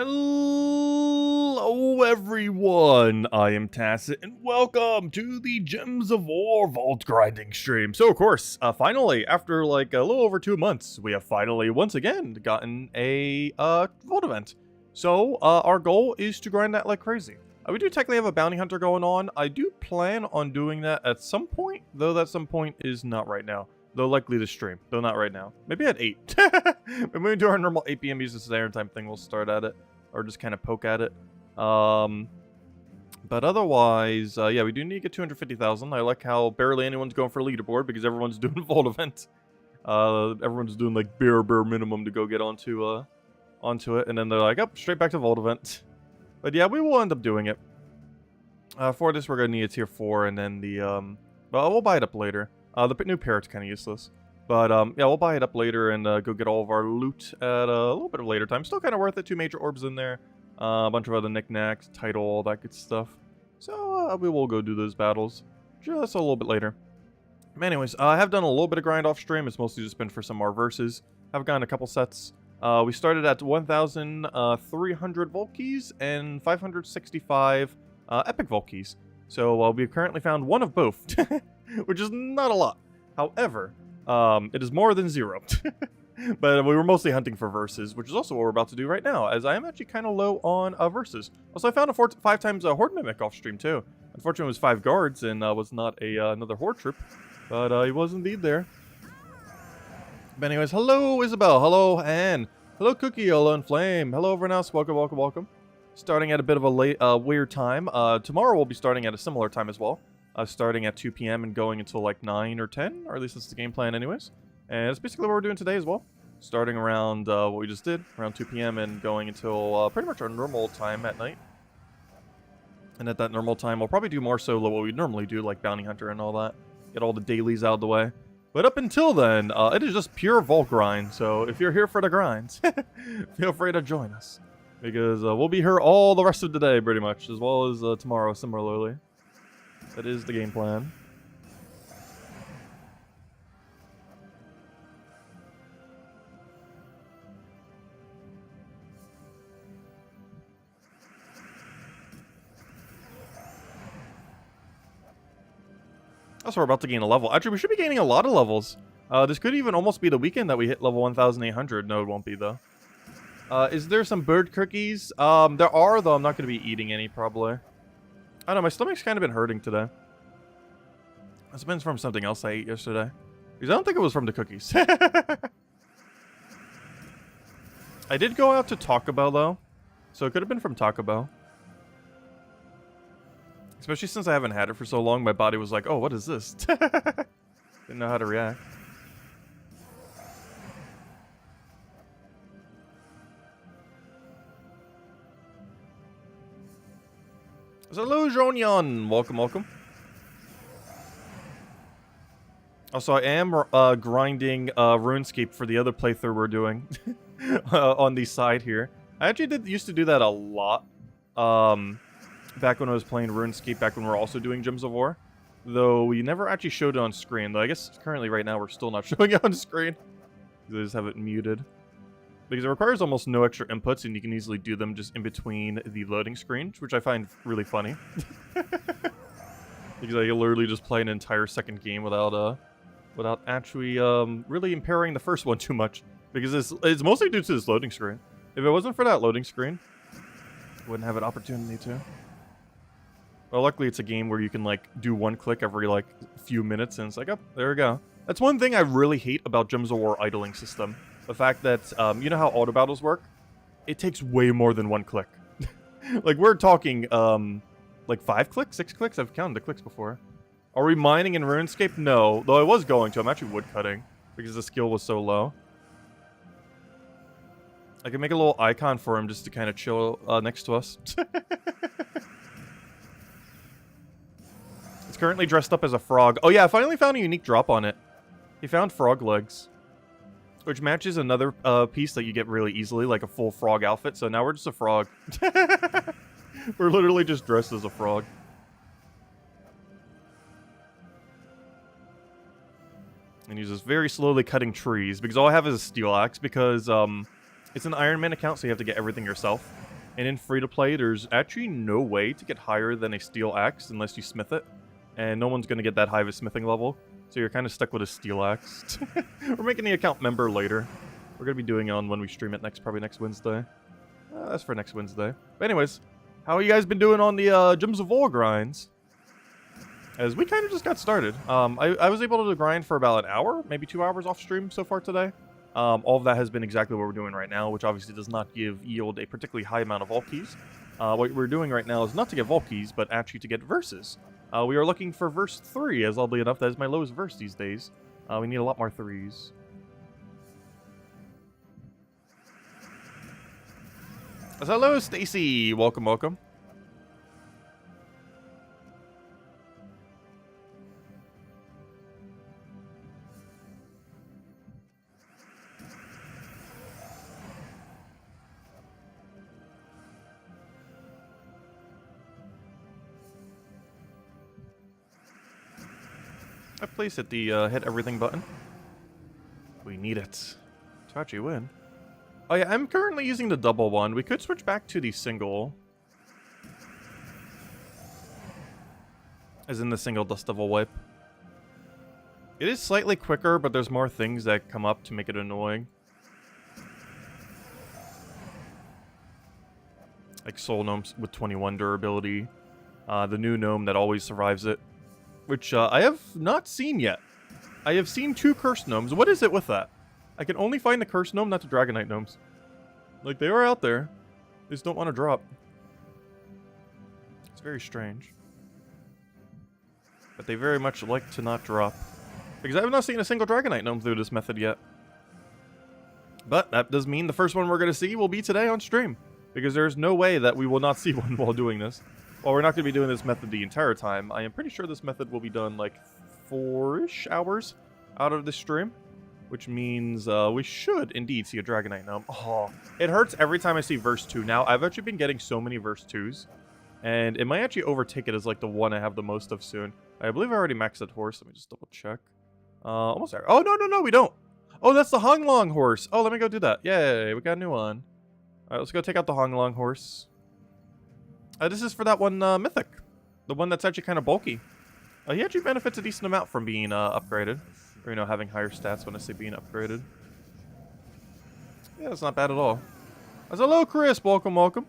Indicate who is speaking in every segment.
Speaker 1: Hello everyone, I am Tacit, and welcome to the Gems of War vault grinding stream. So of course, finally, after like a little over 2 months, we have finally once again gotten a vault event. So our goal is to grind that like crazy. We do technically have a bounty hunter going on. I do plan on doing that at some point, though that some point is not right now. Though likely to stream, though not right now. Maybe at 8. When we do our normal 8 p.m. Eastern Standard Time thing, we'll start at it. Or just kind of poke at it. But otherwise, yeah, we do need to get 250,000. I like how barely anyone's going for a leaderboard because everyone's doing a vault event. Everyone's doing like bare minimum to go get onto it. And then they're like, up, straight back to vault event. But yeah, we will end up doing it. For this, we're going to need a tier 4 and then the, well, we'll buy it up later. The new parrot's kind of useless. But, yeah, we'll buy it up later and go get all of our loot at a little bit of later time. Still kind of worth it. 2 major orbs in there. A bunch of other knickknacks, title, all that good stuff. So, we will go do those battles just a little bit later. Anyways, I have done a little bit of grind off stream. It's mostly just been for some more verses. I've gotten a couple sets. We started at 1,300 Vault Keys and 565 Epic Vault Keys. So, we've currently found one of both. Which is not a lot. However, it is more than 0. But we were mostly hunting for verses, which is also what we're about to do right now, as I am actually kind of low on verses. Also, I found a 5 times Horde Mimic off stream, too. Unfortunately, it was 5 guards and was not another Horde troop, but he was indeed there. But anyways, hello, Isabel. Hello, Anne. Hello, Cookie. Hello, and Flame. Hello, everyone else. Welcome, welcome, welcome. Starting at a bit of a late, weird time. Tomorrow we'll be starting at a similar time as well. Starting at 2 p.m. and going until like 9 or 10, or at least that's the game plan anyways. And that's basically what we're doing today as well. Starting around what we just did, around 2 p.m. and going until pretty much our normal time at night. And at that normal time, we'll probably do more so what we normally do, like Bounty Hunter and all that. Get all the dailies out of the way. But up until then, it is just pure vault grind. So if you're here for the grinds, feel free to join us. Because we'll be here all the rest of the day, pretty much, as well as tomorrow, similarly. That is the game plan. Also, we're about to gain a level. Actually, we should be gaining a lot of levels. This could even almost be the weekend that we hit level 1,800. No, it won't be, though. Is there some bird cookies? There are, though I'm not going to be eating any, probably. I don't know, my stomach's kind of been hurting today. It's been from something else I ate yesterday. Because I don't think it was from the cookies. I did go out to Taco Bell, though. So it could have been from Taco Bell. Especially since I haven't had it for so long, my body was like, oh, what is this? Didn't know how to react. So hello, Jonion. Welcome, welcome. Also, I am grinding RuneScape for the other playthrough we're doing on the side here. I actually used to do that a lot back when I was playing RuneScape, back when we were also doing Gems of War. Though we never actually showed it on screen. Though I guess currently right now we're still not showing it on screen. I just have it muted. Because it requires almost no extra inputs, and you can easily do them just in between the loading screens, which I find really funny. Because I can literally just play an entire second game without actually really impairing the first one too much. Because it's mostly due to this loading screen. If it wasn't for that loading screen, I wouldn't have an opportunity to. Well, luckily it's a game where you can like do one click every like few minutes, and it's like, oh, there we go. That's one thing I really hate about Gems of War idling system. The fact that, you know how auto battles work? It takes way more than one click. Like, we're talking, like 5 clicks? 6 clicks? I've counted the clicks before. Are we mining in RuneScape? No. Though I was going to. I'm actually woodcutting. Because the skill was so low. I can make a little icon for him just to kind of chill next to us. It's currently dressed up as a frog. Oh yeah, I finally found a unique drop on it. He found frog legs. Which matches another piece that you get really easily, like a full frog outfit. So now we're just a frog. We're literally just dressed as a frog. And he's just very slowly cutting trees, because all I have is a steel axe, because it's an Iron Man account, so you have to get everything yourself. And in free-to-play, there's actually no way to get higher than a steel axe unless you smith it. And no one's going to get that high of a smithing level. So you're kind of stuck with a steel axe. We're making the account member later. We're going to be doing it on when we stream it probably next Wednesday. That's for next Wednesday. But anyways, how have you guys been doing on the Gems of War grinds? As we kind of just got started. I was able to grind for about an hour, maybe 2 hours off stream so far today. All of that has been exactly what we're doing right now, which obviously does not yield a particularly high amount of vault keys. What we're doing right now is not to get vault keys, but actually to get verses. We are looking for verse 3, as oddly enough, that is my lowest verse these days. We need a lot more 3s. Hello, Stacy. Welcome, welcome. Please hit the hit everything button. We need it to actually win. Oh yeah, I'm currently using the double one. We could switch back to the single. As in the single Dust Devil wipe. It is slightly quicker, but there's more things that come up to make it annoying. Like Soul Gnomes with 21 durability. The new Gnome that always survives it. Which I have not seen yet. I have seen 2 Cursed Gnomes. What is it with that? I can only find the Cursed Gnome, not the Dragonite Gnomes. Like, they are out there. They just don't want to drop. It's very strange. But they very much like to not drop. Because I have not seen a single Dragonite Gnome through this method yet. But that does mean the first one we're going to see will be today on stream. Because there's no way that we will not see one while doing this. While we're not going to be doing this method the entire time, I am pretty sure this method will be done like 4-ish hours out of the stream. Which means we should indeed see a Dragonite Gnome. Oh, it hurts every time I see verse 2 now. I've actually been getting so many verse 2s. And it might actually overtake it as like the one I have the most of soon. I believe I already maxed that horse. Let me just double check. Almost there. Oh, no, we don't. Oh, that's the Honglong horse. Oh, let me go do that. Yay, we got a new one. All right, let's go take out the Honglong horse. This is for that one Mythic. The one that's actually kind of bulky. He actually benefits a decent amount from being upgraded. Or, you know, having higher stats when I say being upgraded. Yeah, that's not bad at all. Hello, Chris. Welcome, welcome.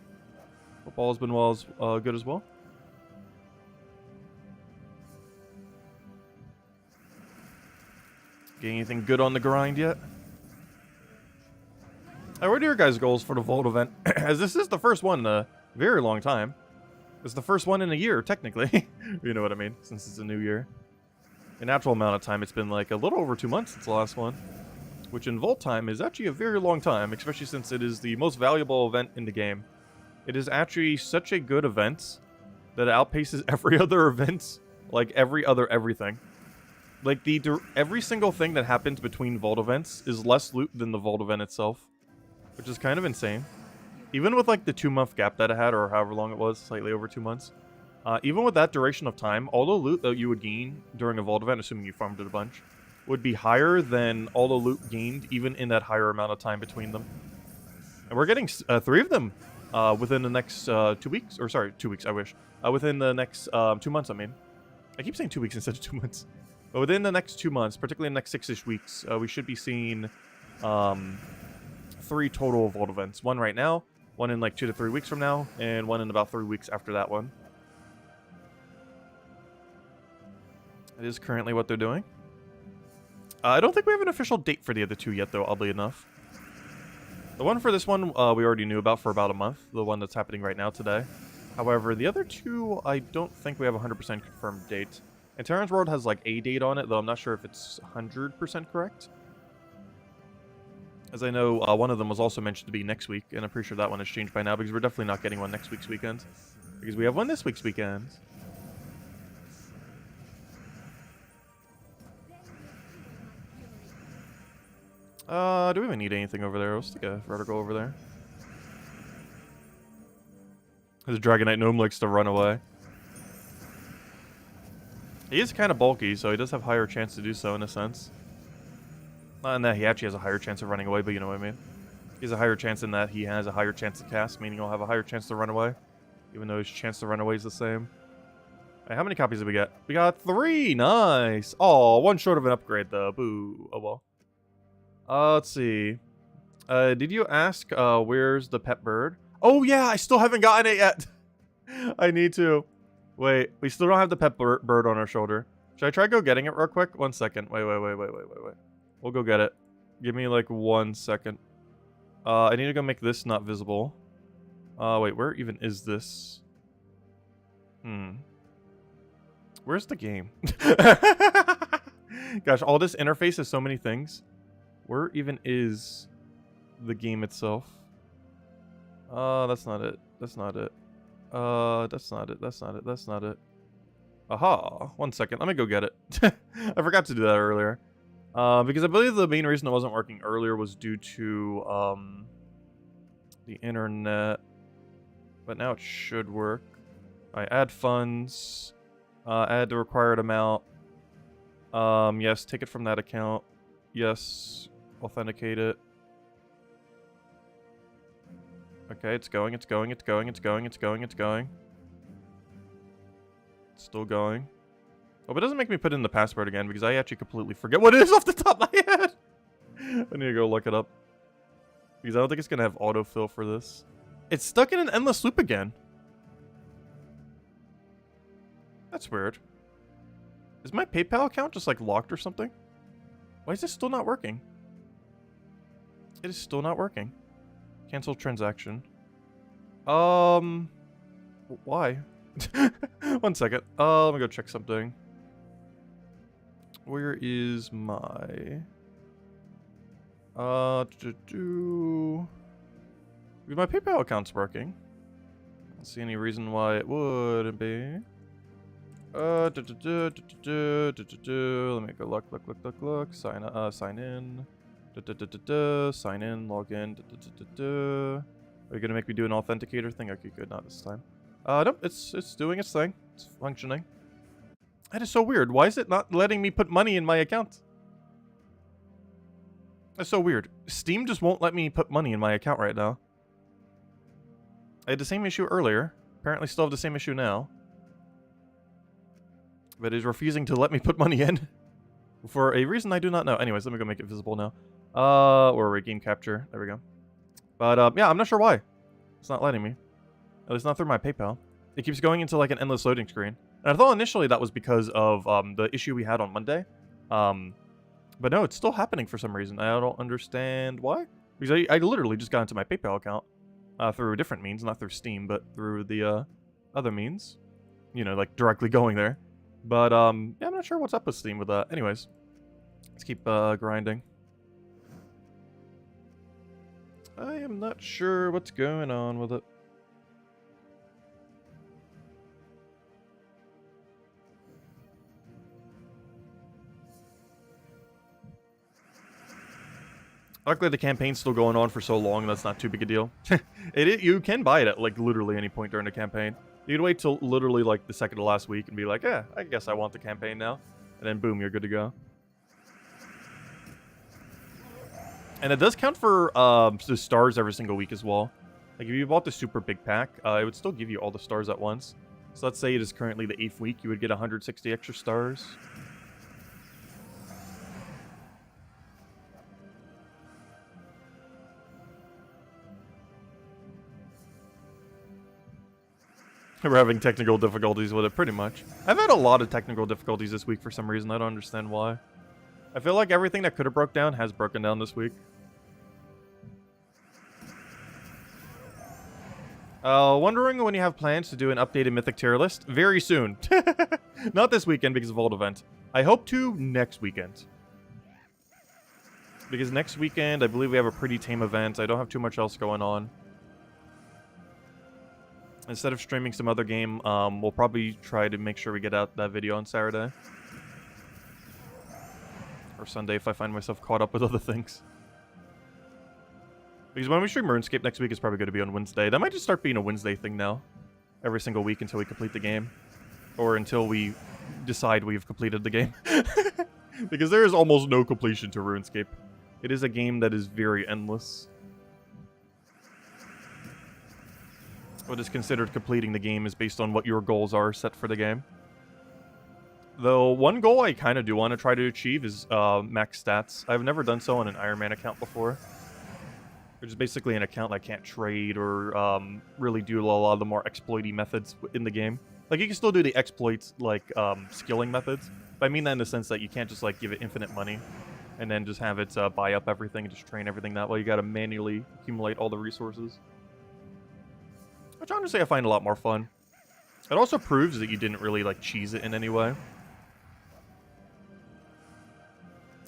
Speaker 1: Hope all has been good as well. Getting anything good on the grind yet? What are your guys' goals for the Vault event? As this is the first one in a very long time. It's the first one in a year, technically. You know what I mean, since it's a new year. In actual amount of time, it's been like a little over 2 months since the last one. Which in Vault time is actually a very long time, especially since it is the most valuable event in the game. It is actually such a good event that it outpaces every other event, like every other everything. Like, every single thing that happens between Vault events is less loot than the Vault event itself. Which is kind of insane. Even with, like, the 2-month gap that I had, or however long it was, slightly over 2 months. Even with that duration of time, all the loot that you would gain during a Vault event, assuming you farmed it a bunch, would be higher than all the loot gained, even in that higher amount of time between them. And we're getting 3 of them within the next 2 weeks. Or, sorry, 2 weeks, I wish. Within the next 2 months, I mean. I keep saying 2 weeks instead of 2 months. But within the next 2 months, particularly in the next 6-ish weeks, we should be seeing 3 total Vault events. One right now, one in like 2 to 3 weeks from now, and one in about 3 weeks after that one. It is currently what they're doing. I don't think we have an official date for the other 2 yet, though, oddly enough. The one for this one, we already knew about for about a month. The one that's happening right now today. However, the other 2, I don't think we have a 100% confirmed date. And Terran's World has, like, a date on it, though I'm not sure if it's 100% correct. As I know, one of them was also mentioned to be next week, and I'm pretty sure that one has changed by now, because we're definitely not getting one next week's weekend. Because we have one this week's weekend. Do we even need anything over there? Let's take a vertical over there. This Dragonite Gnome likes to run away. He is kind of bulky, so he does have higher chance to do so in a sense. Not in that he actually has a higher chance of running away, but you know what I mean. He has a higher chance in that he has a higher chance to cast, meaning he'll have a higher chance to run away. Even though his chance to run away is the same. Right, how many copies did we get? We got 3! Nice! Oh, one short of an upgrade though. Boo. Oh well. Let's see. Did you ask, where's the pet bird? Oh yeah, I still haven't gotten it yet. I need to. Wait, we still don't have the pet bird on our shoulder. Should I try go getting it real quick? 1 second. Wait. We'll go get it. Give me like 1 second. I need to go make this not visible. Wait, where even is this? Where's the game? Gosh, all this interface is so many things. Where even is the game itself? That's not it. That's not it. That's not it. That's not it. That's not it. Aha. 1 second. Let me go get it. I forgot to do that earlier. Because I believe the main reason it wasn't working earlier was due to, the internet. But now it should work. I add funds. Add the required amount. Yes, take it from that account. Yes, authenticate it. Okay, it's going, it's going, it's going, it's going, it's going, it's going. It's still going. Hope it doesn't make me put in the password again because I actually completely forget what it is off the top of my head. I need to go look it up. Because I don't think it's going to have autofill for this. It's stuck in an endless loop again. That's weird. Is my PayPal account just like locked or something? Why is this still not working? It is still not working. Cancel transaction. Why? 1 second. Let me go check something. Where is my... My PayPal account's working. I don't see any reason why it wouldn't be. Let me go look. Sign in. Sign in, log in. Are you gonna make me do an authenticator thing? Okay, good, not this time. Nope, it's doing its thing. It's functioning. That is so weird. Why is it not letting me put money in my account? That's so weird. Steam just won't let me put money in my account right now. I had the same issue earlier. Apparently still have the same issue now. But it's refusing to let me put money in. For a reason I do not know. Anyways, let me go make it visible now. Or game capture. There we go. But, yeah, I'm not sure why. It's not letting me. At least not through my PayPal. It keeps going into, like, an endless loading screen. And I thought initially that was because of, the issue we had on Monday. But no, it's still happening for some reason. I don't understand why. Because I literally just got into my PayPal account. Through a different means. Not through Steam, but through the, other means. You know, like, directly going there. But, yeah, I'm not sure what's up with Steam with that. Anyways, let's keep, grinding. I am not sure what's going on with it. Luckily, the campaign's still going on for so long, that's not too big a deal. You can buy it at, like, literally any point during the campaign. You'd wait till literally, like, the second to last week and be like, yeah, I guess I want the campaign now. And then, boom, you're good to go. And it does count for the stars every single week as well. Like, if you bought the super big pack, it would still give you all the stars at once. So let's say it is currently the 8th week, you would get 160 extra stars. We're having technical difficulties with it, pretty much. I've had a lot of technical difficulties this week for some reason. I don't understand why. I feel like everything that could have broke down has broken down this week. Wondering when you have plans to do an updated Mythic tier list? Very soon. Not this weekend because of Vault event. I hope to next weekend. Because next weekend, I believe we have a pretty tame event. I don't have too much else going on. Instead of streaming some other game, we'll probably try to make sure we get out that video on Saturday. Or Sunday if I find myself caught up with other things. Because when we stream RuneScape next week, it's probably going to be on Wednesday. That might just start being a Wednesday thing now. Every single week until we complete the game. Or until we decide we've completed the game. Because there is almost no completion to RuneScape. It is a game that is very endless. what is considered completing the game is based on what your goals are set for the game. Though one goal I kind of do want to try to achieve is max stats. I've never done so on an Iron Man account before. Which is basically an account that can't trade or really do a lot of the more exploity methods in the game. Like, you can still do the exploits, like, skilling methods. But I mean that in the sense that you can't just, like, give it infinite money and then just have it buy up everything and just train everything that way. You gotta manually accumulate all the resources. Which, honestly, I find a lot more fun. It also proves that you didn't really, like, cheese it in any way.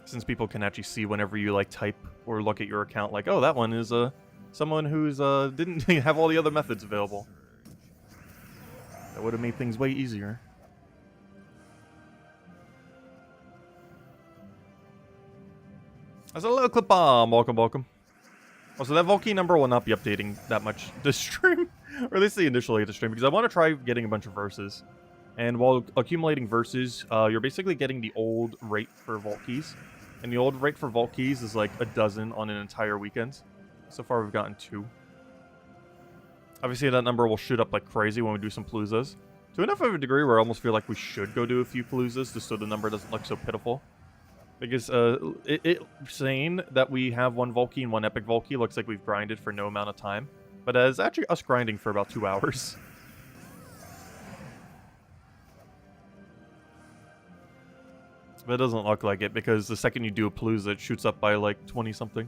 Speaker 1: Since people can actually see whenever you, like, type or look at your account, like, oh, that one is someone who's didn't have all the other methods available. That would have made things way easier. That's a little clip bomb. Welcome, welcome. Also, that Volkey number will not be updating that much this stream, or at least the initially the stream, because I want to try getting a bunch of verses. And while accumulating verses, you're basically getting the old rate for Volkeys. And the old rate for Vault Keys is like a dozen on an entire weekend. So far, we've gotten 2. Obviously, that number will shoot up like crazy when we do some Paloozas. To enough of a degree where I almost feel like we should go do a few Paloozas just so the number doesn't look so pitiful. Because saying that we have 1 Volkey and 1 Epic Volkey looks like we've grinded for no amount of time. But it's actually us grinding for about 2 hours. But it doesn't look like it, because the second you do a Palooza, it shoots up by like 20-something.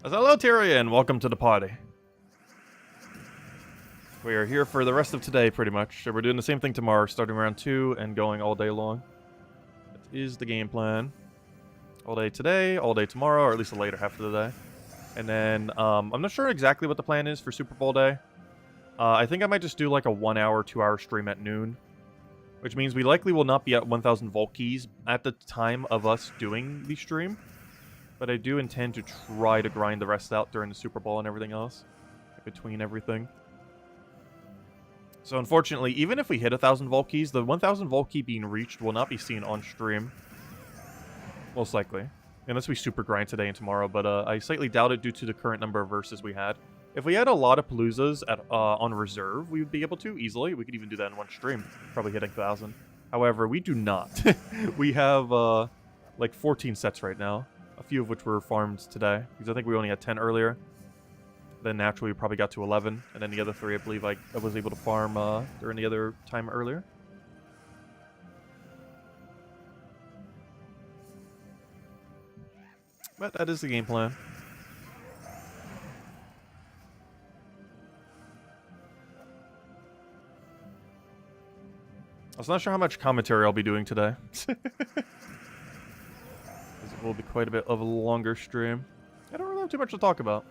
Speaker 1: Hello, Tyrion! Welcome to the party. We are here for the rest of today, pretty much. So we're doing the same thing tomorrow, starting around 2 and going all day long. That is the game plan. All day today, all day tomorrow, or at least the later half of the day. And then, I'm not sure exactly what the plan is for Super Bowl day. I think I might just do like a 1 hour, 2 hour stream at noon. Which means we likely will not be at 1,000 Vault Keys at the time of us doing the stream. But I do intend to try to grind the rest out during the Super Bowl and everything else. Between everything. So unfortunately, even if we hit 1,000 Vault Keys, the 1,000 Vault Key being reached will not be seen on stream. Most likely. Unless we super grind today and tomorrow, but I slightly doubt it due to the current number of verses we had. If we had a lot of Paloozas on reserve, we would be able to easily. We could even do that in one stream, probably hitting 1,000. However, we do not. We have like 14 sets right now, a few of which were farmed today, because I think we only had 10 earlier. Then naturally we probably got to 11, and then the other 3 I believe I was able to farm during the other time earlier. But that is the game plan. I was not sure how much commentary I'll be doing today. It will be quite a bit of a longer stream. I don't really have too much to talk about.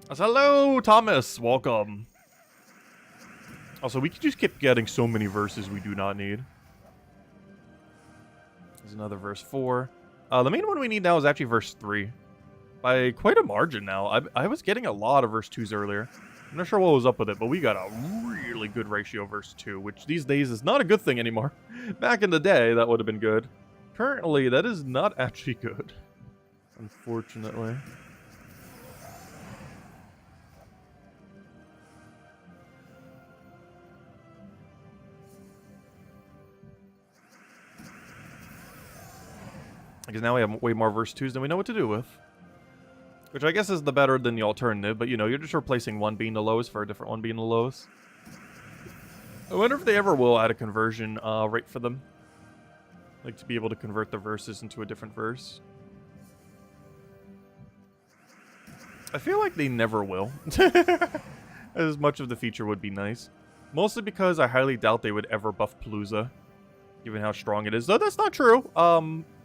Speaker 1: Hello, Thomas. Welcome. Also, we can just keep getting so many verses we do not need. There's another verse 4. The main one we need now is actually verse 3. By quite a margin now. I was getting a lot of verse 2s earlier. I'm not sure what was up with it, but we got a really good ratio verse 2, which these days is not a good thing anymore. Back in the day, that would have been good. Currently, that is not actually good. Unfortunately. Because now we have way more verse 2s than we know what to do with. Which I guess is the better than the alternative, but you know, you're just replacing one being the lowest for a different one being the lowest. I wonder if they ever will add a conversion rate for them. Like to be able to convert the verses into a different verse. I feel like they never will. As much of the feature would be nice. Mostly because I highly doubt they would ever buff Palooza. Given how strong it is. Though that's not true.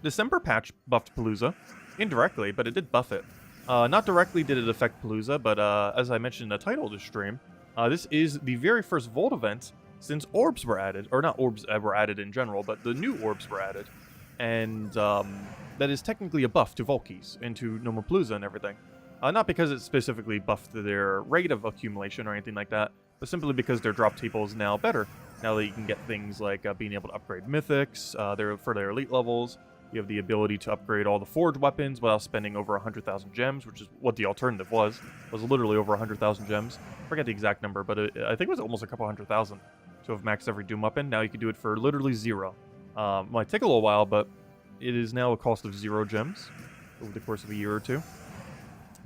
Speaker 1: December patch buffed Palooza. Indirectly, but it did buff it. Not directly did it affect Palooza, but as I mentioned in the title of the stream, this is the very first Vault event since Orbs were added. Or not Orbs were added in general, but the new Orbs were added. And that is technically a buff to Vault Keys and to Gnome-a-Palooza and everything. Not because it specifically buffed their rate of accumulation or anything like that, but simply because their drop table is now better. Now that you can get things like being able to upgrade Mythics, for their elite levels. You have the ability to upgrade all the forged weapons without spending over 100,000 gems, which is what the alternative was. It was literally over 100,000 gems. I forget the exact number, but I think it was almost a couple 100,000 to have maxed every Doom weapon. Now you can do it for literally 0. Might take a little while, but it is now a cost of 0 gems over the course of a year or two.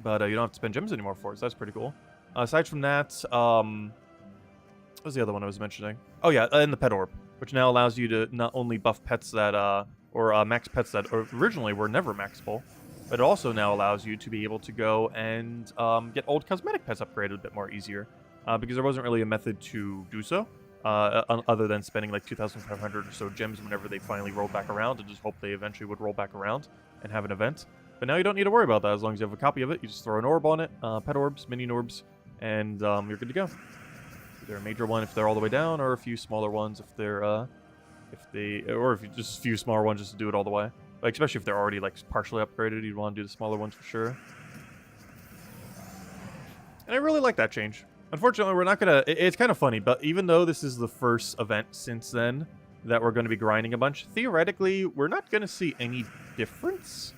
Speaker 1: But you don't have to spend gems anymore for it, so that's pretty cool. Aside from that, what was the other one I was mentioning? Oh yeah, and the Pet Orb, which now allows you to not only buff pets that... or max pets that originally were never maxable, but it also now allows you to be able to go and get old cosmetic pets upgraded a bit more easier, because there wasn't really a method to do so, other than spending like 2,500 or so gems whenever they finally roll back around, and just hope they eventually would roll back around and have an event. But now you don't need to worry about that as long as you have a copy of it. You just throw an orb on it, pet orbs, mini orbs, and you're good to go. Either a major one if they're all the way down, or a few smaller ones if they're or if you just a few smaller ones just to do it all the way. Like, especially if they're already like partially upgraded, you'd want to do the smaller ones for sure. And I really like that change. Unfortunately, we're not gonna. It's kind of funny, but even though this is the first event since then that we're going to be grinding a bunch, theoretically, we're not going to see any difference.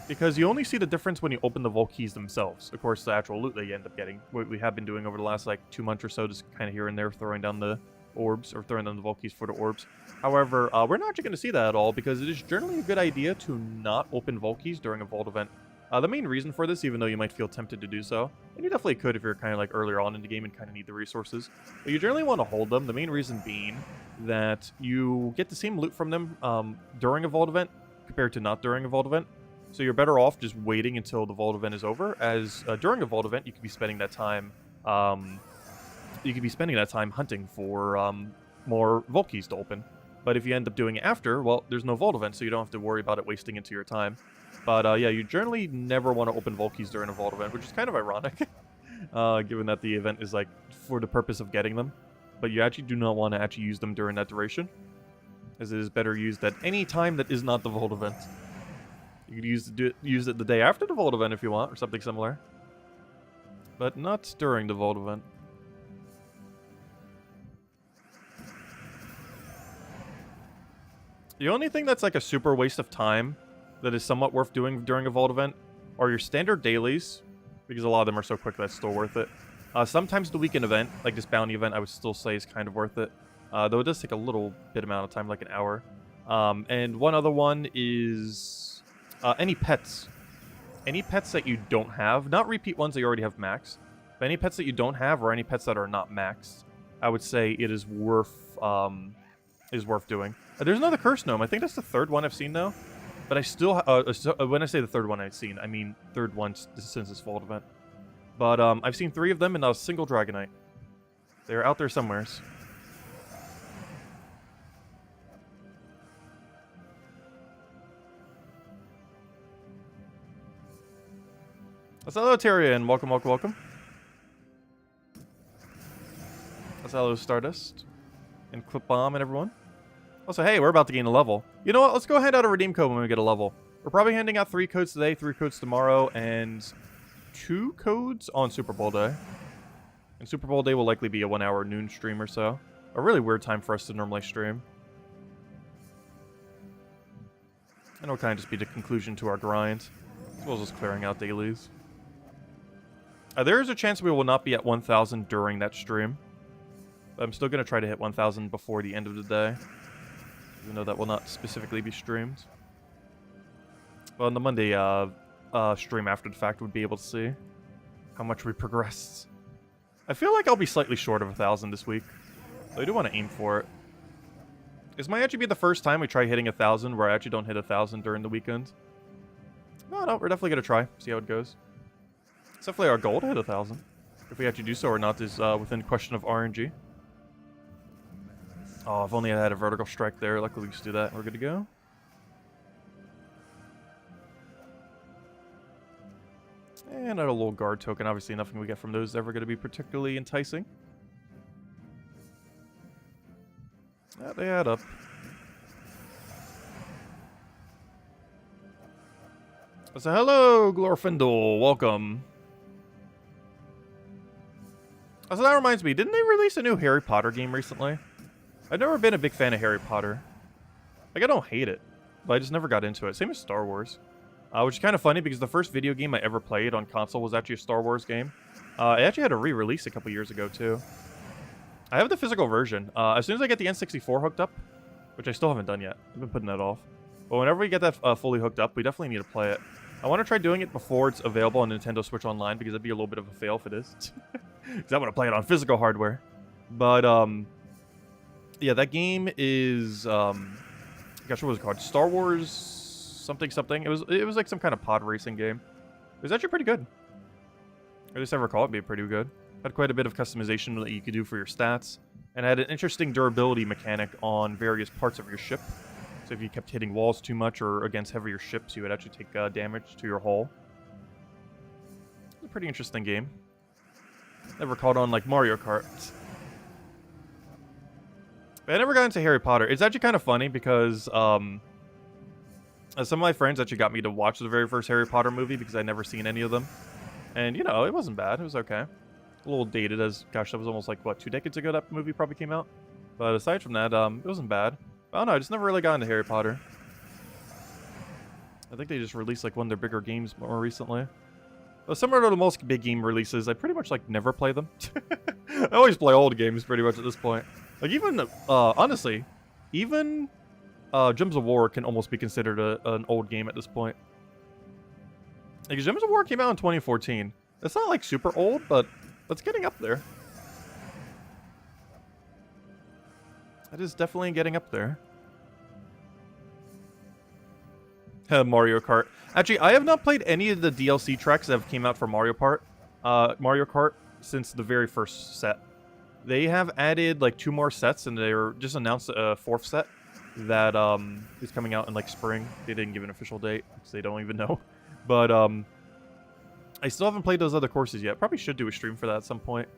Speaker 1: Because you only see the difference when you open the Vault Keys themselves. Of course, the actual loot that you end up getting. What we have been doing over the last like 2 months or so, just kind of here and there, throwing down the orbs, or throwing down the Vault Keys for the orbs. However, we're not actually going to see that at all, because it is generally a good idea to not open Vault Keys during a Vault event. The main reason for this, even though you might feel tempted to do so, and you definitely could if you're kind of like earlier on in the game and kind of need the resources, but you generally want to hold them. The main reason being that you get the same loot from them during a Vault event compared to not during a Vault event. So you're better off just waiting until the Vault event is over, as during a Vault event you could be spending that time hunting for more Vault Keys to open. But if you end up doing it after, well, there's no Vault event, so you don't have to worry about it wasting into your time. But yeah, you generally never want to open Vault Keys during a Vault event, which is kind of ironic, given that the event is like for the purpose of getting them. But you actually do not want to actually use them during that duration, as it is better used at any time that is not the Vault event. You could use it the day after the Vault event if you want, or something similar. But not during the Vault event. The only thing that's like a super waste of time that is somewhat worth doing during a Vault event are your standard dailies, because a lot of them are so quick that's still worth it. Sometimes the weekend event, like this bounty event, I would still say is kind of worth it. Though it does take a little bit amount of time, like an hour. And one other one is... any pets. Any pets that you don't have, not repeat ones that you already have maxed, but any pets that you don't have or any pets that are not maxed, I would say it is worth doing. There's another Curse Gnome. I think that's the third one I've seen now. But I still, when I say the third one I've seen, I mean third one since this Vault event. But I've seen 3 of them and a single Dragonite. They're out there somewheres. Hello, Tyrion. Welcome, welcome, welcome. Hello, Stardust. And Clip Bomb and everyone. Also, hey, we're about to gain a level. You know what? Let's go hand out a redeem code when we get a level. We're probably handing out 3 codes today, 3 codes tomorrow, and 2 codes on Super Bowl Day. And Super Bowl Day will likely be a 1-hour noon stream or so. A really weird time for us to normally stream. And it'll kind of just be the conclusion to our grind, as well as just clearing out dailies. There is a chance we will not be at 1,000 during that stream. But I'm still going to try to hit 1,000 before the end of the day. Even though that will not specifically be streamed. Well, on the Monday stream after the fact, we'd be able to see how much we progressed. I feel like I'll be slightly short of 1,000 this week. So I do want to aim for it. This might actually be the first time we try hitting 1,000 where I actually don't hit 1,000 during the weekend. No, we're definitely going to try. See how it goes. It's definitely our goal to hit 1,000. If we actually do so or not is within question of RNG. Oh, if only I had a vertical strike there. Luckily we just do that. We're good to go. And another little guard token. Obviously nothing we get from those is ever going to be particularly enticing. They add up. So hello, Glorfindel. Welcome. So that reminds me, didn't they release a new Harry Potter game recently? I've never been a big fan of Harry Potter. Like, I don't hate it, but I just never got into it. Same as Star Wars. Which is kind of funny because the first video game I ever played on console was actually a Star Wars game. It actually had a re-release a couple years ago, too. I have the physical version. As soon as I get the N64 hooked up, which I still haven't done yet. I've been putting that off. But whenever we get that fully hooked up, we definitely need to play it. I want to try doing it before it's available on Nintendo Switch Online, because that'd be a little bit of a fail if it is. Because I want to play it on physical hardware. But, yeah, that game is, gosh, what was it called? Star Wars something something. It was like some kind of pod racing game. It was actually pretty good. At least I recall it being pretty good. Had quite a bit of customization that you could do for your stats. And had an interesting durability mechanic on various parts of your ship. So if you kept hitting walls too much or against heavier ships, you would actually take damage to your hull. It's a pretty interesting game. Never caught on like Mario Kart. But I never got into Harry Potter. It's actually kind of funny because some of my friends actually got me to watch the very first Harry Potter movie because I'd never seen any of them. And, you know, it wasn't bad. It was okay. A little dated as, gosh, that was almost like, what, 2 decades ago that movie probably came out? But aside from that, it wasn't bad. I don't know, I just never really got into Harry Potter. I think they just released like one of their bigger games more recently. But similar to the most big game releases, I pretty much like never play them. I always play old games pretty much at this point. Like even, honestly, even Gems of War can almost be considered an old game at this point. Like Gems of War came out in 2014. It's not like super old, but it's getting up there. It is definitely getting up there. Mario Kart. Actually, I have not played any of the DLC tracks that have came out for Mario Kart since the very first set. They have added like 2 more sets, and they're just announced a 4th set that is coming out in like spring. They didn't give an official date because they don't even know. But I still haven't played those other courses yet. Probably should do a stream for that at some point.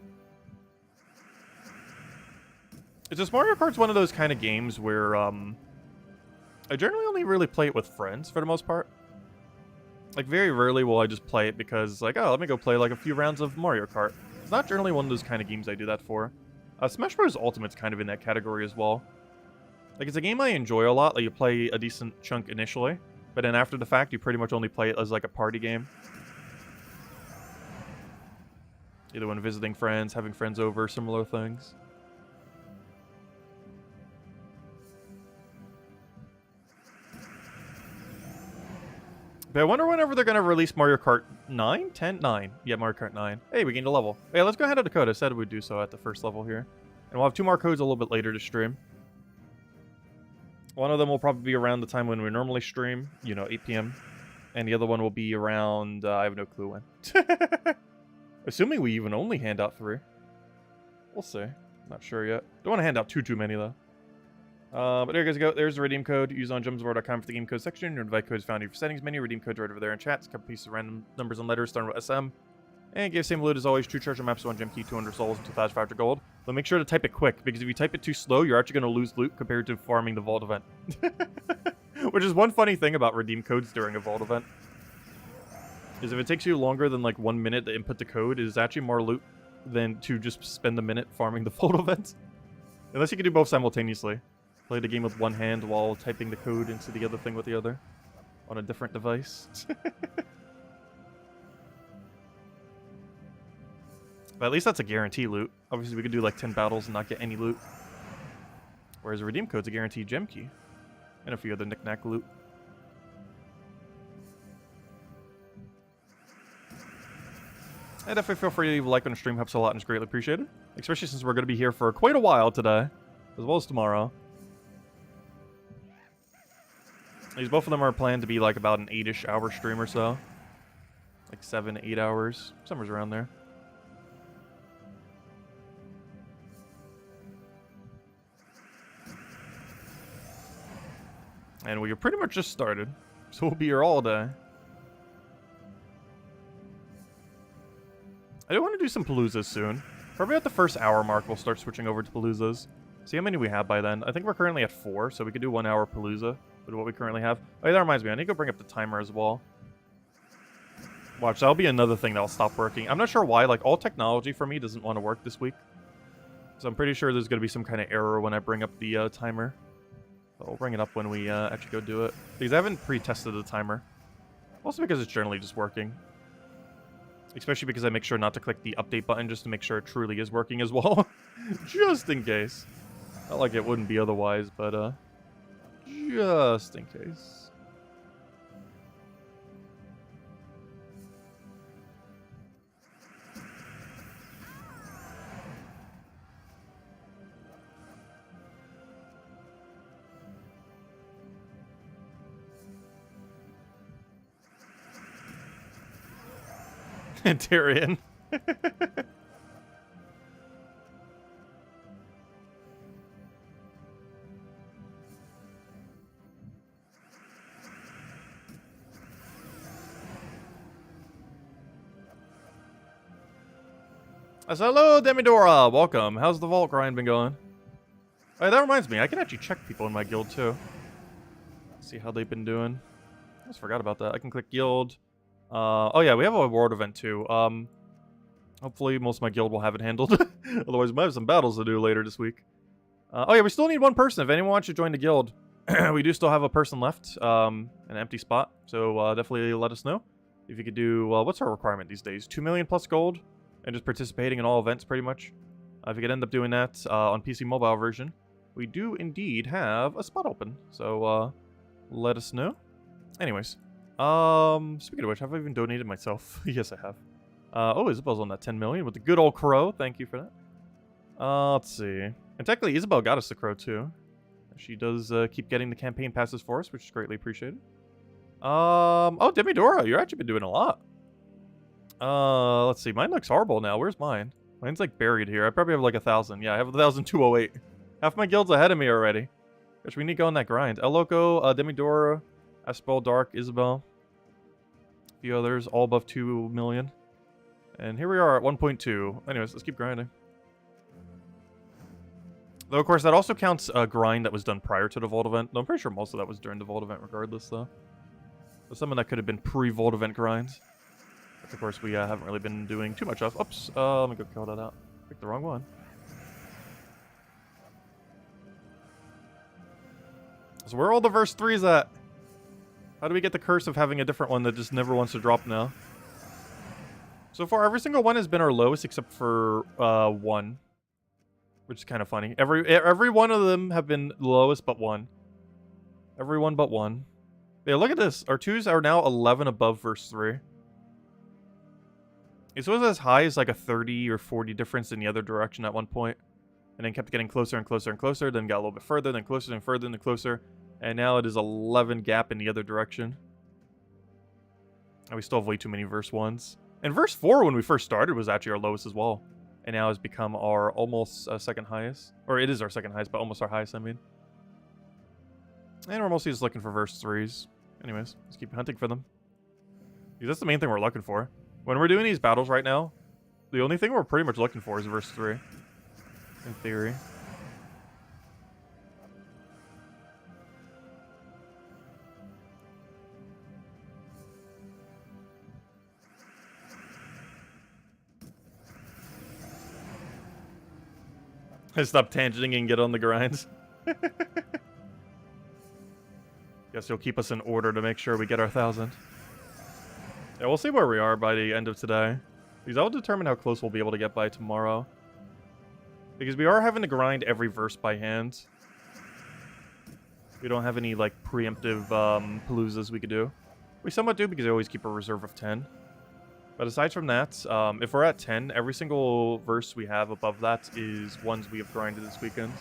Speaker 1: It's just Mario Kart's one of those kind of games where I generally only really play it with friends for the most part. Like very rarely will I just play it because like, oh, let me go play like a few rounds of Mario Kart. It's not generally one of those kind of games I do that for. Smash Bros. Ultimate's kind of in that category as well. Like it's a game I enjoy a lot. Like you play a decent chunk initially, but then after the fact, you pretty much only play it as like a party game. Either when visiting friends, having friends over, similar things. But I wonder whenever they're going to release Mario Kart 9? 10? 9. Yeah, Mario Kart 9. Hey, we gained a level. Yeah, let's go ahead to the code. I said we'd do so at the first level here. And we'll have 2 more codes a little bit later to stream. One of them will probably be around the time when we normally stream, you know, 8 p.m. And the other one will be around, I have no clue when. Assuming we even only hand out 3. We'll see. Not sure yet. Don't want to hand out too many, though. But there you guys go. There's the redeem code. Use on gemswar.com for the game code section. Your invite code is found in your settings menu. Redeem code's right over there in chat. It's a couple pieces of random numbers and letters starting with SM. And give same loot as always. True treasure maps, 1 gem key, 200 souls, and 2,500 gold. But make sure to type it quick, because if you type it too slow, you're actually going to lose loot compared to farming the vault event. Which is one funny thing about redeem codes during a vault event. Is if it takes you longer than like 1 minute to input the code, it is actually more loot than to just spend a minute farming the vault event. Unless you can do both simultaneously. Play the game with one hand while typing the code into the other thing with the other. On a different device. But at least that's a guarantee loot. Obviously we could do like 10 battles and not get any loot. Whereas a redeem code's a guaranteed gem key. And a few other knick-knack loot. And definitely feel free to leave a like on the stream. Helps a lot and is greatly appreciated. Especially since we're going to be here for quite a while today. As well as tomorrow. These both of them are planned to be like about an 8-ish hour stream or so. Like 7, 8 hours. Somewhere's around there. And we pretty much just started. So we'll be here all day. I do want to do some Paloozas soon. Probably at the first hour mark we'll start switching over to Paloozas. See how many we have by then. I think we're currently at 4, so we could do 1 hour Palooza with what we currently have. Oh, yeah, that reminds me. I need to go bring up the timer as well. Watch, that'll be another thing that'll stop working. I'm not sure why. Like, all technology for me doesn't want to work this week. So I'm pretty sure there's going to be some kind of error when I bring up the timer. So I'll bring it up when we actually go do it. Because I haven't pre-tested the timer. Also because it's generally just working. Especially because I make sure not to click the update button just to make sure it truly is working as well. Just in case. Not like it wouldn't be otherwise, but just in case. Tyrion. Hello, Demidora. Welcome. How's the vault grind been going? Oh, that reminds me. I can actually check people in my guild, too. See how they've been doing. I almost forgot about that. I can click guild. Oh, yeah, we have a world event, too. Hopefully most of my guild will have it handled. Otherwise, we might have some battles to do later this week. Oh, yeah, we still need one person. If anyone wants to join the guild, we do still have a person left. An empty spot. So definitely let us know. If you could do, what's our requirement these days? 2 million plus gold? And just participating in all events, pretty much. If you could end up doing that on PC mobile version, we do indeed have a spot open. So let us know. Anyways, speaking of which, have I even donated myself? Yes, I have. Oh, Isabel's on that 10 million with the good old crow. Thank you for that. Let's see. And technically, Isabel got us the crow, too. She does keep getting the campaign passes for us, which is greatly appreciated. Oh, Demidora, you've actually been doing a lot. Let's see. Mine looks horrible now. Where's mine? Mine's like buried here. I probably have like 1,000. Yeah, I have 1,208. Half my guild's ahead of me already. Gosh, we need to go on that grind. El Loco, Demidora, Aspel, Dark, Isabel. A few others, all above 2 million. And here we are at 1.2. Anyways, let's keep grinding. Though, of course, that also counts a grind that was done prior to the Vault event. Though I'm pretty sure most of that was during the Vault event regardless, though. But some of that could have been pre-Vault event grinds. Which, of course, we haven't really been doing too much of. Oops. Let me go kill that out. Picked the wrong one. So where are all the verse 3s at? How do we get the curse of having a different one that just never wants to drop now? So far, every single one has been our lowest except for one. Which is kind of funny. Every one of them have been lowest but one. Every one but one. Yeah, look at this. Our 2s are now 11 above verse 3. It was as high as like a 30 or 40 difference in the other direction at one point. And then kept getting closer and closer and closer. Then got a little bit further, then closer and further and closer. And now it is 11 gap in the other direction. And we still have way too many verse 1s. And verse 4, when we first started, was actually our lowest as well. And now has become our almost second highest. Or it is our second highest, but almost our highest, I mean. And we're mostly just looking for verse 3s. Anyways, let's keep hunting for them. Because that's the main thing we're looking for. When we're doing these battles right now, the only thing we're pretty much looking for is verse 3. In theory. Stop tangenting and get on the grinds. Guess you'll keep us in order to make sure we get our 1,000. Yeah, we'll see where we are by the end of today. Because that will determine how close we'll be able to get by tomorrow. Because we are having to grind every verse by hand. We don't have any, like, preemptive paloozas we could do. We somewhat do because I always keep a reserve of 10. But aside from that, if we're at 10, every single verse we have above that is ones we have grinded this weekend.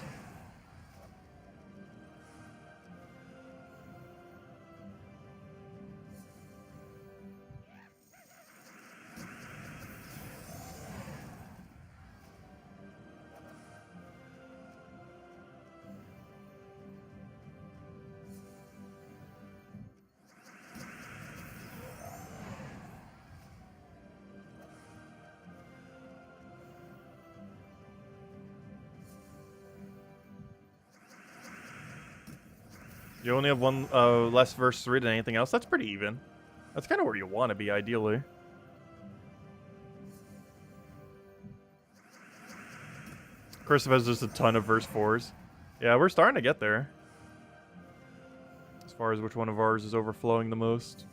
Speaker 1: You only have one less verse 3 than anything else. That's pretty even. That's kind of where you want to be, ideally. Cursive has just a ton of verse 4s. Yeah, we're starting to get there. As far as which one of ours is overflowing the most.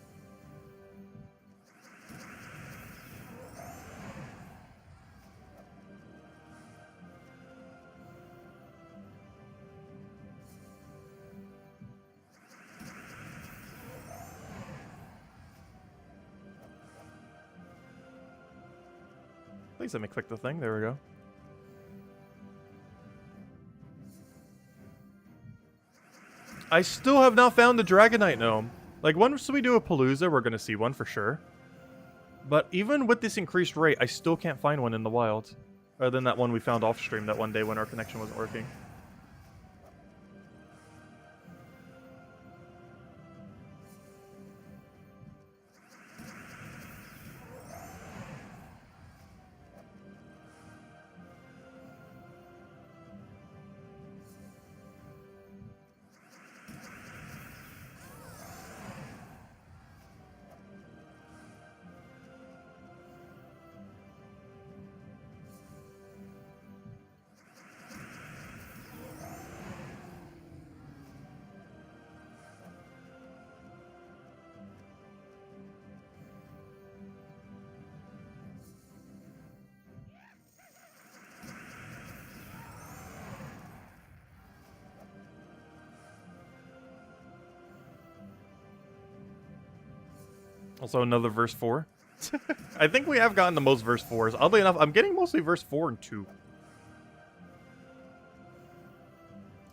Speaker 1: Please let me click the thing. There we go. I still have not found the Dragonite Gnome. Like, once we do a Palooza, we're going to see one for sure. But even with this increased rate, I still can't find one in the wild. Other than that one we found off stream that one day when our connection wasn't working. Also another verse 4. I think we have gotten the most verse 4s. Oddly enough, I'm getting mostly verse 4 and 2.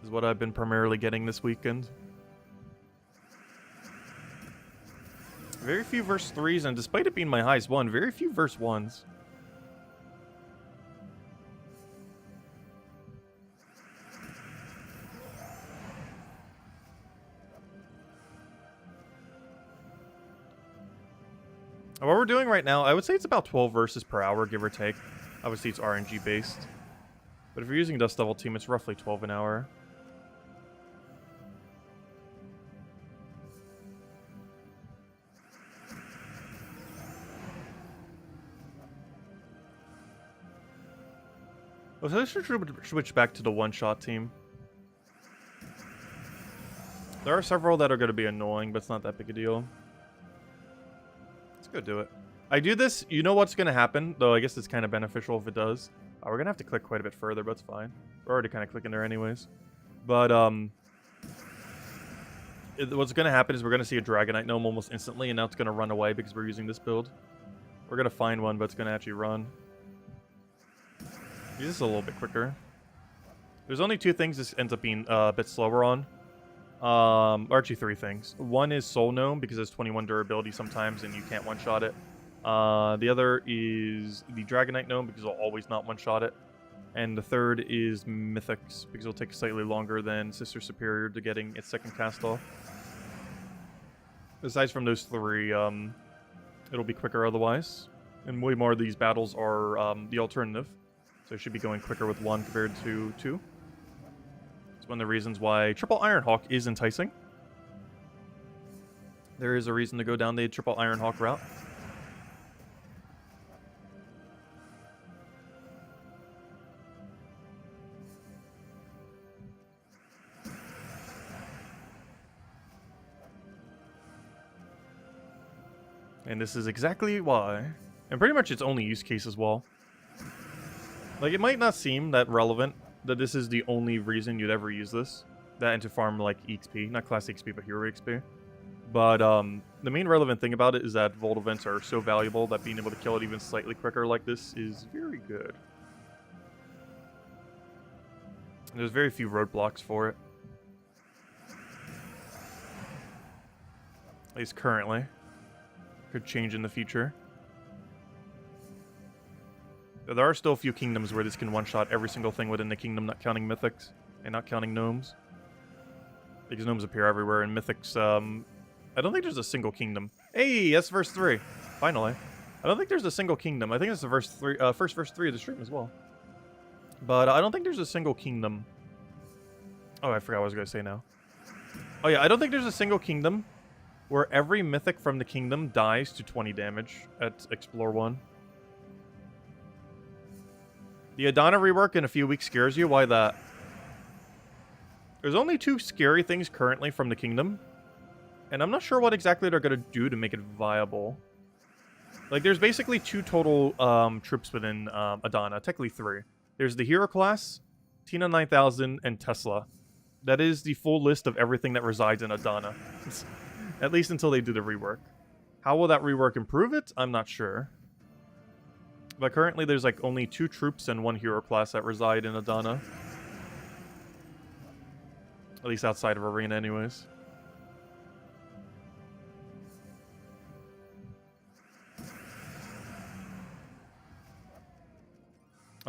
Speaker 1: Is what I've been primarily getting this weekend. Very few verse 3s, and despite it being my highest one, very few verse 1s. What we're doing right now, I would say it's about 12 verses per hour, give or take. Obviously, it's RNG based. But if you're using Dust Devil Team, it's roughly 12 an hour. So I should switch back to the one-shot team. There are several that are going to be annoying, but it's not that big a deal. Let's go do it. I do this, you know what's going to happen? Though I guess it's kind of beneficial if it does. We're going to have to click quite a bit further, but it's fine. We're already kind of clicking there anyways. But, what's going to happen is we're going to see a Dragonite Gnome almost instantly, and now it's going to run away because we're using this build. We're going to find one, but it's going to actually run. Use this a little bit quicker. There's only two things this ends up being a bit slower on. Or actually three things. One is Soul Gnome, because it has 21 durability sometimes, and you can't one-shot it. The other is the Dragonite Gnome, because it'll always not one-shot it. And the third is Mythics, because it'll take slightly longer than Sister Superior to getting its second cast off. Aside from those three, it'll be quicker otherwise. And way more of these battles are the alternative. So it should be going quicker with one compared to two. It's one of the reasons why Triple Ironhawk is enticing. There is a reason to go down the Triple Ironhawk route. And this is exactly why. And pretty much its only use case as well. Like, it might not seem that relevant that this is the only reason you'd ever use this. That and to farm, like, EXP. Not class XP, but hero XP. But, the main relevant thing about it is that Vault events are so valuable that being able to kill it even slightly quicker like this is very good. There's very few roadblocks for it. At least currently. Could change in the future. There are still a few kingdoms where this can one-shot every single thing within the kingdom, not counting mythics and not counting gnomes. Because gnomes appear everywhere, and mythics, I don't think there's a single kingdom. Hey, that's verse 3. Finally. I don't think there's a single kingdom. I think it's the verse 3, first verse 3 of the stream as well. But I don't think there's a single kingdom. Oh, I forgot what I was going to say now. Oh yeah, I don't think there's a single kingdom where every mythic from the kingdom dies to 20 damage at Explore 1. The Adana rework in a few weeks scares you? Why that? There's only 2 scary things currently from the kingdom. And I'm not sure what exactly they're going to do to make it viable. Like, there's basically 2 total troops within Adana. Technically 3. There's the hero class, Tina 9000, and Tesla. That is the full list of everything that resides in Adana. At least until they do the rework. How will that rework improve it? I'm not sure. But currently there's like only 2 troops and 1 hero class that reside in Adana. At least outside of Arena anyways.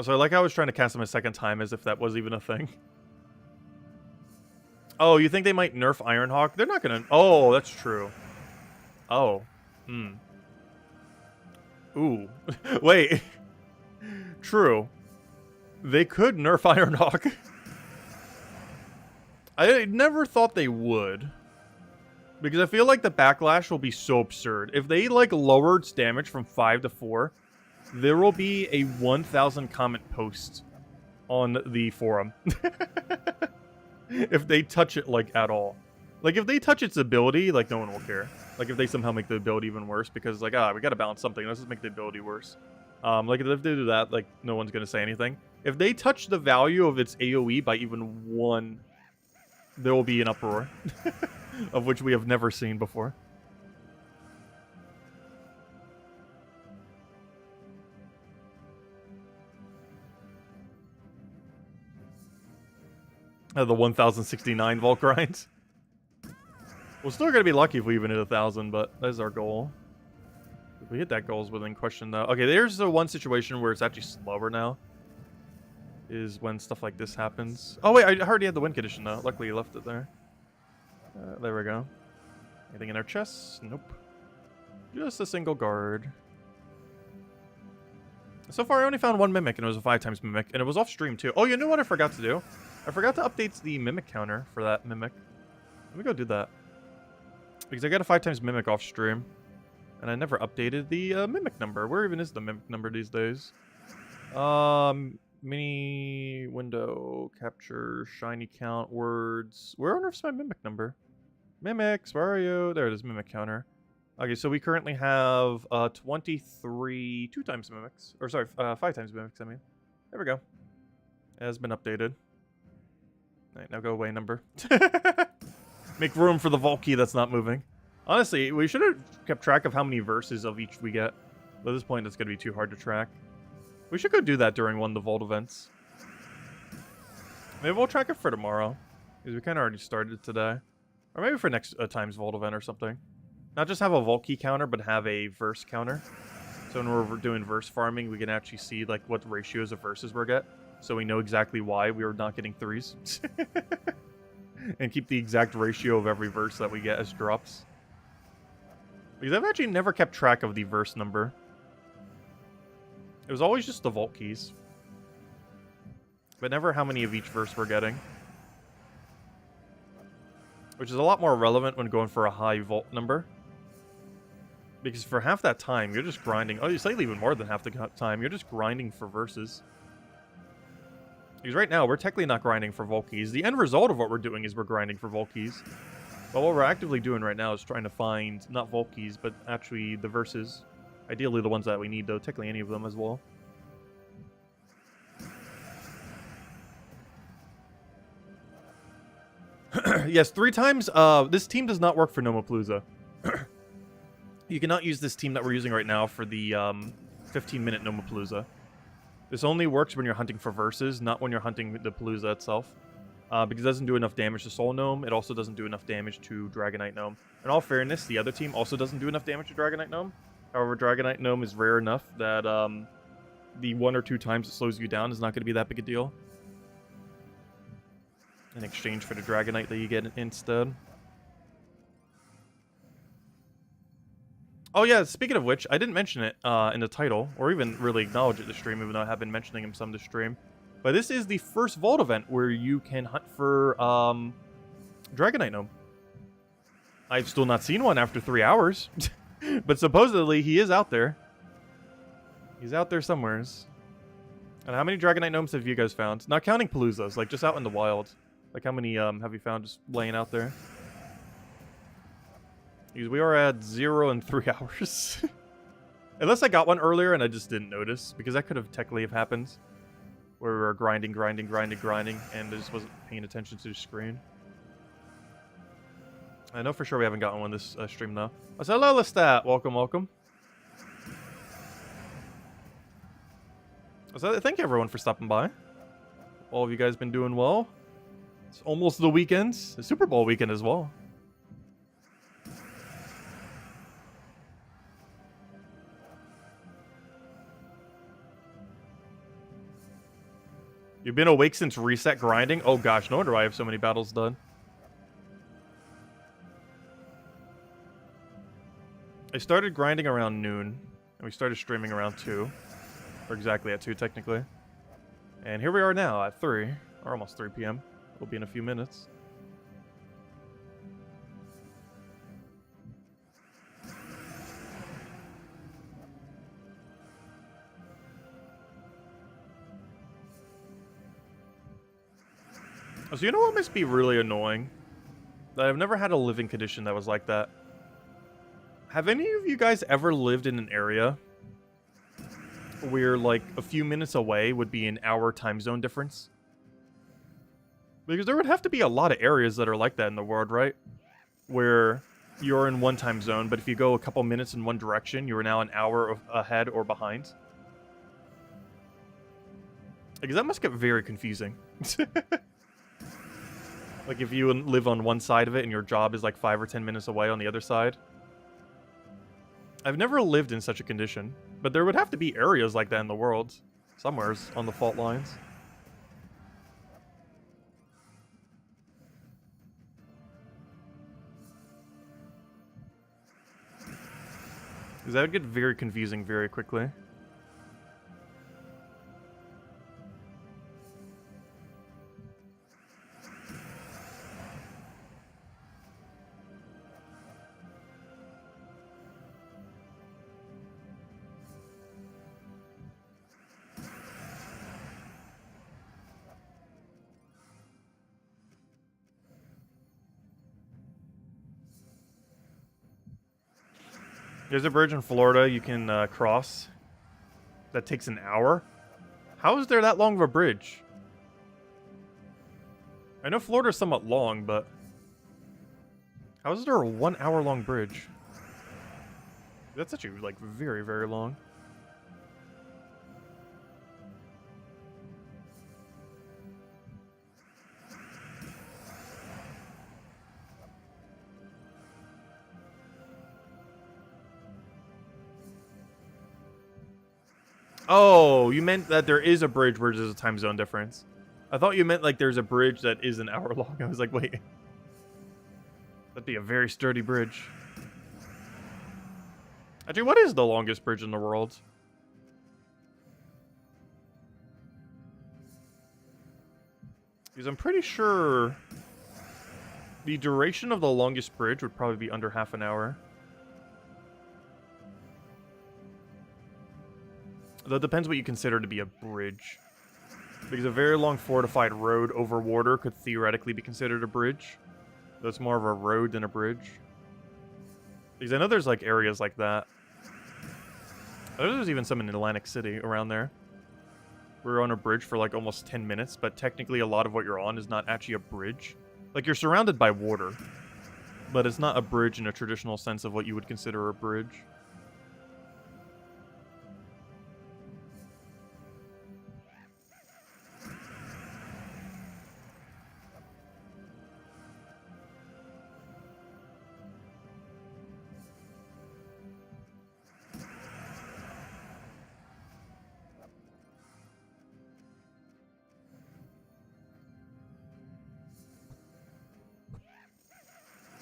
Speaker 1: So I like how I was trying to cast him a second time as if that was even a thing. Oh, you think they might nerf Ironhawk? They're not gonna... Oh, that's true. Oh. Hmm. Ooh. Wait. True. They could nerf Ironhawk. I never thought they would. Because I feel like the backlash will be so absurd. If they, like, lowered its damage from 5 to 4, there will be a 1,000 comment post on the forum. If they touch it, like, at all. Like, if they touch its ability, like, no one will care. Like, if they somehow make the ability even worse, because, like, we gotta balance something. Let's just make the ability worse. Like, if they do that, like, no one's gonna say anything. If they touch the value of its AoE by even 1, there will be an uproar. Of which we have never seen before. The 1069 Vault grind. We're still gonna be lucky if we even hit 1,000, but that's our goal. If we hit that goal is within question, though. Okay, there's the one situation where it's actually slower now. Is when stuff like this happens. Oh wait, I heard he had the win condition though. Luckily he left it there. There we go. Anything in our chests? Nope. Just a single guard. So far I only found 1 Mimic, and it was a 5x Mimic, and it was off stream too. Oh, you know what I forgot to do? I forgot to update the Mimic counter for that Mimic. Let me go do that. Because I got a 5x Mimic off stream. And I never updated the Mimic number. Where even is the Mimic number these days? Mini window, capture, shiny count, words. Where on earth's my Mimic number? Mimics, where are you? There it is, Mimic counter. Okay, so we currently have 23 2x Mimics. Or sorry, 5x Mimics, I mean. There we go. It has been updated. Alright, now go away, number. Make room for the vault key that's not moving. Honestly, we should have kept track of how many verses of each we get. But at this point, it's going to be too hard to track. We should go do that during one of the vault events. Maybe we'll track it for tomorrow. Because we kind of already started today. Or maybe for next time's vault event or something. Not just have a vault key counter, but have a verse counter. So when we're doing verse farming, we can actually see like what ratios of verses we're get. So we know exactly why we are not getting 3s. And keep the exact ratio of every verse that we get as drops. Because I've actually never kept track of the verse number. It was always just the vault keys. But never how many of each verse we're getting. Which is a lot more relevant when going for a high vault number. Because for half that time, you're just grinding. Oh, slightly even more than half the time. You're just grinding for verses. Because right now, we're technically not grinding for vault keys. The end result of what we're doing is we're grinding for vault keys. But what we're actively doing right now is trying to find, not vault keys, but actually the verses. Ideally the ones that we need, though. Technically any of them as well. Yes, 3 times. This team does not work for Gnome-a-Palooza. You cannot use this team that we're using right now for the 15-minute Gnome-a-Palooza. This only works when you're hunting for verses, not when you're hunting the Palooza itself. Because it doesn't do enough damage to Soul Gnome, it also doesn't do enough damage to Dragonite Gnome. In all fairness, the other team also doesn't do enough damage to Dragonite Gnome. However, Dragonite Gnome is rare enough that the 1 or 2 times it slows you down is not going to be that big a deal. In exchange for the Dragonite that you get instead. Oh yeah, speaking of which, I didn't mention it in the title, or even really acknowledge it this stream, even though I have been mentioning him some this stream. But this is the first vault event where you can hunt for Dragonite Gnome. I've still not seen one after 3 hours. But supposedly he is out there. He's out there somewheres. And how many Dragonite Gnomes have you guys found? Not counting Paloozas, like just out in the wild. Like how many have you found just laying out there? Because we are at 0 and 3 hours. Unless I got one earlier and I just didn't notice, because that could have technically have happened. Where we were grinding, and I just wasn't paying attention to the screen. I know for sure we haven't gotten one this stream though. I said hello, Lestat. Welcome, welcome. So thank you everyone for stopping by. All of you guys been doing well. It's almost the weekend. The Super Bowl weekend as well. You've been awake since reset grinding? Oh gosh, no wonder I have so many battles done. I started grinding around noon, and we started streaming around 2. Or exactly at 2, technically. And here we are now at 3, or almost 3 p.m. We'll be in a few minutes. So you know what must be really annoying? That I've never had a living condition that was like that. Have any of you guys ever lived in an area where like a few minutes away would be an hour time zone difference? Because there would have to be a lot of areas that are like that in the world, right? Where you're in one time zone, but if you go a couple minutes in one direction, you're now an hour ahead or behind. Because that must get very confusing. Like if you live on one side of it and your job is like 5 or 10 minutes away on the other side. I've never lived in such a condition, but there would have to be areas like that in the world. Somewheres on the fault lines. Because that would get very confusing very quickly. There's a bridge in Florida you can cross that takes an hour. How is there that long of a bridge? I know Florida's somewhat long, but how is there a 1 hour long bridge? That's actually like very, very long. Oh, you meant that there is a bridge where there's a time zone difference. I thought you meant like there's a bridge that is an hour long. I was like, wait. That'd be a very sturdy bridge. Actually, what is the longest bridge in the world? Because I'm pretty sure the duration of the longest bridge would probably be under half an hour. Though it depends what you consider to be a bridge. Because a very long fortified road over water could theoretically be considered a bridge. That's more of a road than a bridge. Because I know there's like areas like that. I know there's even some in Atlantic City around there. We're on a bridge for like almost 10 minutes, but technically a lot of what you're on is not actually a bridge. Like you're surrounded by water, but it's not a bridge in a traditional sense of what you would consider a bridge.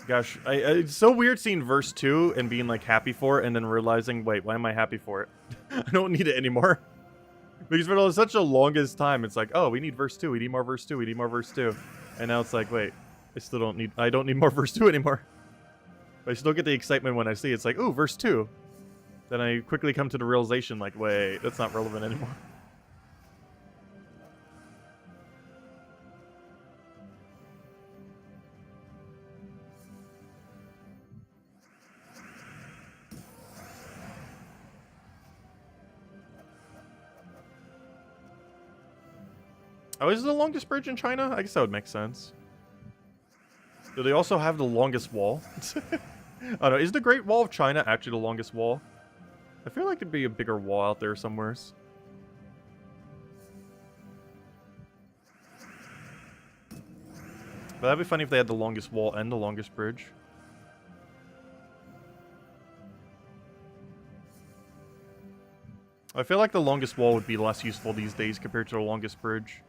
Speaker 1: Gosh, it's so weird seeing verse 2 and being like happy for it and then realizing, wait, why am I happy for it? I don't need it anymore. Because for such a longest time, it's like, oh, we need verse 2, we need more verse 2, we need more verse 2. And now it's like, wait, I don't need more verse 2 anymore. But I still get the excitement when I see it. It's like, ooh, verse 2. Then I quickly come to the realization like, wait, that's not relevant anymore. Oh, is it the longest bridge in China? I guess that would make sense. Do they also have the longest wall? I don't know. Is the Great Wall of China actually the longest wall? I feel like there'd be a bigger wall out there somewhere. But that'd be funny if they had the longest wall and the longest bridge. I feel like the longest wall would be less useful these days compared to the longest bridge.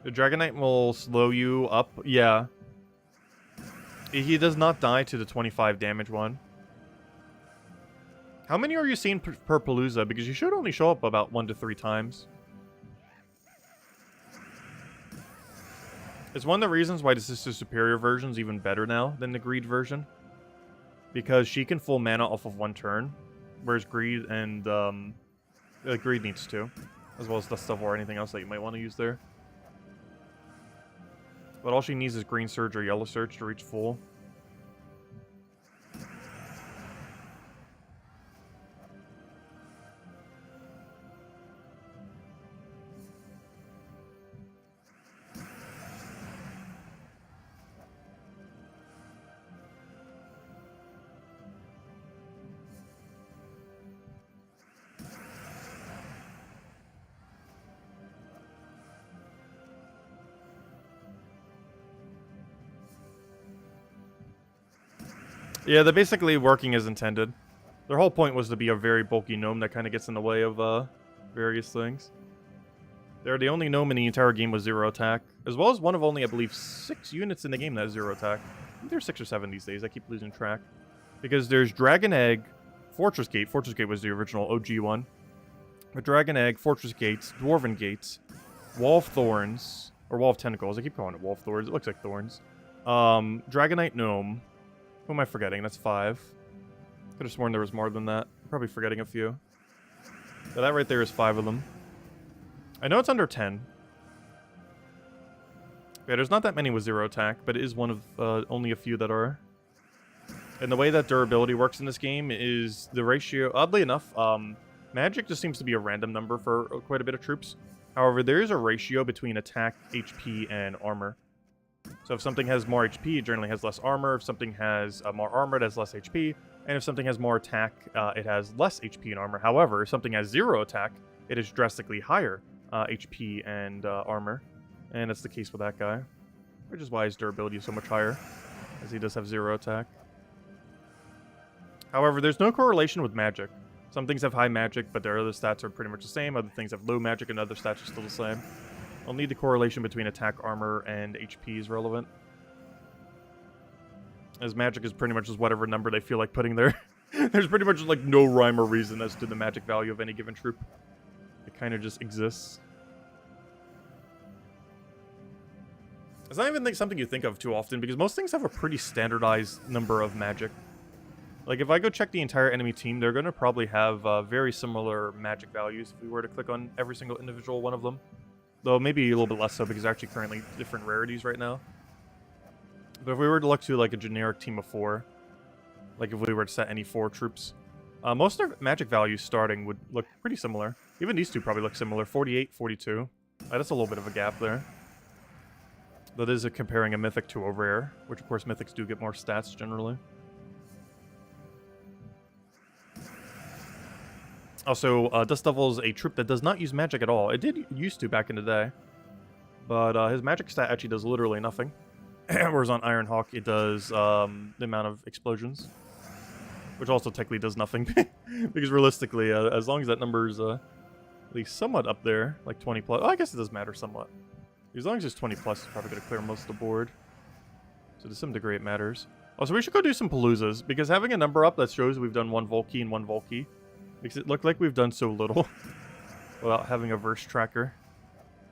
Speaker 1: The Dragonite will slow you up. Yeah. He does not die to the 25 damage one. How many are you seeing per Palooza? Because you should only show up about 1 to 3 times. It's one of the reasons why the Sister Superior version is even better now than the Greed version. Because she can full mana off of 1 turn. Whereas Greed and... Greed needs 2. As well as Dust Devil or anything else that you might want to use there. But all she needs is Green Surge or Yellow Surge to reach full. Yeah, they're basically working as intended. Their whole point was to be a very bulky gnome that kind of gets in the way of various things. They're the only gnome in the entire game with 0 attack, as well as one of only, I believe, 6 units in the game that has 0 attack. I think there's 6 or 7 these days. I keep losing track. Because there's Dragon Egg, Fortress Gate. Fortress Gate was the original OG one. But Dragon Egg, Fortress Gates, Dwarven Gates, Wall of Thorns, or Wall of Tentacles. I keep calling it Wall of Thorns. It looks like thorns. Dragonite Gnome. Who am I forgetting? That's 5. Could have sworn there was more than that. Probably forgetting a few. But that right there is 5 of them. I know it's under 10. Yeah, there's not that many with 0 attack, but it is one of only a few that are. And the way that durability works in this game is the ratio... Oddly enough, magic just seems to be a random number for quite a bit of troops. However, there is a ratio between attack, HP, and armor. So if something has more HP, it generally has less armor. If something has more armor, it has less HP. And if something has more attack, it has less HP and armor. However, if something has 0 attack, it is drastically higher HP and armor. And that's the case with that guy. Which is why his durability is so much higher, as he does have 0 attack. However, there's no correlation with magic. Some things have high magic, but their other stats are pretty much the same. Other things have low magic, and other stats are still the same. Only the correlation between attack, armor, and HP is relevant. As magic is pretty much just whatever number they feel like putting there. There's pretty much like no rhyme or reason as to the magic value of any given troop. It kind of just exists. It's not even something you think of too often, because most things have a pretty standardized number of magic. Like, if I go check the entire enemy team, they're going to probably have very similar magic values if we were to click on every single individual one of them. Though maybe a little bit less so, because they're actually currently different rarities right now. But if we were to look to, like, a generic team of 4, like if we were to set any 4 troops, most of their magic values starting would look pretty similar. Even these two probably look similar. 48, 42. That's a little bit of a gap there. That is comparing a Mythic to a Rare, which of course Mythics do get more stats generally. Also, Dust Devil is a troop that does not use magic at all. It did used to back in the day. But his magic stat actually does literally nothing. Whereas on Ironhawk, it does the amount of explosions. Which also technically does nothing. Because realistically, as long as that number is at least somewhat up there, like 20 plus... Oh, I guess it does matter somewhat. As long as it's 20 plus, it's probably going to clear most of the board. So to some degree, it matters. Also, we should go do some Paloozas, because having a number up that shows we've done 1 Volkey and 1 Volkey makes it look like we've done so little without having a verse tracker,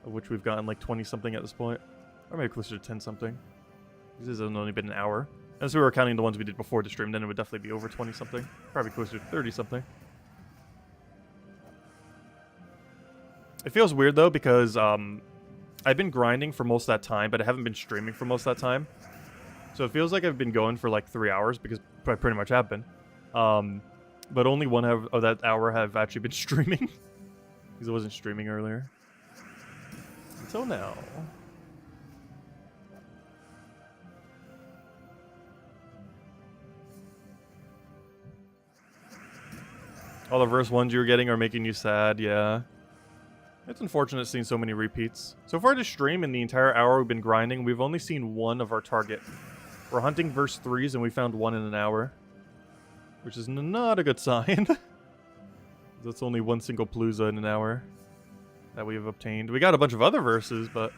Speaker 1: of which we've gotten like 20-something at this point. Or maybe closer to 10-something. This has only been an hour. Unless we were counting the ones we did before the stream, then it would definitely be over 20-something. Probably closer to 30-something. It feels weird, though, because I've been grinding for most of that time, but I haven't been streaming for most of that time. So it feels like I've been going for like 3 hours, because I pretty much have been. But only 1 hour of that hour have actually been streaming. Because I wasn't streaming earlier. Until now. All the verse ones you were getting are making you sad, yeah. It's unfortunate seeing so many repeats. So far this stream, in the entire hour we've been grinding, we've only seen 1 of our target. We're hunting verse 3s and we found 1 in an hour. Which is not a good sign. That's only 1 single Palooza in an hour that we have obtained. We got a bunch of other verses, but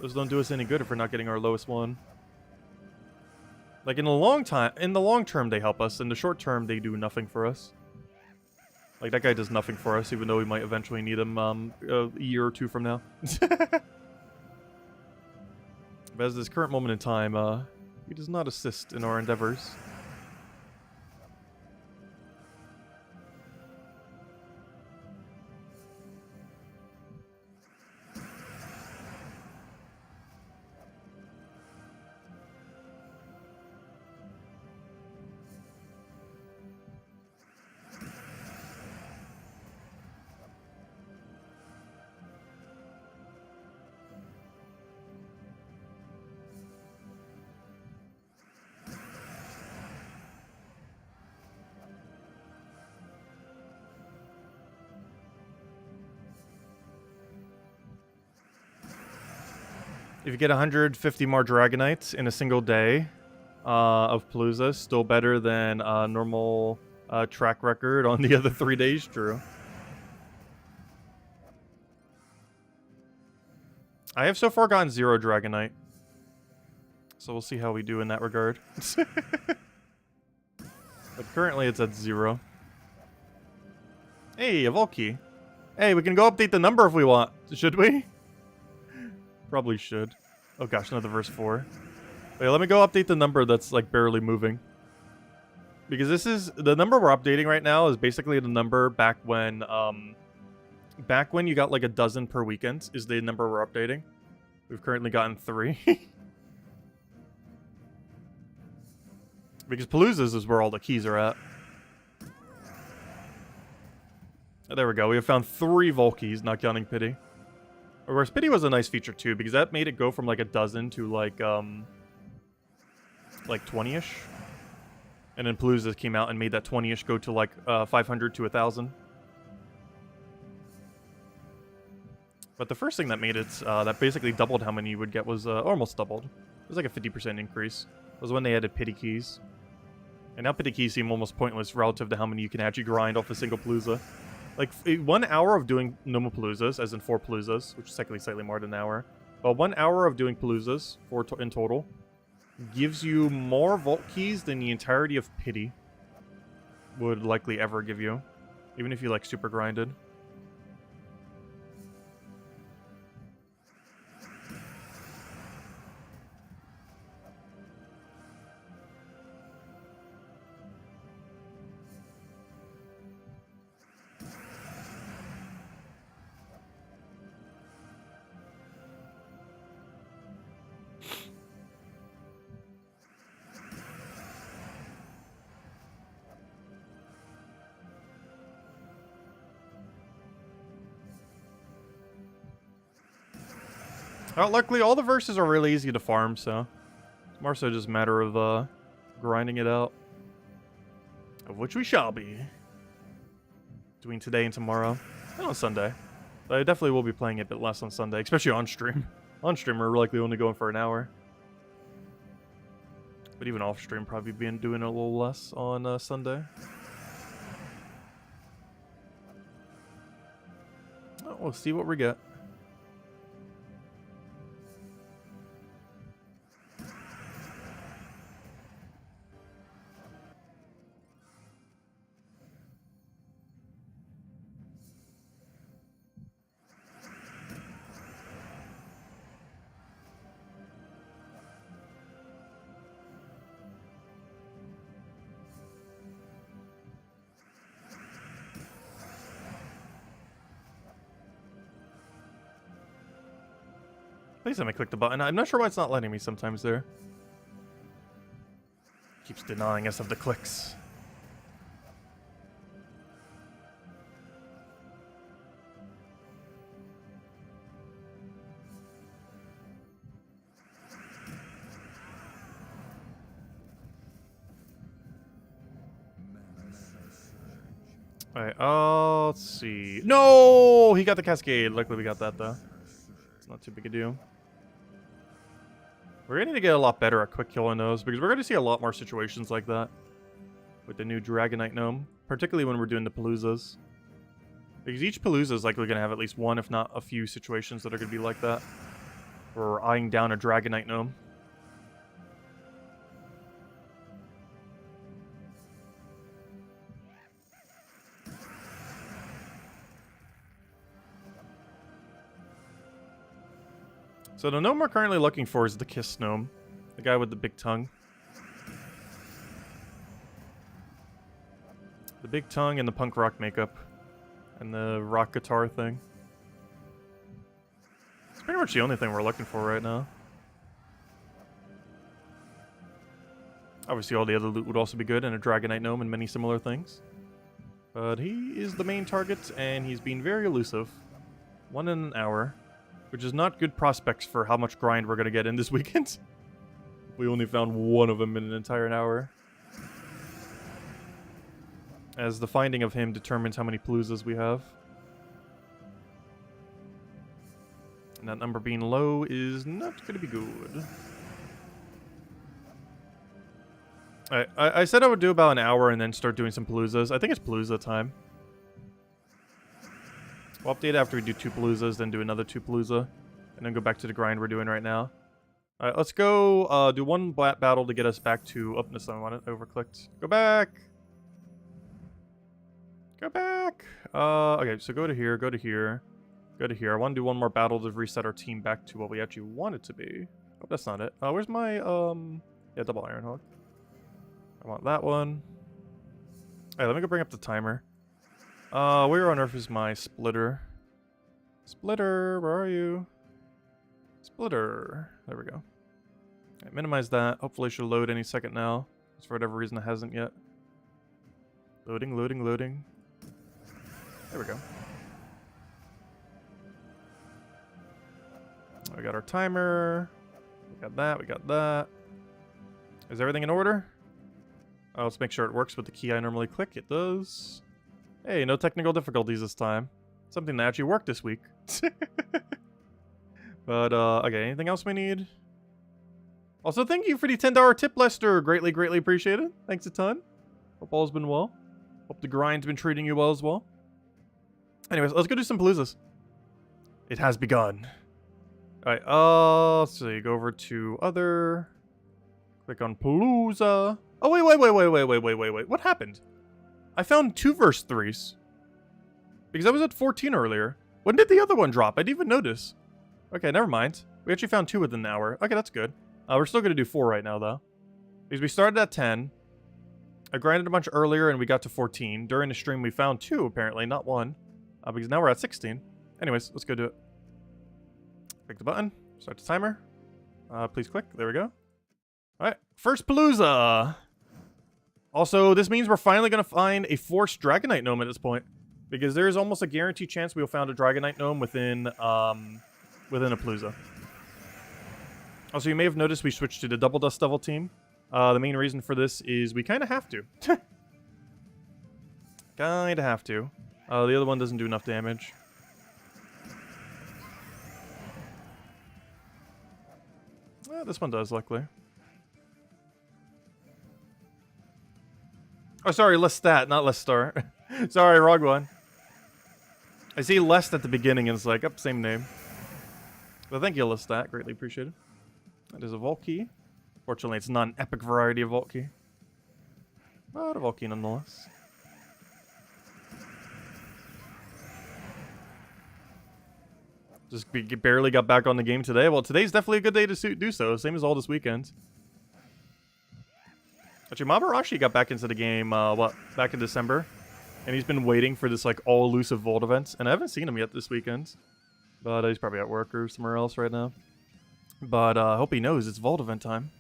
Speaker 1: those don't do us any good if we're not getting our lowest one. Like in the long term they help us. In the short term they do nothing for us. Like that guy does nothing for us, even though we might eventually need him a year or 2 from now. But at this current moment in time, he does not assist in our endeavors. If you get 150 more Dragonites in a single day of Palooza, still better than normal track record on the other 3 days, true. I have so far gotten 0 Dragonite. So we'll see how we do in that regard. But currently it's at 0. Hey, a Vault Key. Hey, we can go update the number if we want. Should we? Probably should. Oh gosh, another verse 4. Wait, let me go update the number that's like barely moving. Because this is the number we're updating right now is basically the number back when you got like a dozen per weekend is the number we're updating. We've currently gotten 3. Because Paloozas is where all the keys are at. Oh, there we go. We have found 3 Volkeys, not counting Pity. Whereas Pity was a nice feature too, because that made it go from like a dozen to like 20-ish. And then Palooza came out and made that 20-ish go to like 500 to 1,000. But the first thing that made it, that basically doubled how many you would get was, almost doubled. It was like a 50% increase. It was when they added Pity Keys. And now Pity Keys seem almost pointless relative to how many you can actually grind off a single Palooza. Like, 1 hour of doing Gnome-a-Paloozas, as in 4 Paloozas, which is technically slightly more than an hour. But 1 hour of doing Paloozas, in total, gives you more Vault Keys than the entirety of Pity would likely ever give you. Even if you, like, super grinded. Luckily, all the verses are really easy to farm, so it's more so just a matter of grinding it out. Of which we shall be. Doing today and tomorrow. And on Sunday. But I definitely will be playing it a bit less on Sunday, especially on stream. On stream, we're likely only going for an hour. But even off stream, probably doing a little less on Sunday. Oh, we'll see what we get. Please let me click the button. I'm not sure why it's not letting me sometimes there. Keeps denying us of the clicks. Alright, let's see. No! He got the cascade. Luckily we got that, though. It's not too big a deal. We're going to need to get a lot better at quick killing those, because we're going to see a lot more situations like that with the new Dragonite Gnome, particularly when we're doing the Paloozas. Because each Palooza is likely going to have at least one, if not a few situations that are going to be like that, where we're eyeing down a Dragonite Gnome. So the gnome we're currently looking for is the Kiss Gnome. The guy with the big tongue. The big tongue and the punk rock makeup. And the rock guitar thing. It's pretty much the only thing we're looking for right now. Obviously all the other loot would also be good, and a Dragonite Gnome and many similar things. But he is the main target, and he's been very elusive. 1 in an hour. Which is not good prospects for how much grind we're going to get in this weekend. We only found one of them in an entire hour. As the finding of him determines how many Paloozas we have. And that number being low is not going to be good. I said I would do about an hour and then start doing some Paloozas. I think it's Palooza time. We'll update after we do 2 Paloozas, then do another 2 Palooza, and then go back to the grind we're doing right now. Alright, let's go do one battle to get us back to... Oh, this time I want it overclicked. Go back! Go back! Okay, so go to here, go to here, go to here. I want to do one more battle to reset our team back to what we actually want it to be. Oh, that's not it. Where's my, yeah, double Iron Hawk. I want that one. Alright, let me go bring up the timer. Where on earth is my splitter? Splitter, where are you? Splitter. There we go. Right, minimize that. Hopefully it should load any second now. For whatever reason it hasn't yet. Loading, loading, loading. There we go. We got our timer. We got that, we got that. Is everything in order? Let's make sure it works with the key I normally click. It does. Hey, no technical difficulties this time. Something that actually worked this week. But, okay, anything else we need? Also, thank you for the $10 tip, Lester. Greatly, greatly appreciated. Thanks a ton. Hope all's been well. Hope the grind's been treating you well as well. Anyways, let's go do some Paloozas. It has begun. Alright, let's see. Go over to other. Click on Palooza. Oh, wait. What happened? I found 2 verse 3s. Because I was at 14 earlier. When did the other one drop? I didn't even notice. Okay, never mind. We actually found 2 within an hour. Okay, that's good. We're still going to do 4 right now, though. Because we started at 10. I grinded a bunch earlier, and we got to 14. During the stream, we found 2, apparently, not 1. Because now we're at 16. Anyways, let's go do it. Click the button. Start the timer. Please click. There we go. Alright, first Palooza! Also, this means we're finally going to find a forced Dragonite Gnome at this point. Because there is almost a guaranteed chance we'll find a Dragonite Gnome within a Palooza. Also, you may have noticed we switched to the Double Dust Devil team. The main reason for this is we kind of have to. Kind of have to. The other one doesn't do enough damage. This one does, luckily. Oh, sorry, Lestat, not Lestar. Sorry, wrong one. I see Lest at the beginning and it's like, up, same name. But thank you, Lestat. Greatly appreciated. That is a Vault Key. Fortunately, it's not an epic variety of Vault Key. But a Vault Key nonetheless. Just barely got back on the game today. Well, today's definitely a good day to do so. Same as all this weekend. Actually, Mabarashi got back into the game, back in December. And he's been waiting for this, like, all-elusive Vault event. And I haven't seen him yet this weekend. But he's probably at work or somewhere else right now. But I hope he knows it's Vault Event time.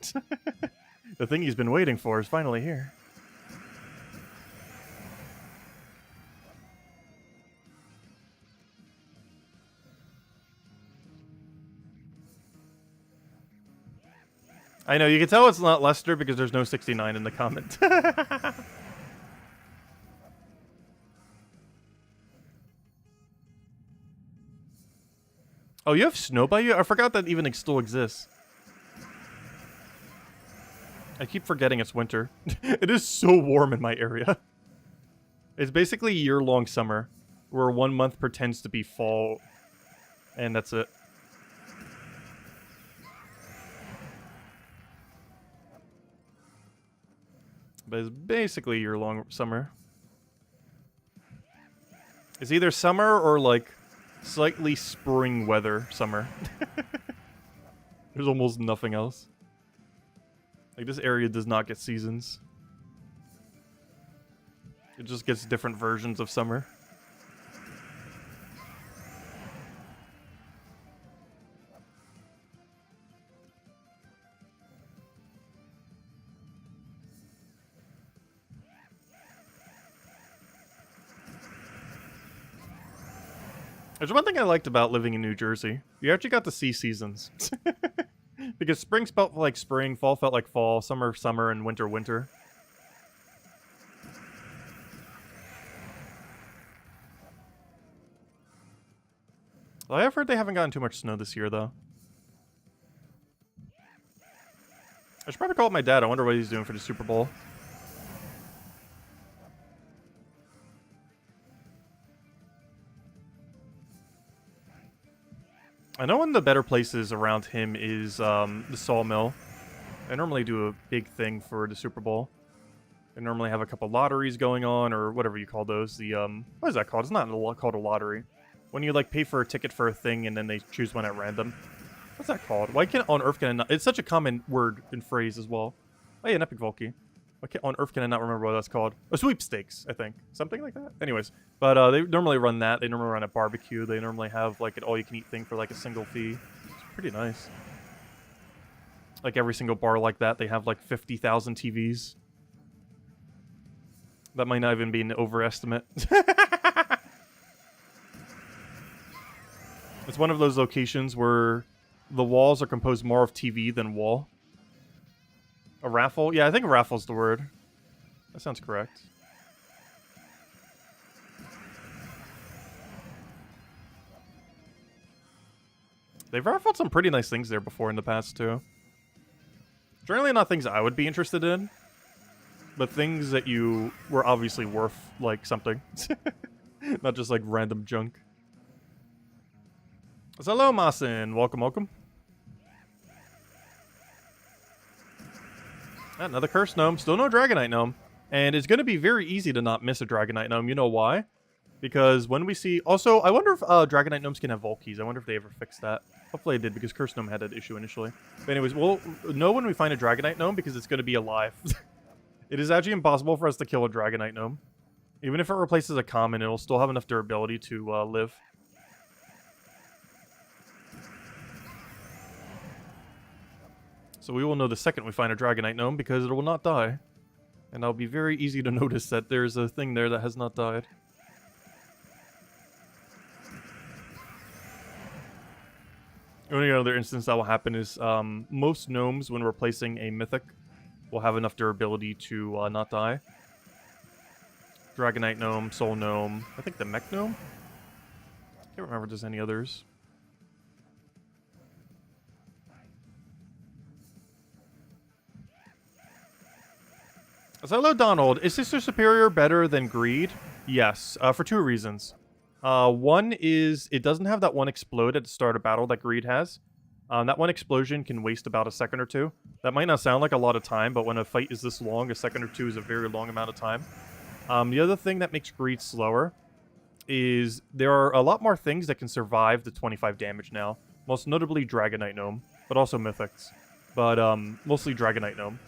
Speaker 1: The thing he's been waiting for is finally here. I know, you can tell it's not Lester because there's no 69 in the comment. Oh, you have snow by you? I forgot that even still exists. I keep forgetting it's winter. It is so warm in my area. It's basically year-long summer, where 1 month pretends to be fall, and that's it. But it's basically year-long summer. It's either summer or, like, slightly spring weather summer. There's almost nothing else. Like, this area does not get seasons. It just gets different versions of summer. There's one thing I liked about living in New Jersey. You actually got to see seasons. Because spring felt like spring, fall felt like fall, summer, summer, and winter, winter. Well, I've heard they haven't gotten too much snow this year, though. I should probably call up my dad. I wonder what he's doing for the Super Bowl. I know one of the better places around him is the Sawmill. They normally do a big thing for the Super Bowl. They normally have a couple lotteries going on, or whatever you call those. The, what is that called? It's not called a lottery. When you, like, pay for a ticket for a thing and then they choose one at random. What's that called? Why can't on Earth can I not... It's such a common word and phrase as well. Oh, yeah, an Epic Volky. Why can't on Earth can I not remember what that's called? A sweepstakes, I think. Something like that? Anyways. But they normally run that. They normally run a barbecue. They normally have, like, an all-you-can-eat thing for, like, a single fee. It's pretty nice. Like, every single bar like that, they have, like, 50,000 TVs. That might not even be an overestimate. It's one of those locations where the walls are composed more of TV than wall. A raffle? Yeah, I think a raffle's the word. That sounds correct. They've raffled some pretty nice things there before in the past, too. Generally not things I would be interested in, but things that you were obviously worth, like, something. Not just, like, random junk. So, hello, Masin. Welcome, welcome. Another Cursed Gnome. Still no Dragonite Gnome. And it's going to be very easy to not miss a Dragonite Gnome. You know why? Because when we see... Also, I wonder if Dragonite Gnomes can have Volkies. I wonder if they ever fixed that. Hopefully they did, because Cursed Gnome had that issue initially. But anyways, we'll know when we find a Dragonite Gnome, because it's going to be alive. It is actually impossible for us to kill a Dragonite Gnome. Even if it replaces a common, it'll still have enough durability to live. So we will know the second we find a Dragonite Gnome, because it will not die. And it'll be very easy to notice that there's a thing there that has not died. The only other instance that will happen is most gnomes, when replacing a Mythic, will have enough durability to not die. Dragonite Gnome, Soul Gnome, I think the Mech Gnome? Can't remember if there's any others. So hello, Donald. Is Sister Superior better than Greed? Yes, for two reasons. One is it doesn't have that one explode at the start of battle that Greed has. That one explosion can waste about a second or two. That might not sound like a lot of time, but when a fight is this long, a second or two is a very long amount of time. The other thing that makes Greed slower is there are a lot more things that can survive the 25 damage now. Most notably Dragonite Gnome, but also Mythics. But mostly Dragonite Gnome.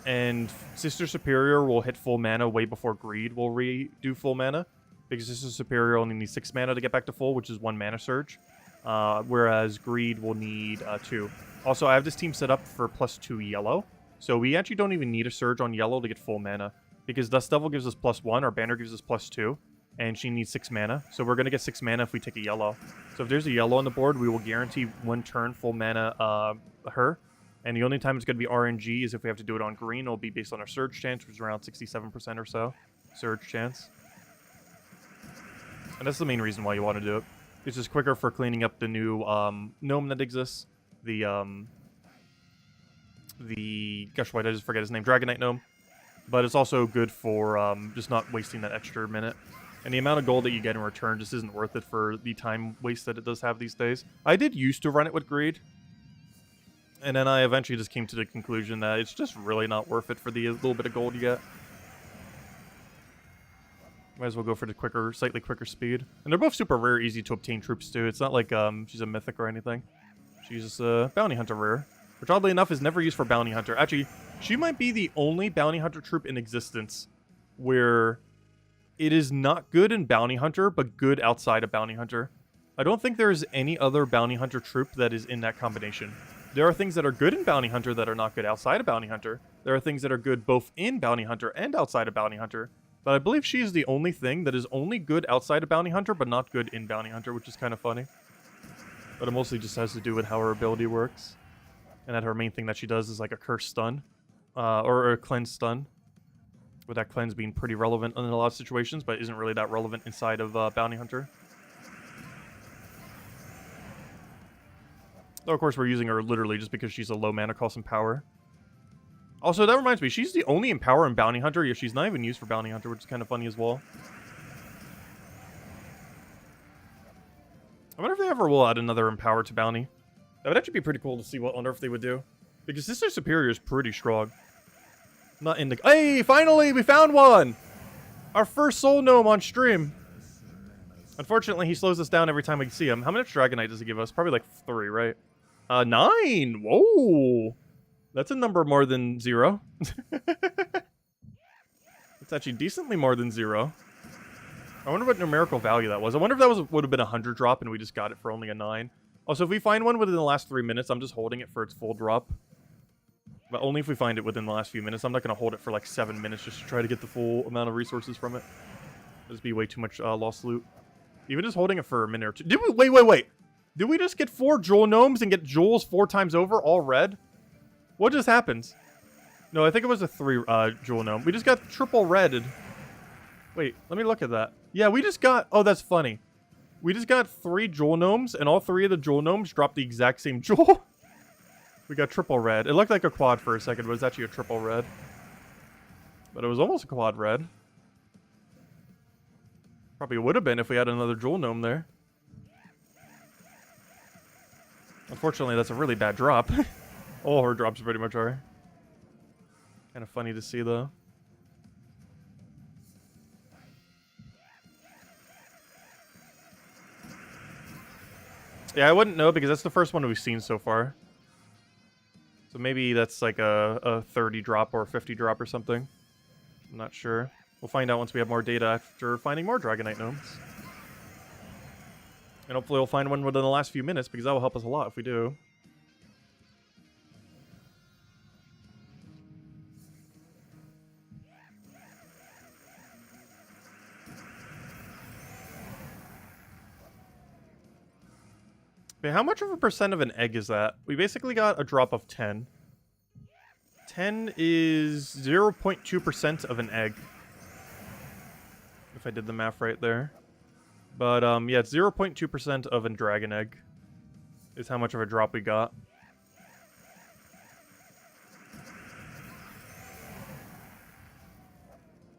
Speaker 1: And Sister Superior will hit full mana way before Greed will redo full mana. Because Sister Superior only needs 6 mana to get back to full, which is 1 mana surge. whereas greed will need 2. Also, I have this team set up for +2 yellow, so we actually don't even need a surge on yellow to get full mana, because Dust Devil gives us +1, our banner gives us +2, and she needs 6 mana, so we're going to get 6 mana if we take a yellow. So if there's a yellow on the board, we will guarantee 1 turn full mana her, and the only time it's going to be RNG is if we have to do it on green. It'll be based on our surge chance, which is around 67% or so, surge chance. And that's the main reason why you want to do it. It's just quicker for cleaning up the new gnome that exists. Gosh, why did I just forget his name? Dragonite Gnome. But it's also good for just not wasting that extra minute. And the amount of gold that you get in return just isn't worth it for the time waste that it does have these days. I did used to run it with greed. And then I eventually just came to the conclusion that it's just really not worth it for the little bit of gold you get. Might as well go for the quicker, slightly quicker speed. And they're both super rare, easy to obtain troops too. It's not like she's a mythic or anything. She's just a bounty hunter rare, which oddly enough is never used for bounty hunter. Actually, she might be the only bounty hunter troop in existence where it is not good in bounty hunter, but good outside of bounty hunter. I don't think there is any other bounty hunter troop that is in that combination. There are things that are good in bounty hunter that are not good outside of bounty hunter. There are things that are good both in bounty hunter and outside of bounty hunter. But I believe she is the only thing that is only good outside of bounty hunter, but not good in bounty hunter, which is kind of funny. But it mostly just has to do with how her ability works. And that her main thing that she does is like a curse stun. Or a cleanse stun. With that cleanse being pretty relevant in a lot of situations, but isn't really that relevant inside of bounty hunter. Though, of course, we're using her literally just because she's a low mana cost and power. Also, that reminds me, she's the only Empower in Bounty Hunter. Yeah, she's not even used for Bounty Hunter, which is kind of funny as well. I wonder if they ever will add another Empower to Bounty. That would actually be pretty cool to see what on earth they would do. Because Sister Superior is pretty strong. Not in the... Hey, finally, we found one! Our first Soul Gnome on stream. Unfortunately, he slows us down every time we see him. How much Dragonite does he give us? Probably like 3, right? 9! Whoa! That's a number more than 0. It's actually decently more than 0. I wonder what numerical value that was. I wonder if that would have been a 100 drop and we just got it for only a 9. Also, if we find one within the last 3 minutes, I'm just holding it for its full drop. But only if we find it within the last few minutes. I'm not going to hold it for like 7 minutes just to try to get the full amount of resources from it. That'd be way too much lost loot. Even just holding it for a minute or two. Did we... Wait. Did we just get 4 Jewel Gnomes and get Jewels 4 times over, all red? What just happened? No, I think it was a 3 Jewel Gnome. We just got triple redded. Wait, let me look at that. Yeah, we just got... Oh, that's funny. We just got 3 Jewel Gnomes, and all 3 of the Jewel Gnomes dropped the exact same Jewel. We got triple red. It looked like a quad for a second, but it was actually a triple red. But it was almost a quad red. Probably would have been if we had another Jewel Gnome there. Unfortunately, that's a really bad drop. All her drops pretty much are. Kind of funny to see, though. Yeah, I wouldn't know because that's the first one we've seen so far. So maybe that's like a 30 drop or a 50 drop or something. I'm not sure. We'll find out once we have more data after finding more Dragonite Gnomes. And hopefully we'll find one within the last few minutes because that will help us a lot if we do. Okay, how much of a percent of an egg is that? We basically got a drop of 10. 10 is 0.2% of an egg. If I did the math right there. But, yeah, it's 0.2% of a dragon egg. Is how much of a drop we got.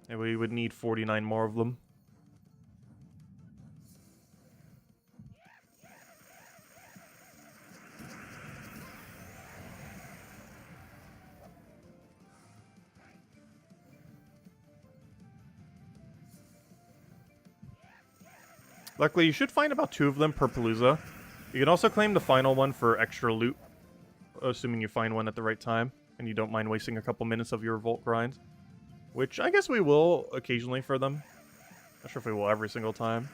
Speaker 1: And we would need 49 more of them. Luckily, you should find about 2 of them per Palooza. You can also claim the final one for extra loot, assuming you find one at the right time, and you don't mind wasting a couple minutes of your Vault grind. Which I guess we will occasionally for them. Not sure if we will every single time.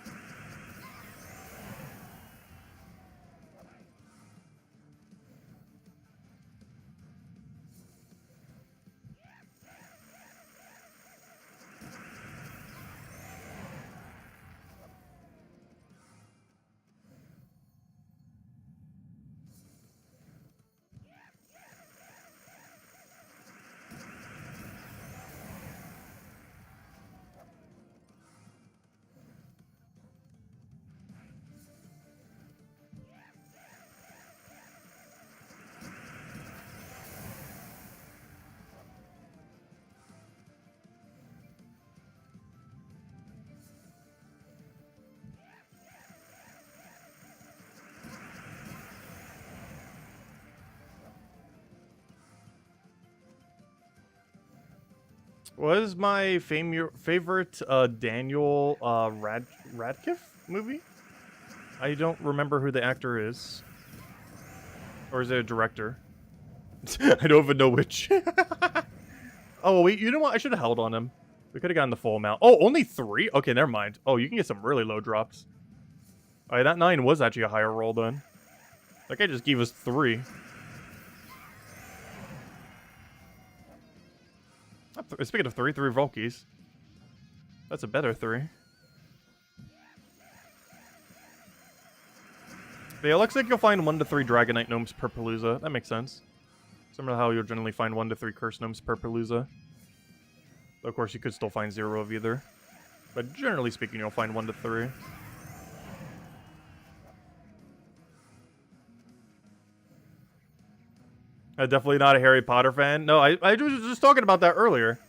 Speaker 1: What is my favorite Daniel Radcliffe movie? I don't remember who the actor is. Or is it a director? I don't even know which. Oh, wait, you know what? I should have held on him. We could have gotten the full amount. Oh, only 3? Okay, never mind. Oh, you can get some really low drops. Alright, that 9 was actually a higher roll then. That guy just gave us 3. Speaking of 3 Volkies. That's a better 3. But yeah, it looks like you'll find 1 to 3 Dragonite Gnomes per Palooza. That makes sense. Similar to how you'll generally find 1 to 3 Curse Gnomes per Palooza. Though, of course, you could still find 0 of either. But generally speaking, you'll find 1 to 3. I'm definitely not a Harry Potter fan. No, I was just talking about that earlier.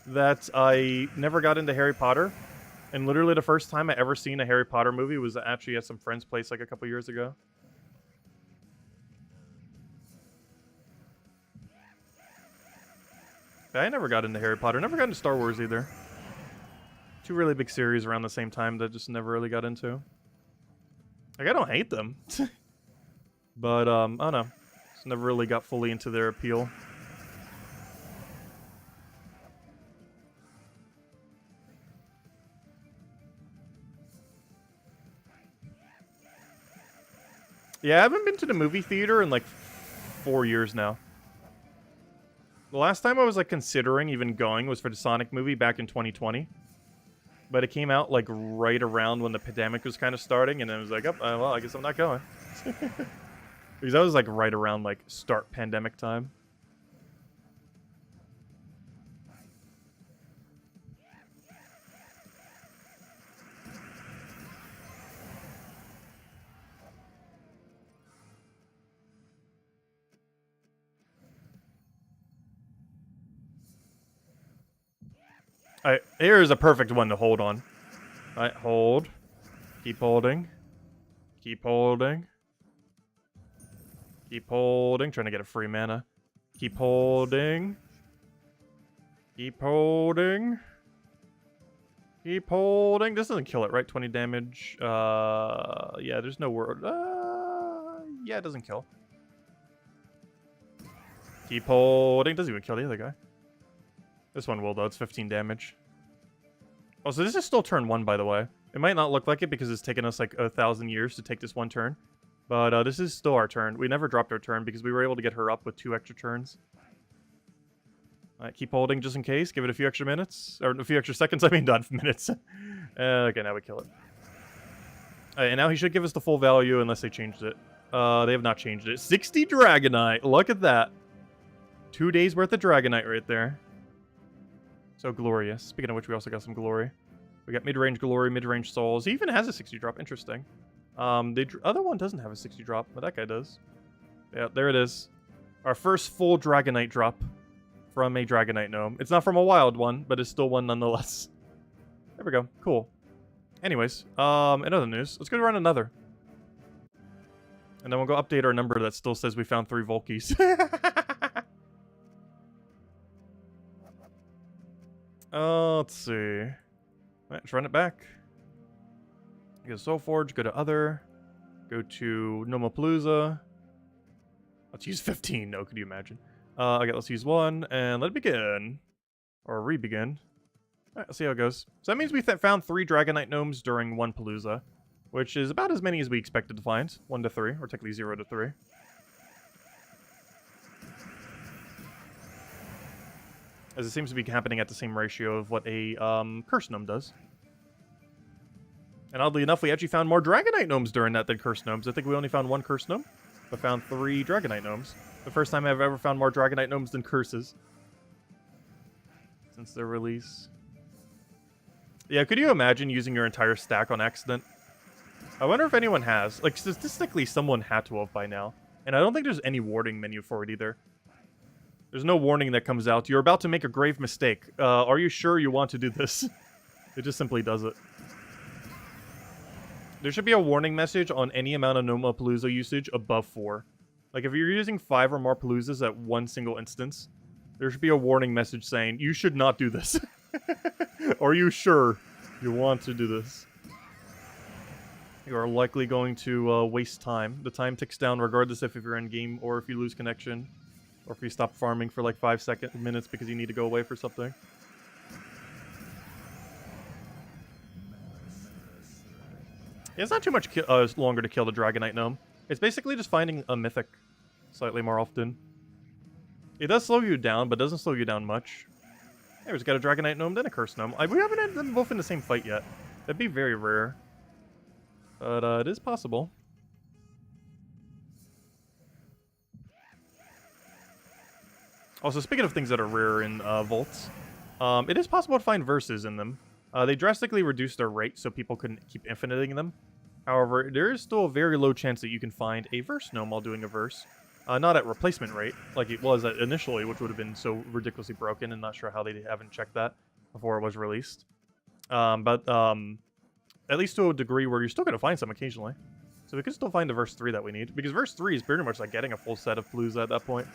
Speaker 1: That I never got into Harry Potter. And literally the first time I ever seen a Harry Potter movie was actually at some friend's place like a couple years ago. I never got into Harry Potter. Never got into Star Wars either. 2 really big series around the same time that I just never really got into. Like, I don't hate them. But, I don't know. Just never really got fully into their appeal. Yeah, I haven't been to the movie theater in, like, 4 years now. The last time I was, like, considering even going was for the Sonic movie back in 2020. But it came out, like, right around when the pandemic was kind of starting, and I was like, oh, well, I guess I'm not going. Because that was, like, right around, like, start pandemic time. Alright, here's a perfect one to hold on. Alright, hold. Keep holding. Keep holding. Keep holding. Trying to get a free mana. Keep holding. Keep holding. Keep holding. This doesn't kill it, right? 20 damage. Yeah, there's no word. Yeah, it doesn't kill. Keep holding. Doesn't even kill the other guy. This one will, though. It's 15 damage. Oh, so this is still turn 1, by the way. It might not look like it because it's taken us like 1,000 years to take this one turn. But this is still our turn. We never dropped our turn because we were able to get her up with 2 extra turns. Alright, keep holding just in case. Give it a few extra minutes. Or a few extra seconds, I mean, not minutes. Okay, now we kill it. Alright, and now he should give us the full value unless they changed it. They have not changed it. 60 Dragonite! Look at that. 2 days worth of Dragonite right there. So glorious. Speaking of which, we also got some glory. We got mid-range glory, mid-range souls. He even has a 60 drop. Interesting. The other one doesn't have a 60 drop, but that guy does. Yeah, there it is. Our first full Dragonite drop from a Dragonite Gnome. It's not from a wild one, but it's still one nonetheless. There we go. Cool. Anyways, in other news, let's go run another. And then we'll go update our number that still says we found 3 Volkies. Let's see. Let's run it back. Go to Soul Forge, go to Other. Go to Gnome-a-Palooza. Let's use 15. No, could you imagine? Okay, let's use 1, and let it begin. Or re-begin. Alright, let's see how it goes. So that means we found 3 Dragonite Gnomes during 1 Palooza. Which is about as many as we expected to find. 1 to 3, or technically 0 to 3. As it seems to be happening at the same ratio of what a Curse Gnome does. And oddly enough, we actually found more Dragonite Gnomes during that than Curse Gnomes. I think we only found 1 Curse Gnome, but found 3 Dragonite Gnomes. The first time I've ever found more Dragonite Gnomes than Curses. Since their release. Yeah, could you imagine using your entire stack on accident? I wonder if anyone has. Like, statistically, someone had to have by now. And I don't think there's any warning menu for it either. There's no warning that comes out. You're about to make a grave mistake. Are you sure you want to do this? It just simply does it. There should be a warning message on any amount of Gnome-a-Palooza usage above 4. Like, if you're using 5 or more Paloozas at one single instance, There should be a warning message saying, you should not do this. Are you sure you want to do this? You are likely going to waste time. The time ticks down regardless if you're in game or if you lose connection. Or if you stop farming for like 5 minutes because you need to go away for something. Yeah, it's not too much longer to kill the Dragonite Gnome. It's basically just finding a Mythic slightly more often. It does slow you down, but doesn't slow you down much. Hey, we've got a Dragonite Gnome, then a Curse Gnome. We haven't had them both in the same fight yet. That'd be very rare. But it is possible. Also, speaking of things that are rare in vaults, it is possible to find verses in them. They drastically reduced their rate so people couldn't keep infiniting them. However, there is still a very low chance that you can find a verse gnome while doing a verse. Not at replacement rate, like it was initially, which would have been so ridiculously broken, and not sure how they haven't checked that before it was released. But at least to a degree where you're still going to find some occasionally. So we can still find the verse 3 that we need, because verse 3 is pretty much like getting a full set of Palooza at that point.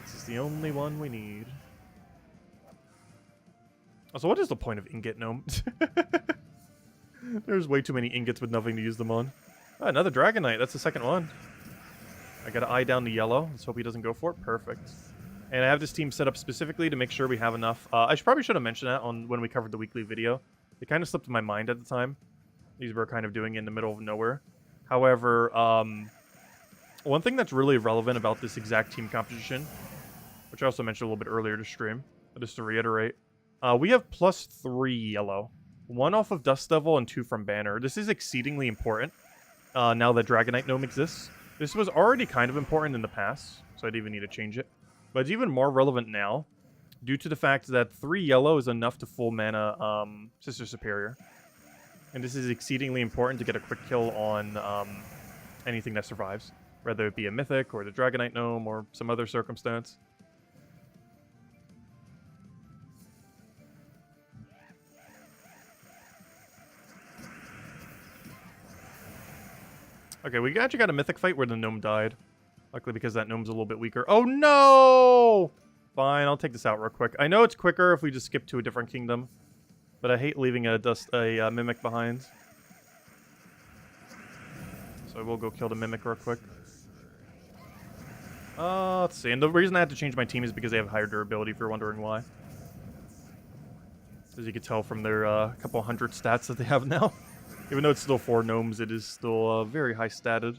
Speaker 1: This is the only one we need. Also, what is the point of ingot gnome? There's way too many ingots with nothing to use them on. Oh, another Dragonite. That's the second one. I got to eye down the yellow. Let's hope he doesn't go for it. Perfect. And I have this team set up specifically to make sure we have enough. Probably should have mentioned that when we covered the weekly video. It kind of slipped my mind at the time. These were kind of doing it in the middle of nowhere. However, one thing that's really relevant about this exact team composition, which I also mentioned a little bit earlier to stream, but just to reiterate, we have +3 yellow. 1 off of Dust Devil and 2 from Banner. This is exceedingly important now that Dragonite Gnome exists. This was already kind of important in the past, so I didn't even need to change it. But it's even more relevant now, due to the fact that 3 yellow is enough to full mana Sister Superior. And this is exceedingly important to get a quick kill on anything that survives, whether it be a Mythic or the Dragonite Gnome or some other circumstance. Okay, we actually got a Mythic fight where the Gnome died. Luckily because that Gnome's a little bit weaker. Oh no! Fine, I'll take this out real quick. I know it's quicker if we just skip to a different kingdom, but I hate leaving a Mimic behind. So I will go kill the Mimic real quick. Let's see. And the reason I had to change my team is because they have higher durability, if you're wondering why. As you can tell from their couple hundred stats that they have now. Even though it's still 4 gnomes, it is still very high statted.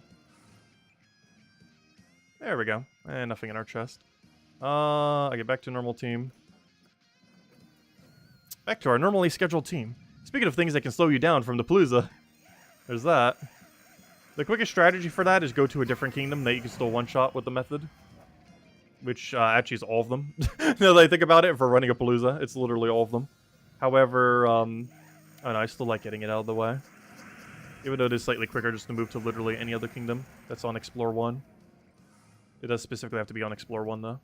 Speaker 1: There we go. And nothing in our chest. I get back to normal team. Back to our normally scheduled team. Speaking of things that can slow you down from the Palooza, there's that. The quickest strategy for that is go to a different kingdom that you can still one-shot with the method. Which actually is all of them. Now that I think about it, for running a Palooza, it's literally all of them. However, I don't know, I still like getting it out of the way. Even though it is slightly quicker just to move to literally any other kingdom that's on Explore 1. It does specifically have to be on Explore 1, though.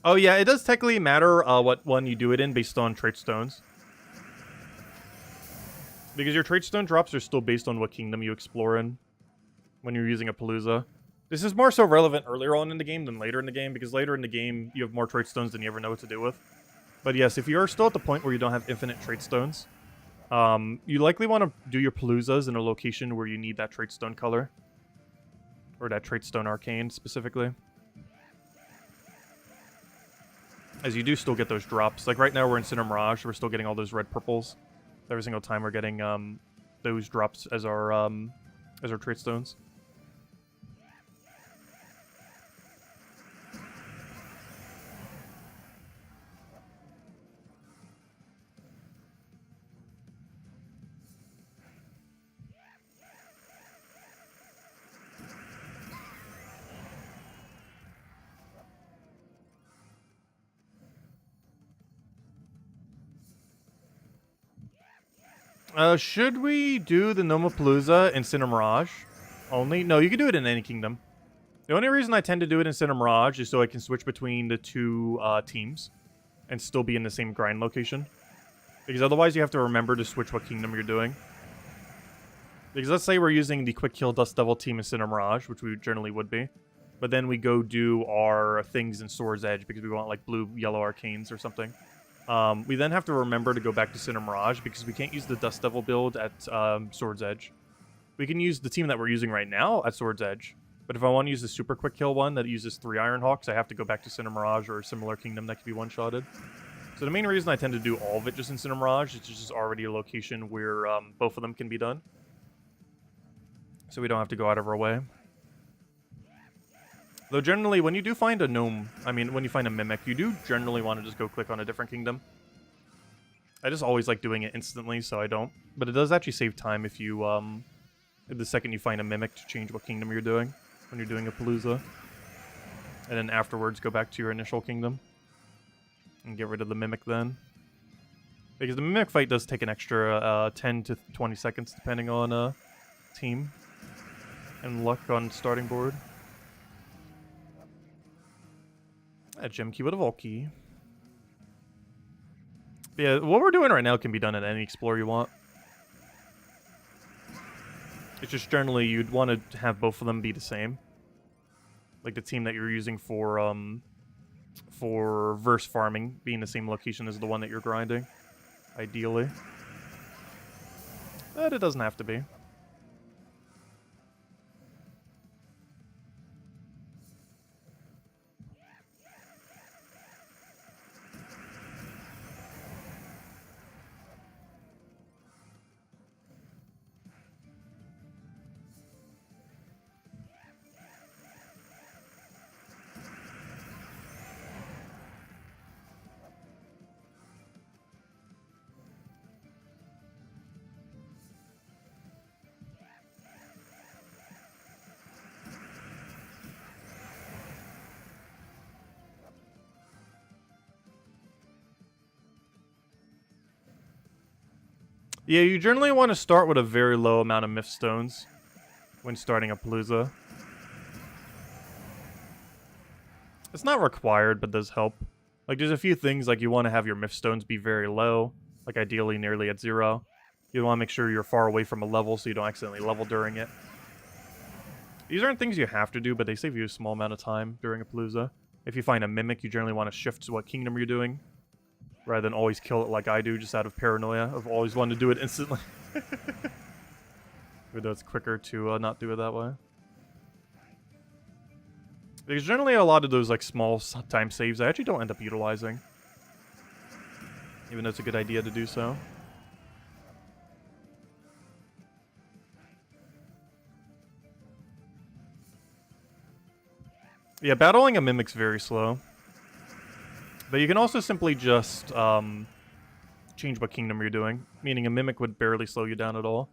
Speaker 1: Oh yeah, it does technically matter what one you do it in based on trait stones. Because your trait stone drops are still based on what kingdom you explore in when you're using a Palooza. This is more so relevant earlier on in the game than later in the game, because later in the game you have more trait stones than you ever know what to do with. But yes, if you are still at the point where you don't have infinite trait stones, you likely want to do your Paloozas in a location where you need that trait stone color. Or that trait stone arcane, specifically. As you do still get those drops. Like right now we're in Cinder Mirage, we're still getting all those red purples. Every single time we're getting those drops as our trait stones. Should we do the Gnome-a-Palooza in Cinder Mirage only? No, you can do it in any kingdom. The only reason I tend to do it in Cinder Mirage is so I can switch between the two teams. and still be in the same grind location. Because otherwise you have to remember to switch what kingdom you're doing. Because let's say we're using the Quick Kill Dust Devil team in Cinder Mirage, which we generally would be. But then we go do our things in Sword's Edge because we want like blue, yellow arcanes or something. We then have to remember to go back to Cinder Mirage because we can't use the Dust Devil build at Sword's Edge. We can use the team that we're using right now at Sword's Edge. But if I want to use the super quick kill one that uses 3 Iron Hawks, I have to go back to Cinder Mirage or a similar kingdom that can be one-shotted. So the main reason I tend to do all of it just in Cinder Mirage is just already a location where both of them can be done. So we don't have to go out of our way. Though generally, when you do find a gnome, when you find a mimic, you do generally want to just go click on a different kingdom. I just always like doing it instantly, so I don't. But it does actually save time if you, the second you find a mimic to change what kingdom you're doing when you're doing a Palooza. And then afterwards, go back to your initial kingdom. And get rid of the mimic then. Because the mimic fight does take an extra 10 to 20 seconds depending on team. And luck on starting board. A gem key with a vault key. But yeah, what we're doing right now can be done in any Explorer you want. It's just generally you'd want to have both of them be the same. Like the team that you're using for verse farming being the same location as the one that you're grinding. Ideally. But it doesn't have to be. Yeah, you generally want to start with a very low amount of Myth Stones when starting a Palooza. It's not required, but does help. Like, there's a few things, like you want to have your Myth Stones be very low, like ideally nearly at 0. You want to make sure you're far away from a level so you don't accidentally level during it. These aren't things you have to do, but they save you a small amount of time during a Palooza. If you find a Mimic, you generally want to shift to what kingdom you're doing, rather than always kill it like I do, just out of paranoia of always wanting to do it instantly. Even though it's quicker to not do it that way. Because generally a lot of those like small time saves I actually don't end up utilizing. Even though it's a good idea to do so. Yeah, battling a Mimic's very slow. But you can also simply just change what kingdom you're doing. Meaning a Mimic would barely slow you down at all.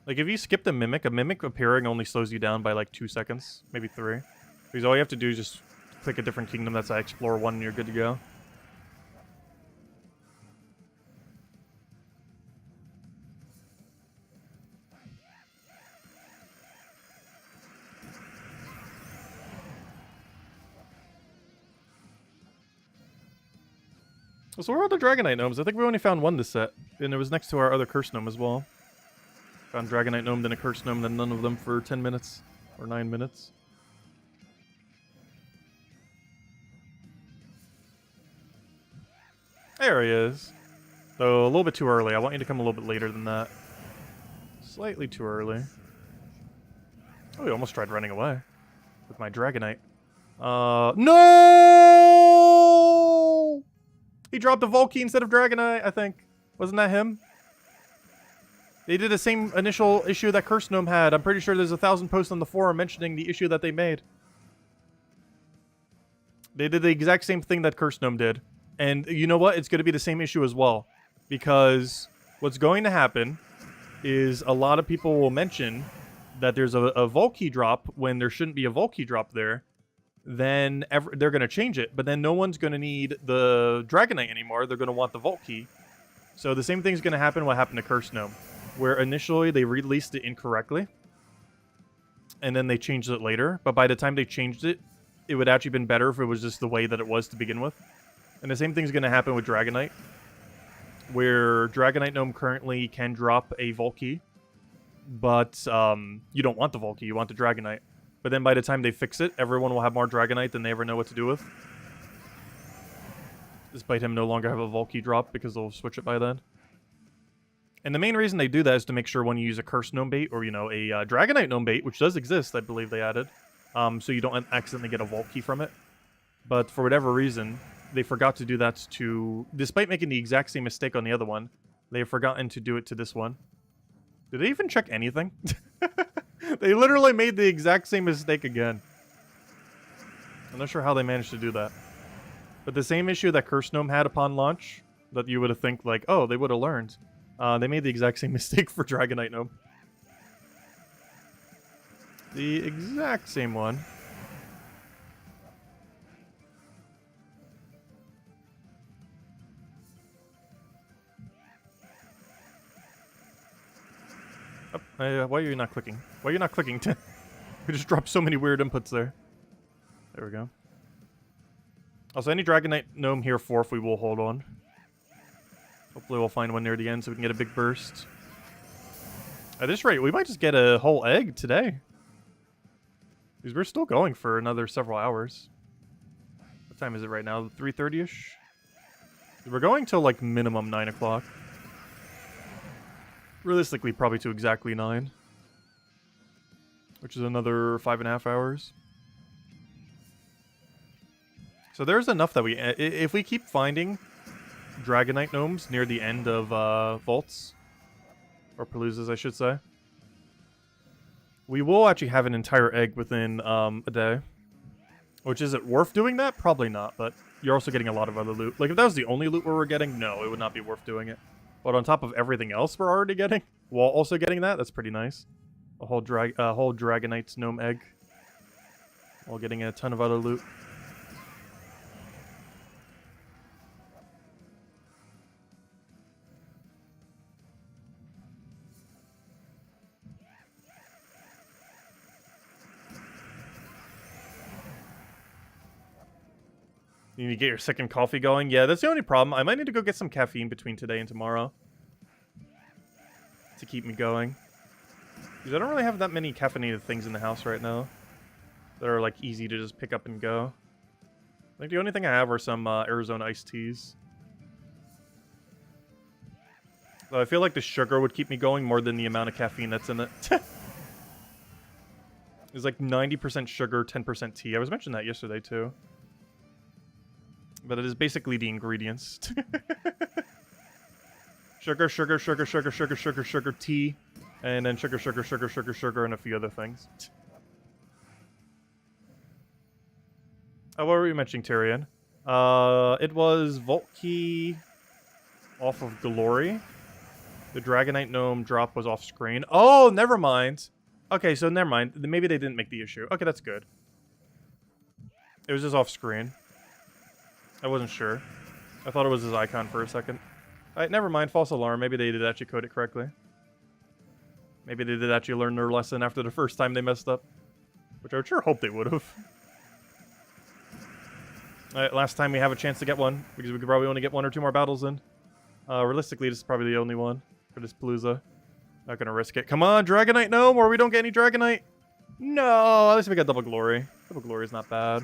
Speaker 1: Like if you skip the Mimic, a Mimic appearing only slows you down by like 2 seconds. Maybe 3. Because all you have to do is just click a different kingdom that's Explorer 1 and you're good to go. So where are the Dragonite Gnomes? I think we only found one this set. And it was next to our other Curse Gnome as well. Found Dragonite Gnome, then a Curse Gnome, then none of them for 10 minutes. Or 9 minutes. There he is. Though a little bit too early. I want you to come a little bit later than that. Slightly too early. Oh, he almost tried running away. With my Dragonite. No! He dropped a Volkey instead of Dragonite, I think. Wasn't that him? They did the same initial issue that Curse Gnome had. I'm pretty sure there's 1,000 posts on the forum mentioning the issue that they made. They did the exact same thing that Curse Gnome did. And you know what? It's going to be the same issue as well. Because what's going to happen is a lot of people will mention that there's a Volkey drop when there shouldn't be a Volkey drop there. Then they're going to change it, but then no one's going to need the Dragonite anymore. They're going to want the Vault Key. So the same thing's going to happen what happened to Curse Gnome, where initially they released it incorrectly, and then they changed it later. But by the time they changed it, it would actually been better if it was just the way that it was to begin with. And the same thing's going to happen with Dragonite, where Dragonite Gnome currently can drop a Vault Key, but you don't want the Vault Key, you want the Dragonite. But then by the time they fix it, everyone will have more Dragonite than they ever know what to do with. Despite him no longer have a Vault Key drop, because they'll switch it by then. And the main reason they do that is to make sure when you use a Cursed Gnome bait, or, you know, a Dragonite Gnome bait, which does exist, I believe they added, so you don't accidentally get a Vault Key from it. But for whatever reason, they forgot to do that to... Despite making the exact same mistake on the other one, they have forgotten to do it to this one. Did they even check anything? They literally made the exact same mistake again. I'm not sure how they managed to do that. But the same issue that Cursed Gnome had upon launch, that you would have think, like, oh, they would have learned. They made the exact same mistake for Dragonite Gnome. The exact same one. Oh, why are you not clicking? Why are you not clicking? We just dropped so many weird inputs there. There we go. Also, any Dragonite Gnome here 4th, we will hold on. Hopefully we'll find one near the end so we can get a big burst. At this rate, we might just get a whole egg today. Because we're still going for another several hours. What time is it right now? 3:30-ish? We're going till like minimum 9 o'clock. Realistically, probably to exactly 9. Which is another 5.5 hours. So there's enough that we... If we keep finding Dragonite Gnomes near the end of Vaults, or Paloozas, I should say, we will actually have an entire egg within a day. Which, is it worth doing that? Probably not, but you're also getting a lot of other loot. Like, if that was the only loot we were getting, no, it would not be worth doing it. But on top of everything else we're already getting, while also getting that, that's pretty nice. A whole Dragonite Gnome egg, while getting a ton of other loot. You need to get your second coffee going? Yeah, that's the only problem. I might need to go get some caffeine between today and tomorrow to keep me going. Because I don't really have that many caffeinated things in the house right now that are, like, easy to just pick up and go. I think the only thing I have are some Arizona iced teas. So I feel like the sugar would keep me going more than the amount of caffeine that's in it. It's like 90% sugar, 10% tea. I was mentioning that yesterday, too. But it is basically the ingredients. Sugar, sugar, sugar, sugar, sugar, sugar, sugar, tea. And then sugar, sugar, sugar, sugar, sugar, and a few other things. Oh, what were we mentioning, Tyrion? It was Vault Key off of Glory. The Dragonite Gnome drop was off screen. Oh, never mind. Okay, so never mind. Maybe they didn't make the issue. Okay, that's good. It was just off screen. I wasn't sure. I thought it was his icon for a second. Alright, never mind. False alarm. Maybe they did actually code it correctly. Maybe they did actually learn their lesson after the first time they messed up. Which I would sure hope they would have. Alright, last time we have a chance to get one. Because we could probably only get 1 or 2 more battles in. Realistically, this is probably the only one for this Palooza. Not gonna risk it. Come on, Dragonite Gnome, or we don't get any Dragonite. No, at least we got double glory. Double glory is not bad.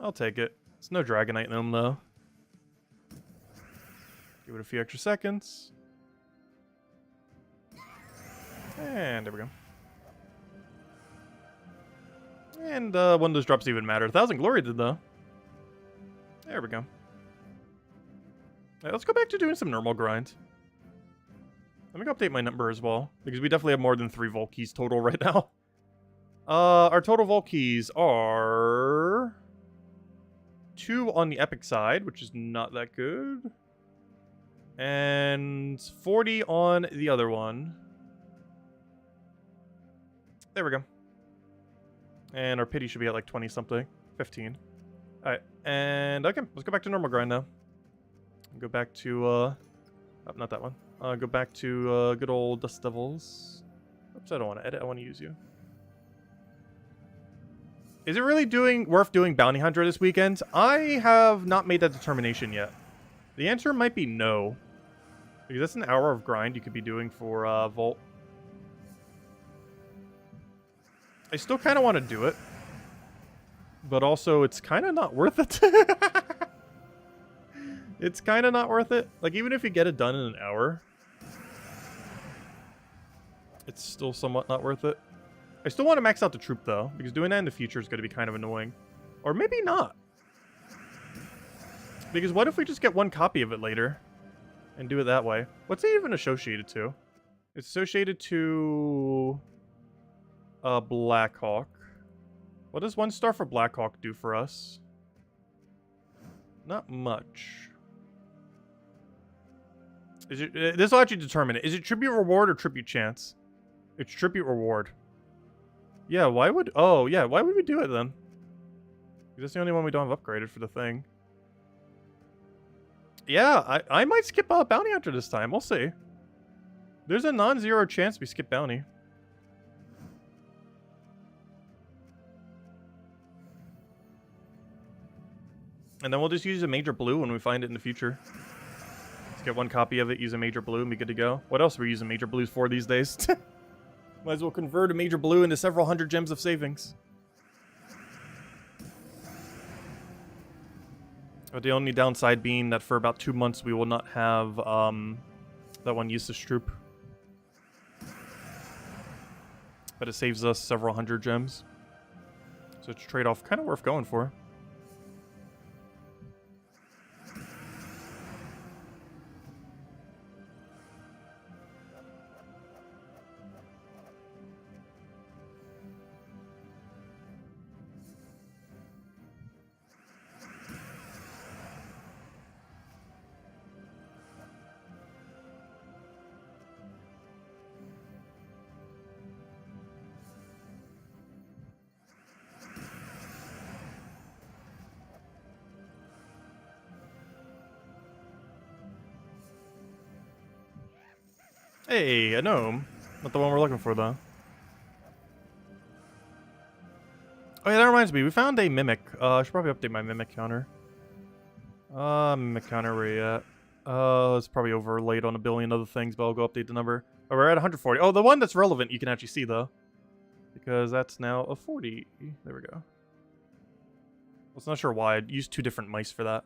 Speaker 1: I'll take it. It's no Dragonite Gnome, though. Give it a few extra seconds. And there we go. And one of those drops even matter. 1,000 glory did, though. There we go. Alright, let's go back to doing some normal grind. Let me go update my number as well, because we definitely have more than 3 Vault Keys total right now. Our total Vault Keys are 2 on the Epic side, which is not that good. And 40 on the other one. There we go. And our pity should be at like 20 something. 15. Alright, and okay, let's go back to normal grind now. Go back to, oh, not that one. Go back to good old Dust Devils. Oops, I don't want to edit, I want to use you. Is it really worth doing Bounty Hunter this weekend? I have not made that determination yet. The answer might be no. Because that's an hour of grind you could be doing for Vault. I still kind of want to do it. But also, it's kind of not worth it. It's kind of not worth it. Like, even if you get it done in an hour, it's still somewhat not worth it. I still want to max out the troop, though, because doing that in the future is going to be kind of annoying. Or maybe not. Because what if we just get one copy of it later and do it that way? What's it even associated to? It's associated to Blackhawk. What does 1 star for Blackhawk do for us? Not much. Is it? This will actually determine it. Is it tribute reward or tribute chance? It's tribute reward. Yeah, why would... Oh, yeah, why would we do it then? Because that's the only one we don't have upgraded for the thing. Yeah, I might skip Bounty Hunter this time. We'll see. There's a non-zero chance we skip Bounty. And then we'll just use a major blue when we find it in the future. Let's get 1 copy of it, use a major blue, and be good to go. What else are we using major blues for these days? Might as well convert a major blue into several hundred gems of savings. But the only downside being that for about 2 months we will not have that one usage troop. But it saves us several hundred gems. So it's a trade-off kind of worth going for. Hey, a gnome. Not the one we're looking for, though. Oh, yeah, that reminds me. We found a mimic. I should probably update my mimic counter. Mimic counter, where you at? It's probably overlaid on a billion other things, but I'll go update the number. Oh, we're at 140. Oh, the one that's relevant you can actually see, though. Because that's now a 40. There we go. I was not sure why. I'd used 2 different mice for that.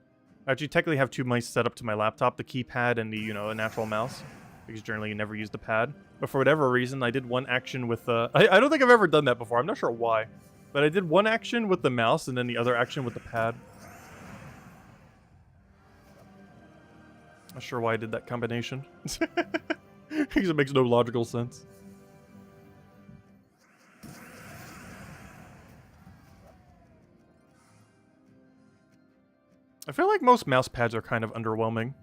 Speaker 1: I actually technically have 2 mice set up to my laptop. The keypad and the, you know, a natural mouse. Because generally you never use the pad. But for whatever reason, I did one action with the... I don't think I've ever done that before. I'm not sure why. But I did one action with the mouse and then the other action with the pad. Not sure why I did that combination. Because it makes no logical sense. I feel like most mouse pads are kind of underwhelming.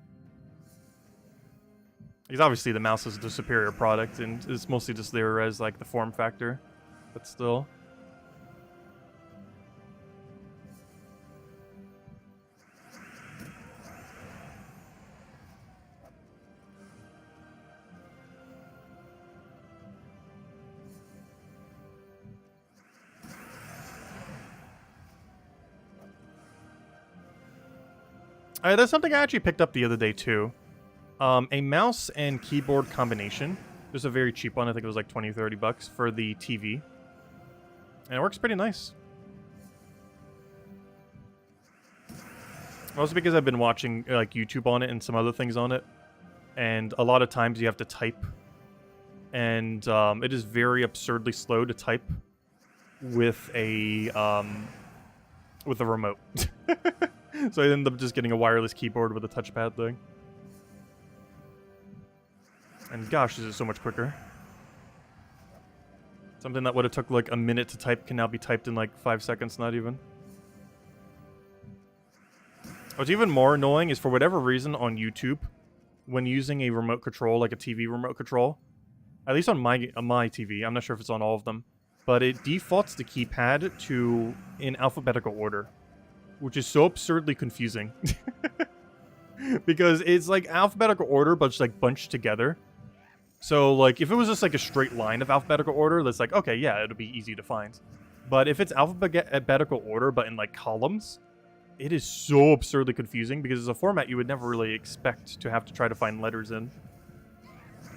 Speaker 1: Because obviously the mouse is the superior product, and it's mostly just there as, like, the form factor. But still. That's something I actually picked up the other day, too. A mouse and keyboard combination. There's a very cheap one. I think it was like 20, 30 bucks for the TV. And it works pretty nice. Also because I've been watching like YouTube on it and some other things on it. And a lot of times you have to type. And it is very absurdly slow to type with a remote. So I ended up just getting a wireless keyboard with a touchpad thing. And gosh, this is so much quicker. Something that would have took like a minute to type can now be typed in like 5 seconds, not even. What's even more annoying is for whatever reason on YouTube, when using a remote control, like a TV remote control, at least on my TV, I'm not sure if it's on all of them, but it defaults the keypad to in alphabetical order, which is so absurdly confusing. Because it's like alphabetical order, but it's like bunched together. So, like, if it was just, like, a straight line of alphabetical order, that's like, okay, yeah, it'll be easy to find. But if it's alphabetical order, but in like columns, it is so absurdly confusing because it's a format you would never really expect to have to try to find letters in.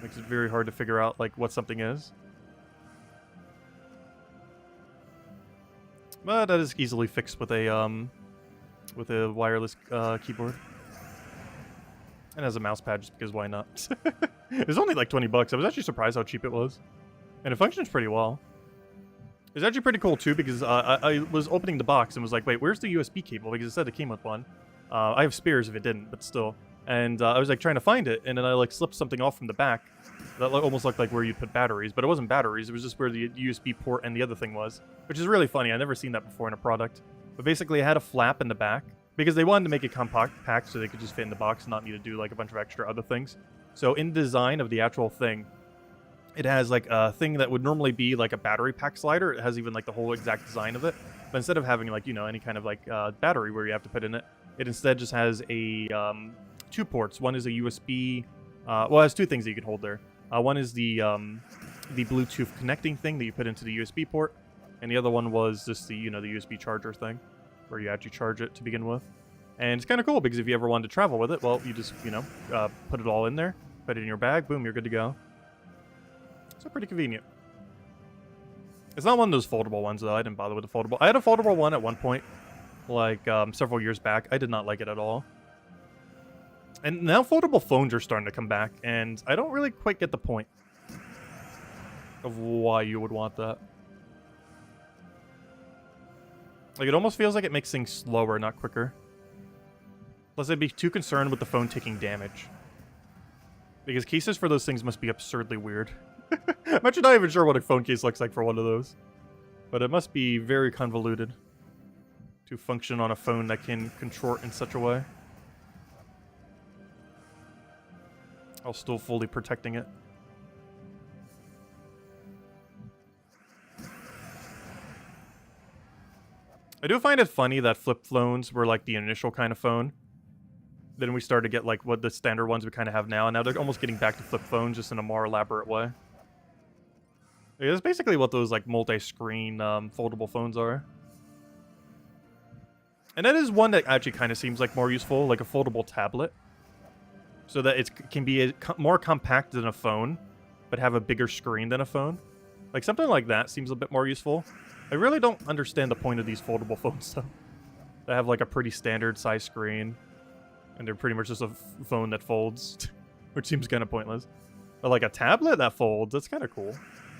Speaker 1: Makes it very hard to figure out like what something is. But that is easily fixed with a wireless keyboard. And as a mouse pad, just because why not? It was only like 20 bucks. I was actually surprised how cheap it was. And it functions pretty well. It's actually pretty cool too because I was opening the box and was like, wait, where's the USB cable? Because it said it came with one. I have spares if it didn't, but still. And I was like trying to find it, and then I like slipped something off from the back that almost looked like where you'd put batteries, but it wasn't batteries. It was just where the USB port and the other thing was, which is really funny. I've never seen that before in a product. But basically, it had a flap in the back because they wanted to make it compact so they could just fit in the box and not need to do like a bunch of extra other things. So in design of the actual thing, it has like a thing that would normally be like a battery pack slider. It has even like the whole exact design of it. But instead of having like, you know, any kind of like battery where you have to put in it, it instead just has a 2 ports. One is a USB. Well, it has 2 things that you can hold there. One is the Bluetooth connecting thing that you put into the USB port, and the other one was just the, you know, the USB charger thing, where you actually charge it to begin with. And it's kind of cool because if you ever wanted to travel with it, well, you just, you know, put it all in there, put it in your bag, boom, you're good to go. So pretty convenient. It's not one of those foldable ones though. I didn't bother with the foldable. I had a foldable one at one point, like several years back. I did not like it at all. And now foldable phones are starting to come back, and I don't really quite get the point of why you would want that. Like, it almost feels like it makes things slower, not quicker. Plus, I'd be too concerned with the phone taking damage. Because cases for those things must be absurdly weird. I'm actually not even sure what a phone case looks like for one of those. But it must be very convoluted to function on a phone that can contort in such a way. While still fully protecting it. I do find it funny that flip phones were like the initial kind of phone. Then we started to get like what the standard ones we kind of have now, and now they're almost getting back to flip phones just in a more elaborate way. It's basically what those like multi-screen foldable phones are. And that is one that actually kind of seems like more useful, like a foldable tablet. So that it can be more compact than a phone, but have a bigger screen than a phone. Like something like that seems a bit more useful. I really don't understand the point of these foldable phones though. They have like a pretty standard size screen, and they're pretty much just a phone that folds, which seems kind of pointless. But like a tablet that folds, that's kind of cool.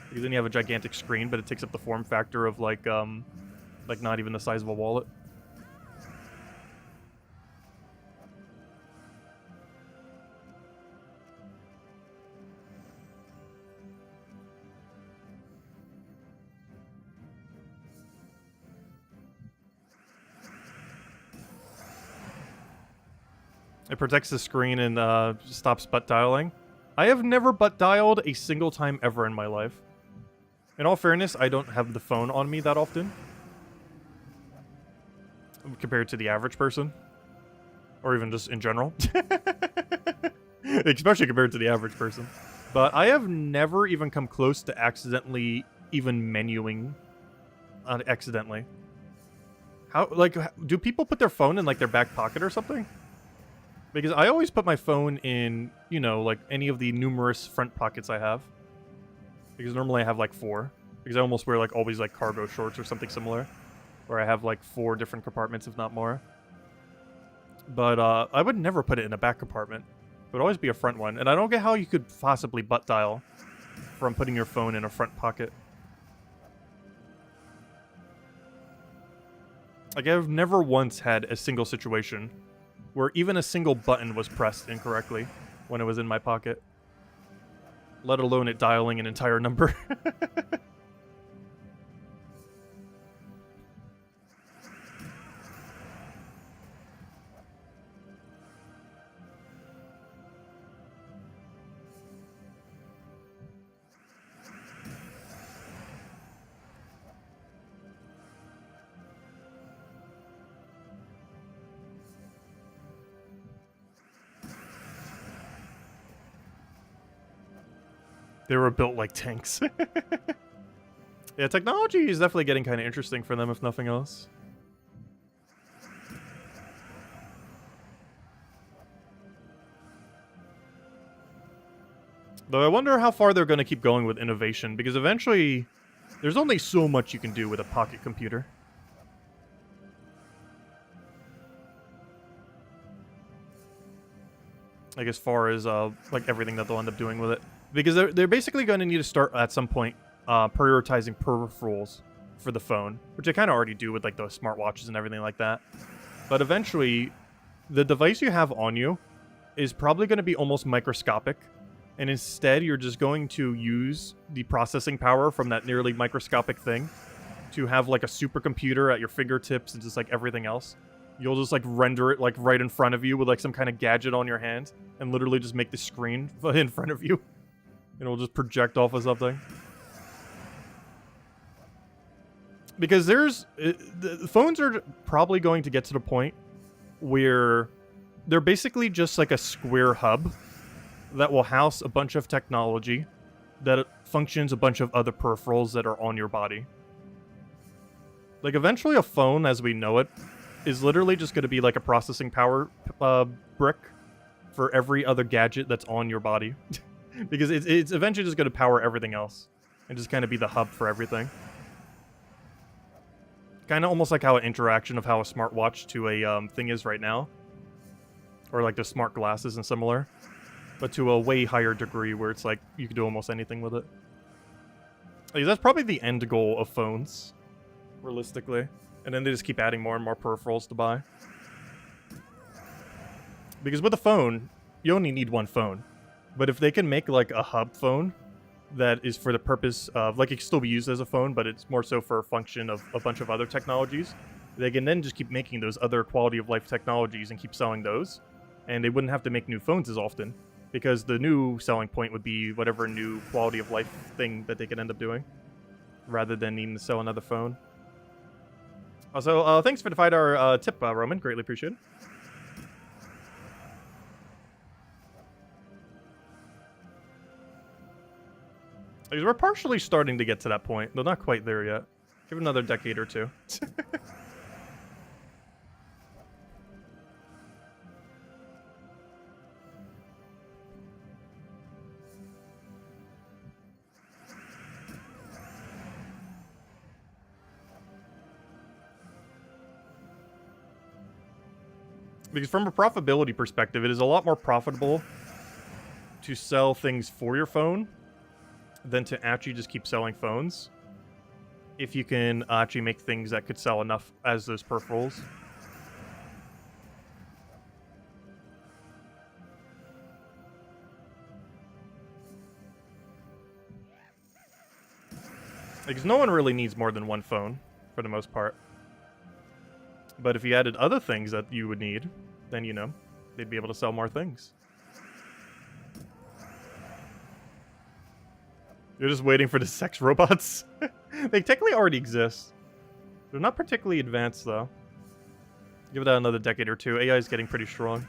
Speaker 1: Because then you have a gigantic screen, but it takes up the form factor of like not even the size of a wallet. It protects the screen and stops butt dialing. I have never butt dialed a single time ever in my life. In all fairness, I don't have the phone on me that often. Compared to the average person. Or even just in general. Especially compared to the average person. But I have never even come close to accidentally even menuing accidentally. How, like, do people put their phone in like their back pocket or something? Because I always put my phone in, you know, like any of the numerous front pockets I have. Because normally I have like 4. Because I almost wear like always like cargo shorts or something similar. Where I have like 4 different compartments, if not more. But I would never put it in a back compartment. It would always be a front one. And I don't get how you could possibly butt dial from putting your phone in a front pocket. Like, I've never once had a single situation where even a single button was pressed incorrectly when it was in my pocket. Let alone it dialing an entire number. They were built like tanks. Yeah, technology is definitely getting kind of interesting for them, if nothing else. Though I wonder how far they're going to keep going with innovation, because eventually there's only so much you can do with a pocket computer. Like, as far as, like, everything that they'll end up doing with it. Because they're basically going to need to start, at some point, prioritizing peripherals for the phone. Which they kind of already do with, like, the smartwatches and everything like that. But eventually, the device you have on you is probably going to be almost microscopic. And instead, you're just going to use the processing power from that nearly microscopic thing to have, like, a supercomputer at your fingertips and just, like, everything else. You'll just, like, render it, like, right in front of you with, like, some kind of gadget on your hand and literally just make the screen in front of you. And it'll just project off of something. Because the phones are probably going to get to the point where they're basically just, like, a square hub that will house a bunch of technology that functions a bunch of other peripherals that are on your body. Like, eventually a phone, as we know it, is literally just going to be like a processing power brick for every other gadget that's on your body. Because it's eventually just going to power everything else. And just kind of be the hub for everything. Kind of almost like how an interaction of how a smartwatch to a thing is right now. Or like the smart glasses and similar. But to a way higher degree where it's like you can do almost anything with it. Like, that's probably the end goal of phones. Realistically. And then they just keep adding more and more peripherals to buy. Because with a phone, you only need one phone. But if they can make like a hub phone that is for the purpose of, like, it can still be used as a phone, but it's more so for a function of a bunch of other technologies, they can then just keep making those other quality of life technologies and keep selling those. And they wouldn't have to make new phones as often. Because the new selling point would be whatever new quality of life thing that they could end up doing. Rather than needing to sell another phone. Also, thanks for the $5 tip, Roman. Greatly appreciated. Because we're partially starting to get to that point, though not quite there yet. Give it another decade or two. Because from a profitability perspective, it is a lot more profitable to sell things for your phone than to actually just keep selling phones. If you can actually make things that could sell enough as those peripherals. Because no one really needs more than one phone, for the most part. But if you added other things that you would need, then, you know, they'd be able to sell more things. You're just waiting for the sex robots? They technically already exist. They're not particularly advanced, though. Give that another decade or two. AI is getting pretty strong.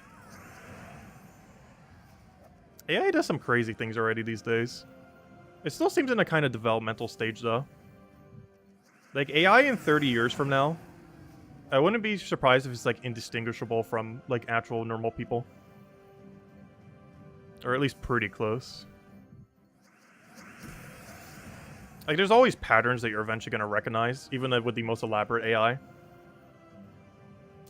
Speaker 1: AI does some crazy things already these days. It still seems in a kind of developmental stage, though. Like, AI in 30 years from now, I wouldn't be surprised if it's, like, indistinguishable from, like, actual normal people. Or at least pretty close. Like, there's always patterns that you're eventually going to recognize, even with the most elaborate AI.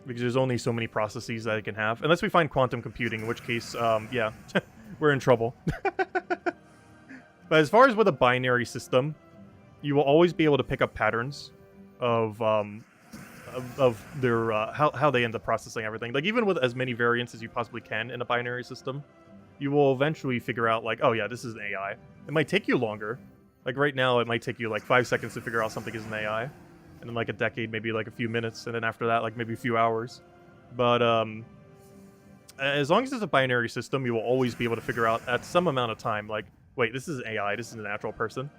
Speaker 1: Because there's only so many processes that it can have. Unless we find quantum computing, in which case, yeah, we're in trouble. But as far as with a binary system, you will always be able to pick up patterns of their how they end up processing everything. Like, even with as many variants as you possibly can in a binary system, you will eventually figure out, like, oh yeah, this is an AI. It might take you longer. Like, right now, it might take you, like, 5 seconds to figure out something is an AI. And then, like, a decade, maybe, like, a few minutes. And then after that, like, maybe a few hours. But, as long as it's a binary system, you will always be able to figure out at some amount of time, like, wait, this is an AI, this is an actual person.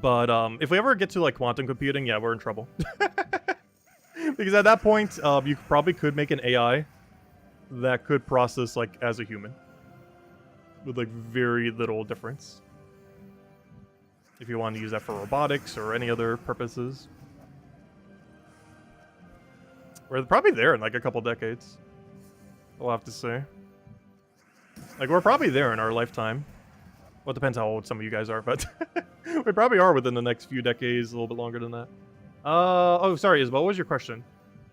Speaker 1: But, if we ever get to, like, quantum computing, yeah, we're in trouble. Because at that point, you probably could make an AI that could process, like, as a human. With, like, very little difference. if you want to use that for robotics or any other purposes. We're probably there in like a couple decades. We'll have to see. Like, we're probably there in our lifetime. Well, it depends how old some of you guys are, but we probably are within the next few decades, a little bit longer than that. Oh, sorry, Isabel, what was your question?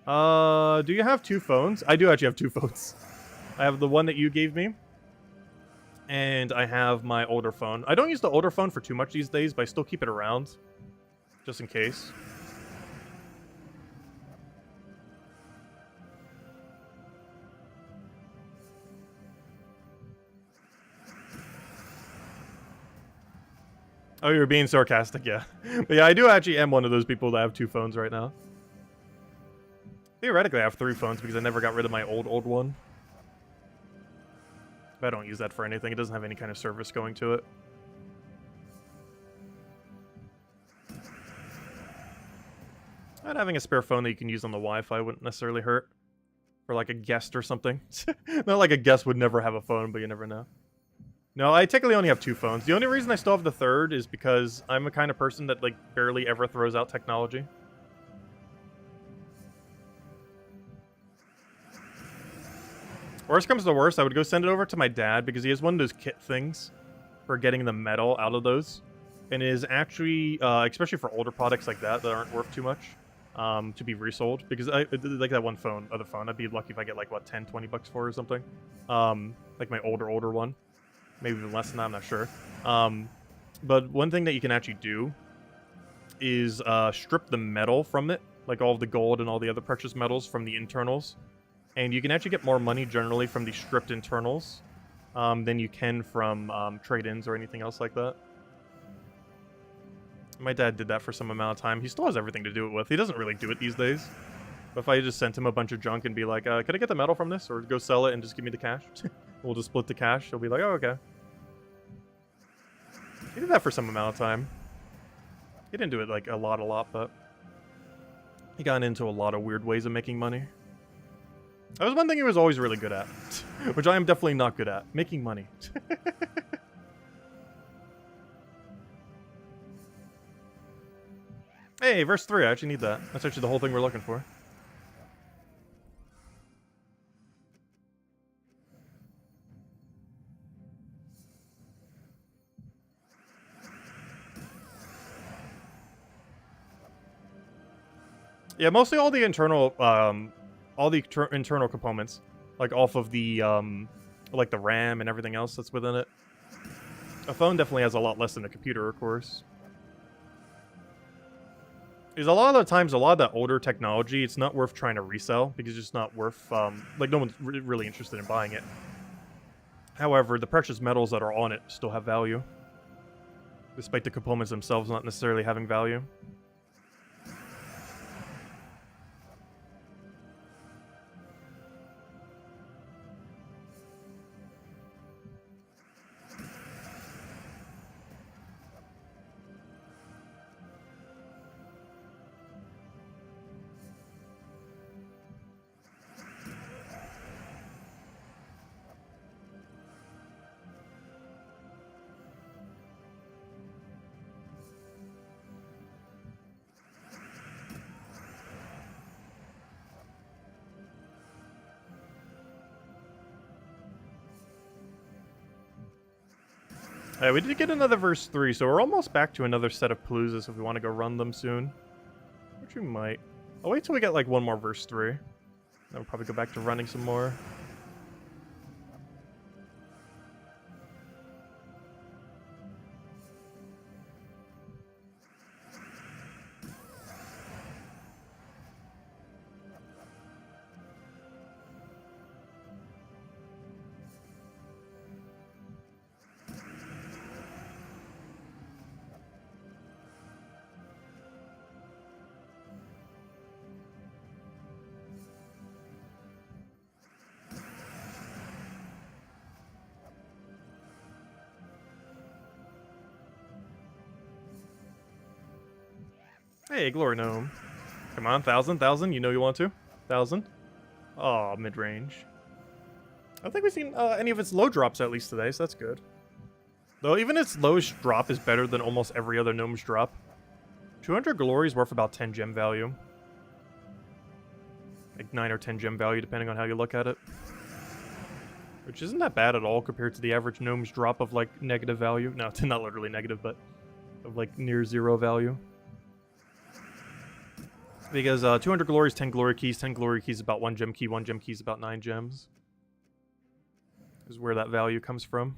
Speaker 1: Do you have 2 phones? I do actually have 2 phones. I have the one that you gave me, and I have my older phone. I don't use the older phone for too much these days, but I still keep it around, just in case. Oh, you're being sarcastic, yeah. But yeah, I do actually am one of those people that have 2 phones right now. Theoretically, I have 3 phones because I never got rid of my old one. But I don't use that for anything. It doesn't have any kind of service going to it. And having a spare phone that you can use on the Wi-Fi wouldn't necessarily hurt. For like a guest or something. Not like a guest would never have a phone, but you never know. No, I technically only have 2 phones. The only reason I still have the third is because I'm a kind of person that like barely ever throws out technology. Worst comes to worst, I would go send it over to my dad because he has one of those kit things for getting the metal out of those. And it is actually, especially for older products like that aren't worth too much, to be resold. Because like that one phone, other phone, I'd be lucky if I get like, what, 10, 20 bucks for it or something. Like my older one. Maybe even less than that, I'm not sure. But one thing that you can actually do is strip the metal from it, like all of the gold and all the other precious metals from the internals. And you can actually get more money generally from the stripped internals than you can from trade-ins or anything else like that. My dad did that for some amount of time. He still has everything to do it with. He doesn't really do it these days. But if I just sent him a bunch of junk and be like, could I get the metal from this? Or go sell it and just give me the cash? We'll just split the cash. He'll be like, oh, okay. He did that for some amount of time. He didn't do it like a lot, but he got into a lot of weird ways of making money. That was one thing he was always really good at, which I am definitely not good at, making money. Hey, verse 3, I actually need that. That's actually the whole thing we're looking for. Yeah, mostly all the internal, internal components, like off of the, like the RAM and everything else that's within it. A phone definitely has a lot less than a computer, of course. Because a lot of the times, a lot of that older technology, it's not worth trying to resell, because it's just not worth, like no one's really interested in buying it. However, the precious metals that are on it still have value, despite the components themselves not necessarily having value. Alright, we did get another verse 3, so we're almost back to another set of Paloozas if we want to go run them soon. Which we might. I'll wait till we get like one more verse 3. Then we'll probably go back to running some more. Hey, Glory Gnome. Come on, 1,000, you know you want to? 1,000? Oh, mid-range. I don't think we've seen any of its low drops at least today, so that's good. Though even its lowest drop is better than almost every other gnome's drop. 200 glory is worth about 10 gem value. Like 9 or 10 gem value, depending on how you look at it. Which isn't that bad at all compared to the average gnome's drop of, like, negative value. No, it's not literally negative, but of, like, near 0 value. Because 200 glory is 10 glory keys. 10 glory keys is about 1 gem key. 1 gem key is about 9 gems. Is where that value comes from.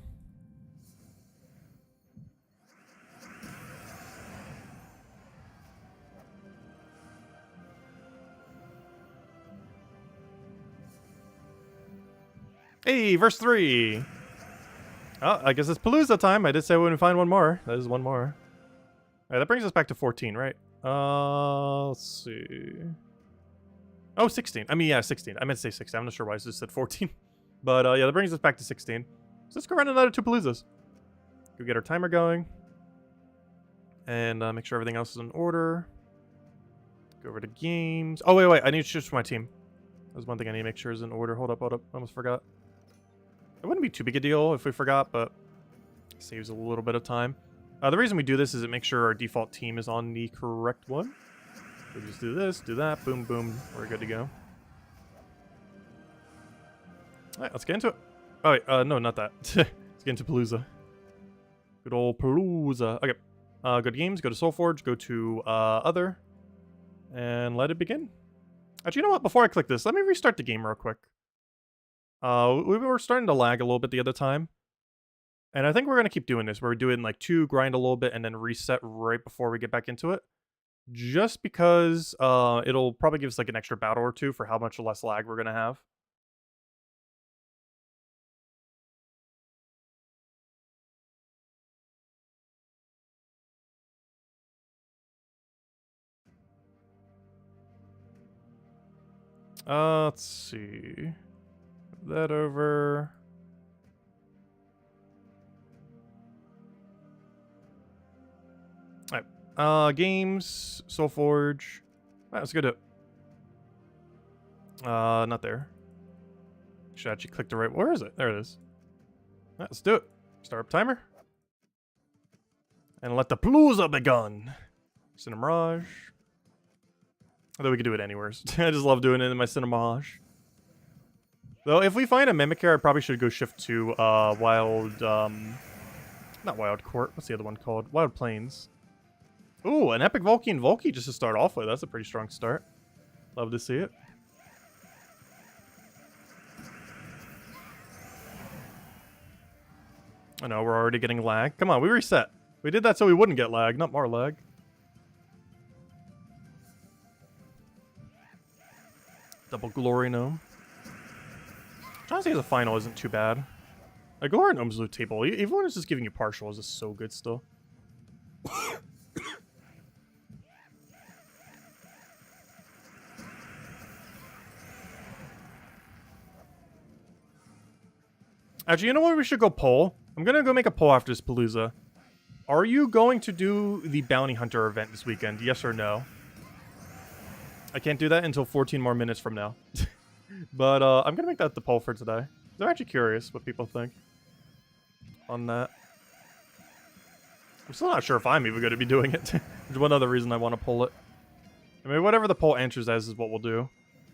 Speaker 1: Hey, verse 3! Oh, I guess it's Palooza time. I did say we wouldn't find one more. That is one more. Alright, that brings us back to 14, right? Let's see. Oh, 16. I mean, yeah, 16. I meant to say 16. I'm not sure why I just said 14. But, yeah, that brings us back to 16. So let's go run another 2 Paloozas. Go get our timer going. And make sure everything else is in order. Go over to games. Oh, wait. I need to choose for my team. There's one thing I need to make sure is in order. Hold up. I almost forgot. It wouldn't be too big a deal if we forgot, but it saves a little bit of time. The reason we do this is it makes sure our default team is on the correct one. So we just do this, do that, boom, boom. We're good to go. Alright, let's get into it. Oh, wait, no, not that. Let's get into Palooza. Good old Palooza. Okay. Go to games, go to Soulforge, go to other, and let it begin. Actually, you know what? Before I click this, let me restart the game real quick. We were starting to lag a little bit the other time. And I think we're going to keep doing this, where we're doing like 2, grind a little bit, and then reset right before we get back into it. Just because it'll probably give us like an extra battle or 2 for how much less lag we're going to have. Let's see. Move that over. Alright. Games, Soulforge. Alright, let's go do it. Not there. Should actually click the right. Where is it? There it is. Alright, let's do it. Start up timer. And let the Palooza begin. Cinemirage. Although we could do it anywhere. I just love doing it in my Cinemirage. Though, if we find a Mimic here, I probably should go shift to Wild... not Wild Court. What's the other one called? Wild Plains. Ooh, an Epic Volcane Volky just to start off with. That's a pretty strong start. Love to see it. I know, we're already getting lag. Come on, we reset. We did that so we wouldn't get lag, not more lag. Double Glory Gnome. Trying to say the final isn't too bad. Like, Glory Gnome's loot table, even when it's just giving you partial, is just so good still. Actually, you know what? We should go poll. I'm gonna go make a poll after this Palooza. Are you going to do the Bounty Hunter event this weekend? Yes or no? I can't do that until 14 more minutes from now. But I'm gonna make that the poll for today. I'm actually curious what people think on that. I'm still not sure if I'm even going to be doing it. There's one other reason I want to pull it. I mean, whatever the poll answers as is what we'll do.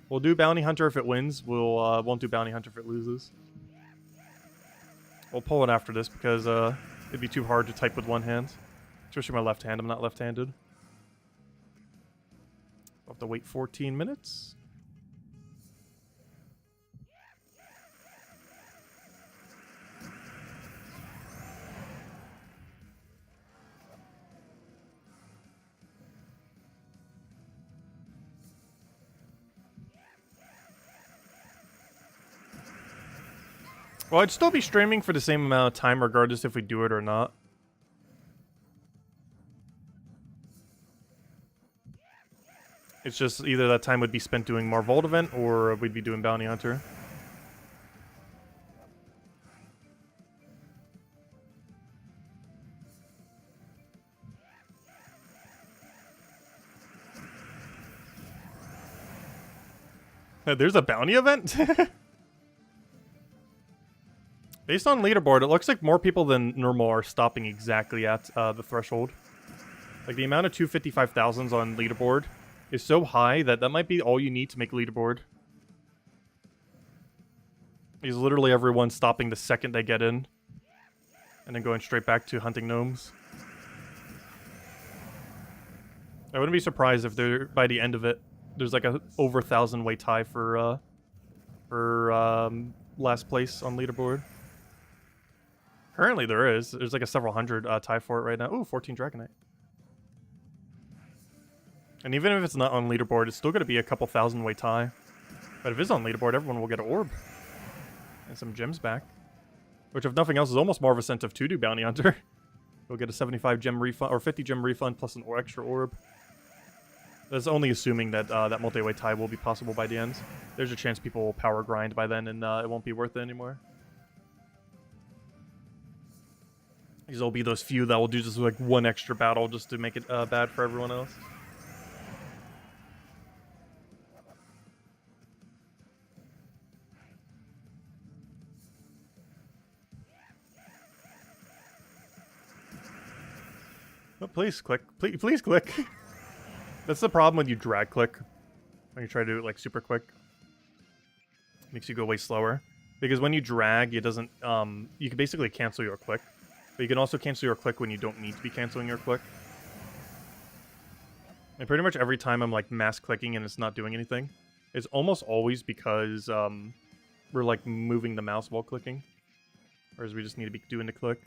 Speaker 1: We'll do Bounty Hunter if it wins. We'll won't do Bounty Hunter if it loses. We'll pull it after this because it'd be too hard to type with one hand. Especially my left hand. I'm not left-handed. I'll have to wait 14 minutes. Well, I'd still be streaming for the same amount of time regardless if we do it or not. It's just either that time would be spent doing more Vault event or we'd be doing Bounty Hunter. There's a Bounty event? Based on leaderboard, it looks like more people than normal are stopping exactly at the threshold. Like, the amount of 255,000s on leaderboard is so high that that might be all you need to make leaderboard. Is literally everyone stopping the second they get in. And then going straight back to hunting gnomes. I wouldn't be surprised if there, by the end of it, there's like a over 1,000 way tie for last place on leaderboard. Currently there is. There's like a several hundred tie for it right now. Ooh, 14 Dragonite. And even if it's not on leaderboard, it's still going to be a couple 1,000 way tie. But if it's on leaderboard, everyone will get an orb. And some gems back. Which, if nothing else, is almost more of a incentive to do Bounty Hunter. You'll get a 75 gem refund, or 50 gem refund plus an extra orb. That's only assuming that that multi-way tie will be possible by the end. There's a chance people will power grind by then and it won't be worth it anymore. Because there'll be those few that will do just like one extra battle just to make it bad for everyone else. Oh, please click. Please click. That's the problem when you drag click. When you try to do it like super quick. It makes you go way slower. Because when you drag, it doesn't, you can basically cancel your click. But you can also cancel your click when you don't need to be canceling your click. And pretty much every time I'm like mass clicking and it's not doing anything, it's almost always because we're like moving the mouse while clicking. Whereas we just need to be doing the click.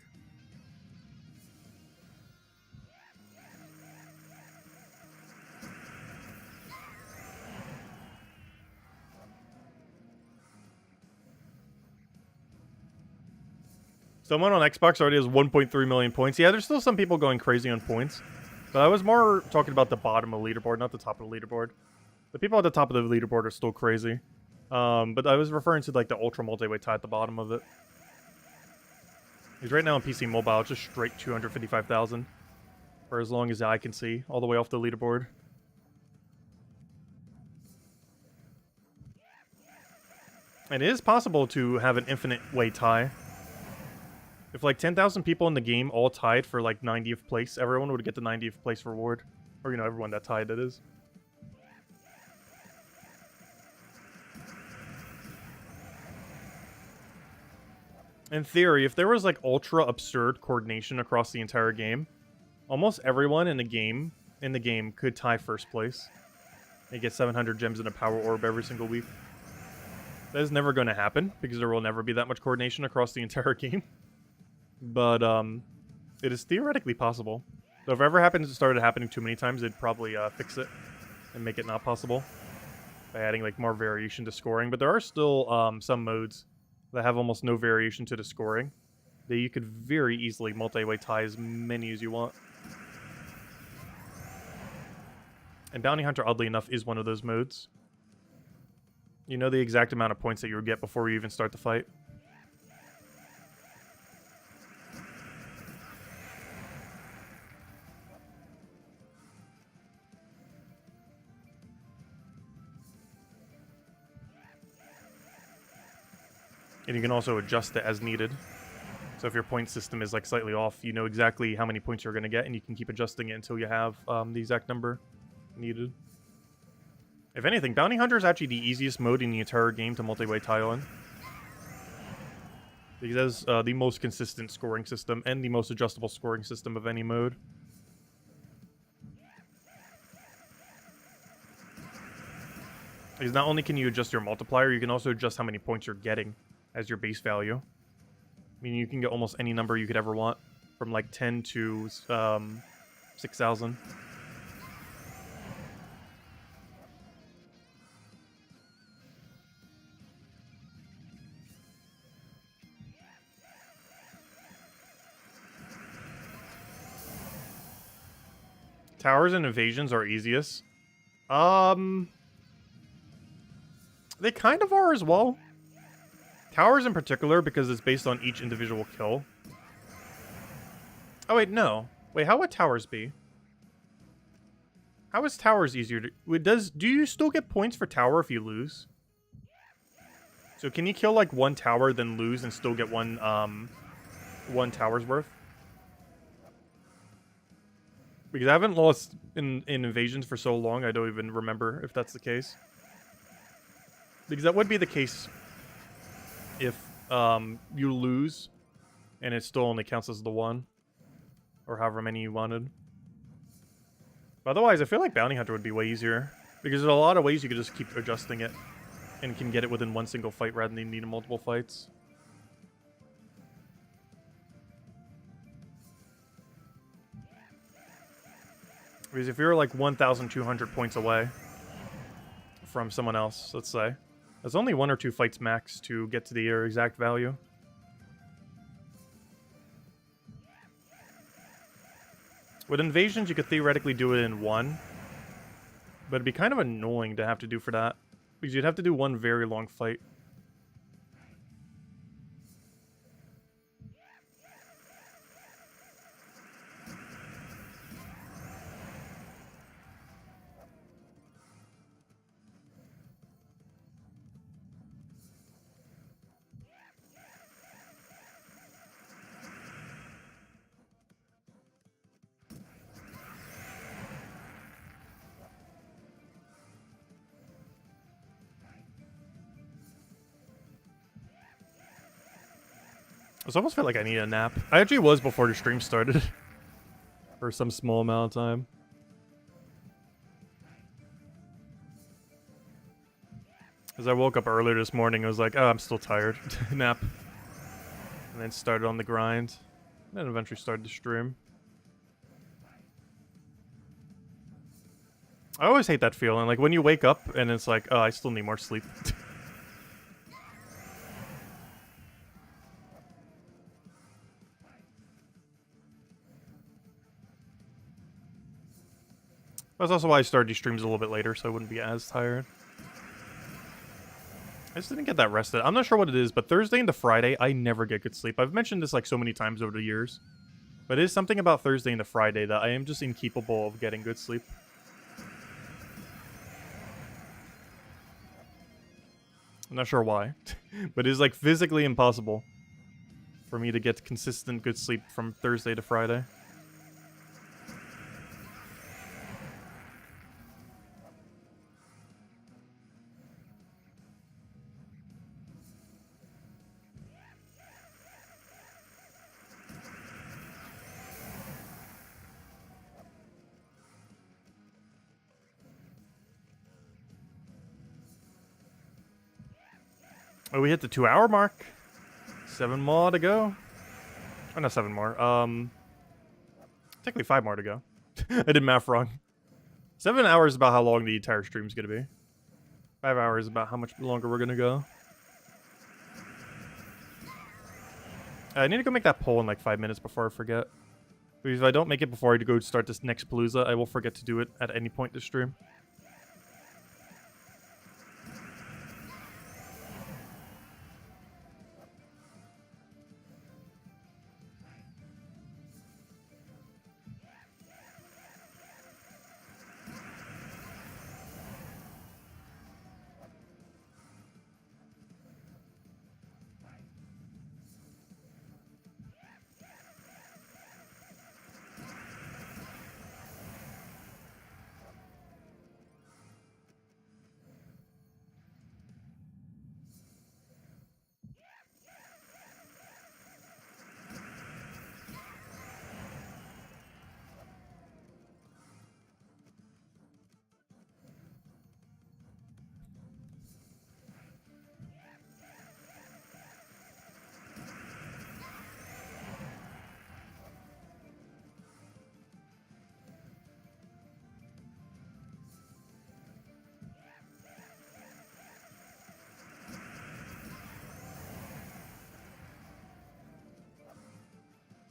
Speaker 1: Someone on Xbox already has 1.3 million points. Yeah, there's still some people going crazy on points. But I was more talking about the bottom of the leaderboard, not the top of the leaderboard. The people at the top of the leaderboard are still crazy. But I was referring to like the ultra multi-way tie at the bottom of it. Because right now on PC Mobile, it's just straight 255,000. For as long as I can see, all the way off the leaderboard. And it is possible to have an infinite way tie. If like 10,000 people in the game all tied for like 90th place, everyone would get the 90th place reward. Or, you know, everyone that tied, that is. In theory, if there was like ultra absurd coordination across the entire game, almost everyone in the game could tie first place. They get 700 gems in a power orb every single week. That is never going to happen because there will never be that much coordination across the entire game. But it is theoretically possible. So if it ever happens to start happening too many times, it'd probably fix it and make it not possible by adding like more variation to scoring. But there are still some modes that have almost no variation to the scoring that you could very easily multi-way tie as many as you want. And Bounty Hunter, oddly enough, is one of those modes. You know the exact amount of points that you would get before you even start the fight. And you can also adjust it as needed. So if your point system is like slightly off, you know exactly how many points you're going to get, and you can keep adjusting it until you have the exact number needed. If anything, Bounty Hunter is actually the easiest mode in the entire game to multi-way tie on. Because it has the most consistent scoring system and the most adjustable scoring system of any mode. Because not only can you adjust your multiplier, you can also adjust how many points you're getting as your base value. I mean, you can get almost any number you could ever want, from like 10 to 6,000. Towers and invasions are easiest. They kind of are as well. Towers in particular, because it's based on each individual kill. Oh, wait, no. Wait, how would towers be? How is towers easier to... do you still get points for tower if you lose? So can you kill like one tower, then lose and still get one tower's worth? Because I haven't lost in invasions for so long, I don't even remember if that's the case. Because that would be the case if you lose and it still only counts as the one. Or however many you wanted. But otherwise, I feel like Bounty Hunter would be way easier. Because there's a lot of ways you could just keep adjusting it. And can get it within one single fight rather than needing multiple fights. Because if you're like 1,200 points away from someone else, let's say, there's only 1 or 2 fights max to get to the exact value. With invasions, you could theoretically do it in 1. But it'd be kind of annoying to have to do for that. Because you'd have to do 1 very long fight. I almost feel like I need a nap. I actually was before the stream started. For some small amount of time. As I woke up earlier this morning, I was like, oh, I'm still tired. Nap. And then started on the grind. And then eventually started the stream. I always hate that feeling. Like, when you wake up and it's like, oh, I still need more sleep. That's also why I started these streams a little bit later, so I wouldn't be as tired. I just didn't get that rested. I'm not sure what it is, but Thursday into Friday, I never get good sleep. I've mentioned this like so many times over the years. But it is something about Thursday into Friday that I am just incapable of getting good sleep. I'm not sure why. But it is like physically impossible for me to get consistent good sleep from Thursday to Friday. Oh, we hit the 2-hour mark. 7 more to go. Oh, not 7 more. Technically 5 more to go. I did math wrong. 7 hours is about how long the entire stream's gonna be. 5 hours is about how much longer we're gonna go. I need to go make that poll in like 5 minutes before I forget. Because if I don't make it before I go start this next Palooza, I will forget to do it at any point this stream.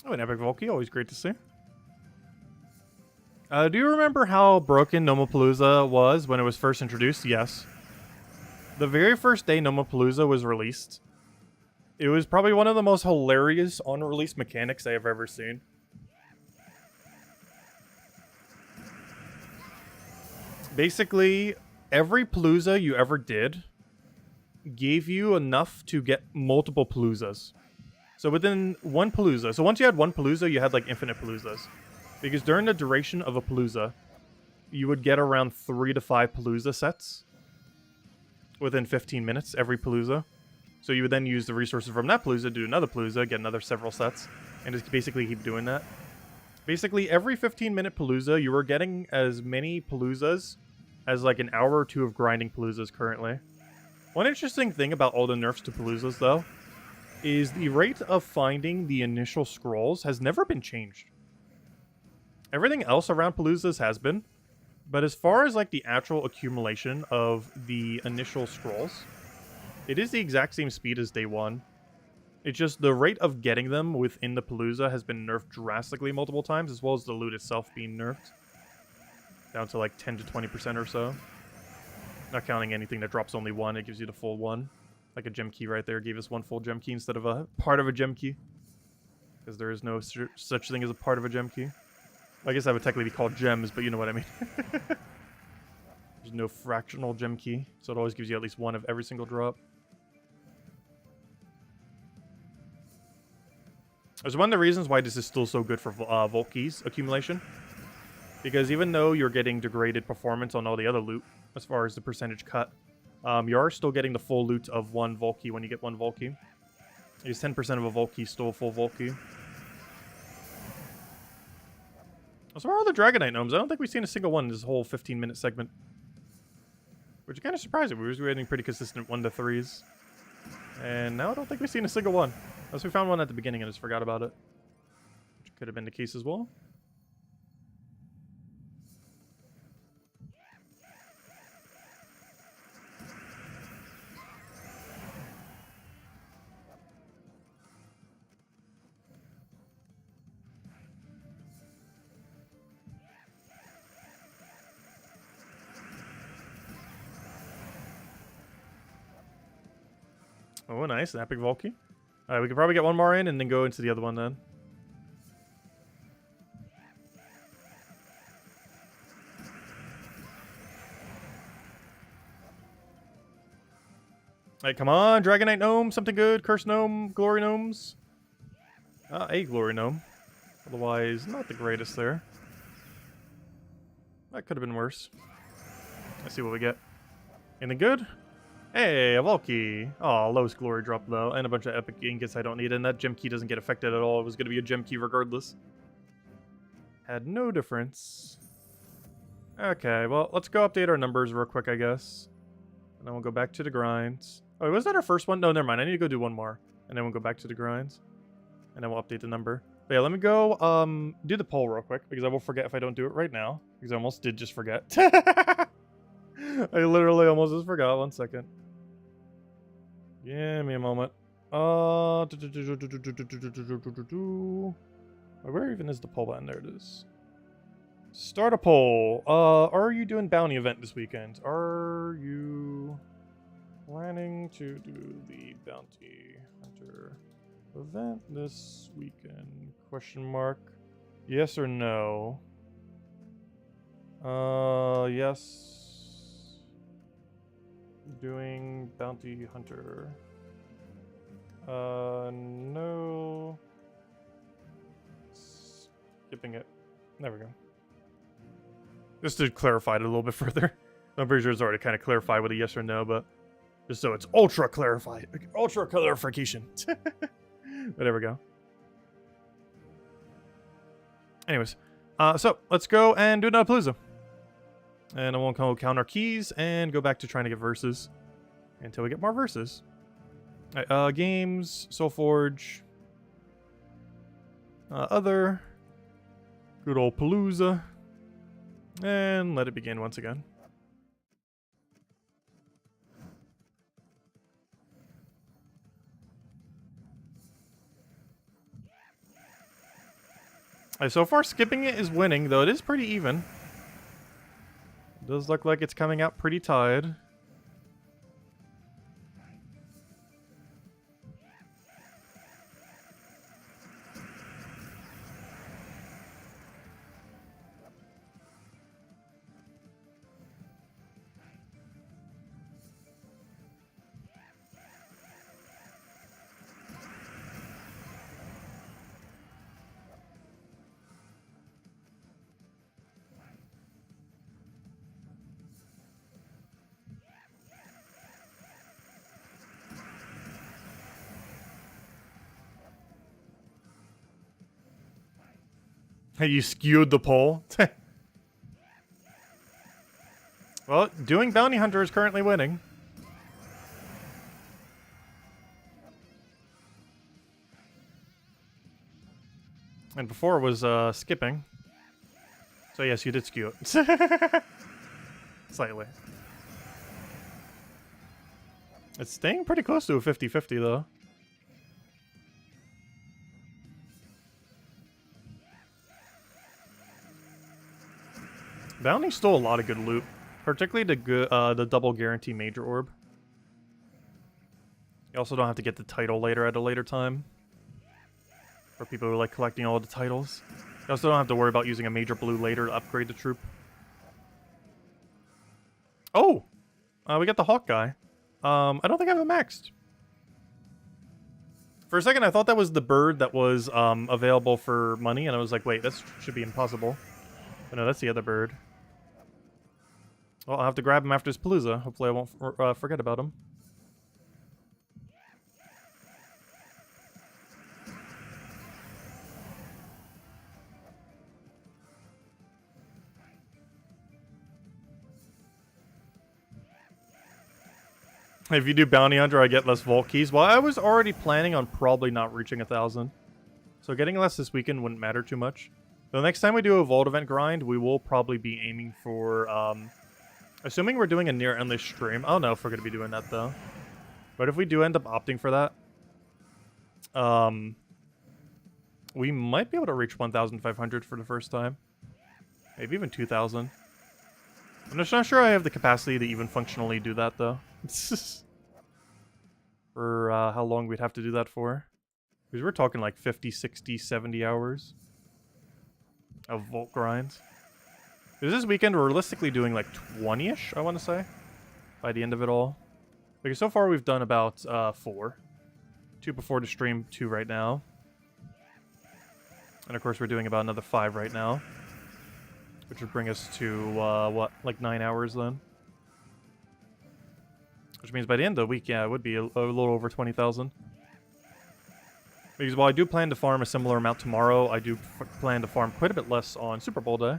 Speaker 1: Oh, an Epic Volky, always great to see. Do you remember how broken Gnome-a-Palooza was when it was first introduced? Yes. The very first day Gnome-a-Palooza was released, it was probably one of the most hilarious on-release mechanics I have ever seen. Basically, every Palooza you ever did gave you enough to get multiple Paloozas. So within one Palooza, so once you had one Palooza, you had like infinite Paloozas. Because during the duration of a Palooza, you would get around 3 to 5 Palooza sets within 15 minutes every Palooza. So you would then use the resources from that Palooza to do another Palooza, get another several sets, and just basically keep doing that. Basically, every 15-minute Palooza, you were getting as many Paloozas as like an hour or two of grinding Paloozas currently. One interesting thing about all the nerfs to Paloozas, though, is the rate of finding the initial scrolls has never been changed. Everything else around Paloozas has been, but as far as like the actual accumulation of the initial scrolls, it is the exact same speed as day one. It's just the rate of getting them within the Palooza has been nerfed drastically multiple times, as well as the loot itself being nerfed. Down to like 10 to 20% or so. Not counting anything that drops only one, it gives you the full one. Like a gem key right there gave us one full gem key instead of a part of a gem key. Because there is no such thing as a part of a gem key. I guess that would technically be called gems, but you know what I mean. There's no fractional gem key, so it always gives you at least one of every single drop. There's one of the reasons why this is still so good for Vault Keys accumulation. Because even though you're getting degraded performance on all the other loot, as far as the percentage cut, you are still getting the full loot of one Vault Key when you get one Vault Key. Is 10% of a Vault Key still a full Vault Key? So where are all the Dragonite Gnomes? I don't think we've seen a single one in this whole 15-minute segment. Which is kind of surprising. We were getting pretty consistent 1 to 3s. And now I don't think we've seen a single one. Unless we found one at the beginning and just forgot about it. Which could have been the case as well. Oh, nice. An epic Volkey. Alright, we could probably get one more in and then go into the other one then. Alright, come on. Dragonite Gnome. Something good. Curse Gnome. Glory Gnomes. A Glory Gnome. Otherwise, not the greatest there. That could have been worse. Let's see what we get. Anything good? Hey, a Volkey. Oh, lowest glory drop though, and a bunch of epic ingots I don't need, and that gem key doesn't get affected at all. It was going to be a gem key regardless. Had no difference. Okay, well, let's go update our numbers real quick, I guess. And then we'll go back to the grinds. Oh, wait, was that our first one? No, never mind. I need to go do one more. And then we'll go back to the grinds. And then we'll update the number. But yeah, let me go do the poll real quick, because I will forget if I don't do it right now. Because I almost did just forget. I literally almost just forgot. 1 second. Give me a moment. Where even is the poll button? There it is. Start a poll. Are you doing bounty event this weekend? Are you planning to do the bounty hunter event this weekend? Question mark. Yes or no? Yes. Doing bounty hunter. No. Skipping it. There we go. Just to clarify it a little bit further. I'm pretty sure it's already kind of clarified with a yes or no, but just so it's ultra clarified. Ultra clarification. But there we go. Anyways. So let's go and do another Palooza. And I won't count our keys and go back to trying to get verses until we get more verses. Alright, games, Soulforge, other, good old Palooza, and let it begin once again. Alright, so far skipping it is winning, though it is pretty even. It does look like it's coming out pretty tied. You skewed the poll. Well, doing Bounty Hunter is currently winning. And before it was skipping. So yes, you did skew it. Slightly. It's staying pretty close to a 50-50 though. Bounty stole a lot of good loot. Particularly the double guarantee major orb. You also don't have to get the title later at a later time. For people who like collecting all the titles. You also don't have to worry about using a major blue later to upgrade the troop. Oh! We got the Hawk guy. I don't think I have it maxed. For a second, I thought that was the bird that was available for money, and I was like, wait, this should be impossible. But no, that's the other bird. Well, I'll have to grab him after this Palooza. Hopefully I won't forget about him. If you do Bounty Hunter, I get less Vault Keys. Well, I was already planning on probably not reaching 1,000. So getting less this weekend wouldn't matter too much. The next time we do a Vault event grind, we will probably be aiming for... assuming we're doing a near endless stream. I don't know if we're going to be doing that, though. But if we do end up opting for that... we might be able to reach 1,500 for the first time. Maybe even 2,000. I'm just not sure I have the capacity to even functionally do that, though. For how long we'd have to do that for. Because we're talking like 50, 60, 70 hours of Vault grinds. Because this weekend we're realistically doing like 20-ish, I want to say, by the end of it all. Because so far we've done about 4. 2 before the stream, 2 right now. And of course we're doing about another 5 right now. Which would bring us to, what, like 9 hours then? Which means by the end of the week, yeah, it would be a little over 20,000. Because while I do plan to farm a similar amount tomorrow, I do plan to farm quite a bit less on Super Bowl Day.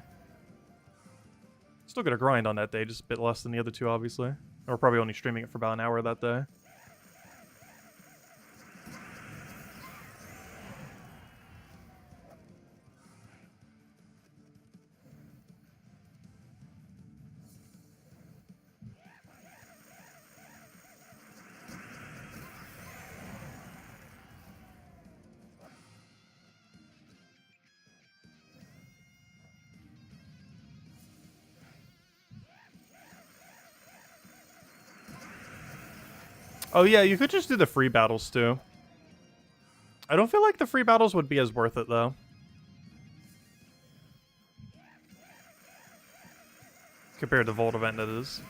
Speaker 1: Still gonna grind on that day, just a bit less than the other 2, obviously. And we're probably only streaming it for about an hour that day. Oh yeah, you could just do the free battles too. I don't feel like the free battles would be as worth it though. Compared to Vault event, that is.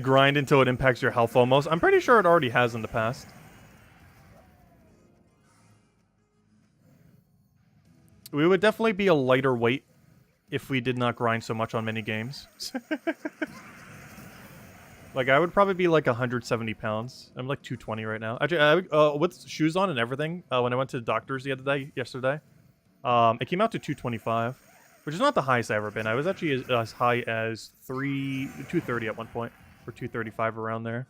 Speaker 1: Grind until it impacts your health almost. I'm pretty sure it already has in the past. We would definitely be a lighter weight if we did not grind so much on mini games. Like, I would probably be like 170 pounds. I'm like 220 right now. Actually, with shoes on and everything, when I went to the doctor's yesterday, it came out to 225, which is not the highest I've ever been. I was actually as high as 230 at one point, or 235 around there.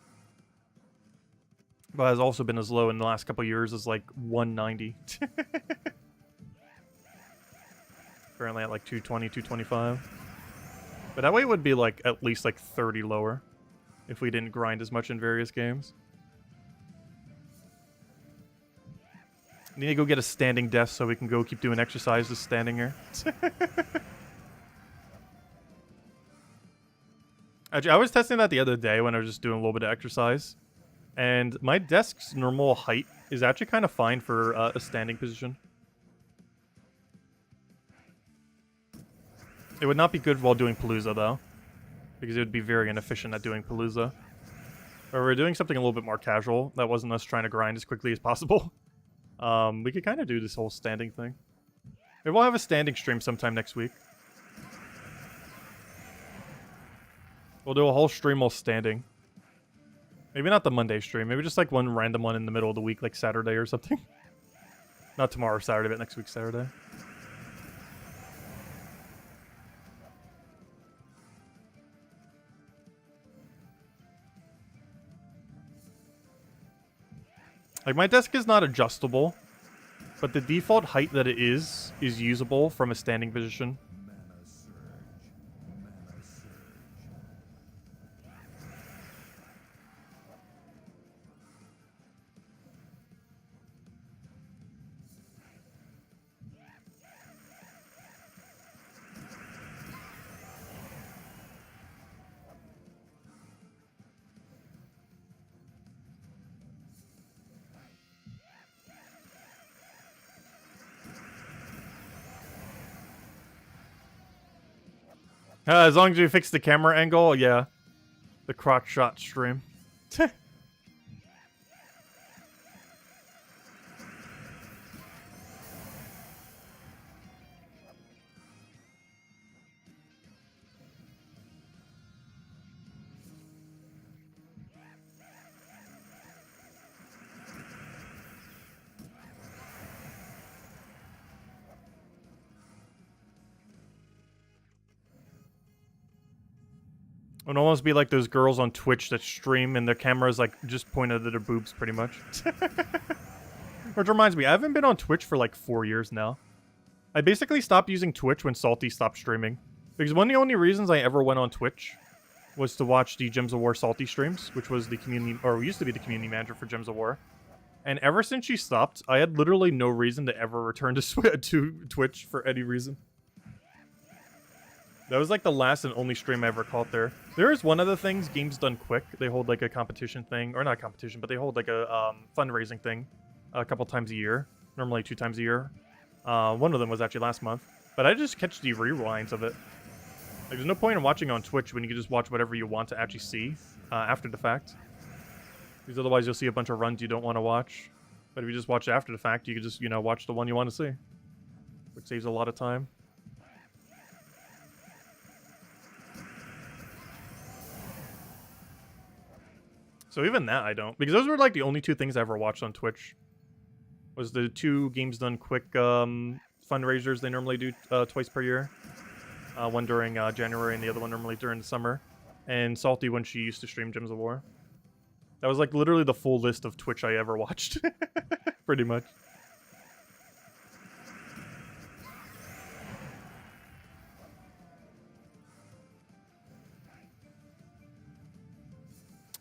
Speaker 1: But has also been as low in the last couple years as like 190. Currently at like 220, 225. But that weight would be like at least like 30 lower if we didn't grind as much in various games. Need to go get a standing desk so we can go keep doing exercises standing here. Actually, I was testing that the other day when I was just doing a little bit of exercise. And my desk's normal height is actually kind of fine for a standing position. It would not be good while doing Palooza, though. Because it would be very inefficient at doing Palooza. But we're doing something a little bit more casual. That wasn't us trying to grind as quickly as possible. We could kind of do this whole standing thing. Maybe we'll have a standing stream sometime next week. We'll do a whole stream while standing. Maybe not the Monday stream. Maybe just like one random one in the middle of the week, like Saturday or something. Not tomorrow Saturday, but next week Saturday. Like, my desk is not adjustable, but the default height that it is usable from a standing position. As long as you fix the camera angle, yeah. The croc shot stream. It would almost be like those girls on Twitch that stream and their camera's like just pointed at their boobs pretty much. Which reminds me, I haven't been on Twitch for like 4 years now. I basically stopped using Twitch when Salty stopped streaming. Because one of the only reasons I ever went on Twitch was to watch the Gems of War Salty streams, which was the community, or used to be the community manager for Gems of War. And ever since she stopped, I had literally no reason to ever return to Twitch for any reason. That was like the last and only stream I ever caught there. There is one other thing, Games Done Quick. They hold like a competition thing, or not competition, but they hold like a fundraising thing a couple times a year. Normally 2 times a year. One of them was actually last month. But I just catch the rewinds of it. Like, there's no point in watching on Twitch when you can just watch whatever you want to actually see after the fact. Because otherwise you'll see a bunch of runs you don't want to watch. But if you just watch after the fact, you can just, you know, watch the one you want to see. Which saves a lot of time. So even that I don't. Because those were like the only 2 things I ever watched on Twitch. Was the 2 Games Done Quick fundraisers they normally do twice per year. One during January and the other one normally during the summer. And Salty when she used to stream Gems of War. That was like literally the full list of Twitch I ever watched. Pretty much.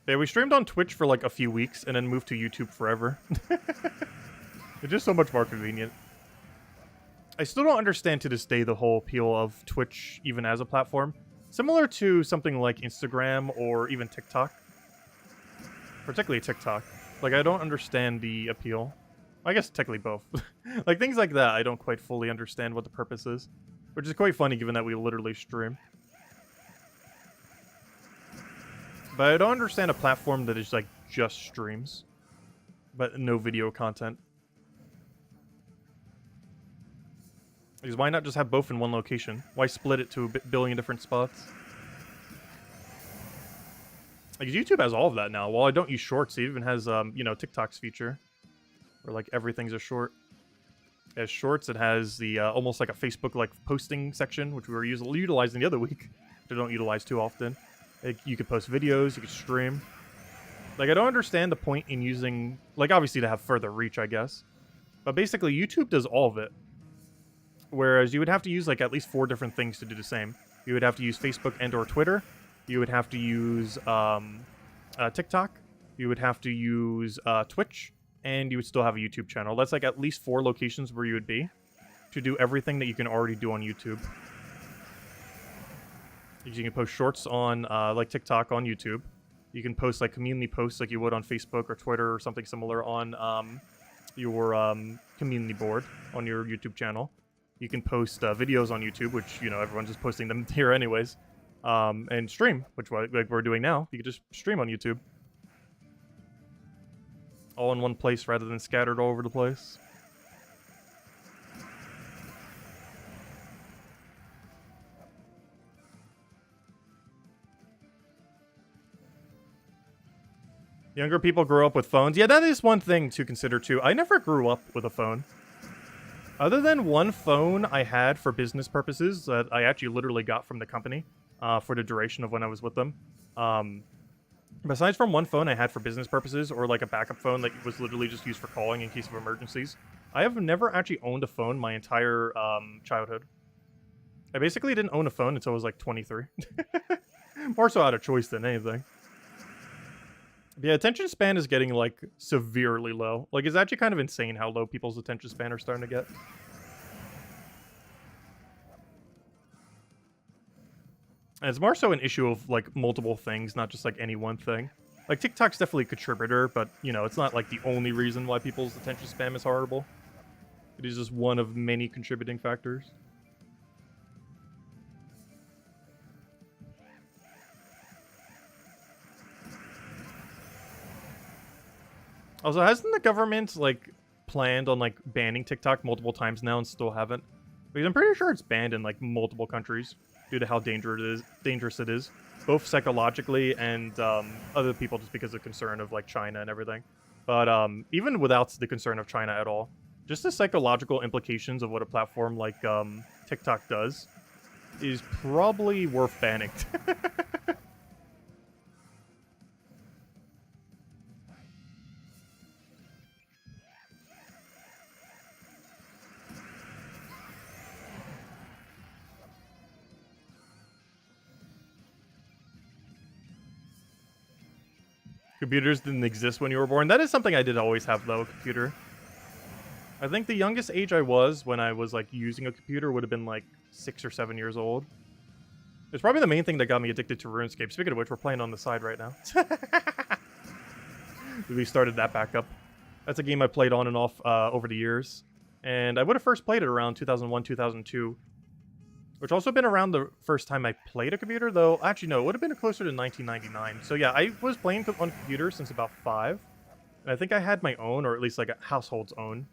Speaker 1: Yeah, we streamed on Twitch for like a few weeks and then moved to YouTube forever. It's just so much more convenient. I still don't understand to this day the whole appeal of Twitch even as a platform. Similar to something like Instagram or even TikTok. Particularly TikTok. Like, I don't understand the appeal. I guess technically both. Like, things like that, I don't quite fully understand what the purpose is. Which is quite funny given that we literally stream. But I don't understand a platform that is, like, just streams. But no video content. Because why not just have both in one location? Why split it to a billion different spots? Like, YouTube has all of that now. While I don't use Shorts, it even has, you know, TikTok's feature. Where, like, everything's a short. As Shorts, it has the, almost like a Facebook, like, posting section, which we were utilizing the other week. Which I don't utilize too often. Like, you could post videos, you could stream. Like, I don't understand the point in using... Like, obviously to have further reach, I guess. But basically, YouTube does all of it. Whereas you would have to use, like, at least 4 different things to do the same. You would have to use Facebook and or Twitter. You would have to use TikTok. You would have to use Twitch. And you would still have a YouTube channel. That's, like, at least 4 locations where you would be. To do everything that you can already do on YouTube. You can post shorts on, like, TikTok on YouTube. You can post, like, community posts like you would on Facebook or Twitter or something similar on your community board on your YouTube channel. You can post videos on YouTube, which, you know, everyone's just posting them here anyways. And stream, which like we're doing now. You can just stream on YouTube. All in one place rather than scattered all over the place. Younger people grow up with phones. Yeah, that is one thing to consider too. I never grew up with a phone. Other than one phone I had for business purposes that I actually literally got from the company for the duration of when I was with them. Besides from one phone I had for business purposes or like a backup phone that was literally just used for calling in case of emergencies, I have never actually owned a phone my entire childhood. I basically didn't own a phone until I was like 23. More so out of choice than anything. Yeah, attention span is getting, like, severely low. Like, it's actually kind of insane how low people's attention span are starting to get. And it's more so an issue of, like, multiple things, not just, like, any one thing. Like, TikTok's definitely a contributor, but, you know, it's not, like, the only reason why people's attention span is horrible. It is just one of many contributing factors. Also, hasn't the government, like, planned on, like, banning TikTok multiple times now and still haven't? Because I'm pretty sure it's banned in, like, multiple countries due to how dangerous it is. Both psychologically and other people just because of concern of, like, China and everything. But even without the concern of China at all, just the psychological implications of what a platform like TikTok does is probably worth banning. Computers didn't exist when you were born. That is something I did always have, though, a computer. I think the youngest age I was when I was, like, using a computer would have been, like, 6 or 7 years old. It's probably the main thing that got me addicted to RuneScape. Speaking of which, we're playing on the side right now. We started that back up. That's a game I played on and off over the years. And I would have first played it around 2001, 2002. Which also been around the first time I played a computer, though. Actually, no, it would have been closer to 1999. So yeah, I was playing on computers since about 5. And I think I had my own, or at least like a household's own,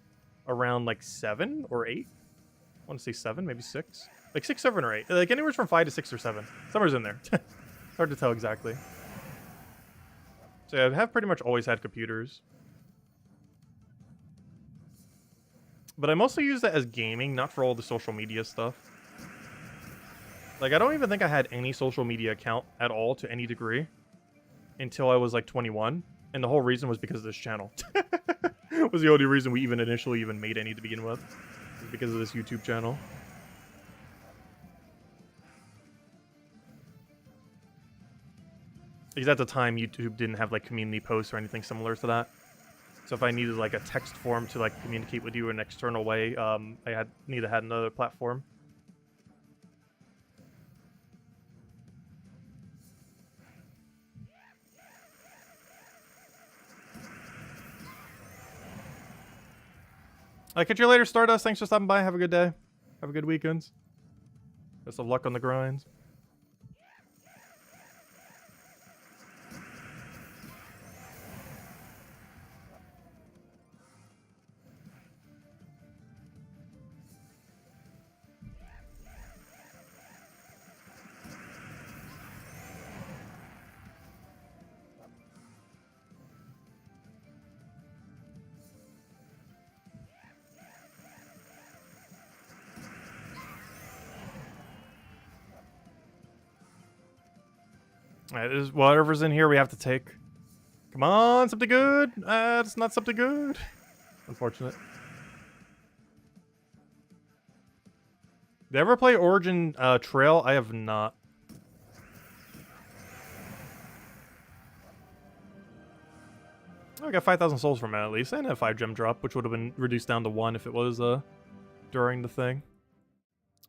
Speaker 1: around like 7 or 8. I want to say 7, maybe 6. Like 6, 7, or 8. Like anywhere from 5 to 6 or 7. Somewhere's in there. Hard to tell exactly. So yeah, I have pretty much always had computers. But I mostly use that as gaming, not for all the social media stuff. Like, I don't even think I had any social media account at all to any degree until I was, like, 21. And the whole reason was because of this channel. Was the only reason we initially made any to begin with. Was because of this YouTube channel. Because at the time, YouTube didn't have, like, community posts or anything similar to that. So if I needed, like, a text form to, like, communicate with you in an external way, I needed to have another platform. I'll catch you later, Stardust. Thanks for stopping by. Have a good day. Have a good weekend. Best of luck on the grind. Alright, whatever's in here we have to take. Come on, something good. It's not something good. Unfortunate. Did I ever play Origin Trail? I have not. Oh, I got 5,000 souls from it at least, and a 5 gem drop, which would have been reduced down to 1 if it was during the thing.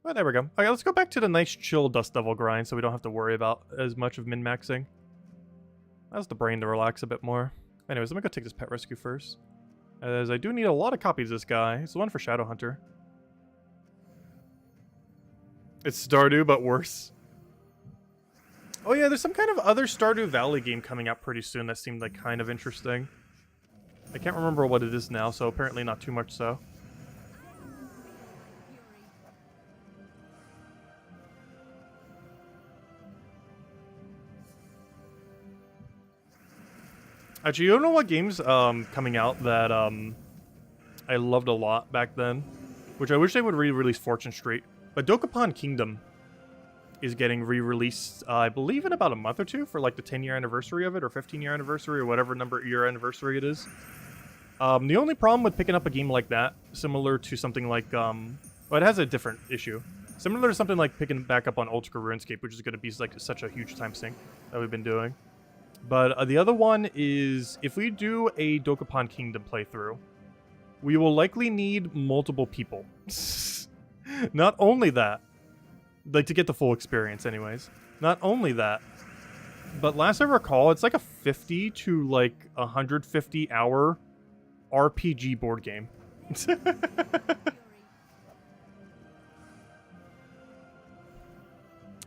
Speaker 1: Well, there we go. Okay, let's go back to the nice chill Dust Devil grind so we don't have to worry about as much of min-maxing. Allows the brain to relax a bit more. Anyways, let me go take this pet rescue first. As I do need a lot of copies of this guy. It's the one for Shadow Hunter. It's Stardew, but worse. Oh yeah, there's some kind of other Stardew Valley game coming out pretty soon that seemed like kind of interesting. I can't remember what it is now, so apparently not too much so. Actually, you don't know what games coming out that I loved a lot back then, which I wish they would re-release Fortune Street. But Dokapon Kingdom is getting re-released, I believe, in about a month or two for like the 10-year anniversary of it, or 15-year anniversary, or whatever year anniversary it is. The only problem with picking up a game like that, similar to something like, well, it has a different issue. Similar to something like picking back up on Old School RuneScape, which is going to be like such a huge time sink that we've been doing. But the other one is, if we do a Dokapon Kingdom playthrough, we will likely need multiple people. Not only that, like to get the full experience anyways. Not only that, but last I recall, it's like a 50 to like 150 hour RPG board game.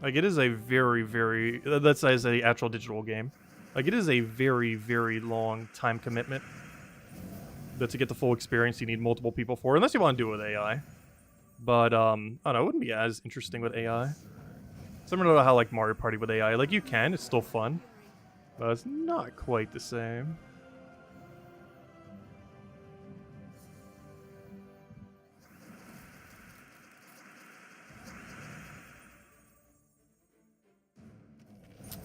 Speaker 1: Like, it is a very, very... That's as a actual digital game. Like, it is a very, very long time commitment. But to get the full experience, you need multiple people for, unless you want to do it with AI. But, I don't know, it wouldn't be as interesting with AI. Similar to how, like, Mario Party with AI. Like, you can, it's still fun. But it's not quite the same.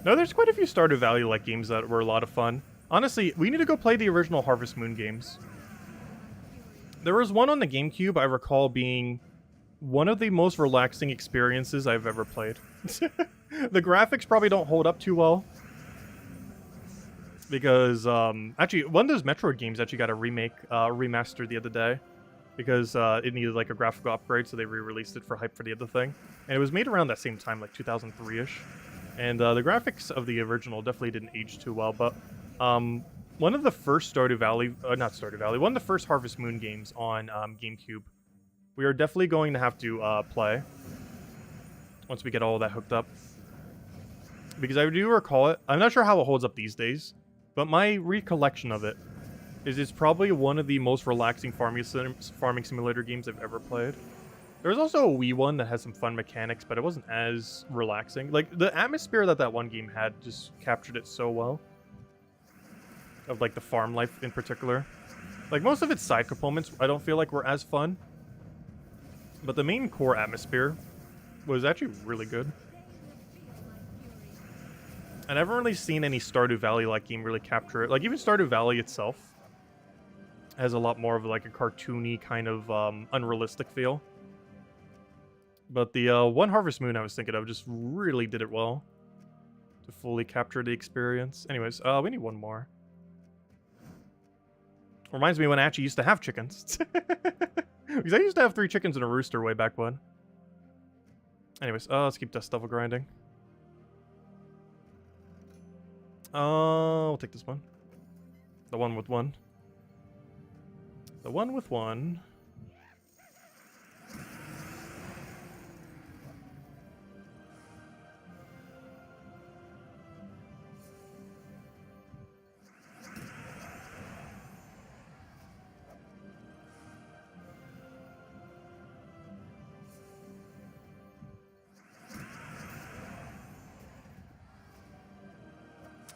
Speaker 1: No, there's quite a few Stardew Valley-like games that were a lot of fun. Honestly, we need to go play the original Harvest Moon games. There was one on the GameCube I recall being one of the most relaxing experiences I've ever played. The graphics probably don't hold up too well. Because, actually, one of those Metroid games actually got a remaster the other day. Because it needed, like, a graphical upgrade, so they re-released it for hype for the other thing. And it was made around that same time, like 2003-ish. And the graphics of the original definitely didn't age too well, but one of the first Stardew Valley, not Stardew Valley, one of the first Harvest Moon games on GameCube, we are definitely going to have to play once we get all of that hooked up. Because I do recall it, I'm not sure how it holds up these days, but my recollection of it is it's probably one of the most relaxing farming simulator games I've ever played. There's also a Wii one that has some fun mechanics, but it wasn't as relaxing. Like, the atmosphere that one game had just captured it so well. Of, like, the farm life in particular. Like, most of its side components I don't feel like were as fun. But the main core atmosphere was actually really good. I never really seen any Stardew Valley-like game really capture it. Like, even Stardew Valley itself has a lot more of, like, a cartoony kind of unrealistic feel. But the one Harvest Moon I was thinking of just really did it well to fully capture the experience. Anyways, we need one more. Reminds me when I actually used to have chickens. Because I used to have 3 chickens and a rooster way back when. Anyways, let's keep dust level grinding. We'll take this one. The one with one. The one with one.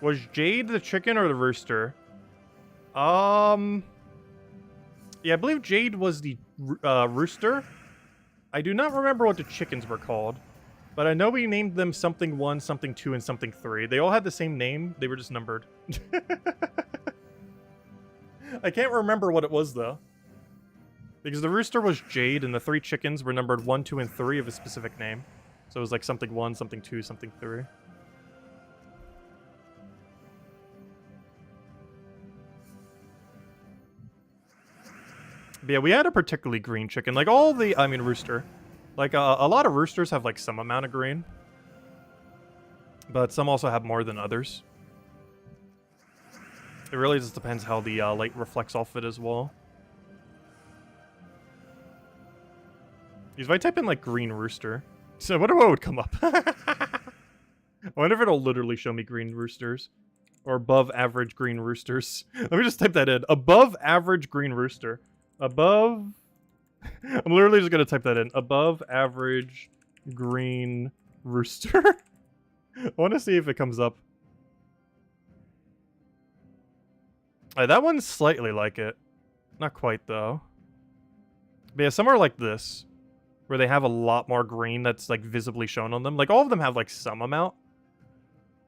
Speaker 1: Was Jade the chicken or the rooster? Yeah, I believe Jade was the rooster. I do not remember what the chickens were called, but I know we named them something 1, something 2, and something 3. They all had the same name. They were just numbered. I can't remember what it was, though. Because the rooster was Jade, and the 3 chickens were numbered 1, 2, and 3 of a specific name. So it was like something 1, something 2, something 3. But yeah, we had a particularly green chicken. Like, all the... I mean, rooster. Like, a lot of roosters have, like, some amount of green. But some also have more than others. It really just depends how the light reflects off it as well. Because if I type in, like, green rooster... So I wonder what would come up. I wonder if it'll literally show me green roosters. Or above average green roosters. Let me just type that in. Above average green rooster. Above... I'm literally just gonna type that in. Above average green rooster. I want to see if it comes up. That one's slightly like it. Not quite, though. But yeah, some are like this, where they have a lot more green that's, like, visibly shown on them. Like, all of them have, like, some amount.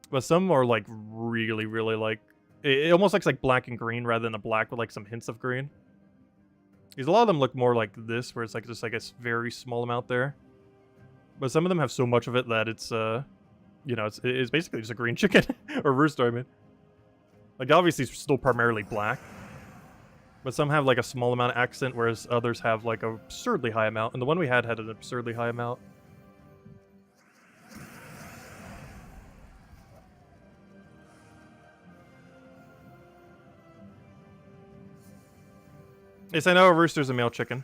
Speaker 1: But some are, like, really, really, like... It almost looks like black and green rather than a black with, like, some hints of green. Because a lot of them look more like this, where it's, like, just, like, a very small amount there. But some of them have so much of it that it's, you know, it's basically just a green chicken. Or rooster, I mean. Like, obviously, it's still primarily black. But some have, like, a small amount of accent, whereas others have, like, an absurdly high amount. And the one we had an absurdly high amount. Yes, I know a rooster's a male chicken.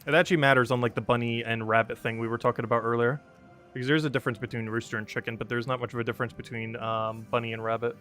Speaker 1: It actually matters on, like, the bunny and rabbit thing we were talking about earlier. Because there's a difference between rooster and chicken, but there's not much of a difference between bunny and rabbit.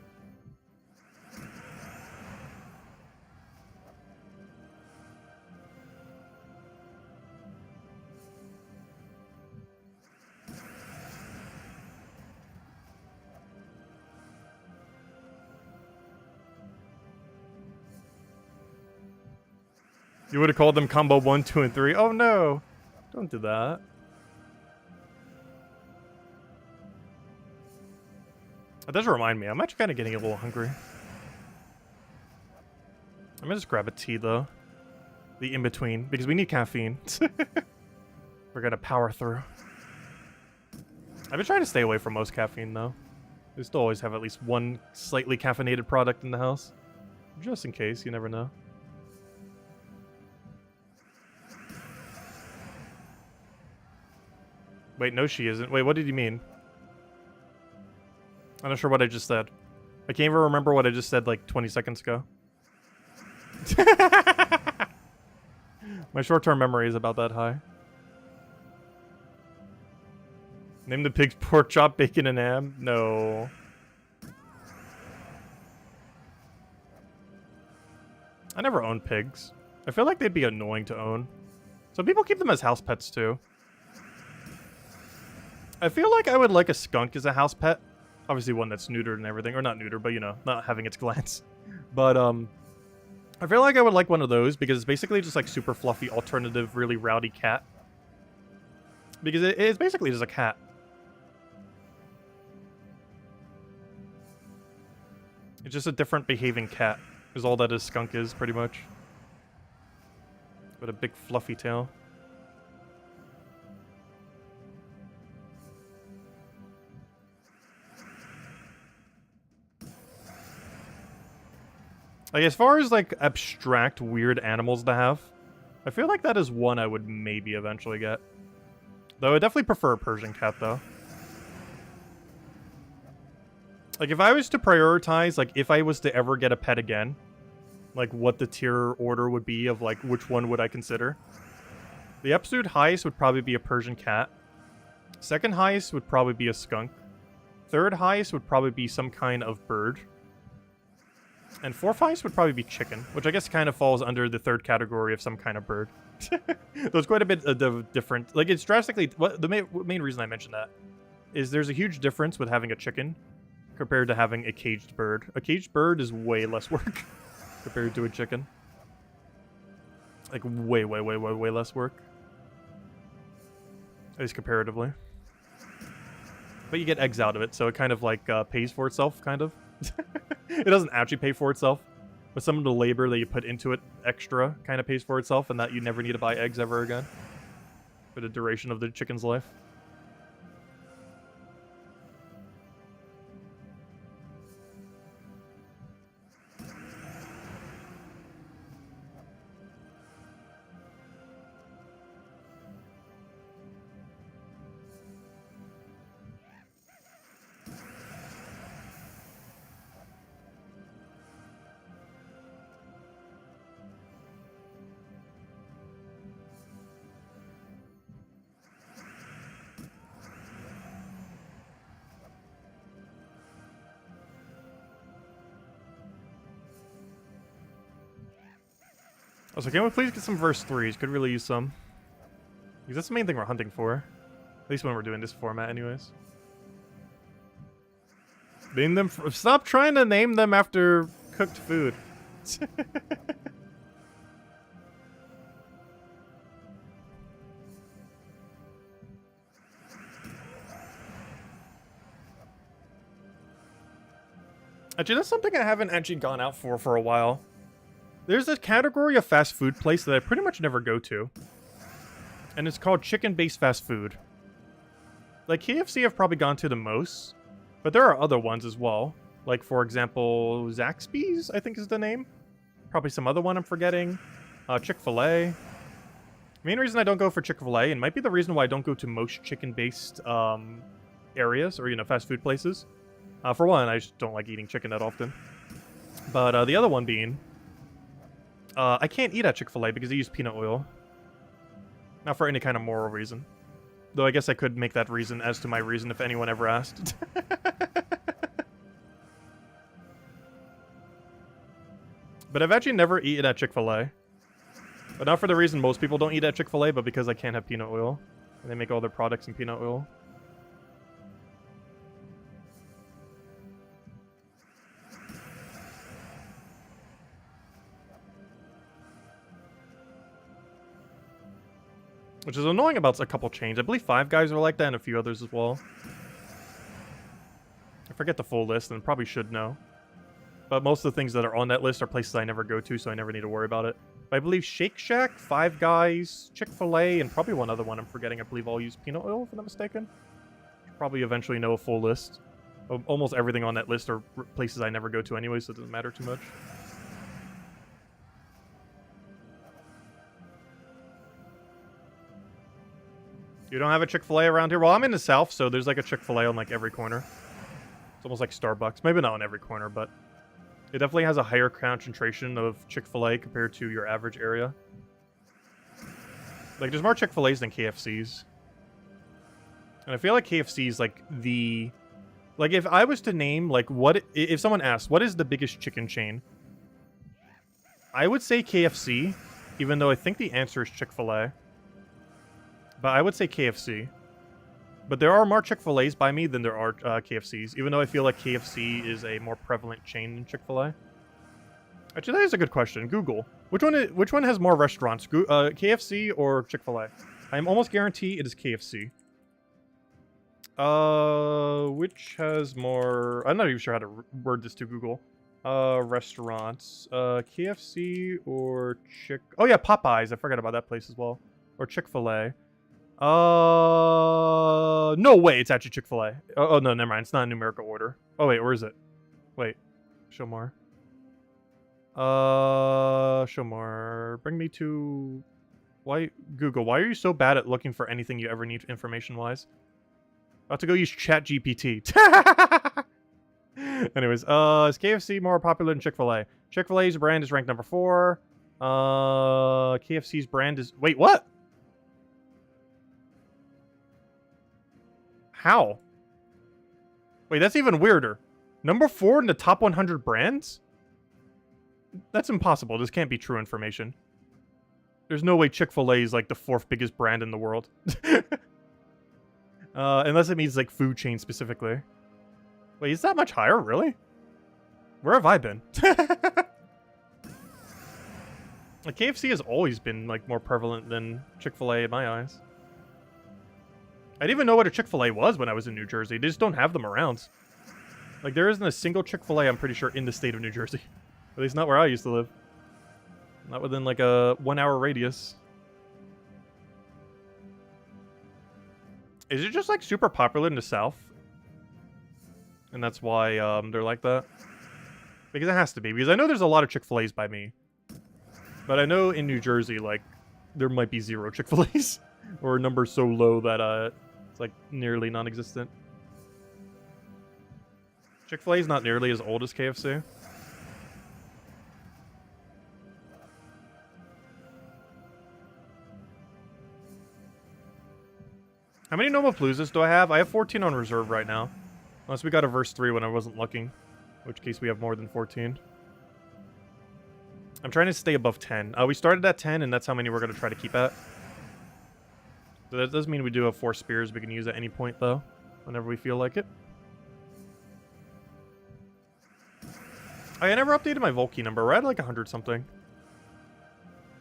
Speaker 1: You would have called them combo 1, 2, and 3. Oh no! Don't do that. That does remind me, I'm actually kind of getting a little hungry. I'm gonna just grab a tea though. The in-between, because we need caffeine. We're gonna power through. I've been trying to stay away from most caffeine though. We still always have at least one slightly caffeinated product in the house. Just in case, you never know. Wait, no she isn't. Wait, what did you mean? I'm not sure what I just said. I can't even remember what I just said like 20 seconds ago. My short-term memory is about that high. Name the pigs pork chop, bacon, and ham? No. I never owned pigs. I feel like they'd be annoying to own. Some people keep them as house pets too. I feel like I would like a skunk as a house pet. Obviously one that's neutered and everything. Or not neutered, but you know, not having its glands. But, I feel like I would like one of those because it's basically just like super fluffy, alternative, really rowdy cat. Because it is basically just a cat. It's just a different behaving cat. Is all that a skunk is, pretty much. With a big fluffy tail. Like, as far as, like, abstract, weird animals to have, I feel like that is one I would maybe eventually get. Though I definitely prefer a Persian cat, though. Like, if I was to prioritize, like, if I was to ever get a pet again, like, what the tier order would be of, like, which one would I consider? The absolute highest would probably be a Persian cat. Second highest would probably be a skunk. Third highest would probably be some kind of bird. And fourth highest would probably be chicken, which I guess kind of falls under the third category of some kind of bird. There's quite a bit of different... Like, it's drastically... The main reason I mention that is there's a huge difference with having a chicken compared to having a caged bird. A caged bird is way less work compared to a chicken. Like, way less work. At least comparatively. But you get eggs out of it, so it kind of, like, pays for itself, kind of. It doesn't actually pay for itself, but some of the labor that you put into it extra kind of pays for itself, and that you never need to buy eggs ever again for the duration of the chicken's life. Also, can we please get some verse 3s? Could really use some. Because that's the main thing we're hunting for. At least when we're doing this format anyways. Name them... Stop trying to name them after cooked food. Actually, that's something I haven't actually gone out for a while. There's a category of fast food place that I pretty much never go to. And it's called chicken-based fast food. Like, KFC I've probably gone to the most. But there are other ones as well. Like, for example, Zaxby's, I think is the name. Probably some other one I'm forgetting. Chick-fil-A. Main reason I don't go for Chick-fil-A, and might be the reason why I don't go to most chicken-based areas, or, you know, fast food places. For one, I just don't like eating chicken that often. But the other one being, I can't eat at Chick-fil-A because they use peanut oil. Not for any kind of moral reason. Though I guess I could make that reason as to my reason if anyone ever asked. But I've actually never eaten at Chick-fil-A. But not for the reason most people don't eat at Chick-fil-A, but because I can't have peanut oil. And they make all their products in peanut oil. Which is annoying about a couple chains. I believe Five Guys are like that and a few others as well. I forget the full list and probably should know. But most of the things that are on that list are places I never go to, so I never need to worry about it. But I believe Shake Shack, Five Guys, Chick-fil-A, and probably one other one I'm forgetting. I believe all use peanut oil, if I'm not mistaken. Probably eventually know a full list. Almost everything on that list are places I never go to anyway, so it doesn't matter too much. You don't have a Chick-fil-A around here? Well, I'm in the south, so there's like a Chick-fil-A on like every corner. It's almost like Starbucks. Maybe not on every corner, but it definitely has a higher concentration of Chick-fil-A compared to your average area. Like, there's more Chick-fil-A's than KFC's. And I feel like KFC's like the... Like, if I was to name, like, what... If someone asked, what is the biggest chicken chain? I would say KFC, even though I think the answer is Chick-fil-A. But I would say KFC. But there are more Chick-fil-A's by me than there are KFC's, even though I feel like KFC is a more prevalent chain than Chick-fil-A. Actually, that is a good question. Google. Which one has more restaurants? KFC or Chick-fil-A? I'm almost guarantee it is KFC. Which has more... I'm not even sure how to word this to Google. Restaurants. KFC or Chick... Oh yeah, Popeyes. I forgot about that place as well. Or Chick-fil-A. No way, it's actually Chick-fil-A. Oh, no, never mind. It's not in numerical order. Oh, wait, where is it? Wait. Show more. Show more. Bring me to... Why... Google, why are you so bad at looking for anything you ever need information-wise? About to go use ChatGPT. Anyways, is KFC more popular than Chick-fil-A? Chick-fil-A's brand is ranked number 4. KFC's brand is... Wait, what? How? Wait, that's even weirder. Number 4 in the top 100 brands? That's impossible. This can't be true information. There's no way Chick-fil-A is like the 4th biggest brand in the world. Unless it means like food chain specifically. Wait, is that much higher? Really? Where have I been? Like, KFC has always been like more prevalent than Chick-fil-A in my eyes. I didn't even know what a Chick-fil-A was when I was in New Jersey. They just don't have them around. Like, there isn't a single Chick-fil-A, I'm pretty sure, in the state of New Jersey. At least not where I used to live. Not within, like, a 1-hour radius. Is it just, like, super popular in the South? And that's why, they're like that? Because it has to be. Because I know there's a lot of Chick-fil-A's by me. But I know in New Jersey, like, there might be 0 Chick-fil-A's. Or a number so low that, it's, like, nearly non-existent. Chick-fil-A is not nearly as old as KFC. How many Gnome-a-Paloozas do I have? I have 14 on reserve right now. Unless we got a verse 3 when I wasn't looking. In which case we have more than 14. I'm trying to stay above 10. We started at 10, and that's how many we're going to try to keep at. So that does mean we do have 4 spears we can use at any point, though. Whenever we feel like it. I never updated my Volkey number. We're at like 100 something.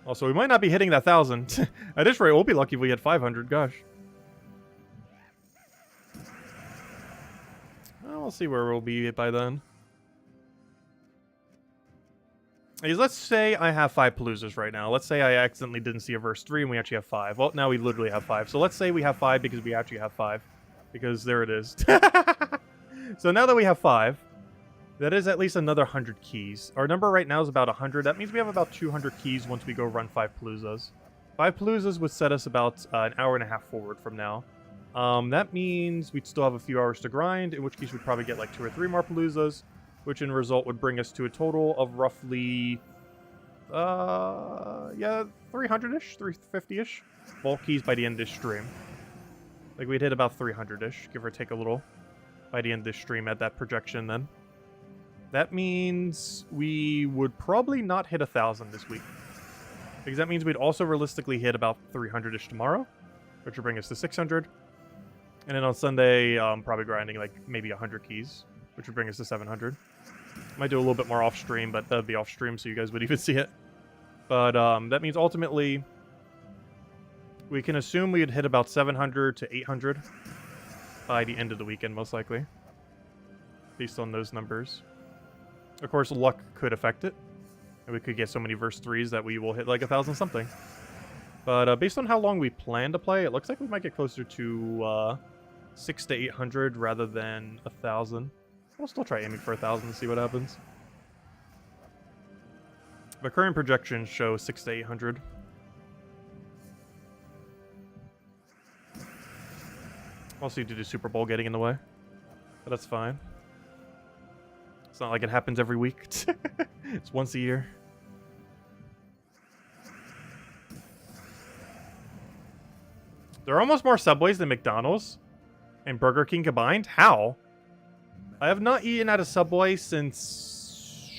Speaker 1: Also, we might not be hitting that 1,000. At this rate, we'll be lucky if we hit 500. Gosh. Well, we'll see where we'll be by then. Let's say I have 5 Paloozas right now. Let's say I accidentally didn't see a verse 3 and we actually have 5. Well, now we literally have 5. So let's say we have 5 because we actually have 5. Because there it is. So now that we have 5, that is at least another 100 keys. Our number right now is about 100. That means we have about 200 keys once we go run 5 Paloozas. 5 Paloozas would set us about an hour and a half forward from now. That means we'd still have a few hours to grind, in which case we'd probably get like 2 or 3 more Paloozas, which in result would bring us to a total of roughly, yeah, 300-ish, 350-ish vault keys by the end of this stream. Like, we'd hit about 300-ish, give or take a little, by the end of this stream at that projection then. That means we would probably not hit 1,000 this week. Because that means we'd also realistically hit about 300-ish tomorrow, which would bring us to 600. And then on Sunday, probably grinding like maybe 100 keys, which would bring us to 700. Might do a little bit more off-stream, but that would be off-stream so you guys would even see it. But that means ultimately, we can assume we'd hit about 700 to 800 by the end of the weekend, most likely. Based on those numbers. Of course, luck could affect it. And we could get so many verse 3s that we will hit like 1,000 something. But based on how long we plan to play, it looks like we might get closer to 600 to 800 rather than 1,000. We'll still try aiming for 1,000 and see what happens. But current projections show 600 to 800. Also, due to Super Bowl getting in the way. But that's fine. It's not like it happens every week. It's once a year. There are almost more Subways than McDonald's and Burger King combined? How? I have not eaten at a Subway since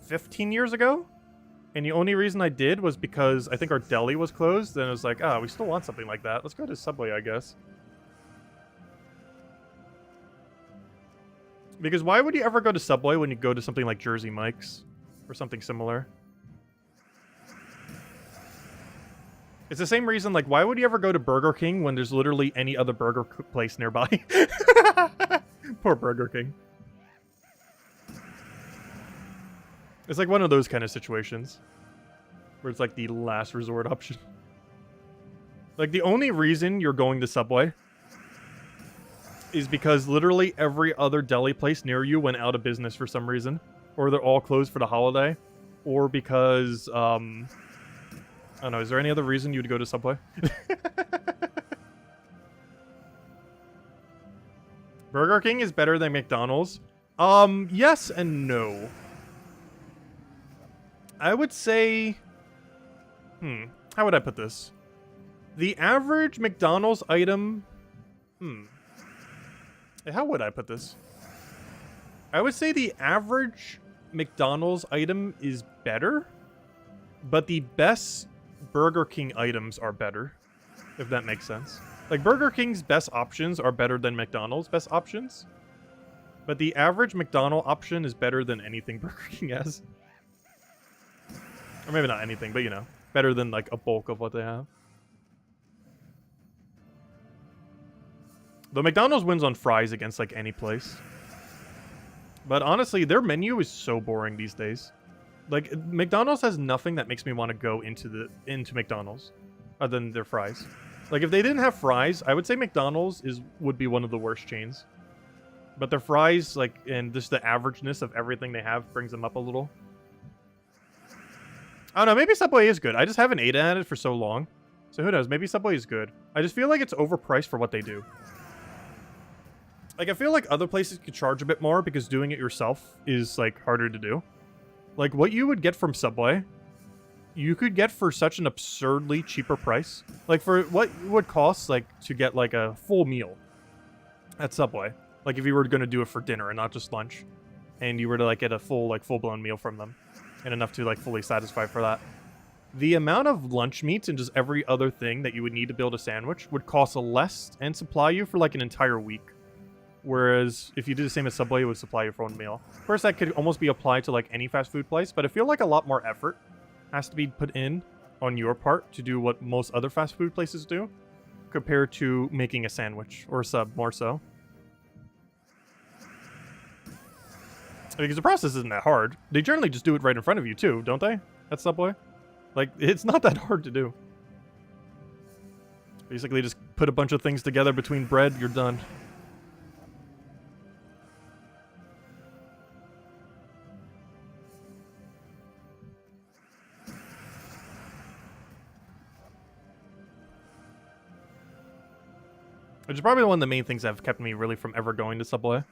Speaker 1: 15 years ago. And the only reason I did was because I think our deli was closed. And it was like, ah, we still want something like that. Let's go to Subway, I guess. Because why would you ever go to Subway when you go to something like Jersey Mike's? Or something similar? It's the same reason, like, why would you ever go to Burger King when there's literally any other burger place nearby? Poor Burger King. It's like one of those kind of situations. Where it's like the last resort option. Like, the only reason you're going to Subway is because literally every other deli place near you went out of business for some reason. Or they're all closed for the holiday. Or because, I don't know, is there any other reason you'd go to Subway? Burger King is better than McDonald's? Yes and no. I would say... how would I put this? The average McDonald's item... How would I put this? I would say the average McDonald's item is better, but the best Burger King items are better, if that makes sense. Like, Burger King's best options are better than McDonald's best options, but the average McDonald's option is better than anything Burger King has. Or maybe not anything, but you know, better than like a bulk of what they have. Though McDonald's wins on fries against like any place. But honestly, their menu is so boring these days. Like, McDonald's has nothing that makes me want to go into McDonald's other than their fries. Like, if they didn't have fries, I would say McDonald's would be one of the worst chains. But their fries, like, and just the averageness of everything they have brings them up a little. I don't know, maybe Subway is good. I just haven't ate at it for so long. So who knows, maybe Subway is good. I just feel like it's overpriced for what they do. Like, I feel like other places could charge a bit more because doing it yourself is, like, harder to do. Like, what you would get from Subway, you could get for such an absurdly cheaper price. Like, for what it would cost, like, to get, like, a full meal at Subway. Like, if you were going to do it for dinner and not just lunch. And you were to, like, get a full-blown meal from them. And enough to, like, fully satisfy for that. The amount of lunch meats and just every other thing that you would need to build a sandwich would cost less and supply you for, like, an entire week. whereas if you do the same as Subway, it would supply your own meal. Of course, that could almost be applied to like any fast food place, but I feel like a lot more effort has to be put in on your part to do what most other fast food places do, compared to making a sandwich or a sub, more so. Because the process isn't that hard. They generally just do it right in front of you too, don't they? At Subway? Like, it's not that hard to do. Basically, just put a bunch of things together between bread, you're done. Which is probably one of the main things that have kept me really from ever going to Subway.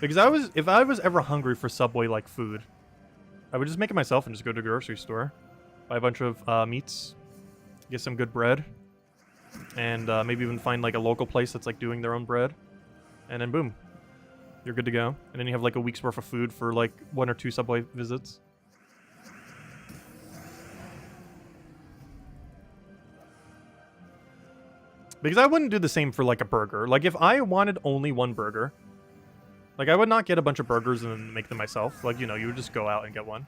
Speaker 1: Because if I was ever hungry for Subway-like food, I would just make it myself and just go to a grocery store. Buy a bunch of meats, get some good bread, and maybe even find like a local place that's like doing their own bread. And then boom, you're good to go. And then you have like a week's worth of food for like 1 or 2 Subway visits. Because I wouldn't do the same for like a burger. Like if I wanted only one burger, like I would not get a bunch of burgers and then make them myself. Like, you know, you would just go out and get one.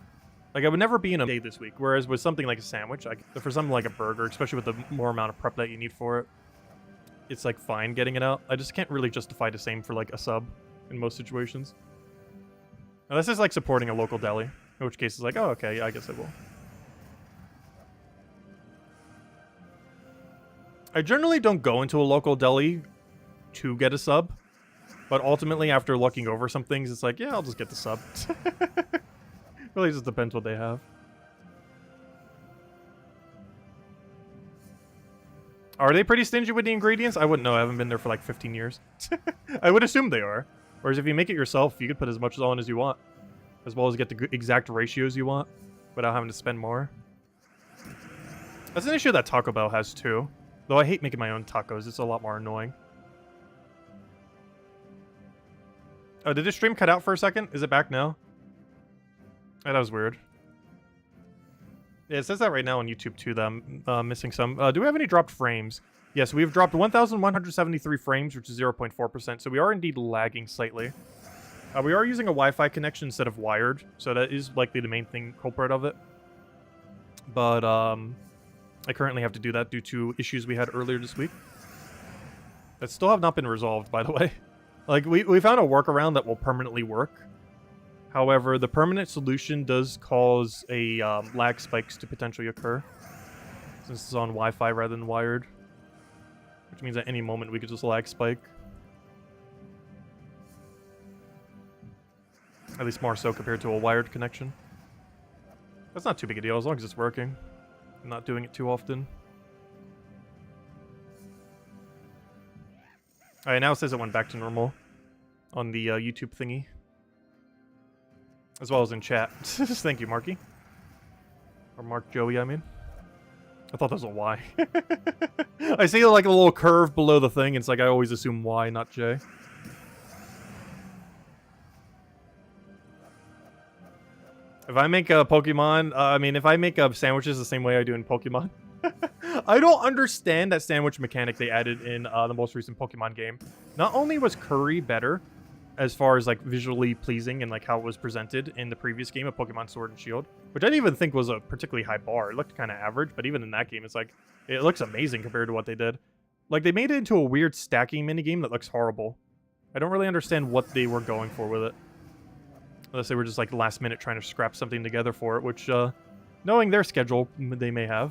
Speaker 1: Like I would never be in a day this week. Whereas with something like a sandwich, for something like a burger, especially with the more amount of prep that you need for it, it's like fine getting it out. I just can't really justify the same for like a sub in most situations. Now, this is like supporting a local deli, in which case it's like, oh, okay, yeah, I guess I will. I generally don't go into a local deli to get a sub, but ultimately after looking over some things, it's like, yeah, I'll just get the sub. Really just depends what they have. Are they pretty stingy with the ingredients? I wouldn't know. I haven't been there for like 15 years. I would assume they are. Whereas if you make it yourself, you could put as much on as you want, as well as get the exact ratios you want without having to spend more. That's an issue that Taco Bell has too. Though I hate making my own tacos. It's a lot more annoying. Oh, did this stream cut out for a second? Is it back now? Oh, that was weird. Yeah, it says that right now on YouTube too, that I'm missing some. Do we have any dropped frames? Yes, we've dropped 1,173 frames, which is 0.4%, so we are indeed lagging slightly. We are using a Wi-Fi connection instead of wired, so that is likely the main culprit of it. But, I currently have to do that due to issues we had earlier this week. That still have not been resolved, by the way. Like, we found a workaround that will permanently work. However, the permanent solution does cause a lag spikes to potentially occur, since it's on Wi-Fi rather than wired. Which means at any moment we could just lag spike. At least more so compared to a wired connection. That's not too big a deal as long as it's working. I'm not doing it too often. Alright, now it says it went back to normal on the YouTube thingy. As well as in chat. Thank you, Marky. Or Mark Joey, I mean. I thought that was a Y. I see like a little curve below the thing. It's like I always assume Y, not J. If I make a Pokemon, if I make sandwiches the same way I do in Pokemon, I don't understand that sandwich mechanic they added in the most recent Pokemon game. Not only was curry better, as far as like visually pleasing and like how it was presented in the previous game of Pokemon Sword and Shield, which I didn't even think was a particularly high bar. It looked kind of average, but even in that game, it's like, it looks amazing compared to what they did. Like, they made it into a weird stacking minigame that looks horrible. I don't really understand what they were going for with it. Unless they were just like last minute trying to scrap something together for it, which, knowing their schedule, they may have.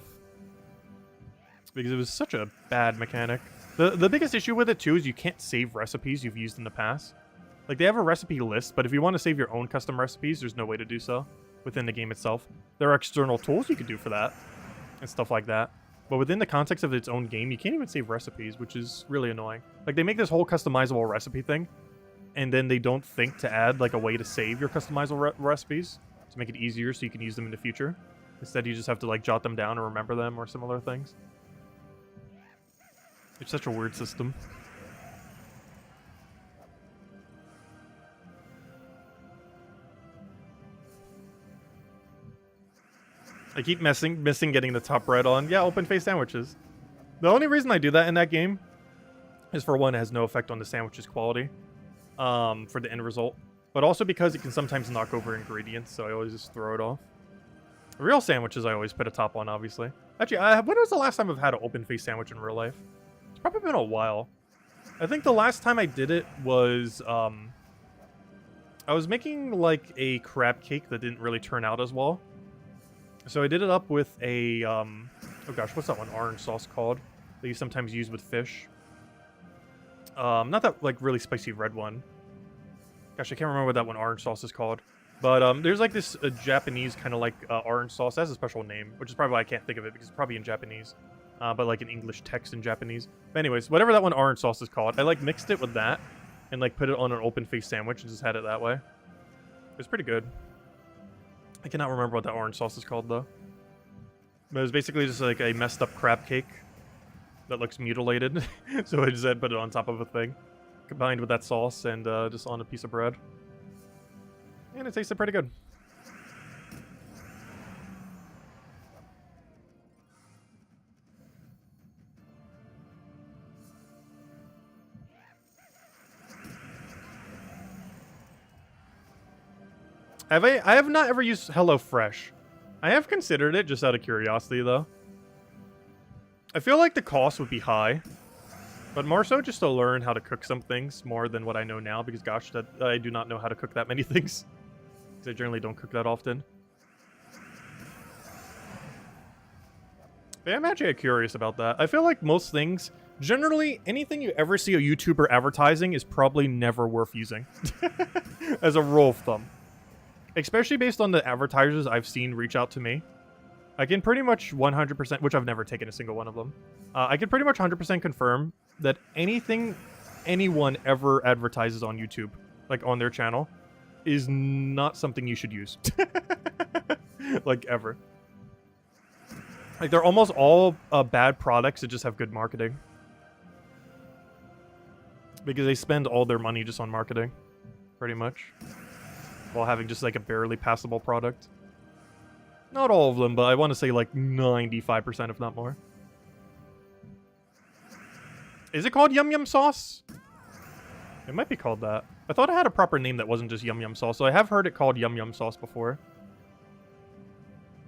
Speaker 1: Because it was such a bad mechanic. The biggest issue with it, too, is you can't save recipes you've used in the past. Like, they have a recipe list, but if you want to save your own custom recipes, there's no way to do so within the game itself. There are external tools you could do for that, and stuff like that. But within the context of its own game, you can't even save recipes, which is really annoying. Like, they make this whole customizable recipe thing, and then they don't think to add, like, a way to save your customizable recipes to make it easier so you can use them in the future. Instead, you just have to, like, jot them down or remember them or similar things. It's such a weird system. I keep missing getting the top red on. Yeah, open face sandwiches. The only reason I do that in that game is, for one, it has no effect on the sandwich's quality. for the end result. But also because it can sometimes knock over ingredients, so I always just throw it off. Real sandwiches, I always put a top on, obviously. Actually, when was the last time I've had an open-faced sandwich in real life? It's probably been a while. I think the last time I did it was, I was making, like, a crab cake that didn't really turn out as well. So I did it up with a, oh gosh, what's that one orange sauce called? That you sometimes use with fish. Not that, like, really spicy red one. Gosh, I can't remember what that one orange sauce is called. But there's like this Japanese kind of like orange sauce. It has a special name, which is probably why I can't think of it, because it's probably in Japanese. But like an English text in Japanese. But anyways, whatever that one orange sauce is called, I like mixed it with that and like put it on an open-faced sandwich and just had it that way. It was pretty good. I cannot remember what that orange sauce is called though. But it was basically just like a messed up crab cake that looks mutilated. So I just had put it on top of a thing, combined with that sauce and just on a piece of bread. And it tasted pretty good. I have not ever used HelloFresh. I have considered it just out of curiosity though. I feel like the cost would be high, but more so just to learn how to cook some things more than what I know now, because gosh, that I do not know how to cook that many things. Because I generally don't cook that often. But I'm actually curious about that. I feel like most things, generally, anything you ever see a YouTuber advertising is probably never worth using. As a rule of thumb. Especially based on the advertisers I've seen reach out to me. I can pretty much 100%, which I've never taken a single one of them. I can pretty much 100% confirm that anything anyone ever advertises on YouTube, like on their channel, is not something you should use. Like, ever. Like, they're almost all bad products that just have good marketing. Because they spend all their money just on marketing. Pretty much. While having just, like, a barely passable product. Not all of them, but I want to say, like, 95%, if not more. Is it called Yum Yum Sauce? It might be called that. I thought it had a proper name that wasn't just Yum Yum Sauce, so I have heard it called Yum Yum Sauce before.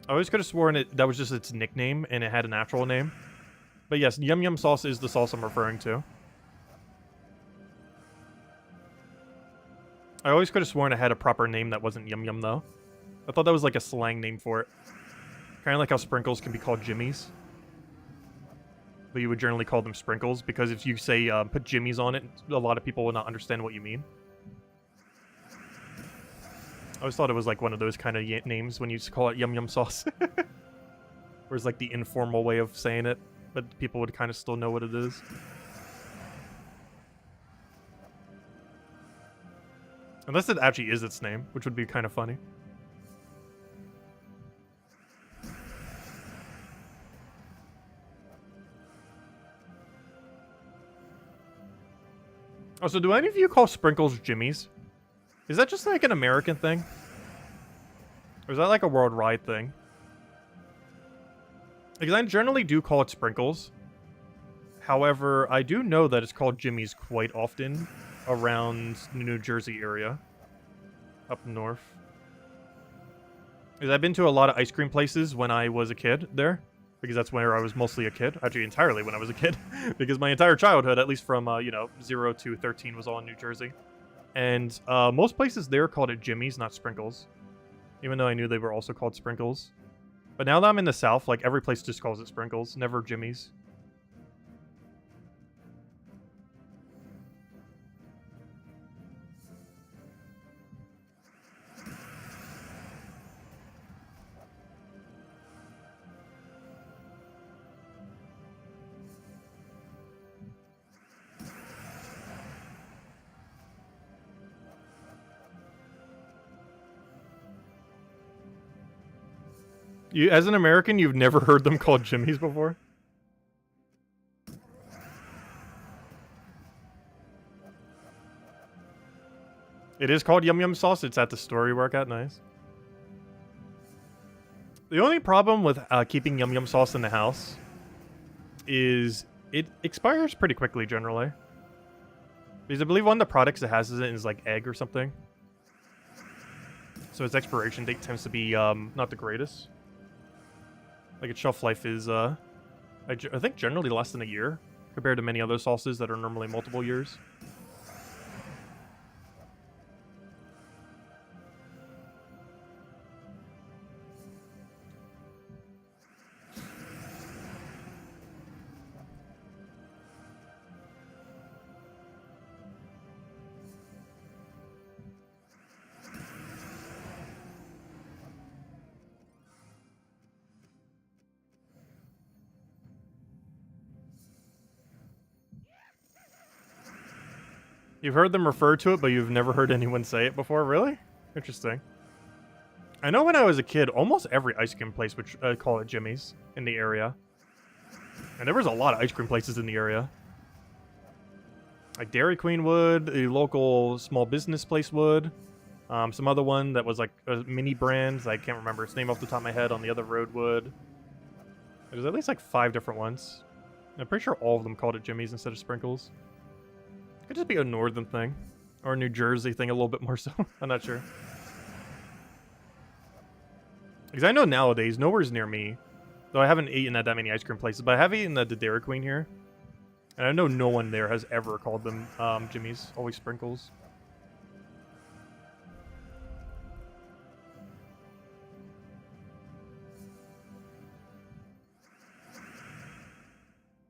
Speaker 1: I always could have sworn that was just its nickname, and it had an actual name. But yes, Yum Yum Sauce is the sauce I'm referring to. I always could have sworn it had a proper name that wasn't Yum Yum, though. I thought that was like a slang name for it. Kind of like how sprinkles can be called jimmies. But you would generally call them sprinkles, because if you say put jimmies on it, a lot of people will not understand what you mean. I always thought it was like one of those kind of names when you used to call it Yum Yum Sauce. Whereas like the informal way of saying it, but people would kind of still know what it is. Unless it actually is its name, which would be kind of funny. Oh, so do any of you call sprinkles jimmies? Is that just like an American thing? Or is that like a worldwide thing? Because I generally do call it sprinkles. However, I do know that it's called jimmies quite often around the New Jersey area. Up north. Because I've been to a lot of ice cream places when I was a kid there. Because that's where I was mostly a kid. Actually, entirely when I was a kid. Because my entire childhood, at least from, 0 to 13, was all in New Jersey. And most places there called it jimmies, not sprinkles. Even though I knew they were also called sprinkles. But now that I'm in the South, like, every place just calls it sprinkles, never jimmies. You, as an American, you've never heard them called jimmies before? It is called Yum Yum Sauce. It's at the store you work at. Nice. The only problem with keeping Yum Yum Sauce in the house is it expires pretty quickly, generally. Because I believe one of the products it has is like egg or something. So its expiration date tends to be not the greatest. Like its shelf life is I think generally less than a year compared to many other sauces that are normally multiple years. You've heard them refer to it, but you've never heard anyone say it before? Really? Interesting. I know when I was a kid, almost every ice cream place would call it Jimmy's in the area. And there was a lot of ice cream places in the area. Like Dairy Queen would, a local small business place would. Some other one that was like a mini brand, I can't remember its name off the top of my head, on the other road would. There's at least like 5 different ones. I'm pretty sure all of them called it Jimmy's instead of Sprinkles. Could just be a northern thing. Or a New Jersey thing a little bit more so. I'm not sure. Because I know nowadays, nowhere's near me. Though I haven't eaten at that many ice cream places. But I have eaten at the Dairy Queen here. And I know no one there has ever called them Jimmy's. Always Sprinkles.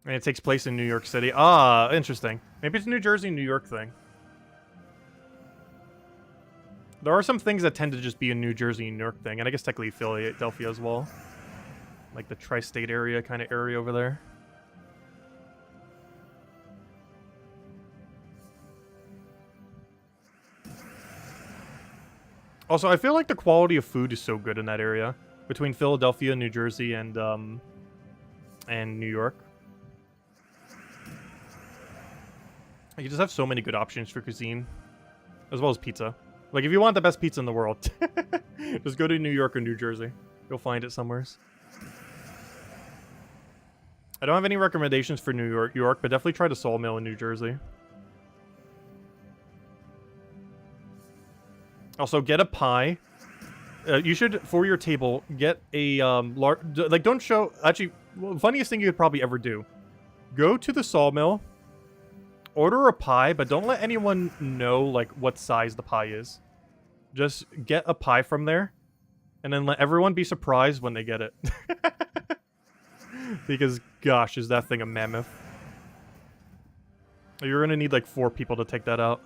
Speaker 1: And it takes place in New York City. Ah, interesting. Maybe it's a New Jersey, New York thing. There are some things that tend to just be a New Jersey, New York thing. And I guess technically Philadelphia as well. Like the tri-state area kind of area over there. Also, I feel like the quality of food is so good in that area. Between Philadelphia, New Jersey, and New York. You just have so many good options for cuisine. As well as pizza. Like, if you want the best pizza in the world, just go to New York or New Jersey. You'll find it somewheres. I don't have any recommendations for New York, but definitely try the Sawmill in New Jersey. Also, get a pie. You should, for your table, get a large... Like, don't show... Actually, funniest thing you could probably ever do. Go to the Sawmill. Order a pie, but don't let anyone know, like, what size the pie is. Just get a pie from there, and then let everyone be surprised when they get it. Because, gosh, is that thing a mammoth. You're gonna need, like, 4 people to take that out.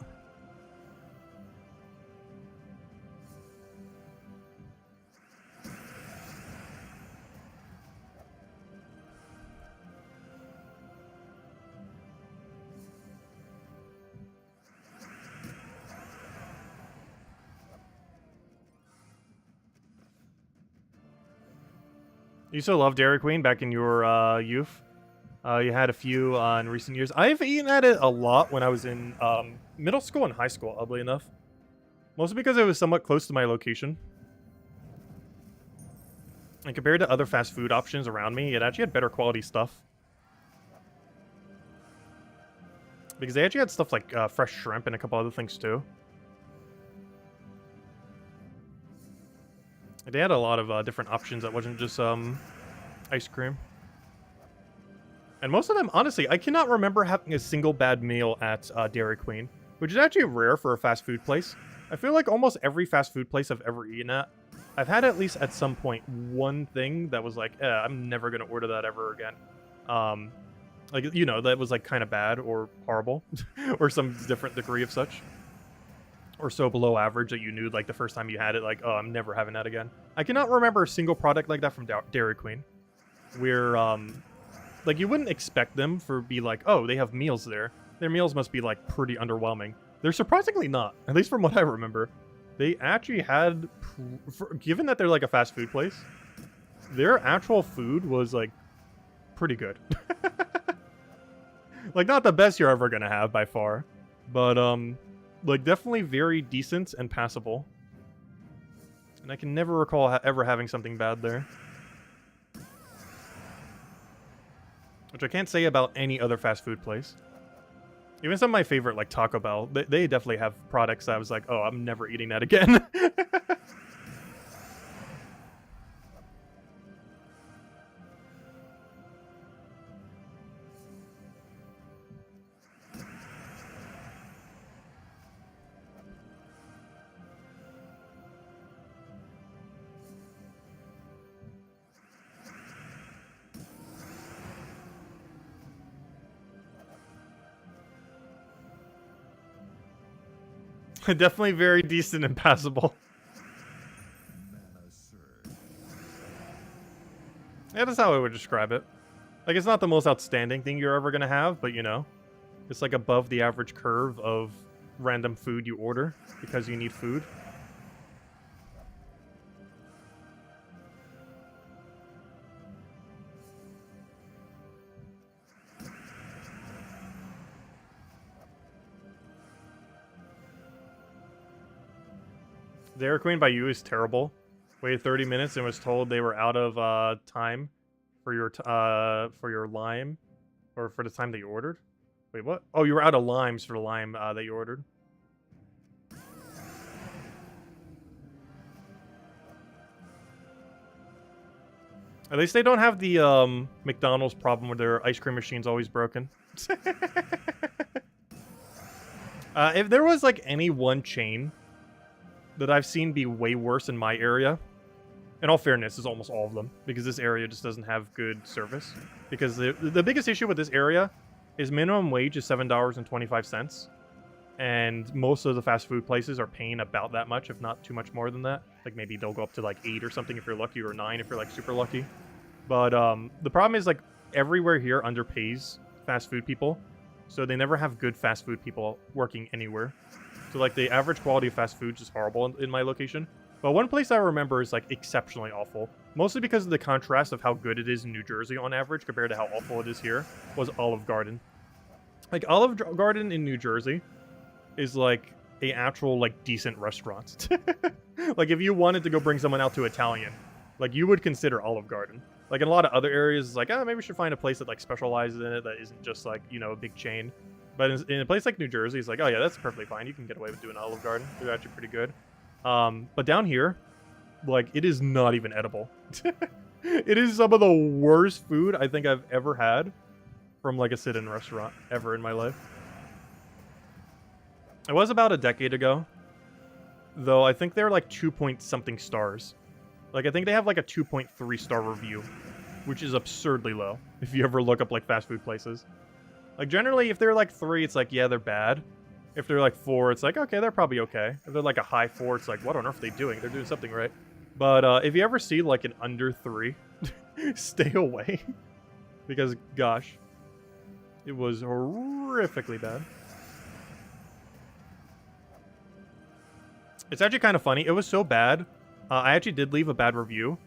Speaker 1: You still love Dairy Queen back in your youth? You had a few in recent years. I've eaten at it a lot when I was in middle school and high school, oddly enough. Mostly because it was somewhat close to my location. And compared to other fast food options around me, it actually had better quality stuff. Because they actually had stuff like fresh shrimp and a couple other things too. They had a lot of different options that wasn't just ice cream. And most of them, honestly, I cannot remember having a single bad meal at Dairy Queen, which is actually rare for a fast food place. I feel like almost every fast food place I've ever eaten at, I've had at least at some point one thing that was like, I'm never going to order that ever again. Like, you know, that was like kind of bad or horrible or some different degree of such. Or so below average that you knew, like, the first time you had it, like, oh, I'm never having that again. I cannot remember a single product like that from Dairy Queen. Where, like, you wouldn't expect them for be like, oh, they have meals there. Their meals must be, like, pretty underwhelming. They're surprisingly not, at least from what I remember. They actually had, given that they're, like, a fast food place, their actual food was, like, pretty good. Like, not the best you're ever gonna have, by far. But, like, definitely very decent and passable. And I can never recall ever having something bad there. Which I can't say about any other fast food place. Even some of my favorite, like Taco Bell, they definitely have products that I was like, oh, I'm never eating that again. Definitely very decent and passable. Yeah, that's how I would describe it. Like, it's not the most outstanding thing you're ever gonna have, but you know, it's like above the average curve of random food you order because you need food. Dairy Queen by you is terrible. Waited 30 minutes and was told they were out of time for your lime, or for the time that you ordered. Wait, what? Oh, you were out of limes for the lime that you ordered. At least they don't have the McDonald's problem where their ice cream machine's always broken. If there was like any one chain that I've seen be way worse in my area, in all fairness, is almost all of them, because this area just doesn't have good service. Because the biggest issue with this area is minimum wage is $7.25, and most of the fast food places are paying about that much, if not too much more than that. Like maybe they'll go up to like 8 or something if you're lucky, or 9 if you're like super lucky. But the problem is like everywhere here underpays fast food people, so they never have good fast food people working anywhere. So like the average quality of fast food is horrible in my location. But one place I remember is like exceptionally awful, mostly because of the contrast of how good it is in New Jersey on average compared to how awful it is here, was Olive Garden. Like Olive Garden in New Jersey is like a actual like decent restaurant. Like if you wanted to go bring someone out to Italian, like you would consider Olive Garden. Like in a lot of other areas, it's like, oh, maybe we should find a place that like specializes in it that isn't just like, you know, a big chain. But in a place like New Jersey, it's like, oh yeah, that's perfectly fine. You can get away with doing Olive Garden. They're actually pretty good. But down here, like, it is not even edible. It is some of the worst food I think I've ever had from like a sit-in restaurant ever in my life. It was about a decade ago, though. I think they're like 2-point-something stars. Like, I think they have like a 2.3 star review, which is absurdly low if you ever look up like fast food places. Like, generally, if they're like 3, it's like, yeah, they're bad. If they're like 4, it's like, okay, they're probably okay. If they're like a high 4, it's like, what on earth are they doing? They're doing something right. But if you ever see like an under 3, stay away. Because, gosh, it was horrifically bad. It's actually kind of funny. It was so bad. I actually did leave a bad review.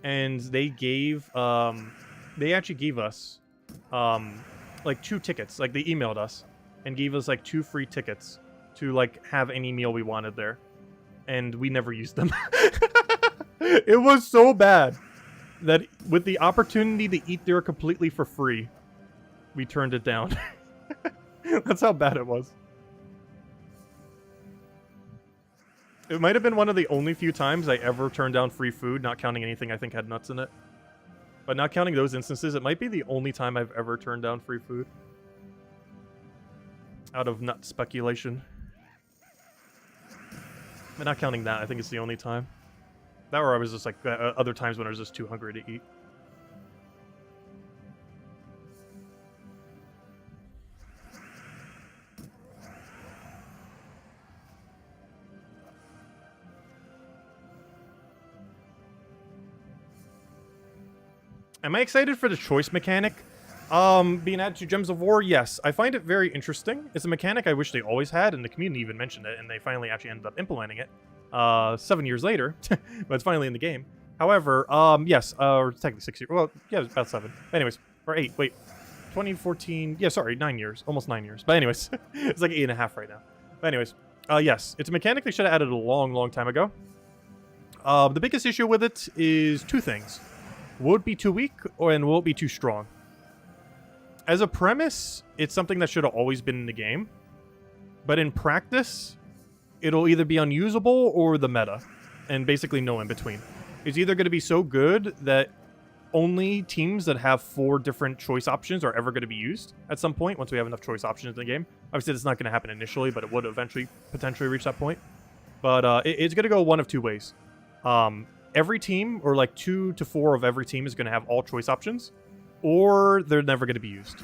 Speaker 1: And they gave, they actually gave us, like 2 tickets. Like, they emailed us and gave us like 2 free tickets to like have any meal we wanted there, and we never used them. It was so bad that with the opportunity to eat there completely for free, we turned it down. That's how bad it was. It might have been one of the only few times I ever turned down free food, not counting anything I think had nuts in it. But not counting those instances, it might be the only time I've ever turned down free food. Out of nut speculation. But not counting that, I think it's the only time. That or I was just like, other times when I was just too hungry to eat. Am I excited for the choice mechanic? Being added to Gems of War, yes. I find it very interesting. It's a mechanic I wish they always had, and the community even mentioned it, and they finally actually ended up implementing it. 7 years later, but it's finally in the game. However, yes, or technically 6 years. Well, yeah, it's about 7. Anyways, or 8, wait. 2014, yeah, sorry, 9 years. Almost 9 years. But anyways, it's like 8.5 right now. But anyways, yes, it's a mechanic they should have added a long, long time ago. The biggest issue with it is 2 things. Will it be too weak, and will it be too strong? As a premise, it's something that should have always been in the game. But in practice, it'll either be unusable or the meta. And basically no in between. It's either going to be so good that only teams that have 4 different choice options are ever going to be used at some point once we have enough choice options in the game. Obviously, it's not going to happen initially, but it would eventually potentially reach that point. But it's going to go one of 2 ways. Every team, or like 2 to 4 of every team, is going to have all choice options, or they're never going to be used.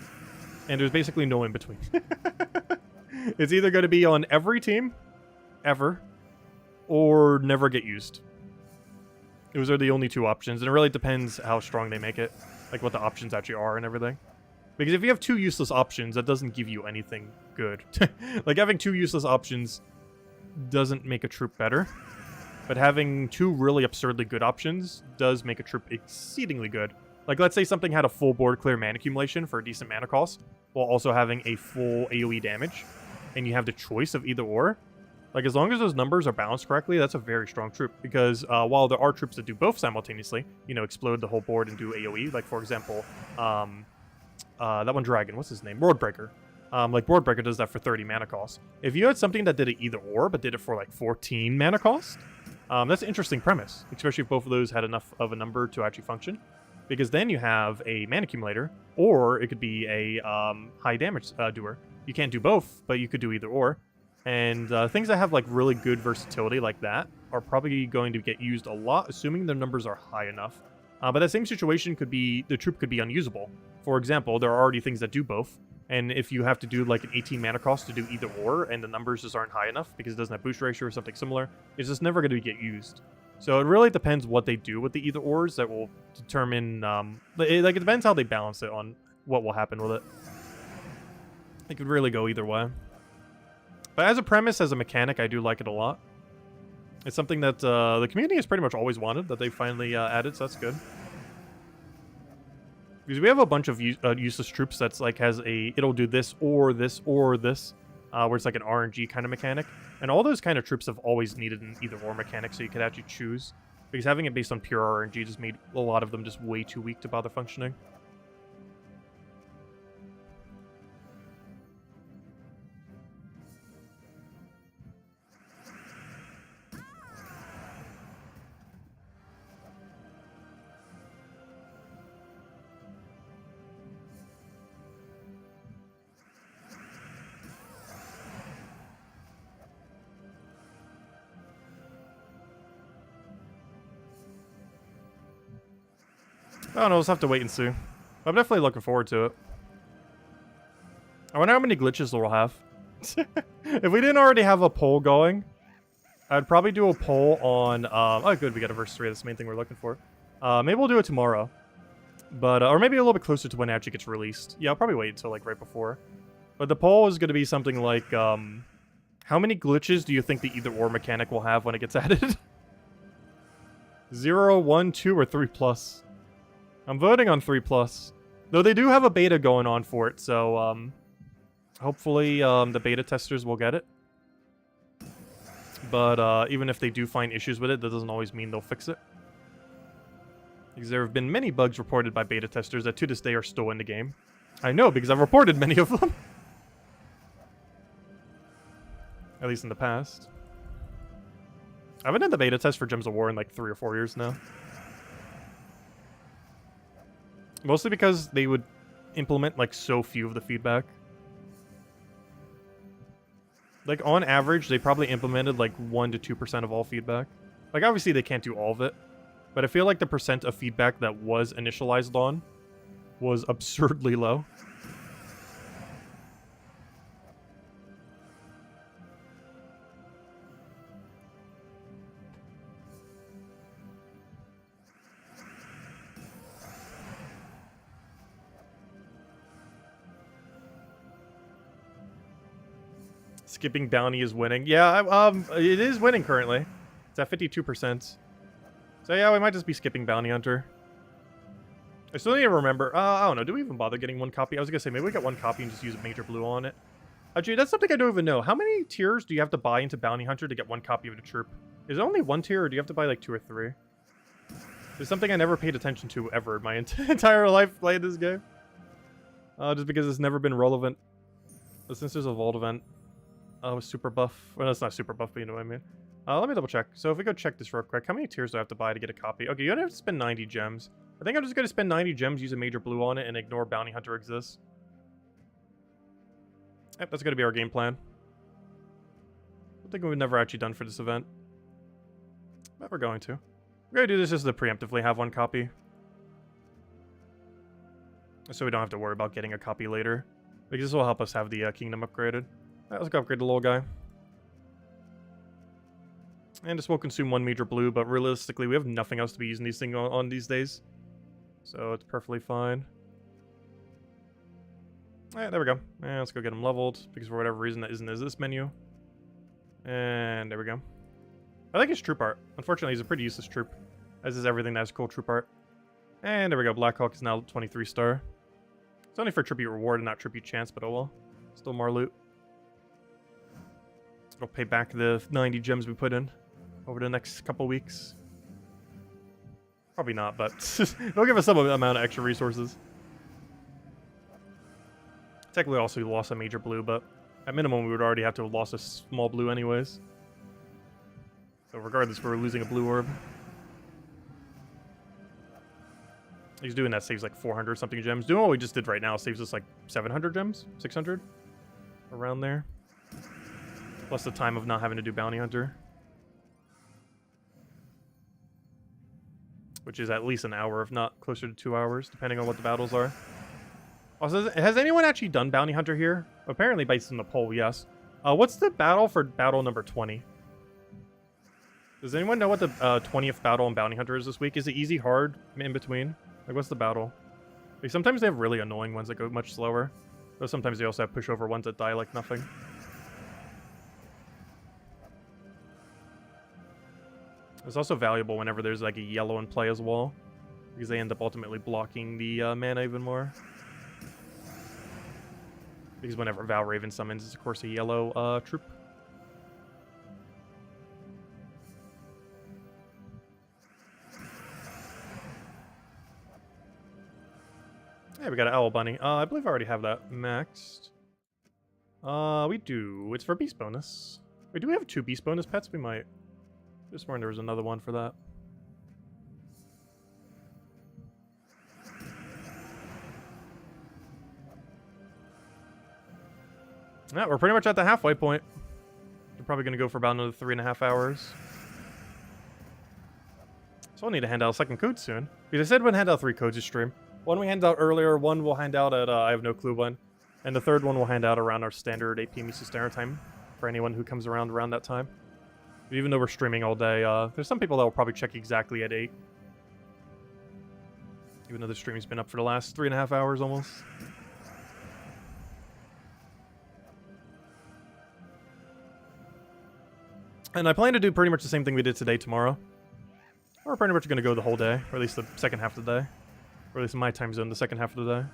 Speaker 1: And there's basically no in between. It's either going to be on every team, ever, or never get used. Those are the only 2 options, and it really depends how strong they make it, like what the options actually are and everything. Because if you have 2 useless options, that doesn't give you anything good. Like, having 2 useless options doesn't make a troop better, but having 2 really absurdly good options does make a troop exceedingly good. Like, let's say something had a full board clear mana accumulation for a decent mana cost, while also having a full AoE damage, and you have the choice of either or. Like, as long as those numbers are balanced correctly, that's a very strong troop. Because while there are troops that do both simultaneously, you know, explode the whole board and do AoE, like, for example, that one dragon, what's his name? Boardbreaker. Like, Boardbreaker does that for 30 mana cost. If you had something that did it either or, but did it for, like, 14 mana cost, that's an interesting premise, especially if both of those had enough of a number to actually function. Because then you have a mana accumulator, or it could be a high damage doer. You can't do both, but you could do either or. And things that have like really good versatility like that are probably going to get used a lot, assuming their numbers are high enough. But that same situation could be, the troop could be unusable. For example, there are already things that do both. And if you have to do like an 18 mana cost to do either or, and the numbers just aren't high enough because it doesn't have boost ratio or something similar, it's just never going to get used. So it really depends what they do with the either ors that will determine, it depends how they balance it on what will happen with it. It could really go either way. But as a premise, as a mechanic, I do like it a lot. It's something that the community has pretty much always wanted, that they finally added, so that's good. Because we have a bunch of useless troops that's like has a, it'll do this or this or this, where it's like an RNG kind of mechanic. And all those kind of troops have always needed an either or mechanic, so you could actually choose. Because having it based on pure RNG just made a lot of them just way too weak to bother functioning. I don't know, we'll just have to wait and see. I'm definitely looking forward to it. I wonder how many glitches we'll have. If we didn't already have a poll going, I'd probably do a poll on... oh, good, we got a verse 3. That's the main thing we're looking for. Maybe we'll do it tomorrow. But, or maybe a little bit closer to when it actually gets released. Yeah, I'll probably wait until, like, right before. But the poll is going to be something like, how many glitches do you think the either-or mechanic will have when it gets added? 0, 1, 2, or 3+. I'm voting on 3+. Though they do have a beta going on for it, so hopefully the beta testers will get it. But even if they do find issues with it, that doesn't always mean they'll fix it. Because there have been many bugs reported by beta testers that to this day are still in the game. I know, because I've reported many of them. At least in the past. I haven't done the beta test for Gems of War in like 3 or 4 years now. Mostly because they would implement, like, so few of the feedback. Like, on average, they probably implemented, like, 1 to 2% of all feedback. Like, obviously, they can't do all of it. But I feel like the percent of feedback that was initialized on was absurdly low. Skipping bounty is winning. Yeah, it is winning currently. It's at 52%. So yeah, we might just be skipping Bounty Hunter. I still need to remember. I don't know. Do we even bother getting 1 copy? I was gonna say, maybe we get 1 copy and just use a Major Blue on it. Actually, that's something I don't even know. How many tiers do you have to buy into Bounty Hunter to get 1 copy of the troop? Is it only 1 tier, or do you have to buy like 2 or 3? It's something I never paid attention to ever in my entire life playing this game. Just because it's never been relevant. But since there's a vault event with super buff. Well, it's not super buff, but you know what I mean. Let me double check. So if we go check this real quick, how many tiers do I have to buy to get a copy? Okay, you only have to spend 90 gems. I think I'm just going to spend 90 gems, use a major blue on it, and ignore Bounty Hunter exists. Yep, that's going to be our game plan. I think we've never actually done for this event. But we're going to. We're going to do this just to preemptively have one copy. So we don't have to worry about getting a copy later. Because this will help us have the kingdom upgraded. Alright, let's go upgrade the little guy. And this will consume one major blue, but realistically we have nothing else to be using these things on these days. So it's perfectly fine. Alright, there we go. And let's go get him leveled, because for whatever reason that isn't in this menu. And there we go. I like his troop art. Unfortunately, he's a pretty useless troop, as is everything that has cool troop art. And there we go. Blackhawk is now 23 star. It's only for tribute reward and not tribute chance, but oh well. Still more loot. It'll pay back the 90 gems we put in over the next couple weeks. Probably not, but it'll give us some amount of extra resources. Technically also we lost a major blue, but at minimum we would already have to have lost a small blue anyways. So regardless, we're losing a blue orb. He's doing that, saves like 400 something gems. Doing what we just did right now saves us like 700 gems? 600? Around there. Plus the time of not having to do Bounty Hunter. Which is at least an hour, if not closer to 2 hours, depending on what the battles are. Also, has anyone actually done Bounty Hunter here? Apparently based on the poll, yes. What's the battle for battle number 20? Does anyone know what the 20th battle on Bounty Hunter is this week? Is it easy, hard, in between? Like, what's the battle? Like, sometimes they have really annoying ones that go much slower. But sometimes they also have pushover ones that die like nothing. It's also valuable whenever there's like a yellow in play as well. Because they end up ultimately blocking the mana even more. Because whenever Valraven summons, it's of course a yellow troop. Yeah, we got an Owl Bunny. I believe I already have that maxed. We do. It's for Beast Bonus. Wait, do we have 2 Beast Bonus pets? We might. Just wondering there was another one for that. Yeah, we're pretty much at the halfway point. We're probably going to go for about another 3.5 hours. So I'll need to hand out a second code soon. Because I said we'd hand out 3 codes this stream. One we handed out earlier, one we'll hand out at I have no clue when. And the third one we'll hand out around our standard 8 p.m. Eastern Standard Time. For anyone who comes around that time. Even though we're streaming all day, there's some people that will probably check exactly at 8. Even though the streaming's been up for the last 3.5 hours almost. And I plan to do pretty much the same thing we did today tomorrow. We're pretty much going to go the whole day, or at least the second half of the day. Or at least in my time zone, the second half of the day.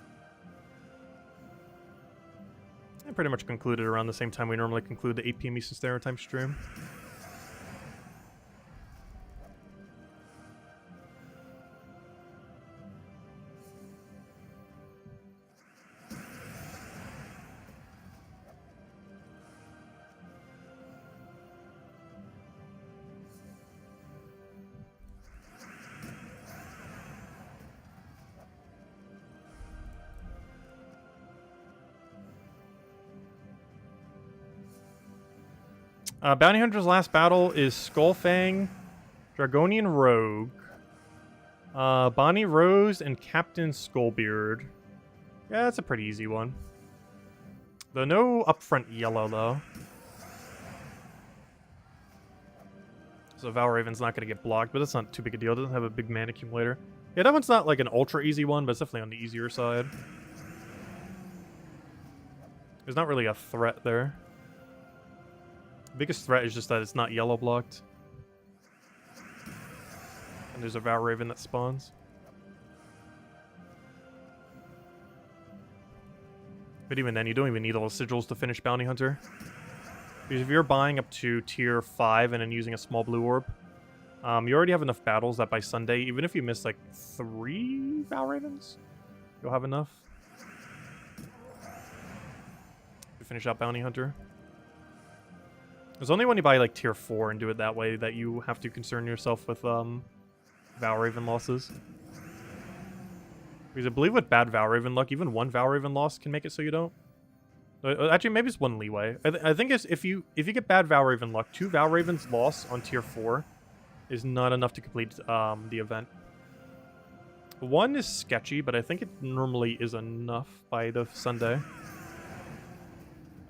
Speaker 1: I pretty much concluded around the same time we normally conclude the 8 p.m. Eastern Standard Time stream. Bounty Hunter's last battle is Skullfang, Dragonian Rogue, Bonnie Rose, and Captain Skullbeard. Yeah, that's a pretty easy one. Though no upfront yellow, though. So Valraven's not going to get blocked, but that's not too big a deal. It doesn't have a big mana accumulator. Yeah, that one's not like an ultra easy one, but it's definitely on the easier side. There's not really a threat there. The biggest threat is just that it's not yellow blocked. And there's a Valraven that spawns. But even then, you don't even need all the sigils to finish Bounty Hunter. Because if you're buying up to tier 5 and then using a small blue orb, you already have enough battles that by Sunday, even if you miss like 3 Valravens, you'll have enough. finish out Bounty Hunter. It's only when you buy like tier 4 and do it that way that you have to concern yourself with Valraven losses. Because I believe with bad Valraven luck, even one Valraven loss can make it so you don't. Actually, maybe it's one leeway. I think it's if you get bad Valraven luck, 2 Valravens loss on tier 4 is not enough to complete the event. 1 is sketchy, but I think it normally is enough by the Sunday.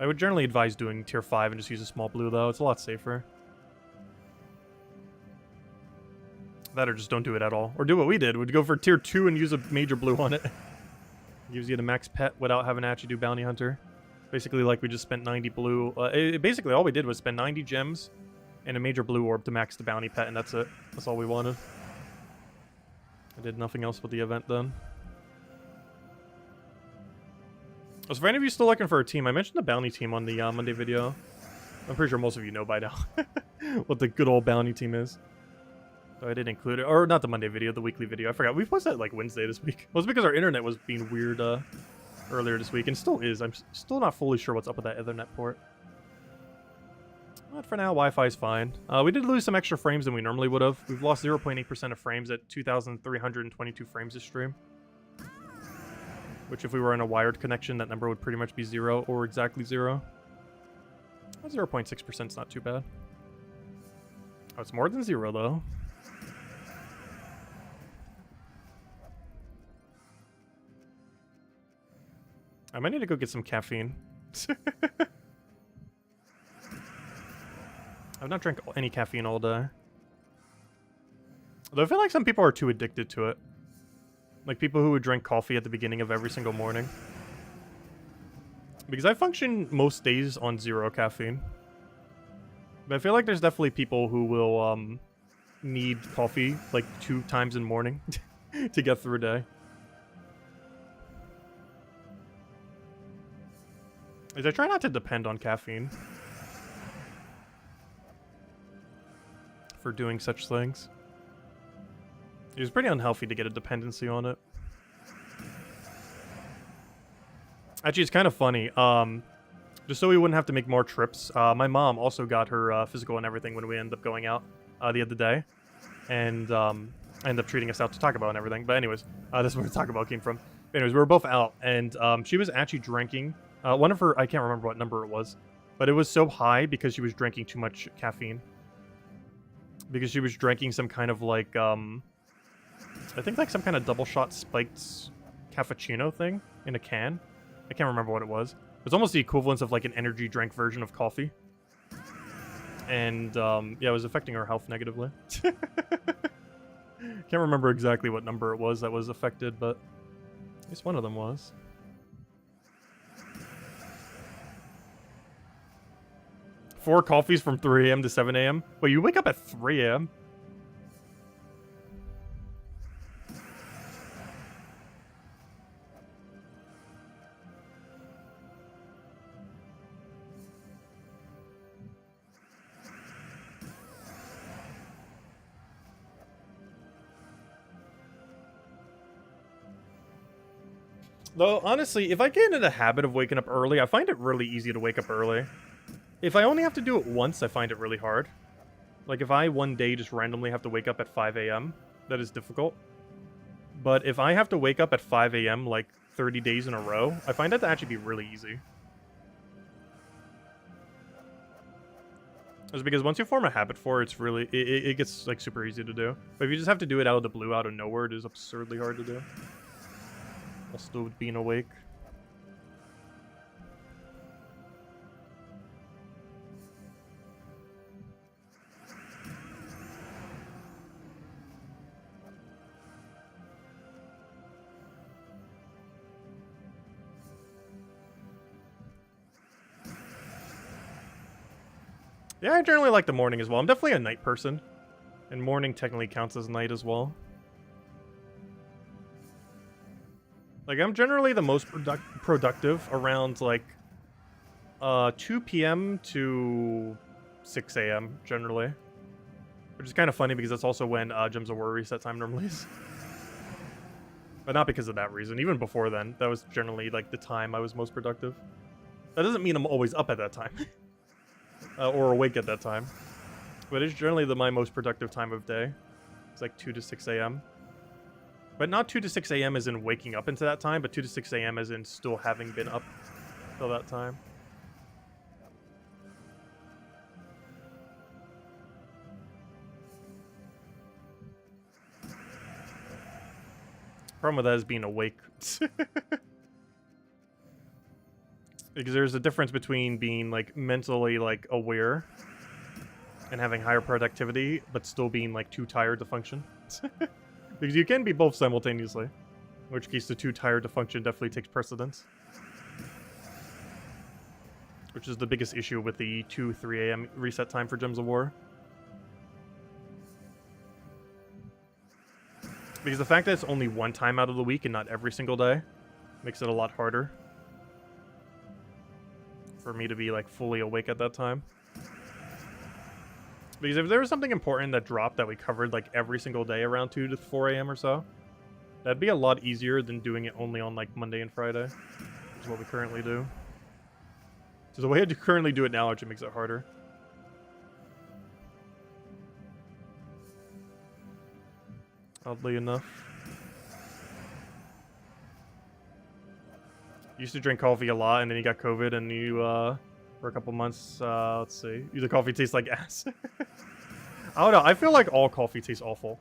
Speaker 1: I would generally advise doing tier 5 and just use a small blue, though. It's a lot safer. That or just don't do it at all. Or do what we did. We'd go for tier 2 and use a major blue on it. Gives you the max pet without having to actually do Bounty Hunter. Basically, like, we just spent 90 blue. Basically, all we did was spend 90 gems and a major blue orb to max the bounty pet, and that's it. That's all we wanted. I did nothing else with the event then. So for any of you still looking for a team, I mentioned the bounty team on the Monday video. I'm pretty sure most of you know by now what the good old bounty team is. So I did include it. Or not the Monday video, the weekly video. I forgot. We posted that like Wednesday this week. Well, it's because our internet was being weird earlier this week, and still is. I'm still not fully sure what's up with that Ethernet port. But for now, Wi-Fi is fine. We did lose some extra frames than we normally would have. We've lost 0.8% of frames at 2,322 frames this stream. Which if we were in a wired connection, that number would pretty much be 0 or exactly 0. 0.6% is not too bad. Oh, it's more than 0 though. I might need to go get some caffeine. I've not drank any caffeine all day. Although I feel like some people are too addicted to it. Like people who would drink coffee at the beginning of every single morning. Because I function most days on 0 caffeine. But I feel like there's definitely people who will need coffee like 2 times in the morning to get through a day. I try not to depend on caffeine for doing such things. It was pretty unhealthy to get a dependency on it. Actually, it's kind of funny. Just so we wouldn't have to make more trips, my mom also got her physical and everything when we ended up going out the other day. And ended up treating us out to Taco Bell and everything. But anyways, that's where Taco Bell came from. Anyways, we were both out, and she was actually drinking. One of her, I can't remember what number it was, but it was so high because she was drinking too much caffeine. Because she was drinking some kind of like, I think like some kind of double shot spiked cappuccino thing in a can. I can't remember what it was. It was almost the equivalent of like an energy drink version of coffee. And yeah, it was affecting her health negatively. Can't remember exactly what number it was that was affected, but at least one of them was. Four coffees from 3 a.m. to 7 a.m. Wait, you wake up at 3 a.m.? Though, honestly, if I get into the habit of waking up early, I find it really easy to wake up early. If I only have to do it once, I find it really hard. Like, if I one day just randomly have to wake up at 5 a.m., that is difficult. But if I have to wake up at 5 a.m., like, 30 days in a row, I find that to actually be really easy. It's because once you form a habit for it, it's really... It gets, like, super easy to do. But if you just have to do it out of the blue, out of nowhere, it is absurdly hard to do. While still being awake. Yeah, I generally like the morning as well. I'm definitely a night person. And morning technically counts as night as well. Like, I'm generally the most productive around, like, 2 p.m. to 6 a.m., generally. Which is kind of funny because that's also when Gems of War reset time normally is. But not because of that reason. Even before then, that was generally, like, the time I was most productive. That doesn't mean I'm always up at that time. Or awake at that time. But it's generally my most productive time of day. It's like 2 to 6 a.m. But not 2 to 6 a.m. as in waking up into that time, but 2 to 6 a.m. as in still having been up till that time. Problem with that is being awake. Because there's a difference between being like mentally like aware and having higher productivity, but still being like too tired to function. Because you can be both simultaneously. In which case the too tired to function definitely takes precedence. Which is the biggest issue with the 2-3 a.m. reset time for Gems of War. Because the fact that it's only one time out of the week and not every single day makes it a lot harder for me to be like fully awake at that time. Because if there was something important that dropped that we covered like every single day around 2 to 4 a.m. or so, that'd be a lot easier than doing it only on like Monday and Friday, which is what we currently do. So the way I currently do it now actually makes it harder. Oddly enough. Used to drink coffee a lot, and then you got COVID, and you, for a couple months, let's see. The coffee tastes like ass. I don't know, I feel like all coffee tastes awful.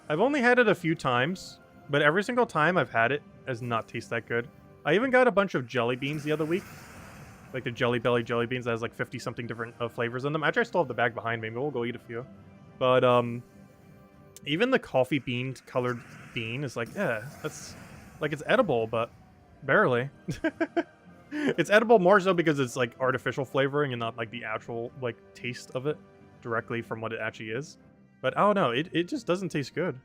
Speaker 1: I've only had it a few times, but every single time I've had it has not tasted that good. I even got a bunch of jelly beans the other week. Like the Jelly Belly jelly beans that has like 50-something different flavors in them. Actually, I still have the bag behind me. Maybe we'll go eat a few. But, even the coffee bean colored bean is like, yeah, that's like it's edible, but barely. It's edible more so because it's like artificial flavoring and not like the actual like taste of it directly from what it actually is. But I don't know, it just doesn't taste good.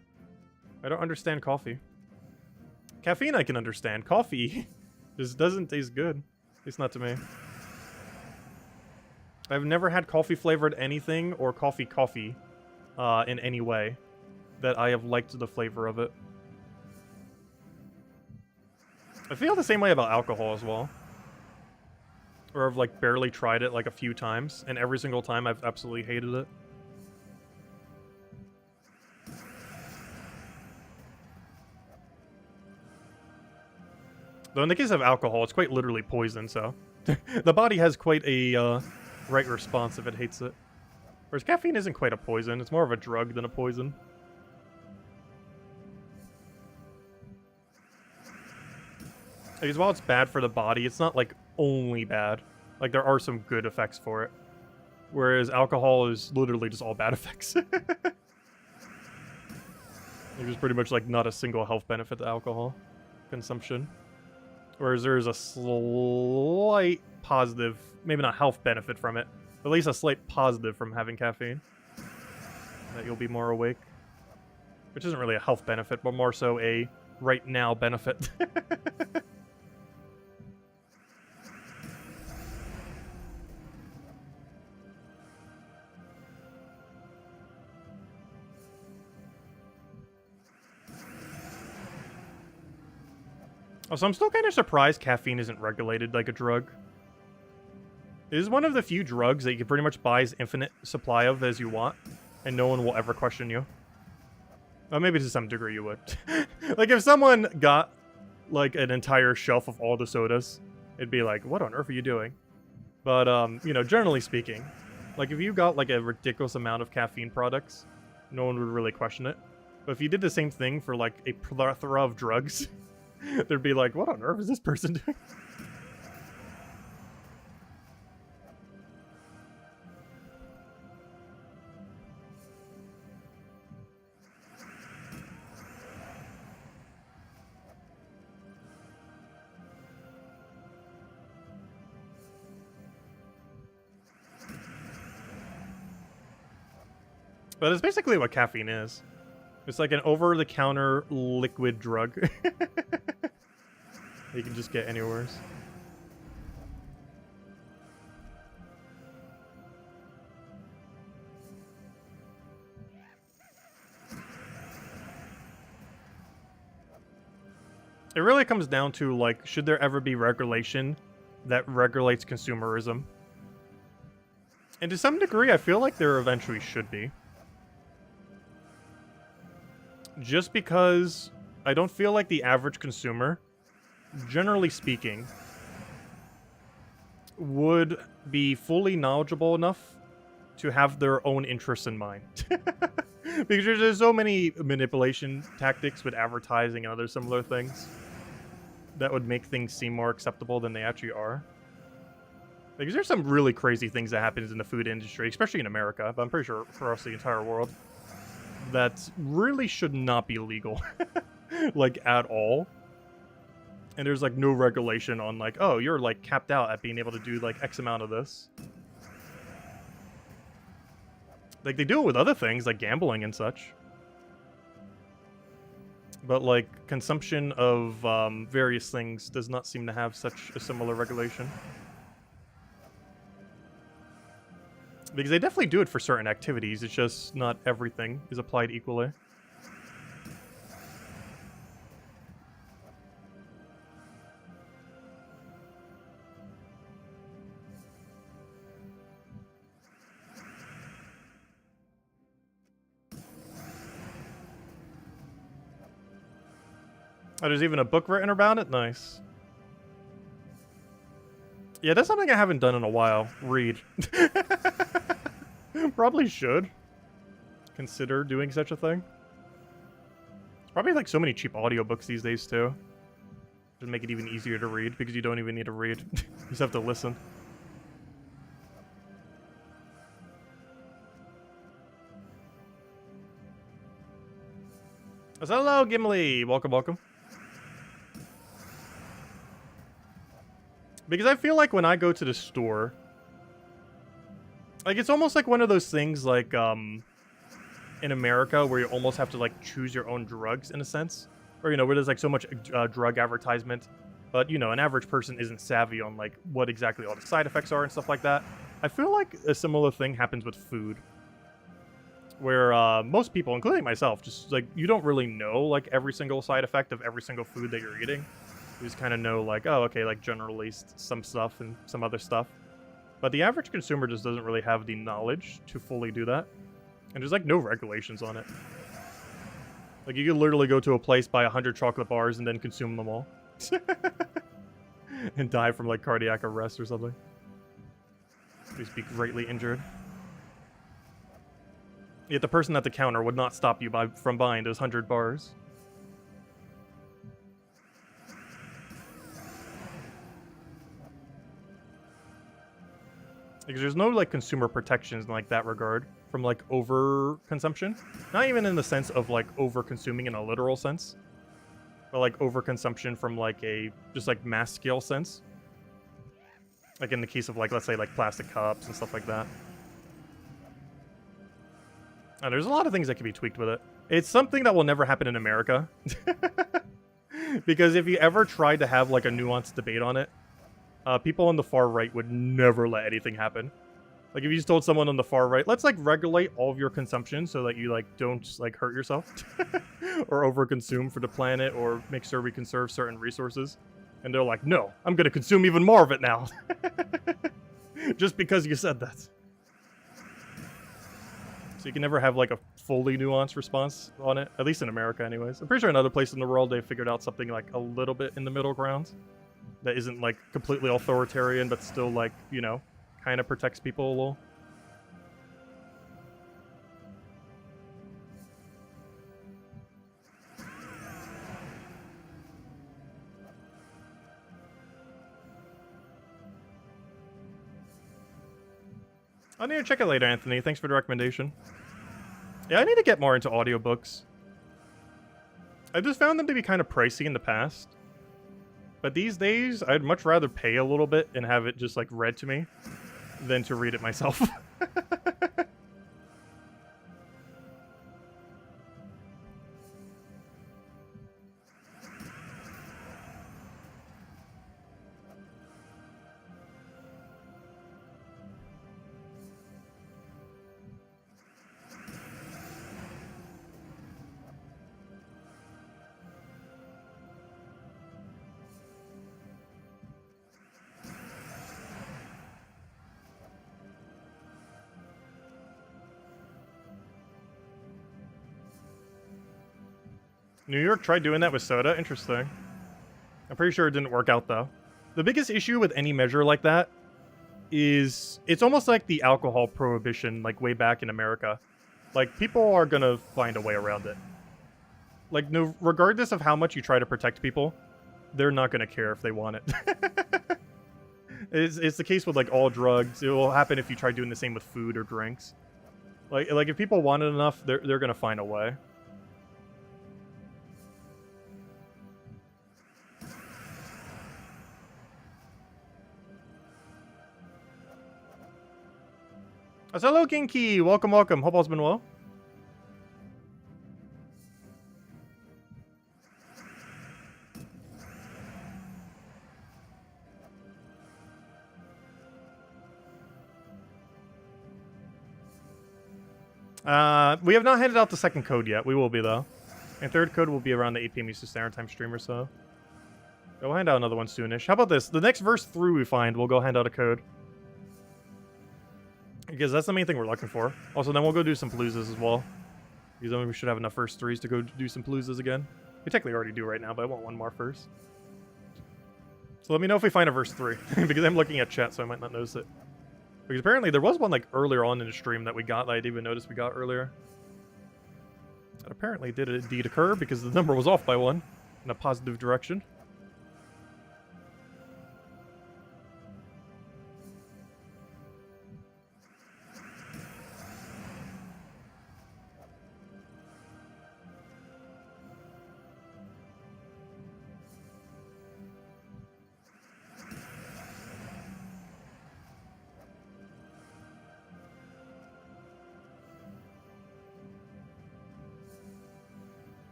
Speaker 1: I don't understand coffee. Caffeine I can understand. Coffee just doesn't taste good. At least not to me. I've never had coffee flavored anything or coffee in any way that I have liked the flavor of it. I feel the same way about alcohol as well. Or I've like barely tried it like a few times, and every single time I've absolutely hated it. Though in the case of alcohol, it's quite literally poison, so the body has quite a right response if it hates it. Whereas caffeine isn't quite a poison, it's more of a drug than a poison. Because while it's bad for the body, it's not like only bad. Like there are some good effects for it. Whereas alcohol is literally just all bad effects. There's pretty much like not a single health benefit to alcohol consumption. Whereas there's a slight positive, maybe not health benefit from it, but at least a slight positive from having caffeine. That you'll be more awake. Which isn't really a health benefit, but more so a right now benefit. So I'm still kind of surprised caffeine isn't regulated like a drug. It is one of the few drugs that you can pretty much buy as infinite supply of as you want, and no one will ever question you. Well, maybe to some degree you would. Like if someone got like an entire shelf of all the sodas, it'd be like, what on earth are you doing? But, you know, generally speaking, like if you got like a ridiculous amount of caffeine products, no one would really question it. But if you did the same thing for like a plethora of drugs, they'd be like, what on earth is this person doing? But it's basically what caffeine is. It's like an over-the-counter liquid drug. You can just get anywhere. It really comes down to, like, should there ever be regulation that regulates consumerism. And to some degree, I feel like there eventually should be. Just because I don't feel like the average consumer, generally speaking, would be fully knowledgeable enough to have their own interests in mind. Because there's so many manipulation tactics with advertising and other similar things that would make things seem more acceptable than they actually are. Because there's some really crazy things that happens in the food industry, especially in America, but I'm pretty sure across the entire world, that really should not be legal, like, at all. And there's, like, no regulation on, like, oh, you're, like, capped out at being able to do, like, X amount of this. Like, they do it with other things, like gambling and such. But, like, consumption of various things does not seem to have such a similar regulation. Because they definitely do it for certain activities, it's just not everything is applied equally. Oh, there's even a book written about it? Nice. Yeah, that's something I haven't done in a while. Read. Probably should consider doing such a thing. There's probably like so many cheap audiobooks these days too. Just make it even easier to read because you don't even need to read. You just have to listen. So hello, Gimli. Welcome, welcome. Because I feel like when I go to the store, like, it's almost like one of those things, like, in America, where you almost have to, like, choose your own drugs, in a sense. Or, you know, where there's, like, so much drug advertisement. But, you know, an average person isn't savvy on, like, what exactly all the side effects are and stuff like that. I feel like a similar thing happens with food. Where, most people, including myself, just, like, you don't really know, like, every single side effect of every single food that you're eating. You just kind of know, like, oh, okay, like, generally some stuff and some other stuff. But the average consumer just doesn't really have the knowledge to fully do that. And there's, like, no regulations on it. Like, you could literally go to a place, buy 100 chocolate bars, and then consume them all. And die from, like, cardiac arrest or something. Please be greatly injured. Yet the person at the counter would not stop you from buying those 100 bars. Because there's no, like, consumer protections in, like, that regard from, like, overconsumption. Not even in the sense of, like, over-consuming in a literal sense. But, like, overconsumption from, like, a just, like, mass scale sense. Like, in the case of, like, let's say, like, plastic cups and stuff like that. And there's a lot of things that can be tweaked with it. It's something that will never happen in America. Because if you ever tried to have, like, a nuanced debate on it, people on the far right would never let anything happen. Like, if you just told someone on the far right, let's, like, regulate all of your consumption so that you, like, don't, like, hurt yourself. Or overconsume for the planet, or make sure we conserve certain resources. And they're like, no, I'm gonna consume even more of it now. Just because you said that. So you can never have, like, a fully nuanced response on it. At least in America, anyways. I'm pretty sure in other places in the world, they figured out something, like, a little bit in the middle ground. That isn't, like, completely authoritarian, but still, like, you know, kind of protects people a little. I need to check it later, Anthony. Thanks for the recommendation. Yeah, I need to get more into audiobooks. I just found them to be kind of pricey in the past. But these days, I'd much rather pay a little bit and have it just, like, read to me than to read it myself. New York tried doing that with soda. Interesting. I'm pretty sure it didn't work out, though. The biggest issue with any measure like that is it's almost like the alcohol prohibition, like, way back in America. Like, people are gonna find a way around it. Like, no, regardless of how much you try to protect people, they're not gonna care if they want it. It's the case with, like, all drugs. It will happen if you try doing the same with food or drinks. Like if people want it enough, they're gonna find a way. Hello, Kinky! Welcome, welcome. Hope all's been well. We have not handed out the second code yet. We will be, though. And third code will be around the 8 p.m. Eastern Standard Time stream or so. We'll hand out another one soonish. How about this? The next verse through we find, we'll go hand out a code. Because that's the main thing we're looking for. Also, then we'll go do some Paloozas as well. Because then we should have enough verse 3s to go do some Paloozas again. We technically already do right now, but I want one more first. So let me know if we find a verse 3. Because I'm looking at chat, so I might not notice it. Because apparently there was one like earlier on in the stream that we got that I didn't even notice we got earlier. That apparently did indeed occur because the number was off by 1 in a positive direction.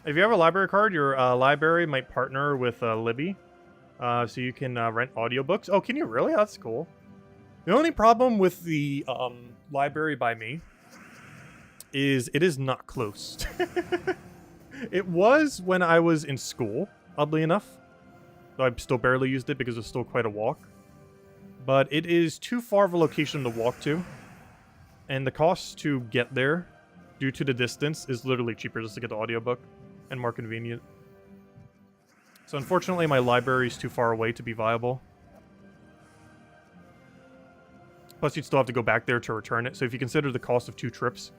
Speaker 1: If you have a library card, your library might partner with Libby, so you can rent audiobooks. Oh, can you really? That's cool. The only problem with the library by me is it is not close. It was when I was in school, oddly enough. Though I still barely used it because it was still quite a walk. But it is too far of a location to walk to. And the cost to get there, due to the distance, is literally cheaper just to get the audiobook. And more convenient. So unfortunately, my library is too far away to be viable. Plus, you'd still have to go back there to return it. So if you consider the cost of 2 trips,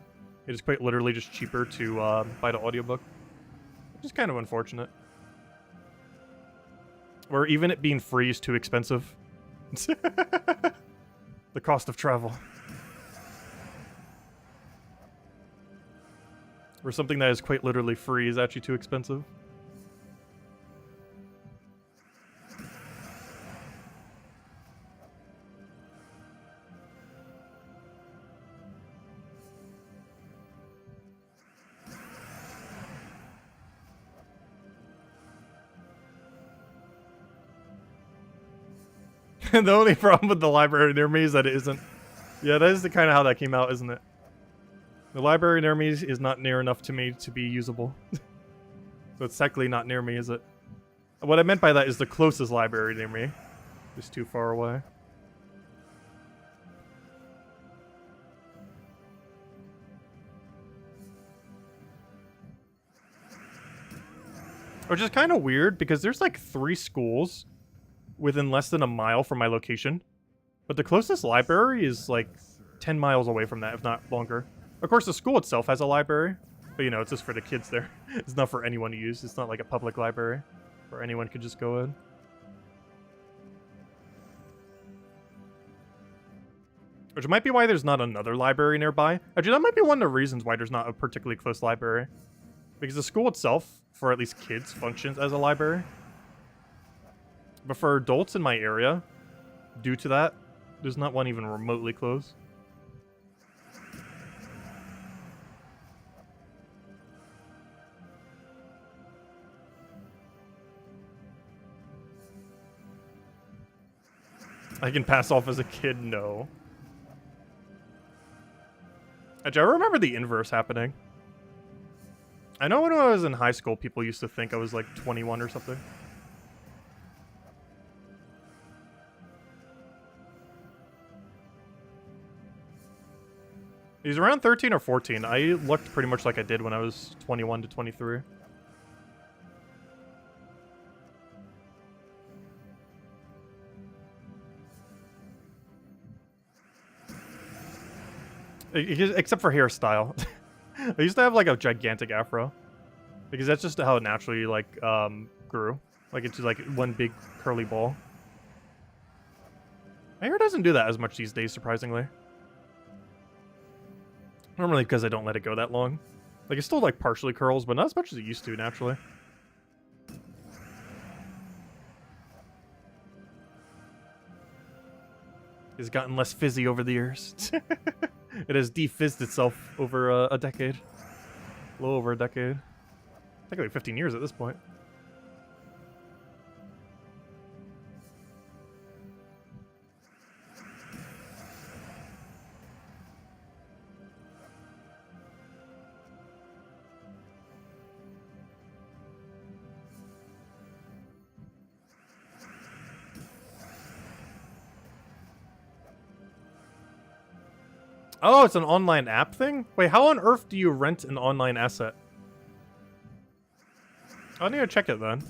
Speaker 1: it is quite literally just cheaper to buy the audiobook. Which is kind of unfortunate. Or even it being free is too expensive. The cost of travel. Or something that is quite literally free is actually too expensive. The only problem with the library near me is that it isn't. Yeah, that is the kind of how that came out, isn't it? The library near me is not near enough to me to be usable. So it's technically not near me, is it? What I meant by that is the closest library near me is too far away. Which is kind of weird because there's like 3 schools within less than a mile from my location. But the closest library is like 10 miles away from that, if not longer. Of course, the school itself has a library, but you know, it's just for the kids there. It's not for anyone to use. It's not like a public library where anyone could just go in. Which might be why there's not another library nearby. Actually, that might be one of the reasons why there's not a particularly close library. Because the school itself, for at least kids, functions as a library. But for adults in my area, due to that, there's not one even remotely close. I can pass off as a kid? No. Actually, I remember the inverse happening. I know when I was in high school, people used to think I was like 21 or something. He's around 13 or 14. I looked pretty much like I did when I was 21 to 23. Except for hairstyle. I used to have like a gigantic afro. Because that's just how it naturally like grew. Like it's just like one big curly ball. My hair doesn't do that as much these days, surprisingly. Normally because I don't let it go that long. Like it's still like partially curls, but not as much as it used to naturally. It's gotten less fizzy over the years. It has defizzed itself over a decade. A little over a decade. I think like 15 years at this point. Oh, it's an online app thing? Wait, how on earth do you rent an online asset? I need to check it then.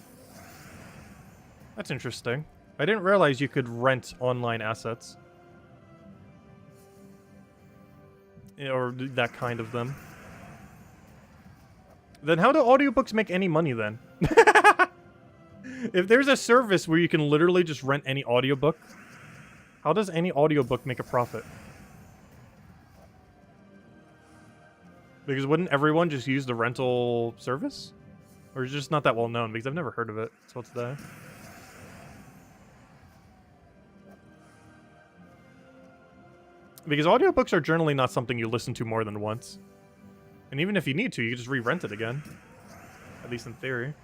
Speaker 1: That's interesting. I didn't realize you could rent online assets. Or that kind of them. Then how do audiobooks make any money then? If there's a service where you can literally just rent any audiobook, how does any audiobook make a profit? Because wouldn't everyone just use the rental service? Or is it just not that well known? Because I've never heard of it. So what's that? Because audiobooks are generally not something you listen to more than once. And even if you need to, you can just re-rent it again. At least in theory.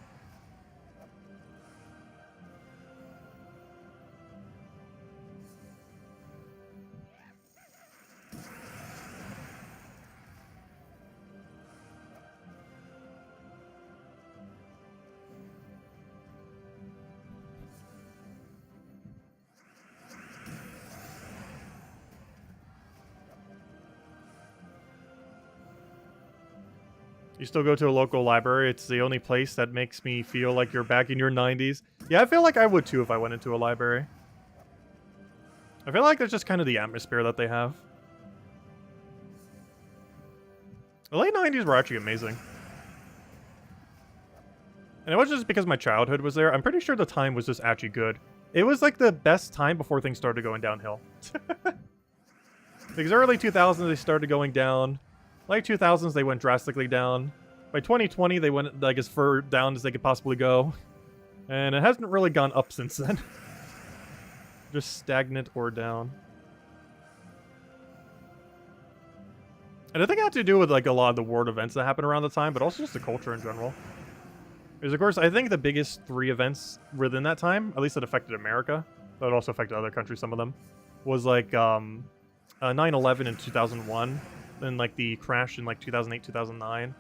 Speaker 1: You still go to a local library. It's the only place that makes me feel like you're back in your 90s. Yeah, I feel like I would too if I went into a library. I feel like that's just kind of the atmosphere that they have. The late 90s were actually amazing. And it wasn't just because my childhood was there. I'm pretty sure the time was just actually good. It was like the best time before things started going downhill. Because early 2000s, they started going down. Late 2000s, they went drastically down. By 2020, they went like as far down as they could possibly go. And it hasn't really gone up since then. Just stagnant or down. And I think it had to do with like a lot of the world events that happened around the time, but also just the culture in general. Because of course, I think the biggest 3 events within that time, at least that affected America, but it also affected other countries, some of them, was like 9/11 in 2001. Then like the crash in like 2008, 2009,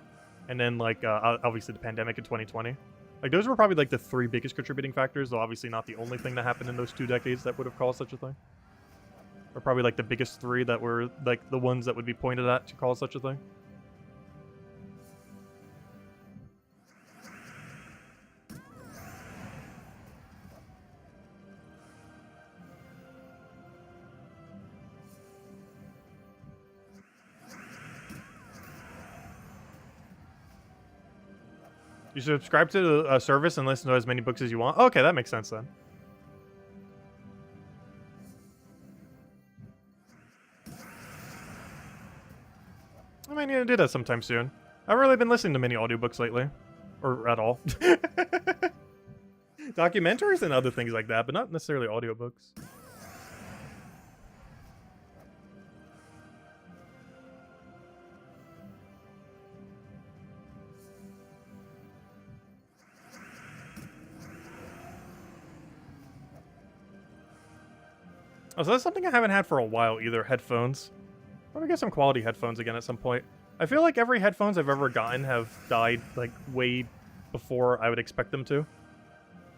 Speaker 1: and then like obviously the pandemic in 2020. Like those were probably like the 3 biggest contributing factors, though obviously not the only thing that happened in those 2 decades that would have caused such a thing. Or probably like the biggest 3 that were like the ones that would be pointed at to cause such a thing. You subscribe to a service and listen to as many books as you want? Okay, that makes sense then. I might need to do that sometime soon. I haven't really been listening to many audiobooks lately. Or at all. Documentaries and other things like that, but not necessarily audiobooks. Oh, so that's something I haven't had for a while either, headphones. I'm gonna get some quality headphones again at some point. I feel like every headphones I've ever gotten have died, like, way before I would expect them to.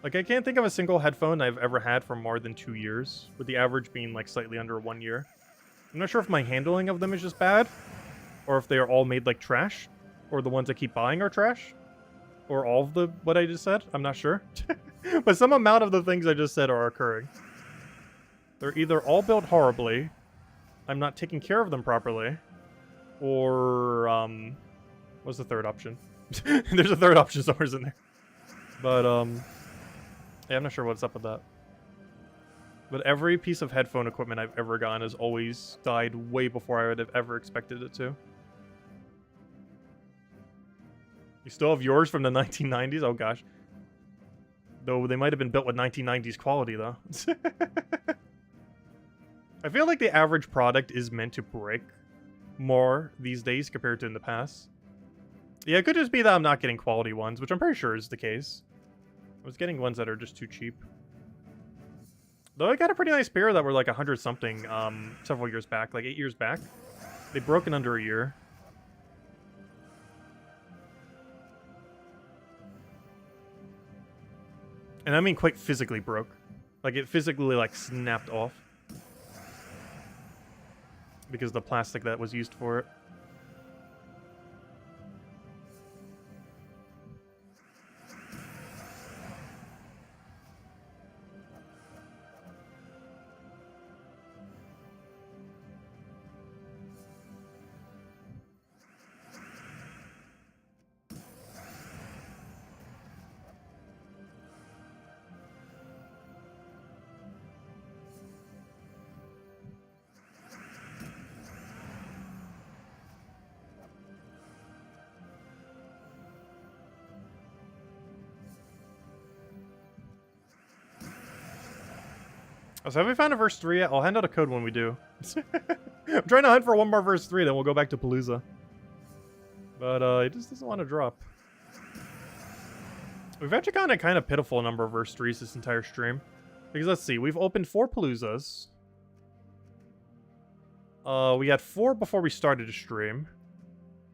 Speaker 1: Like, I can't think of a single headphone I've ever had for more than 2 years, with the average being, like, slightly under 1 year. I'm not sure if my handling of them is just bad, or if they are all made like trash, or the ones I keep buying are trash, or all of the what I just said. I'm not sure. But some amount of the things I just said are occurring. They're either all built horribly, I'm not taking care of them properly, or, what's the third option? There's a third option somewhere in there. But, yeah, I'm not sure what's up with that. But every piece of headphone equipment I've ever gotten has always died way before I would have ever expected it to. You still have yours from the 1990s? Oh, gosh. Though they might have been built with 1990s quality, though. I feel like the average product is meant to break more these days compared to in the past. Yeah, it could just be that I'm not getting quality ones, which I'm pretty sure is the case. I was getting ones that are just too cheap. Though I got a pretty nice pair that were like 100-something several years back, like 8 years back. They broke in under a year. And I mean quite physically broke. Like it physically like snapped off. Because the plastic that was used for it. So have we found a verse 3 yet? I'll hand out a code when we do. I'm trying to hunt for one more verse 3, then we'll go back to Palooza. But it just doesn't want to drop. We've actually gotten a kind of pitiful number of verse 3s this entire stream. Because let's see, we've opened 4 Paloozas. We had 4 before we started the stream.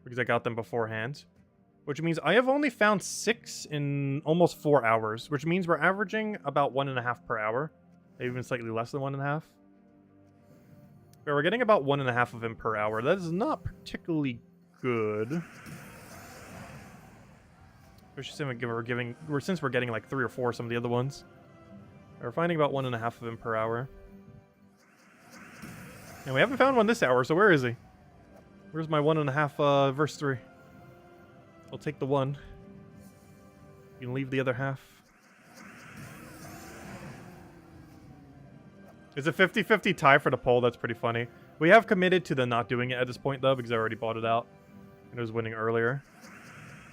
Speaker 1: Because I got them beforehand. Which means I have only found 6 in almost 4 hours. Which means we're averaging about 1.5 per hour. Maybe even slightly less than 1.5. Yeah, we're getting about 1.5 of them per hour. That is not particularly good. Since we're getting like 3 or 4 some of the other ones. We're finding about 1.5 of them per hour. And we haven't found one this hour, so where is he? Where's my 1.5 verse 3? I'll take the 1. You can leave the other half. It's a 50-50 tie for the poll. That's pretty funny. We have committed to the not doing it at this point, though, because I already bought it out. And it was winning earlier.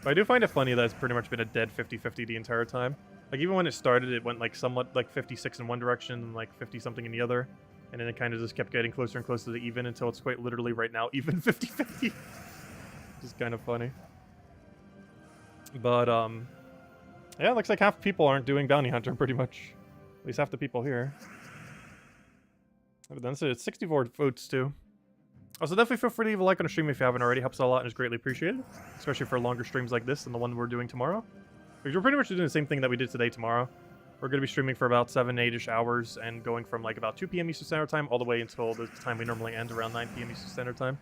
Speaker 1: But I do find it funny that it's pretty much been a dead 50-50 the entire time. Like, even when it started, it went, like, somewhat, like, 56 in one direction and, like, 50-something in the other. And then it kind of just kept getting closer and closer to even until it's quite literally right now even 50-50. Which is kind of funny. But, yeah, it looks like half the people aren't doing Bounty Hunter, pretty much. At least half the people here. But then so it's 64 votes too. Also, definitely feel free to leave a like on the stream if you haven't already. Helps out a lot and is greatly appreciated. Especially for longer streams like this than the one we're doing tomorrow. Because we're pretty much doing the same thing that we did today tomorrow. We're going to be streaming for about 7-8-ish hours and going from like about 2 p.m. Eastern Standard Time all the way until the time we normally end around 9 p.m. Eastern Standard Time.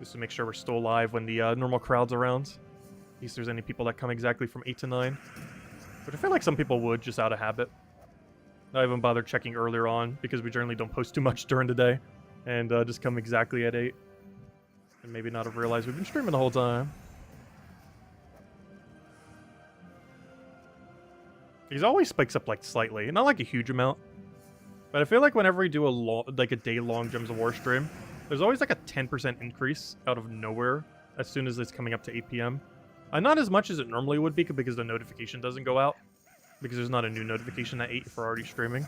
Speaker 1: Just to make sure we're still alive when the normal crowd's around. In case there's any people that come exactly from 8 to 9. But I feel like some people would just out of habit. I haven't bothered checking earlier on because we generally don't post too much during the day. And just come exactly at 8. And maybe not have realized we've been streaming the whole time. He's always spikes up like slightly. Not like a huge amount. But I feel like whenever we do a day-long Gems of War stream, there's always like a 10% increase out of nowhere as soon as it's coming up to 8 p.m. Not as much as it normally would be because the notification doesn't go out. Because there's not a new notification at 8 if we're already streaming.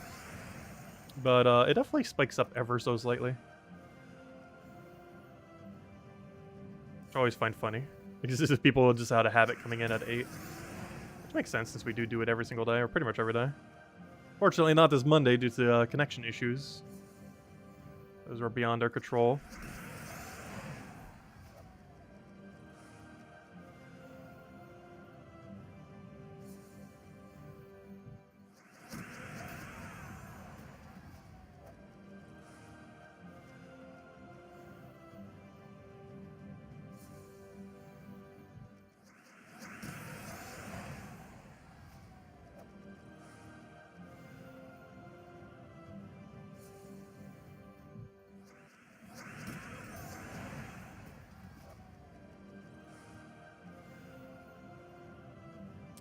Speaker 1: But it definitely spikes up ever so slightly. Which I always find funny. Because this is people just out of habit coming in at 8. Which makes sense since we do it every single day, or pretty much every day. Fortunately not this Monday due to connection issues. Those are beyond our control.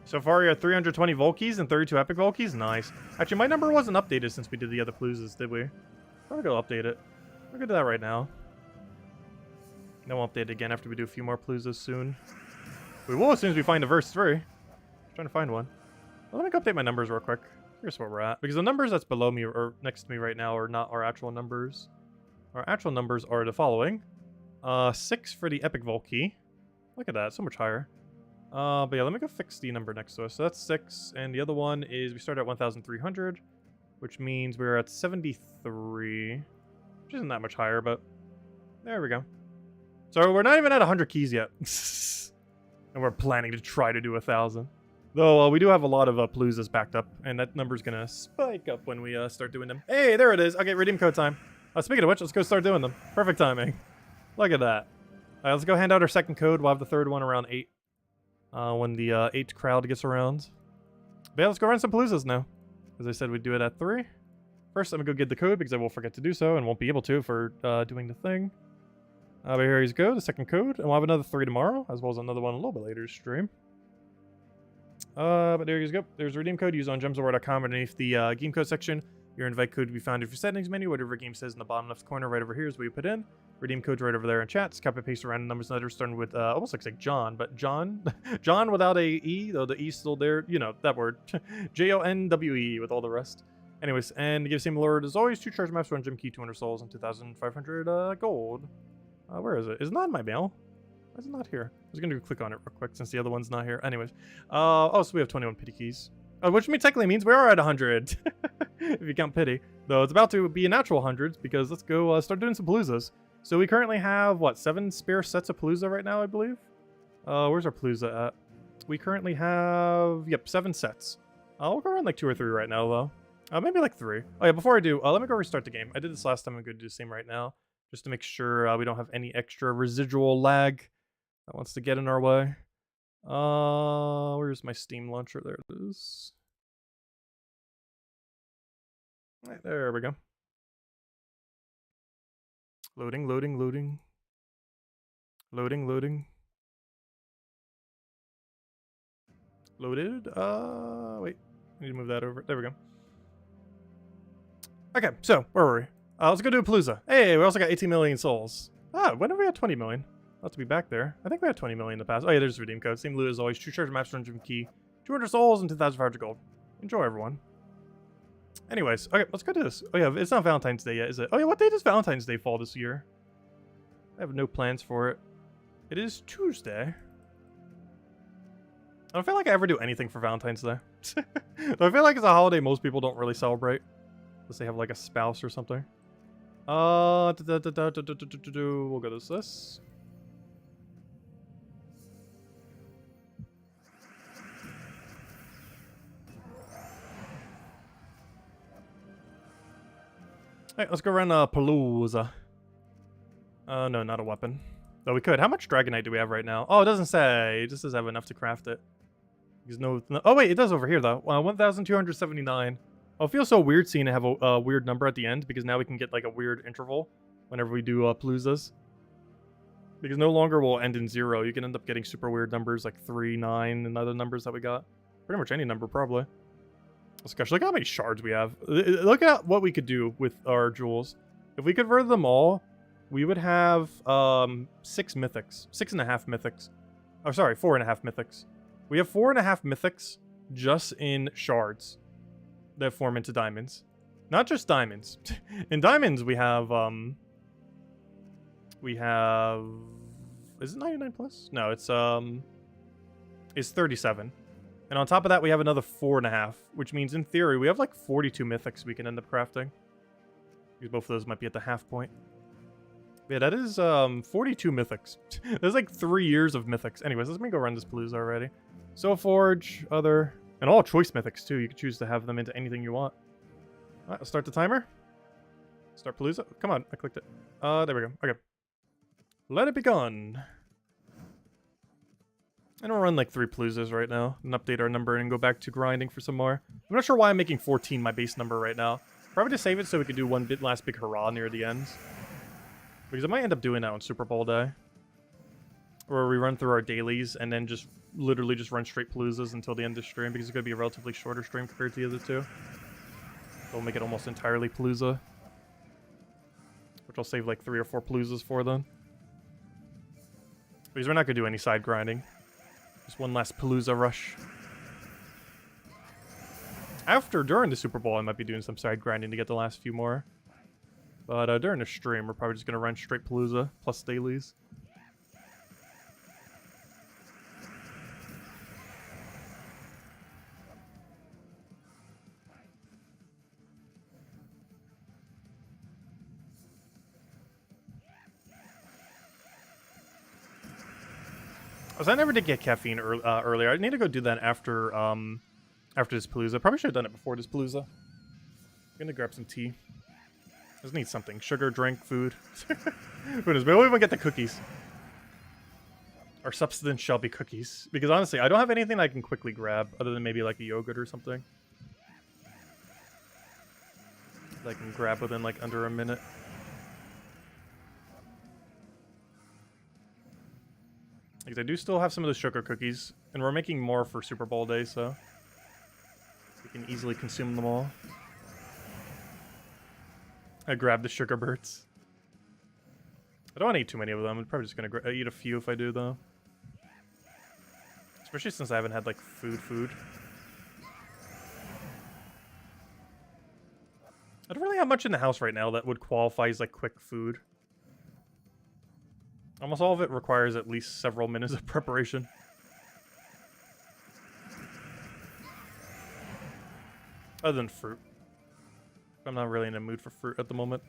Speaker 1: So far, you're at 320 Volkeys and 32 Epic Volkeys. Nice. Actually, my number wasn't updated since we did the other Paloozas, did we? Probably go update it. We're gonna do that right now. Then we'll update it again after we do a few more Paloozas soon. We will as soon as we find a verse 3. Trying to find one. Well, let me go update my numbers real quick. Here's where we're at. Because the numbers that's below me or next to me right now are not our actual numbers. Our actual numbers are the following. 6 for the Epic Volkey. Look at that, so much higher. But yeah, let me go fix the number next to us. So that's 6, and the other one is we start at 1,300, which means we're at 73, which isn't that much higher, but there we go. So we're not even at 100 keys yet. And we're planning to try to do 1,000. Though we do have a lot of Paloozas backed up, and that number's gonna spike up when we start doing them. Hey, there it is. Okay, redeem code time. Speaking of which, let's go start doing them. Perfect timing. Look at that. Alright, let's go hand out our second code. We'll have the third one around 8. When the 8th crowd gets around. But yeah, let's go run some Paloozas now. As I said, we'd do it at 3. First, I'm gonna go get the code because I will forget to do so and won't be able to for doing the thing. But here you go, the second code, and we'll have another 3 tomorrow, as well as another one a little bit later stream. But there you go. There's a redeem code. Use on gemsawar.com underneath the game code section. Your invite code will be found in your settings menu. Whatever game says in the bottom left corner right over here is where you put in. Redeem code's right over there in chat. Copy paste random numbers and letters starting with almost looks like John, but John John without a E, though the E's still there. You know, that word. Jonwe with all the rest. Anyways, and to give same alert as always, 2 charge maps, 1 gem key, 200 souls, and 2,500 gold. Where is it? It's not in my mail. Why is it not here? I was gonna click on it real quick since the other one's not here. Anyways, oh, so we have 21 pity keys. Which technically means we are at 100. If you count pity. Though it's about to be a natural hundreds because let's go start doing some Paloozas. So we currently have, what, 7 spare sets of Palooza right now, I believe? Where's our Palooza at? We currently have, yep, 7 sets. We'll go around like 2 or 3 right now, though. Maybe like 3. Oh yeah, before I do, let me go restart the game. I did this last time, I'm going to do the same right now. Just to make sure we don't have any extra residual lag that wants to get in our way. Where's my Steam launcher? There it is. Right, there we go. Loading, loading, loading. Loading, loading. Loaded. Wait. I need to move that over. There we go. Okay, so, where were we? Let's go do a Palooza. Hey, we also got 18 million souls. When have we had 20 million? I'll have to be back there. I think we had 20 million in the past. Oh yeah, there's the redeem code. Same loot as always. 2 charge maps, 1 gem key, 200 souls, and 2,500 gold. Enjoy, everyone. Anyways, okay, let's go do this. Oh yeah, it's not Valentine's Day yet, is it? Oh yeah, what day does Valentine's Day fall this year? I have no plans for it. It is Tuesday. I don't feel like I ever do anything for Valentine's Day. I feel like it's a holiday most people don't really celebrate. Unless they have like a spouse or something. We'll go this. Alright, let's go run Palooza. No, not a weapon. Though we could. How much Dragonite do we have right now? Oh, it doesn't say. It just says I have enough to craft it. There's no oh, wait, it does over here, though. 1,279. Oh, it feels so weird seeing it have a weird number at the end, because now we can get, like, a weird interval whenever we do Paloozas. Because no longer will end in 0. You can end up getting super weird numbers, like 3, 9, and other numbers that we got. Pretty much any number, probably. Oh, gosh, look how many shards we have. Look at what we could do with our jewels. If we converted them all, we would have 6 mythics. 6.5 mythics. Oh, sorry, 4.5 mythics. We have 4.5 mythics just in shards that form into diamonds. Not just diamonds. In diamonds, we have... Is it 99 plus? No, it's 37. And on top of that, we have another 4.5, which means in theory, we have like 42 mythics we can end up crafting. Because both of those might be at the half point. Yeah, that is 42 mythics. There's like 3 years of mythics. Anyways, let me go run this Palooza already. Soul Forge, other... And all choice mythics, too. You can choose to have them into anything you want. Alright, I'll start the timer. Start Palooza. Come on, I clicked it. There we go. Okay. Let it be gone. And we'll run like 3 Paloozas right now. And update our number and go back to grinding for some more. I'm not sure why I'm making 14 my base number right now. Probably to save it so we could do one last big hurrah near the end. Because I might end up doing that on Super Bowl day. Where we run through our dailies and then just literally just run straight Paloozas until the end of the stream because it's going to be a relatively shorter stream compared to the other two. They'll make it almost entirely Palooza, which I'll save like 3 or 4 Paloozas for then. Because we're not going to do any side grinding. Just one last Palooza rush. During the Super Bowl, I might be doing some side grinding to get the last few more. But during the stream, we're probably just going to run straight Palooza plus dailies. I never did get caffeine earlier. I need to go do that after this Palooza. Probably should have done it before this Palooza. I'm gonna grab some tea. Just need something. Sugar, drink, food. Goodness, maybe we'll even get the cookies. Our substance shall be cookies. Because honestly, I don't have anything I can quickly grab other than maybe like a yogurt or something. That I can grab within like under a minute. Because I do still have some of the sugar cookies, and we're making more for Super Bowl day, so we can easily consume them all. I grabbed the sugar birds. I don't want to eat too many of them. I'm probably just going to eat a few if I do, though. Especially since I haven't had, like, food. I don't really have much in the house right now that would qualify as, like, quick food. Almost all of it requires at least several minutes of preparation. Other than fruit. I'm not really in a mood for fruit at the moment.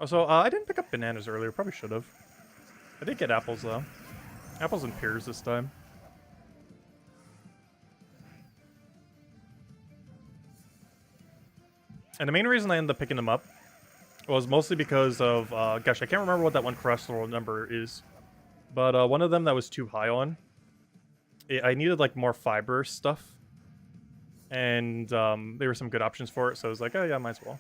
Speaker 1: Also, I didn't pick up bananas earlier. Probably should have. I did get apples, though. Apples and pears this time. And the main reason I ended up picking them up was mostly because of, gosh, I can't remember what that one cholesterol number is. But one of them that was too high on. I needed, like, more fiber stuff. And there were some good options for it, so I was like, oh yeah, might as well.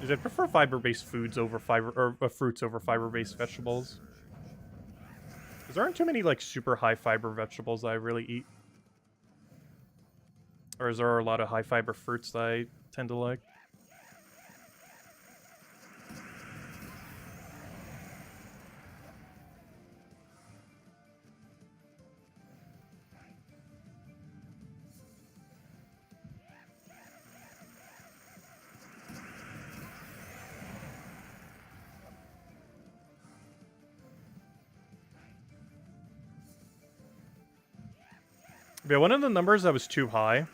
Speaker 1: I prefer fiber-based foods over fruits over fiber-based vegetables. Because there aren't too many, like, super high-fiber vegetables that I really eat. Or is there a lot of high-fiber fruits that I tend to like? Yeah, one of the numbers that was too high,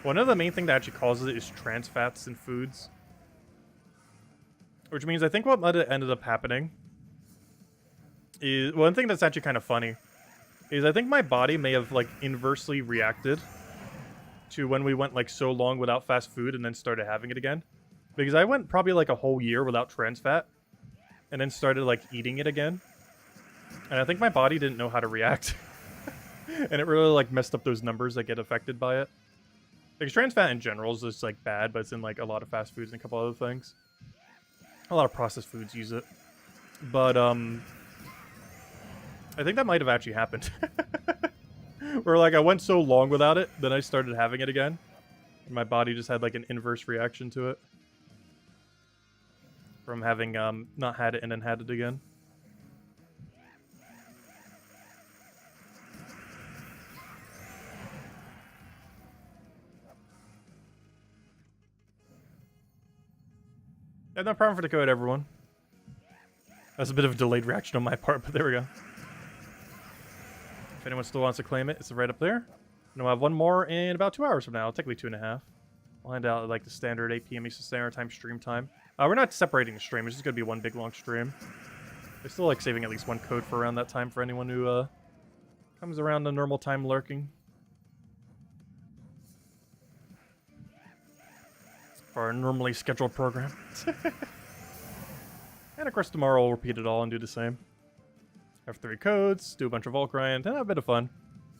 Speaker 1: one of the main things that actually causes it is trans fats in foods. Which means I think what might have ended up happening is, one thing that's actually kind of funny, is I think my body may have, like, inversely reacted to when we went, like, so long without fast food and then started having it again. Because I went probably, like, a whole year without trans fat, and then started, like, eating it again. And I think my body didn't know how to react. And it really, like, messed up those numbers that get affected by it. Because trans fat in general is just, like, bad, but it's in, like, a lot of fast foods and a couple other things. A lot of processed foods use it. But, I think that might have actually happened. Where, like, I went so long without it, then I started having it again. And my body just had, like, an inverse reaction to it. From having, not had it and then had it again. Yeah, no problem for the code, everyone. That's a bit of a delayed reaction on my part, but there we go. If anyone still wants to claim it, it's right up there. And we'll have one more in about 2 hours from now, technically 2.5. We'll end out at, like, the standard 8 p.m. Eastern Standard Time stream time. We're not separating the stream, it's just going to be one big long stream. We're still, like, saving at least one code for around that time for anyone who comes around the normal time lurking. For our normally scheduled program. And of course tomorrow we'll repeat it all and do the same. Have 3 codes, do a bunch of Vault grind, and have a bit of fun.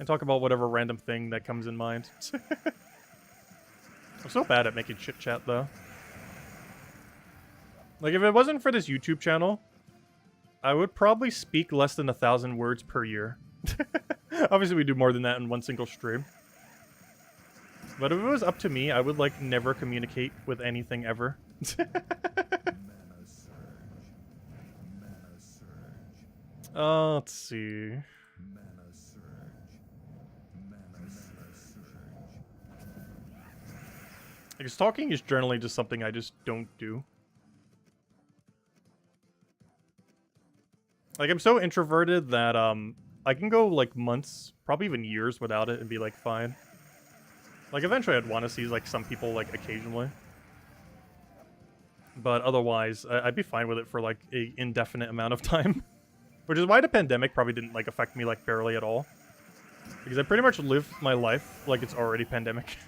Speaker 1: And talk about whatever random thing that comes in mind. I'm so bad at making chit chat though. Like, if it wasn't for this YouTube channel, I would probably speak less than 1,000 words per year. Obviously, we do more than that in one single stream. But if it was up to me, I would, like, never communicate with anything ever. Let's see. Because talking is generally just something I just don't do. Like, I'm so introverted that, I can go, like, months, probably even years without it and be, like, fine. Like, eventually I'd want to see, like, some people, like, occasionally. But otherwise, I'd be fine with it for, like, a indefinite amount of time. Which is why the pandemic probably didn't, like, affect me, like, barely at all. Because I pretty much lived my life like it's already pandemic.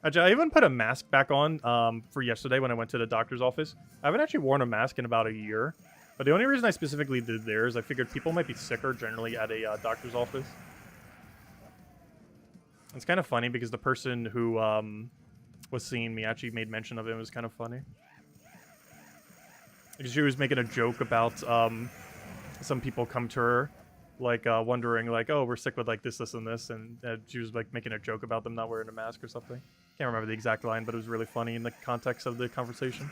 Speaker 1: Actually, I even put a mask back on, for yesterday when I went to the doctor's office. I haven't actually worn a mask in about a year. But the only reason I specifically did there is I figured people might be sicker generally at a doctor's office. It's kind of funny because the person who was seeing me actually made mention of it. It was kind of funny. Because she was making a joke about some people come to her, like, wondering, like, oh, we're sick with, like, this, and this. And she was, like, making a joke about them not wearing a mask or something. Can't remember the exact line, but it was really funny in the context of the conversation.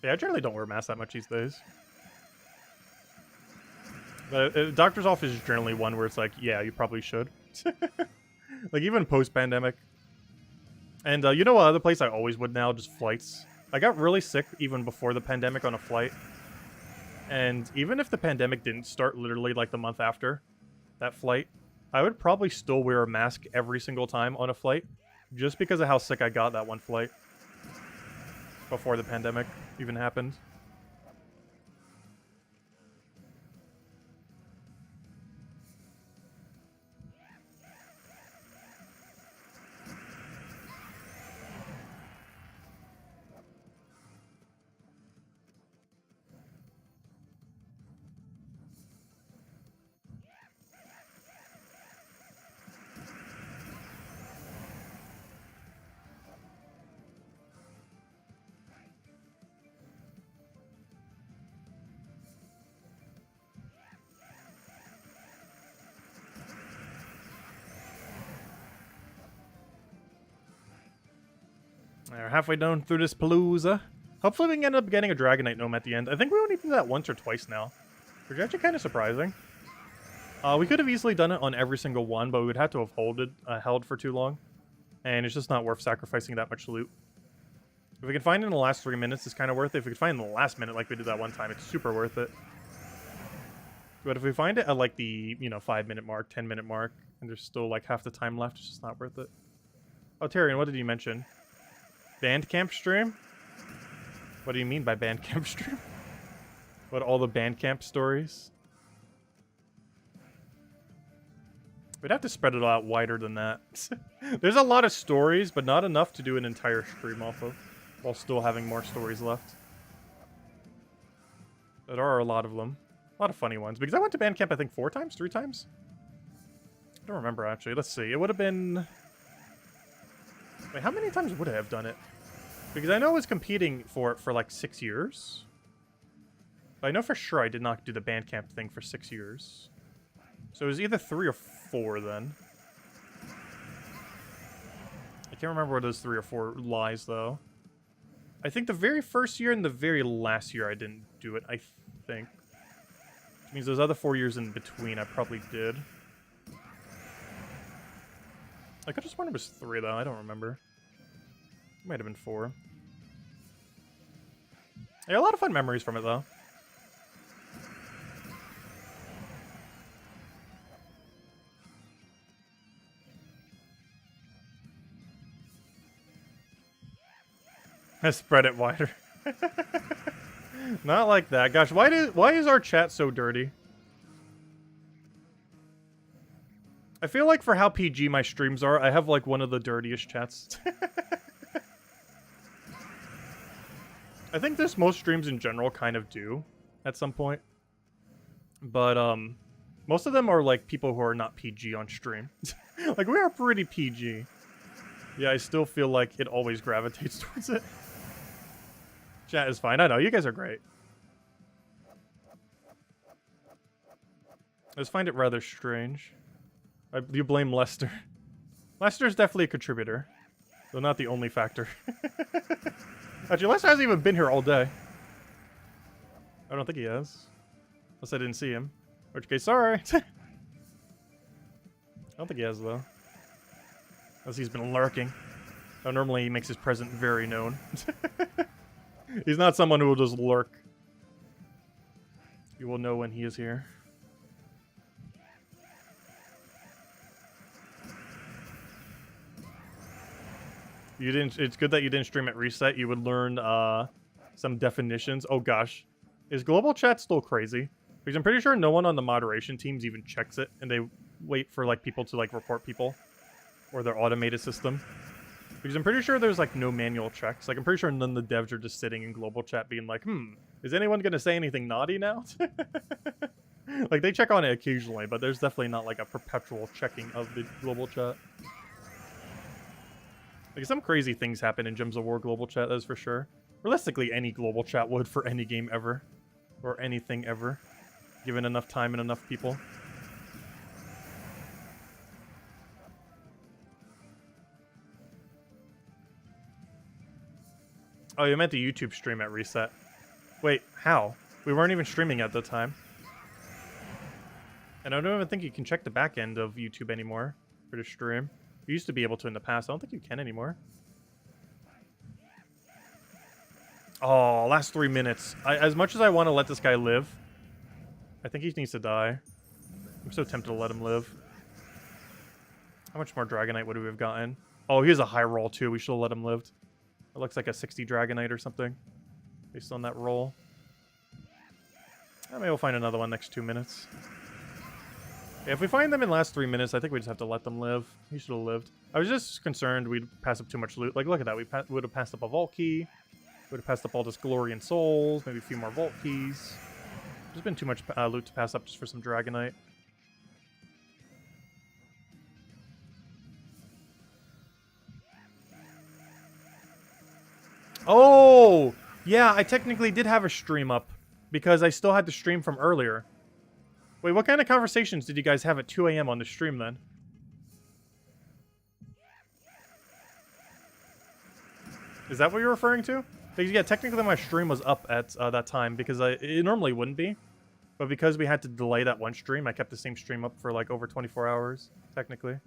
Speaker 1: Yeah, I generally don't wear masks that much these days. But doctor's office is generally one where it's like, yeah, you probably should. Like, even post-pandemic. And you know what other place I always would now? Just flights. I got really sick even before the pandemic on a flight. And even if the pandemic didn't start literally, like, the month after that flight, I would probably still wear a mask every single time on a flight. Just because of how sick I got that one flight. Before the pandemic even happened. We're halfway down through this Palooza. Hopefully we can end up getting a Dragonite Gnome at the end. I think we only did that once or twice now, which is actually kind of surprising. We could have easily done it on every single one, but we would have to have held for too long. And it's just not worth sacrificing that much loot. If we can find it in the last 3 minutes, it's kind of worth it. If we can find it in the last minute like we did that one time, it's super worth it. But if we find it at, like, the, 5-minute mark, 10-minute mark, and there's still, like, half the time left, it's just not worth it. Oh, Tyrion, what did you mention? Bandcamp stream? What do you mean by Bandcamp stream? What, all the Bandcamp stories? We'd have to spread it out wider than that. There's a lot of stories, but not enough to do an entire stream off of, while still having more stories left. There are a lot of them. A lot of funny ones. Because I went to Bandcamp, I think, 4 times? 3 times? I don't remember, actually. Let's see. It would have been... Wait, how many times would I have done it? Because I know I was competing for it for, like, 6 years. But I know for sure I did not do the Bandcamp thing for 6 years. So it was either 3 or 4 then. I can't remember where those 3 or 4 lies, though. I think the very first year and the very last year I didn't do it, I think. Which means those other 4 years in between I probably did. I could have sworn it was 3, though. I don't remember. It might have been 4. Yeah, a lot of fun memories from it, though. I spread it wider. Not like that. Gosh, why is our chat so dirty? I feel like for how PG my streams are, I have, like, one of the dirtiest chats. I think most streams in general kind of do, at some point. But, Most of them are like people who are not PG on stream. Like, we are pretty PG. Yeah, I still feel like it always gravitates towards it. Chat is fine. I know, you guys are great. I just find it rather strange. You blame Lester. Lester's definitely a contributor. Though not the only factor. Actually, Lester hasn't even been here all day. I don't think he has. Unless I didn't see him. In which case, sorry. I don't think he has, though. Unless he's been lurking. Now, normally he makes his presence very known. He's not someone who will just lurk. You will know when he is here. You didn't. It's good that you didn't stream at reset. You would learn some definitions. Oh gosh, is global chat still crazy? Because I'm pretty sure no one on the moderation teams even checks it, and they wait for like people to like report people or their automated system. Because I'm pretty sure there's like no manual checks. Like I'm pretty sure none of the devs are just sitting in global chat being like, is anyone gonna say anything naughty now? Like they check on it occasionally, but there's definitely not like a perpetual checking of the global chat. Like, some crazy things happen in Gems of War global chat, that's for sure. Realistically, any global chat would for any game ever. Or anything ever. Given enough time and enough people. Oh, you meant the YouTube stream at reset. Wait, how? We weren't even streaming at the time. And I don't even think you can check the back end of YouTube anymore for the stream. You used to be able to in the past. I don't think you can anymore. Oh, last 3 minutes. As much as I want to let this guy live, I think he needs to die. I'm so tempted to let him live. How much more Dragonite would we have gotten? Oh, he has a high roll too. We should have let him live. It looks like a 60 Dragonite or something. Based on that roll. Maybe we'll find another one next 2 minutes. Yeah, if we find them in the last 3 minutes, I think we just have to let them live. He should have lived. I was just concerned we'd pass up too much loot. Like, look at that. We would have passed up a vault key. Would have passed up all this glory and souls. Maybe a few more vault keys. There's been too much loot to pass up just for some Dragonite. Oh! Yeah, I technically did have a stream up. Because I still had to stream from earlier. Wait, what kind of conversations did you guys have at 2 a.m. on the stream then? Is that what you're referring to? Because, yeah, technically my stream was up at that time because it normally wouldn't be. But because we had to delay that one stream, I kept the same stream up for like over 24 hours, technically.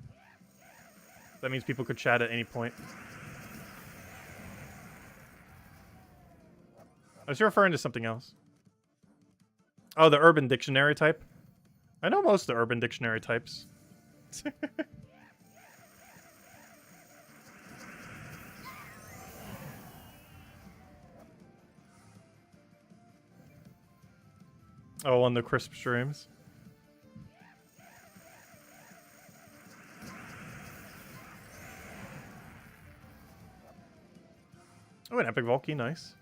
Speaker 1: That means people could chat at any point. I was referring to something else. Oh, the Urban Dictionary type? I know most of the Urban Dictionary types. Oh, on the crisp streams. Oh, an epic Valky, nice.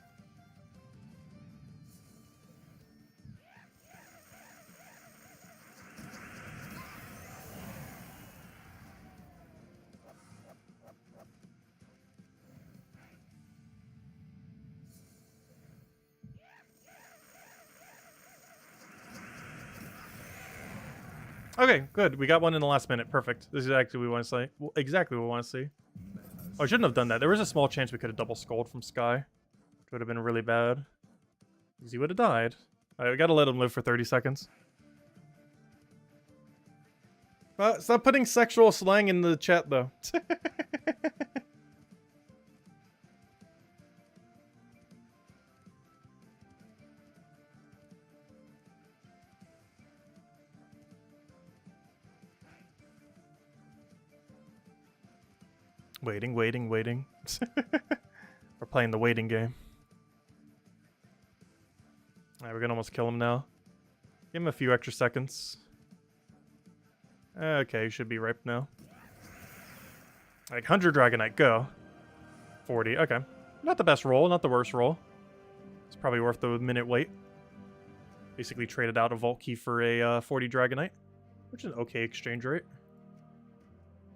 Speaker 1: Okay, good. We got one in the last minute. Perfect. This is exactly what we want to see. Well, exactly what we want to see. Oh, I shouldn't have done that. There was a small chance we could have double skulled from Sky. Which would have been really bad. Because he would have died. Alright, we gotta let him live for 30 seconds. Stop putting sexual slang in the chat, though. Waiting, waiting, waiting. We're playing the waiting game. Alright, we're gonna almost kill him now. Give him a few extra seconds. Okay, he should be ripe now. Like, 100 Dragonite, go. 40, okay. Not the best roll, not the worst roll. It's probably worth the minute wait. Basically traded out a vault key for a 40 Dragonite. which is an okay exchange rate.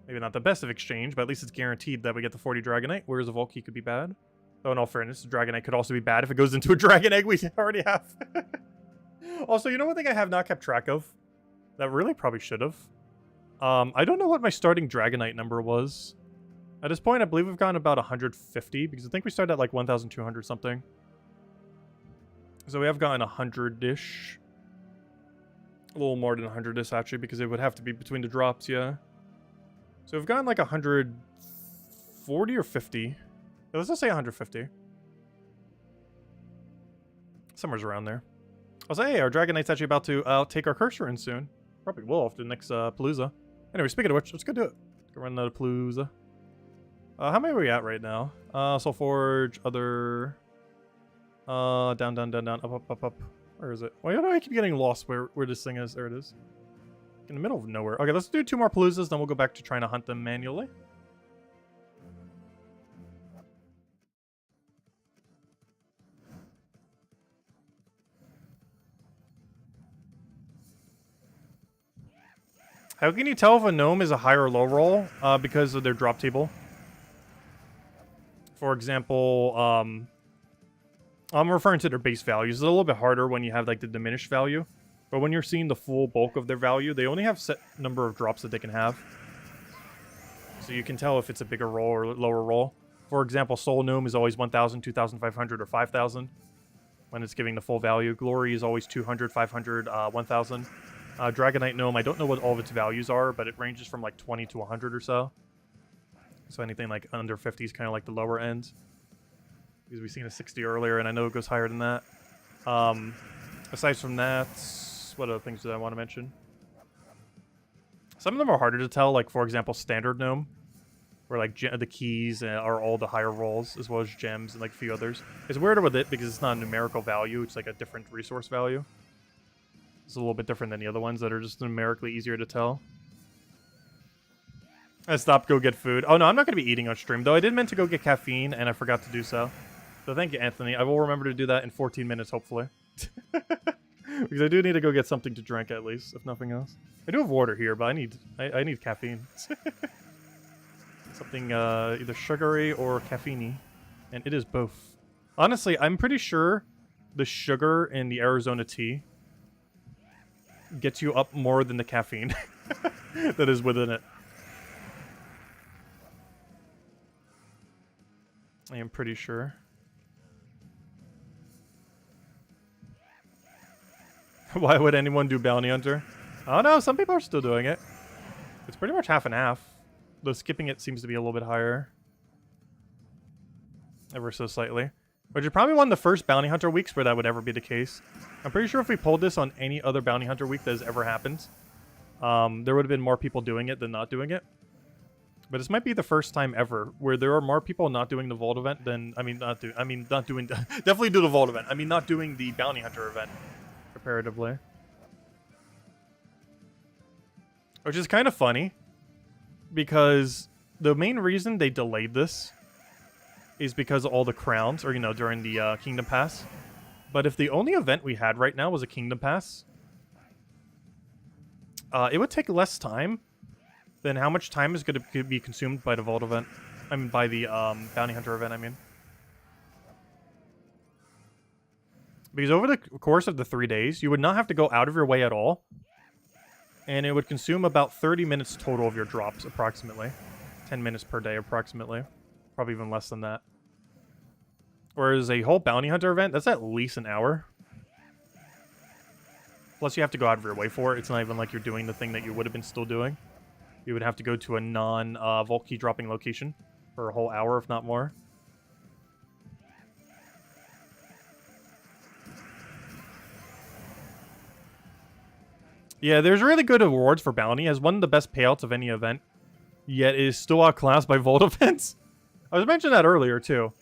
Speaker 1: Maybe not the best of exchange, but at least it's guaranteed that we get the 40 Dragonite, whereas a Volkey could be bad. Though in all fairness, the Dragonite could also be bad if it goes into a Dragon Egg we already have. Also, you know one thing I have not kept track of? That really probably should have. I don't know what my starting Dragonite number was. At this point, I believe we've gotten about 150, because I think we started at like 1,200 something. So we have gotten 100-ish. A little more than 100-ish, actually, because it would have to be between the drops, yeah. So we've gotten like 140 or 50. Yeah, let's just say 150. Somewhere's around there. I'll say, hey, our Dragonite's actually about to take our cursor in soon. Probably will after the next Palooza. Anyway, speaking of which, let's go do it. Go run the Palooza. How many are we at right now? Soul Forge, other... down, up. Where is it? Why do I keep getting lost where this thing is? There it is. In the middle of nowhere. Okay, let's do 2 more Paloozas, then we'll go back to trying to hunt them manually. How can you tell if a gnome is a high or low roll? Because of their drop table. For example, I'm referring to their base values. It's a little bit harder when you have like the diminished value. But when you're seeing the full bulk of their value, they only have set number of drops that they can have. So you can tell if it's a bigger roll or lower roll. For example, Soul Gnome is always 1,000, 2,500, or 5,000 when it's giving the full value. Glory is always 200, 500, 1,000. Dragonite Gnome, I don't know what all of its values are, but it ranges from like 20 to 100 or so. So anything like under 50 is kind of like the lower end. Because we've seen a 60 earlier, and I know it goes higher than that. Aside from that, what other things did I want to mention? Some of them are harder to tell, like for example, Standard Gnome, where like the keys are all the higher rolls, as well as gems and like a few others. It's weirder with it because it's not a numerical value; it's like a different resource value. It's a little bit different than the other ones that are just numerically easier to tell. I stopped, go get food. Oh no, I'm not going to be eating on stream, though I did meant to go get caffeine, and I forgot to do so. So thank you, Anthony. I will remember to do that in 14 minutes, hopefully. Because I do need to go get something to drink, at least, if nothing else. I do have water here, but I need caffeine. Something either sugary or caffeine-y. And it is both. Honestly, I'm pretty sure the sugar in the Arizona tea gets you up more than the caffeine that is within it. I am pretty sure. Why would anyone do Bounty Hunter? Oh no, some people are still doing it. It's pretty much half and half. Though skipping it seems to be a little bit higher. Ever so slightly. Which is probably one of the first Bounty Hunter weeks where that would ever be the case. I'm pretty sure if we pulled this on any other Bounty Hunter week that has ever happened, there would have been more people doing it than not doing it. But this might be the first time ever where there are more people not doing the Vault event than... not doing... definitely do the Vault event. I mean, not doing the Bounty Hunter event, comparatively. Which is kind of funny, because the main reason they delayed this is because of all the crowns, or, you know, during the Kingdom Pass. But if the only event we had right now was a Kingdom Pass, it would take less time than how much time is going to be consumed by the Vault event. I mean, by the Bounty Hunter event, I mean. Because over the course of the 3 days, you would not have to go out of your way at all. And it would consume about 30 minutes total of your drops, approximately. 10 minutes per day, approximately. Probably even less than that. Whereas a whole Bounty Hunter event, that's at least an hour. Plus you have to go out of your way for it. It's not even like you're doing the thing that you would have been still doing. You would have to go to a non-Vault key dropping location for a whole hour, if not more. Yeah, there's really good rewards for Bounty. It has one of the best payouts of any event. Yet it is still outclassed by Vault events. I was mentioning that earlier, too.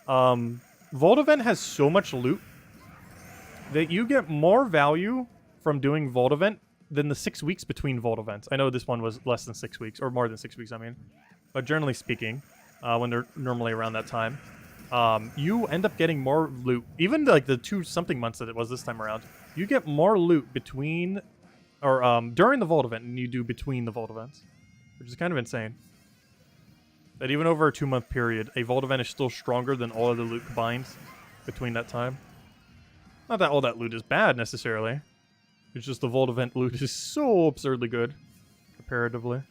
Speaker 1: Vault event has so much loot that you get more value from doing Vault event than the 6 weeks between Vault events. I know this one was less than 6 weeks, or more than 6 weeks, I mean. But generally speaking, when they're normally around that time, you end up getting more loot. Even like the 2-something months that it was this time around, you get more loot between Or during the vault event, and you do between the vault events, which is kind of insane. That even over a 2-month period, a vault event is still stronger than all of the loot combined between that time. Not that all that loot is bad, necessarily. It's just the vault event loot is so absurdly good, comparatively.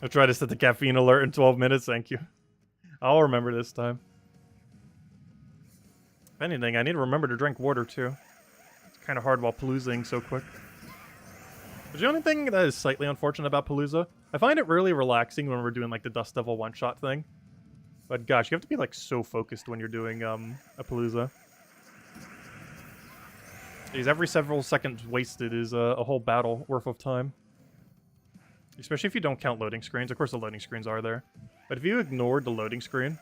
Speaker 1: I'll try to set the caffeine alert in 12 minutes, thank you. I'll remember this time. If anything, I need to remember to drink water, too. It's kind of hard while Paloozing so quick. But the only thing that is slightly unfortunate about Palooza, I find it really relaxing when we're doing, like, the Dust Devil one-shot thing. But gosh, you have to be, like, so focused when you're doing, a Palooza. Because every several seconds wasted is a whole battle worth of time. Especially if you don't count loading screens. Of course, the loading screens are there. But if you ignored the loading screen,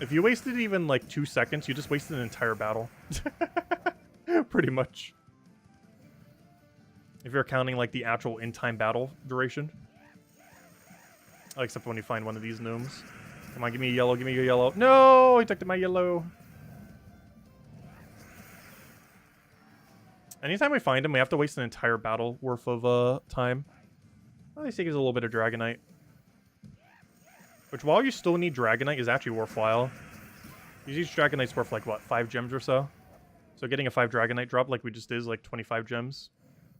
Speaker 1: if you wasted even like 2 seconds, you just wasted an entire battle. Pretty much. If you're counting like the actual in-time battle duration. Except when you find one of these gnomes. Come on, give me a yellow, give me a yellow. No, he took my yellow. Anytime we find him, we have to waste an entire battle worth of time. At least he gives a little bit of Dragonite. Which, while you still need Dragonite, is actually worthwhile. Each Dragonite's worth, like, what, 5 gems or so? So getting a 5 Dragonite drop, like we just did, is like 25 gems.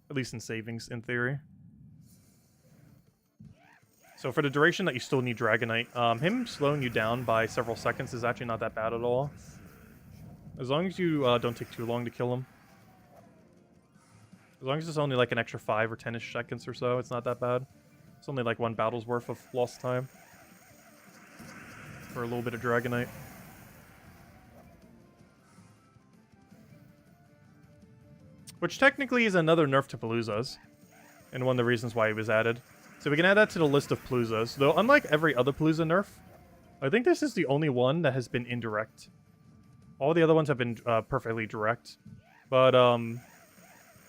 Speaker 1: At least in savings, in theory. So for the duration that you still need Dragonite, him slowing you down by several seconds is actually not that bad at all. As long as you don't take too long to kill him. As long as it's only like an extra 5 or 10-ish seconds or so, it's not that bad. It's only like 1 battle's worth of lost time. For a little bit of Dragonite. Which technically is another nerf to Paloozas. And one of the reasons why it was added. So we can add that to the list of Paloozas. Though unlike every other Palooza nerf, I think this is the only one that has been indirect. All the other ones have been perfectly direct. But,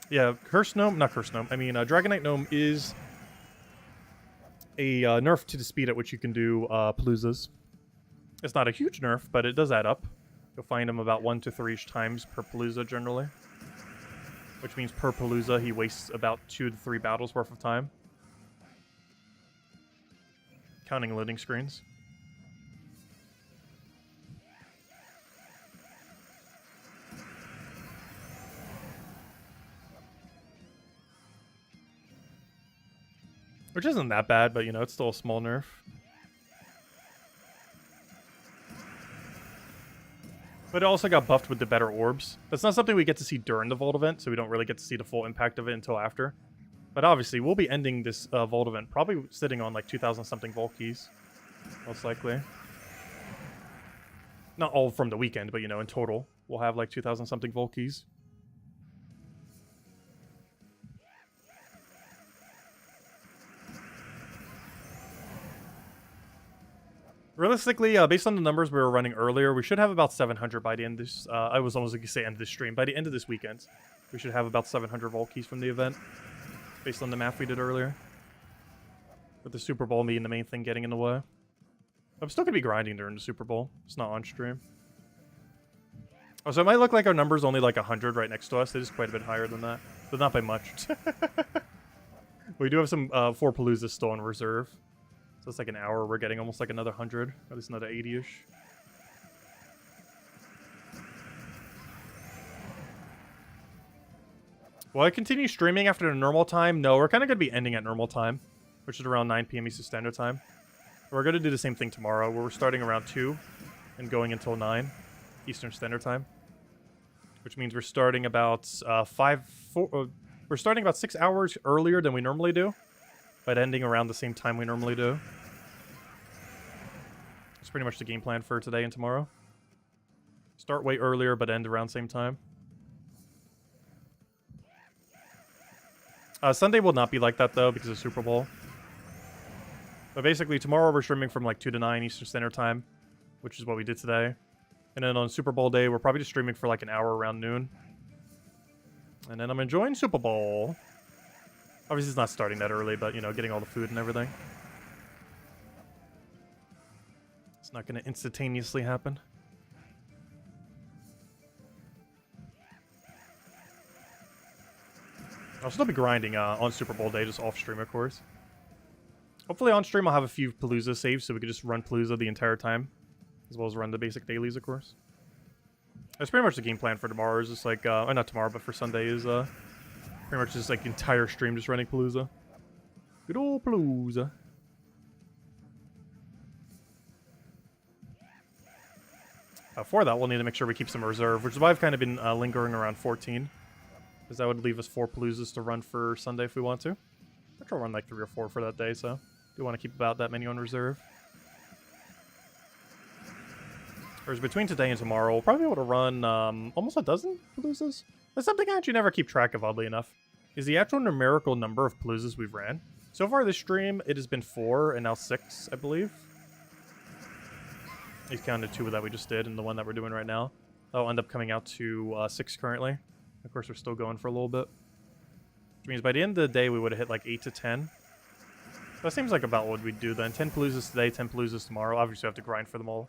Speaker 1: yeah, Cursed Gnome, not Cursed Gnome, I mean, Dragonite Gnome is a nerf to the speed at which you can do Paloozas. It's not a huge nerf, but it does add up. You'll find him about 1 to 3 times per Palooza, generally. Which means per Palooza, he wastes about 2 to 3 battles worth of time. Counting loading screens. Which isn't that bad, but, you know, it's still a small nerf. But it also got buffed with the better orbs. That's not something we get to see during the Vault event, so we don't really get to see the full impact of it until after. But obviously, we'll be ending this Vault event probably sitting on like 2,000-something Vault keys. Most likely. Not all from the weekend, but, you know, in total, we'll have like 2,000-something Vault keys. Realistically, based on the numbers we were running earlier, we should have about 700 by the end of this... I was almost going to say end of this stream. By the end of this weekend, we should have about 700 Vault keys from the event. Based on the math we did earlier. With the Super Bowl being the main thing getting in the way. I'm still going to be grinding during the Super Bowl. It's not on stream. Oh, so it might look like our number's only like 100 right next to us. It is quite a bit higher than that. But not by much. We do have some 4 Paloozas still in reserve. So it's like an hour, we're getting almost like another 100, at least another 80-ish. Will I continue streaming after the normal time? No, we're kind of going to be ending at normal time, which is around 9 p.m. Eastern Standard Time. We're going to do the same thing tomorrow, where we're starting around 2 and going until 9 Eastern Standard Time. Which means we're starting about we're starting about 6 hours earlier than we normally do. But ending around the same time we normally do. It's pretty much the game plan for today and tomorrow. Start way earlier, but end around the same time. Sunday will not be like that, though, because of Super Bowl. But basically, tomorrow we're streaming from like 2 to 9 Eastern Standard Time, which is what we did today. And then on Super Bowl day, we're probably just streaming for like an hour around noon. And then I'm enjoying Super Bowl. Obviously, it's not starting that early, but, you know, getting all the food and everything. It's not going to instantaneously happen. I'll still be grinding on Super Bowl day, just off stream, of course. Hopefully on stream I'll have a few Palooza saves so we can just run Palooza the entire time. As well as run the basic dailies, of course. That's pretty much the game plan for tomorrow. Is just like, not tomorrow, but for Sunday is pretty much just like entire stream just running Palooza. Good old Palooza. For that, we'll need to make sure we keep some reserve, which is why I've kind of been lingering around 14. Because that would leave us 4 Paloozas to run for Sunday if we want to. I think I'll run like 3 or 4 for that day, so do want to keep about that many on reserve. Whereas between today and tomorrow, we'll probably be able to run almost a dozen Paloozas. That's something I actually never keep track of, oddly enough. Is the actual numerical number of Paloozas we've ran. So far this stream, it has been 4 and now 6, I believe. He's counted 2 that we just did and the one that we're doing right now. That'll end up coming out to 6 currently. Of course, we're still going for a little bit. Which means by the end of the day, we would have hit like 8 to 10. That seems like about what we'd do then. 10 Paloozas today, 10 Paloozas tomorrow. Obviously, we have to grind for them all.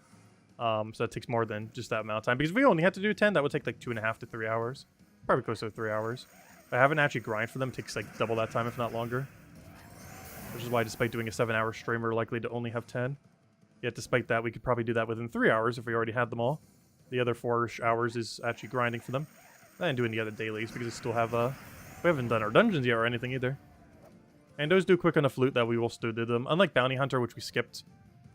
Speaker 1: So that takes more than just that amount of time. Because if we only had to do 10, that would take like 2.5 to 3 hours. Probably closer to 3 hours. If I haven't actually grind for them, it takes like double that time, if not longer. Which is why, despite doing a 7-hour stream, we're likely to only have 10. Yet, despite that, we could probably do that within 3 hours if we already had them all. The other 4 hours is actually grinding for them. And doing the other dailies, because we still have, we haven't done our dungeons yet or anything either. And those do quick enough loot that we will still do them. Unlike Bounty Hunter, which we skipped,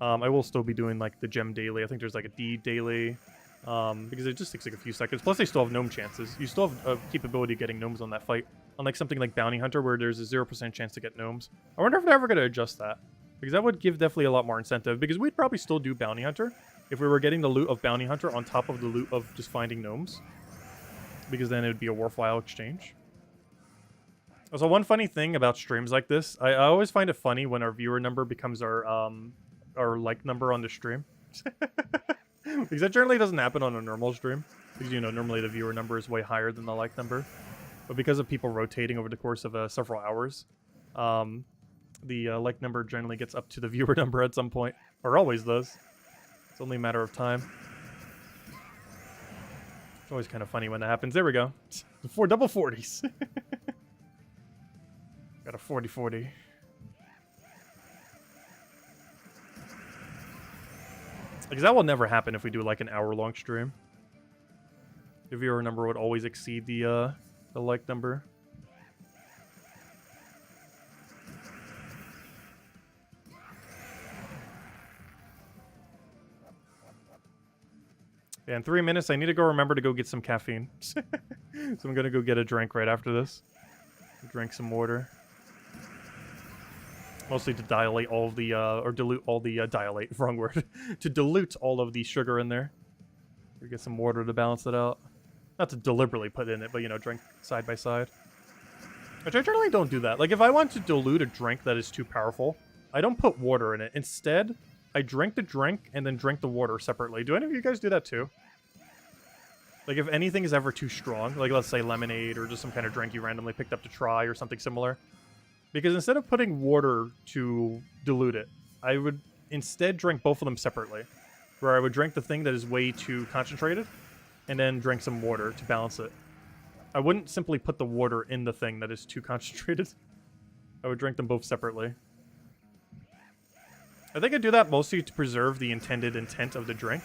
Speaker 1: I will still be doing, like, the gem daily. I think there's, like, a D daily, because it just takes, like, a few seconds. Plus, they still have gnome chances. You still have a capability of getting gnomes on that fight. Unlike something like Bounty Hunter, where there's a 0% chance to get gnomes. I wonder if they're ever going to adjust that. Because that would give definitely a lot more incentive. Because we'd probably still do Bounty Hunter if we were getting the loot of Bounty Hunter on top of the loot of just finding gnomes. Because then it would be a worthwhile exchange. Also, one funny thing about streams like this, I always find it funny when our viewer number becomes our like number on the stream. Because that generally doesn't happen on a normal stream. Because, you know, normally the viewer number is way higher than the like number. But because of people rotating over the course of several hours, the like number generally gets up to the viewer number at some point. Or always does. It's only a matter of time. It's always kind of funny when that happens. There we go. 4 double 40s. Got a 40-40. Because that will never happen if we do like an hour-long stream. The viewer number would always exceed the like number. Yeah, in 3 minutes, I need to go remember to go get some caffeine. So I'm going to go get a drink right after this. Drink some water. Mostly to dilate all of the, or dilute all the, dilate, wrong word. To dilute all of the sugar in there. We get some water to balance it out. Not to deliberately put in it, but, you know, drink side by side. Which I generally don't do that. Like, if I want to dilute a drink that is too powerful, I don't put water in it. Instead, I drink the drink and then drink the water separately. Do any of you guys do that too? Like, if anything is ever too strong, like let's say lemonade or just some kind of drink you randomly picked up to try or something similar. Because instead of putting water to dilute it, I would instead drink both of them separately. Where I would drink the thing that is way too concentrated and then drink some water to balance it. I wouldn't simply put the water in the thing that is too concentrated. I would drink them both separately. I think I do that mostly to preserve the intended intent of the drink,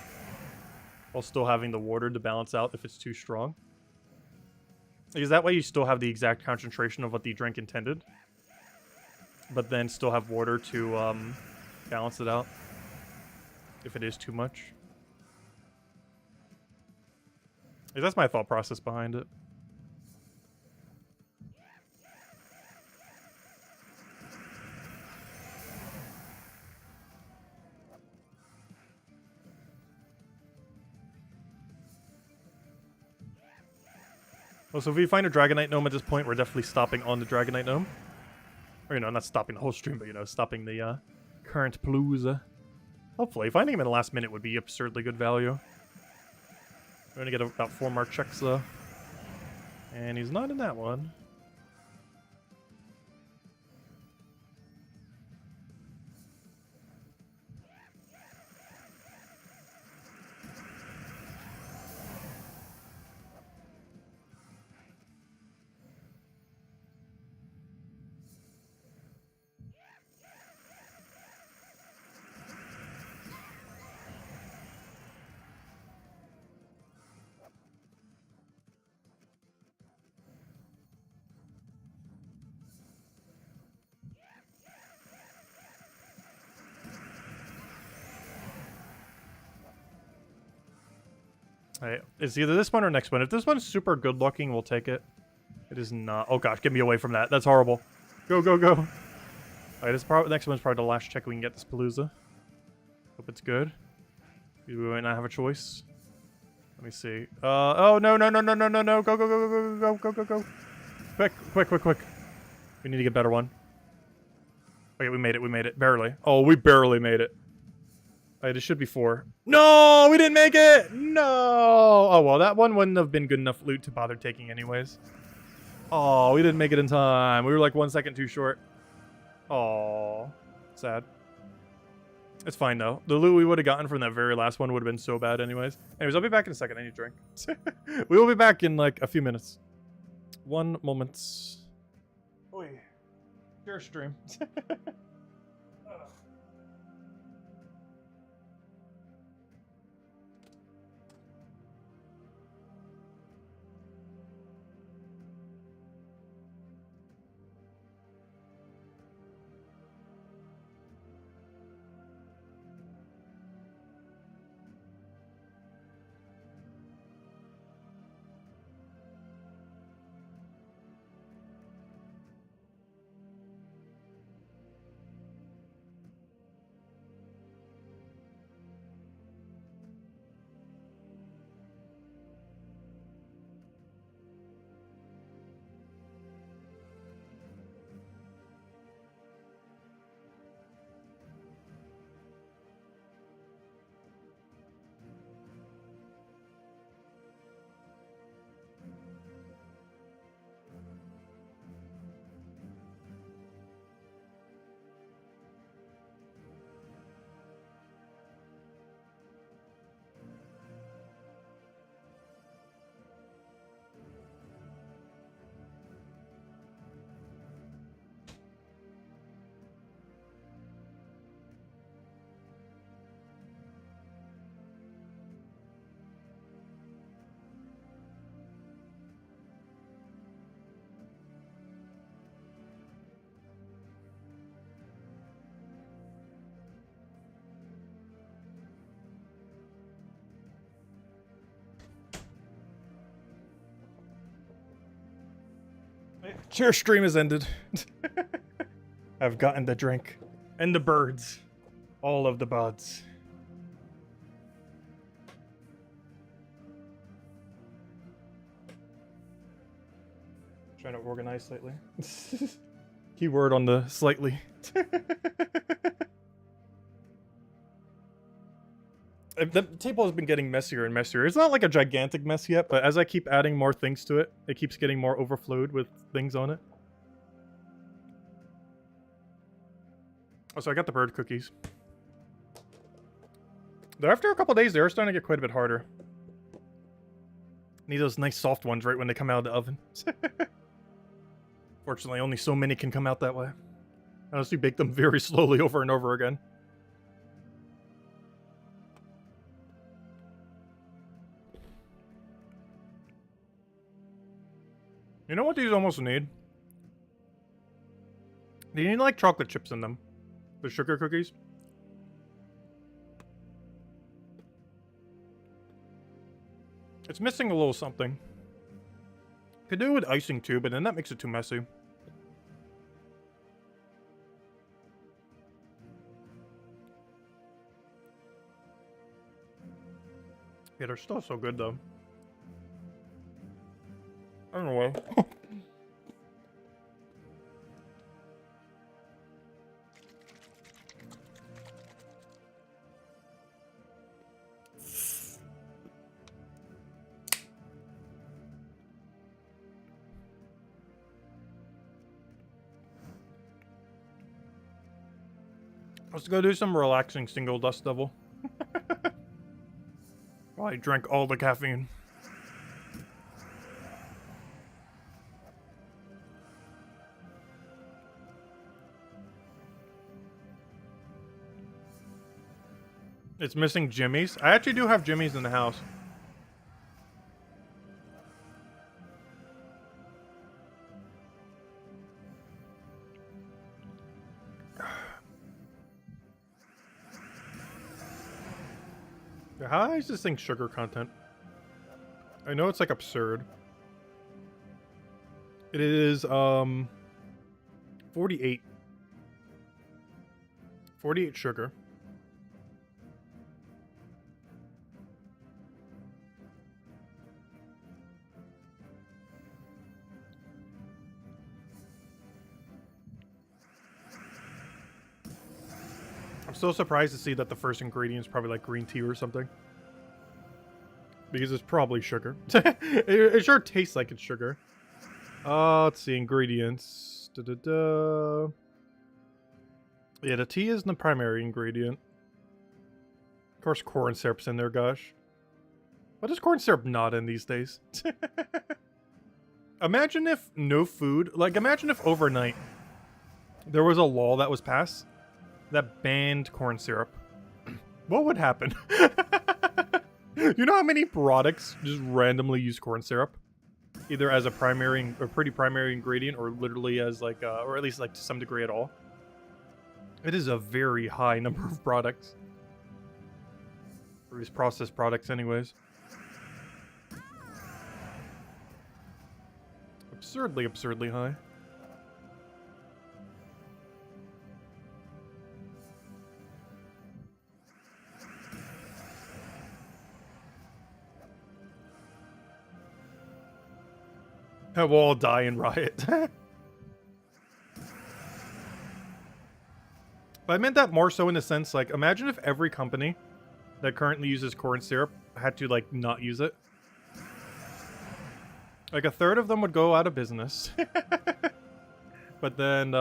Speaker 1: while still having the water to balance out if it's too strong. Because that way you still have the exact concentration of what the drink intended, but then still have water to balance it out if it is too much. That's my thought process behind it. Well, so if we find a Dragonite Gnome at this point, we're definitely stopping on the Dragonite Gnome. Or, you know, not stopping the whole stream, but, you know, stopping the current Palooza. Hopefully. Finding him in the last minute would be absurdly good value. We're gonna get about 4 more checks though. And he's not in that one. Alright, it's either this one or next one. If this one's super good looking, we'll take it. It is not. Oh gosh, get me away from that. That's horrible. Go, go, go. Alright, this next one's probably the last check we can get this Palooza. Hope it's good. We might not have a choice. Let me see. Oh no, no, no, no, no, no, no. Go, go, go, go, go, go, go, go, go. Quick, quick, quick, quick. We need to get a better one. Okay, we made it, we made it. Barely. Oh, we barely made it. Alright, it should be 4. No, we didn't make it! No! Oh, well, that one wouldn't have been good enough loot to bother taking anyways. Oh, we didn't make it in time. We were like 1 second too short. Oh, sad. It's fine, though. The loot we would have gotten from that very last one would have been so bad anyways. Anyways, I'll be back in a second. I need a drink. We will be back in, like, a few minutes. 1 moment. Oi. Share stream. Share stream has ended. I've gotten the drink. And the birds. All of the buds. Trying to organize slightly. Keyword on the slightly. The table has been getting messier and messier. It's not like a gigantic mess yet, but as I keep adding more things to it, it keeps getting more overflowed with things on it. Oh, so I got the bird cookies. Though after a couple days, they are starting to get quite a bit harder. Need those nice soft ones right when they come out of the oven. Fortunately, only so many can come out that way. Unless you bake them very slowly over and over again. You know what these almost need? They need like chocolate chips in them. The sugar cookies. It's missing a little something. Could do it with icing too, but then that makes it too messy. Yeah, they're still so good though. I don't know why. Let's go do some relaxing single dust devil. I drank all the caffeine. It's missing Jimmy's. I actually do have Jimmy's in the house. How is this thing sugar content? I know it's like absurd. It is 48. 48 sugar. I'm still surprised to see that the first ingredient is probably like green tea or something. Because it's probably sugar. It sure tastes like it's sugar. Let's see, ingredients. Yeah, the tea is the primary ingredient. Of course, corn syrup's in there, gosh. What is corn syrup not in these days? Imagine if no food... Like, imagine if overnight there was a law that was passed that banned corn syrup. What would happen? You know how many products just randomly use corn syrup? Either as a primary or pretty primary ingredient, or literally as like, or at least like to some degree at all. It is a very high number of products. Or these processed products anyways. Absurdly, absurdly high. We'll all die in riot. But I meant that more so in the sense, like, imagine if every company that currently uses corn syrup had to, like, not use it. Like, a third of them would go out of business. But then,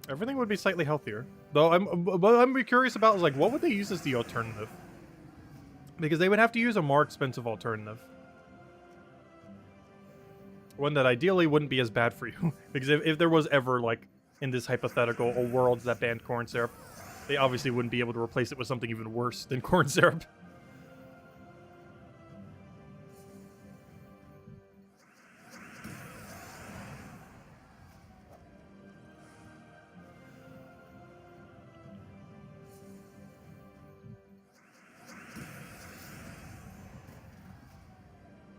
Speaker 1: everything would be slightly healthier. Though, I'm curious about, like, what would they use as the alternative? Because they would have to use a more expensive alternative. One that ideally wouldn't be as bad for you. Because if there was ever, like, in this hypothetical, a world that banned corn syrup, they obviously wouldn't be able to replace it with something even worse than corn syrup.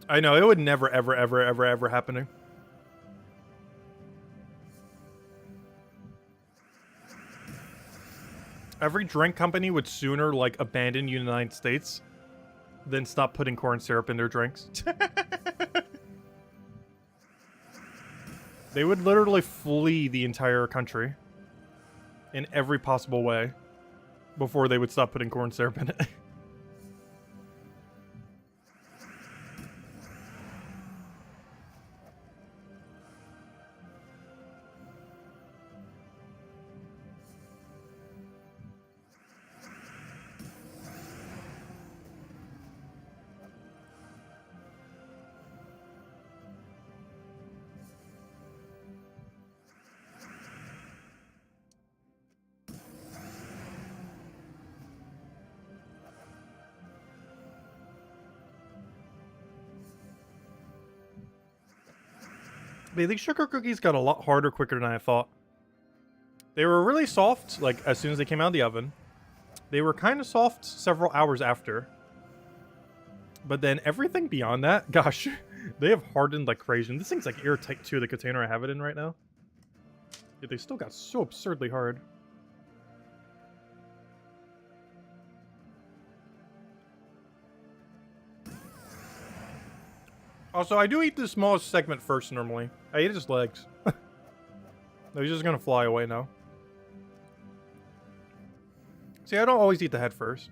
Speaker 1: I know, it would never, ever, ever, ever, ever happen. Every drink company would sooner, like, abandon the United States than stop putting corn syrup in their drinks. They would literally flee the entire country in every possible way before they would stop putting corn syrup in it. Man, these sugar cookies got a lot harder quicker than I thought. They were really soft, like, as soon as they came out of the oven. They were kind of soft several hours after. But then everything beyond that, gosh, they have hardened like crazy. And this thing's like airtight too, the container I have it in right now. Yet they still got so absurdly hard. Also, I do eat the smallest segment first normally. I eat his legs. No, he's just gonna fly away now. See, I don't always eat the head first.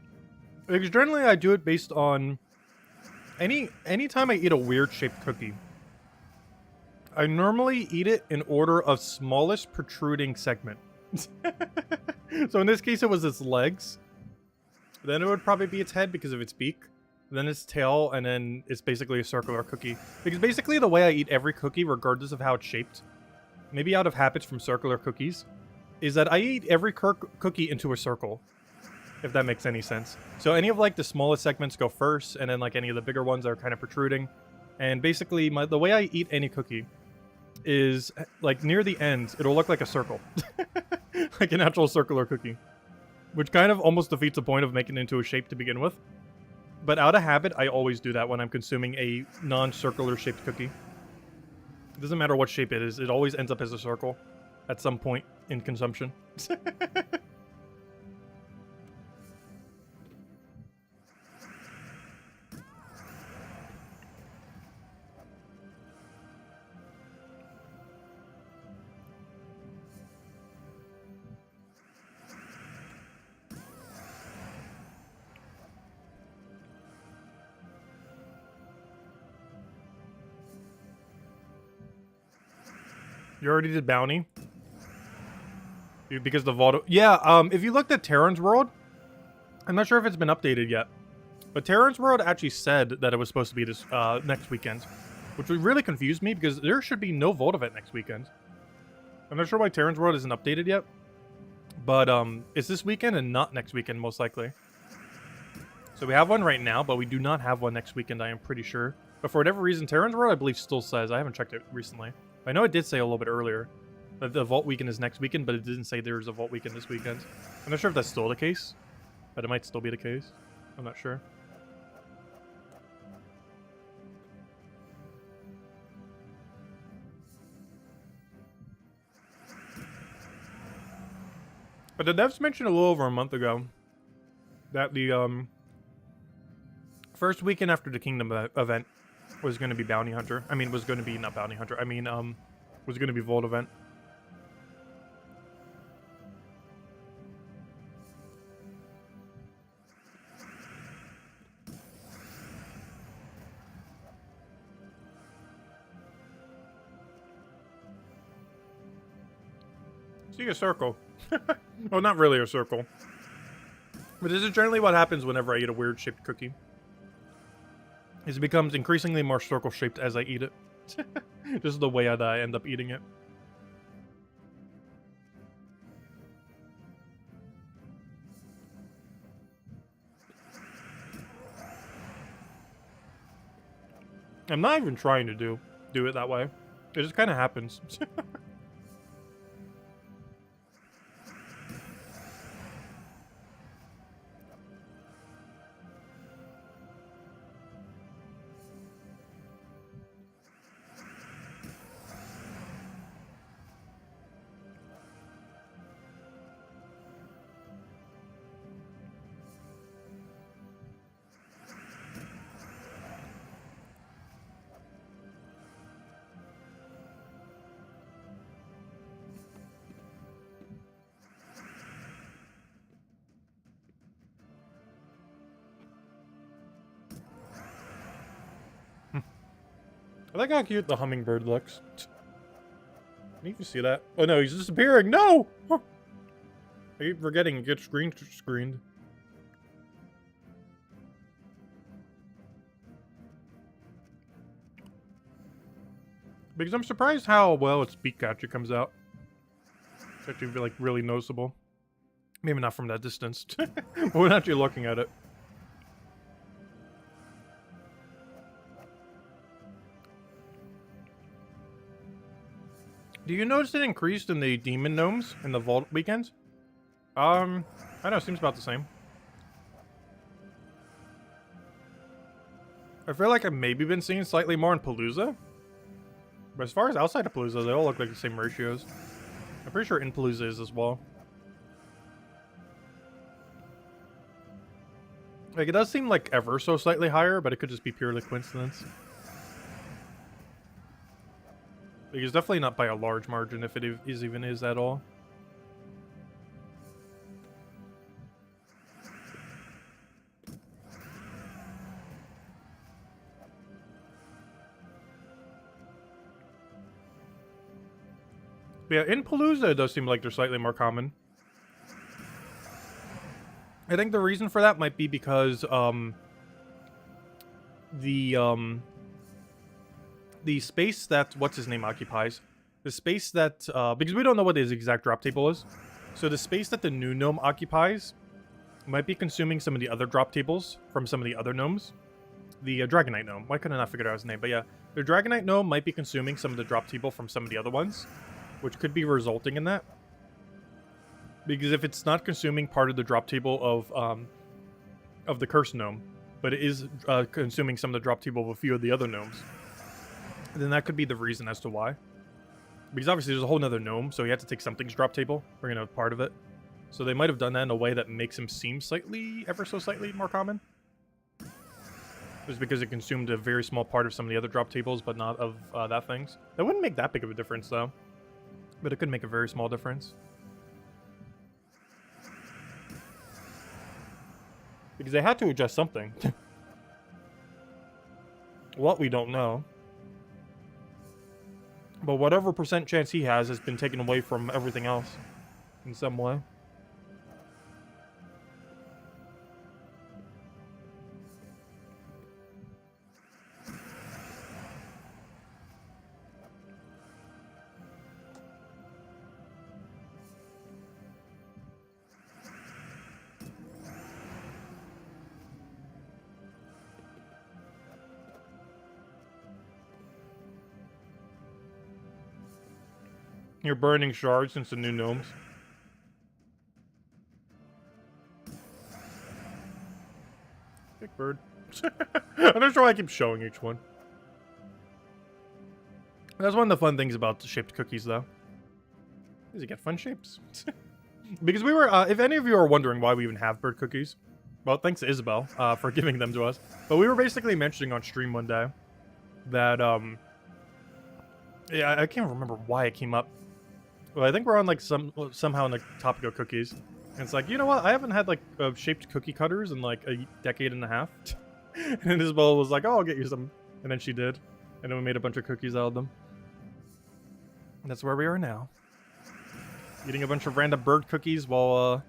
Speaker 1: Because generally I do it based on... Anytime I eat a weird shaped cookie, I normally eat it in order of smallest protruding segment. So in this case, it was its legs. Then it would probably be its head because of its beak. Then its tail, and then it's basically a circular cookie. Because basically the way I eat every cookie, regardless of how it's shaped, maybe out of habits from circular cookies, is that I eat every cookie into a circle. If that makes any sense. So any of like the smallest segments go first, and then like any of the bigger ones are kind of protruding. And basically the way I eat any cookie is like near the end, it'll look like a circle. Like an actual circular cookie. Which kind of almost defeats the point of making it into a shape to begin with. But out of habit, I always do that when I'm consuming a non-circular shaped cookie. It doesn't matter what shape it is, it always ends up as a circle at some point in consumption. You already did bounty? Because the vault... Yeah, if you looked at Terran's World, I'm not sure if it's been updated yet, but Terran's World actually said that it was supposed to be this next weekend, which really confused me because there should be no Vault event next weekend. I'm not sure why Terran's World isn't updated yet, but it's this weekend and not next weekend, most likely. So we have one right now, but we do not have one next weekend, I am pretty sure. But for whatever reason, Terran's World, I believe, still says... I haven't checked it recently. I know it did say a little bit earlier that the Vault weekend is next weekend, but it didn't say there's a Vault weekend this weekend. I'm not sure if that's still the case, but it might still be the case. I'm not sure. But the devs mentioned a little over a month ago that the first weekend after the Kingdom event was going to be Bounty Hunter. I mean, was going to be not Bounty Hunter. I mean, was going to be Vault event. See a circle. Well, not really a circle. But this is generally what happens whenever I eat a weird-shaped cookie. Is it becomes increasingly more circle-shaped as I eat it. This is the way that I end up eating it. I'm not even trying to do it that way. It just kind of happens. I like how cute the hummingbird looks. Can you see that? Oh no, he's disappearing! No! I keep forgetting it gets screened. Because I'm surprised how well its beak actually comes out. It's actually like really noticeable. Maybe not from that distance. But when actually looking at it. Do you notice it increased in the demon gnomes in the Vault weekends? I don't know, seems about the same. I feel like I've maybe been seeing slightly more in Palooza. But as far as outside of Palooza, they all look like the same ratios. I'm pretty sure in Palooza is as well. Like, it does seem like ever so slightly higher, but it could just be purely coincidence. Like, it's definitely not by a large margin, if it even is at all. But yeah, in Palooza, it does seem like they're slightly more common. I think the reason for that might be because the space that what's his name occupies, the space that because we don't know what his exact drop table is, so the space that the new gnome occupies might be consuming some of the other drop tables from some of the other gnomes. The Dragonite Gnome. Why couldn't I not figure out his name? But yeah, the Dragonite Gnome might be consuming some of the drop table from some of the other ones, which could be resulting in that. Because if it's not consuming part of the drop table of the Cursed Gnome, but it is consuming some of the drop table of a few of the other gnomes, then that could be the reason as to why. Because obviously there's a whole nother gnome, so he had to take something's drop table, bring out part of it. So they might have done that in a way that makes him seem slightly, ever so slightly more common. Just because it consumed a very small part of some of the other drop tables, but not of that things. That wouldn't make that big of a difference, though. But it could make a very small difference. Because they had to adjust something. What, we don't know. But whatever percent chance he has been taken away from everything else. In some way. You're burning shards since the new gnomes. Big bird. I'm not sure why I keep showing each one. That's one of the fun things about the shaped cookies, though. Is you get fun shapes. Because we were, if any of you are wondering why we even have bird cookies, well, thanks to Isabel for giving them to us. But we were basically mentioning on stream one day that, yeah, I can't remember why it came up. Well, I think we're on, like, somehow on the topic of cookies. And it's like, you know what? I haven't had, like, shaped cookie cutters in, like, a decade and a half. And Isabel was like, oh, I'll get you some. And then she did. And then we made a bunch of cookies out of them. And that's where we are now. Eating a bunch of random bird cookies while,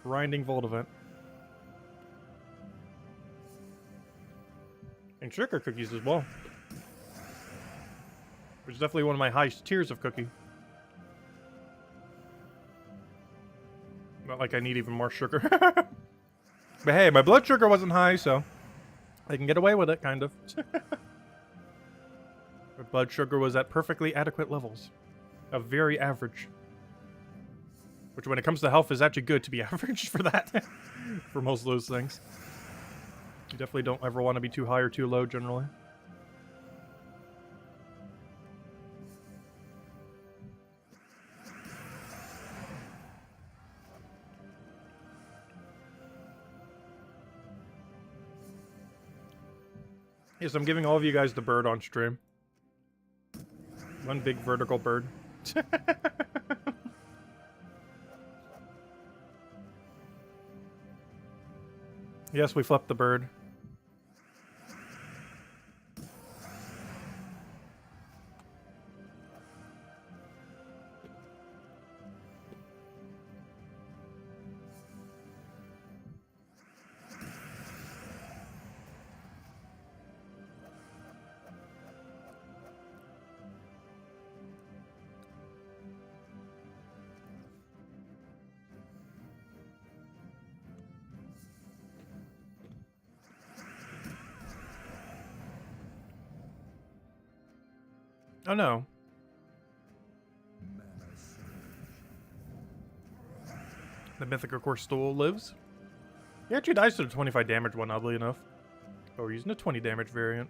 Speaker 1: grinding Voldivent. And sugar cookies as well. Which is definitely one of my highest tiers of cookie. Not like I need even more sugar. But hey, my blood sugar wasn't high, so I can get away with it, kind of. My blood sugar was at perfectly adequate levels. Of very average. Which, when it comes to health, is actually good to be average for that. For most of those things. You definitely don't ever want to be too high or too low, generally. Yes, I'm giving all of you guys the bird on stream. One big vertical bird. Yes, we flipped the bird. Oh no. The Mythic, of course, still lives. He actually dies to the 25 damage one, oddly enough. Oh, we're using a 20 damage variant.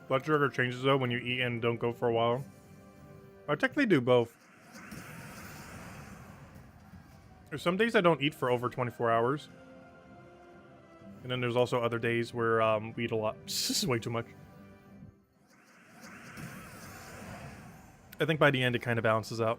Speaker 2: Blood sugar changes though when you eat and don't go for a while. I technically do both. There's some days I don't eat for over 24 hours. And then there's also other days where we eat a lot. This is way too much. I think by the end it kind of balances out.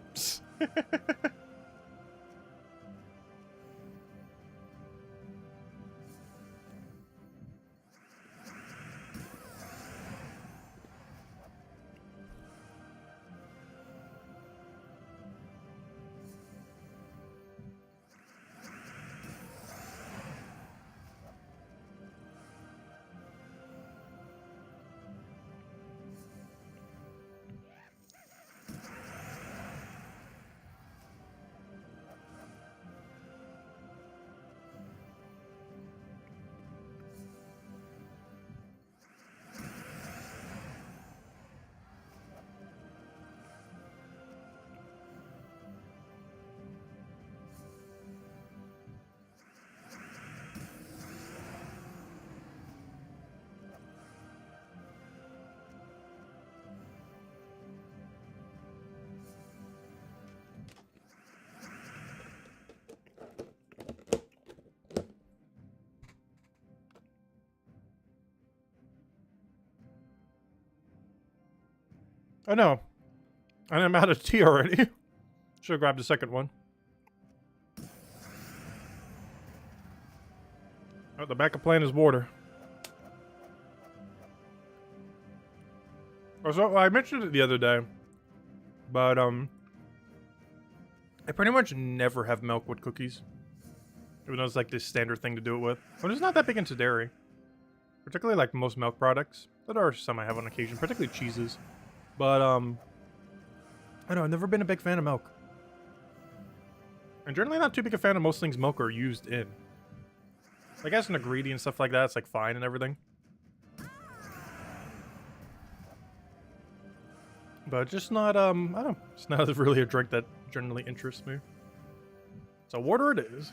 Speaker 2: Oh no. And I'm out of tea already. Should have grabbed the second one. Oh, the backup plan is water. Oh, so I mentioned it the other day. But, I pretty much never have milk with cookies. Even though it's like this standard thing to do it with. I'm just not that big into dairy. Particularly like most milk products. But there are some I have on occasion, particularly cheeses. But, I don't know, I've never been a big fan of milk. And generally not too big a fan of most things milk are used in. Like as an ingredient and stuff like that, it's like fine and everything. But just not, I don't know, it's not really a drink that generally interests me. So water it is.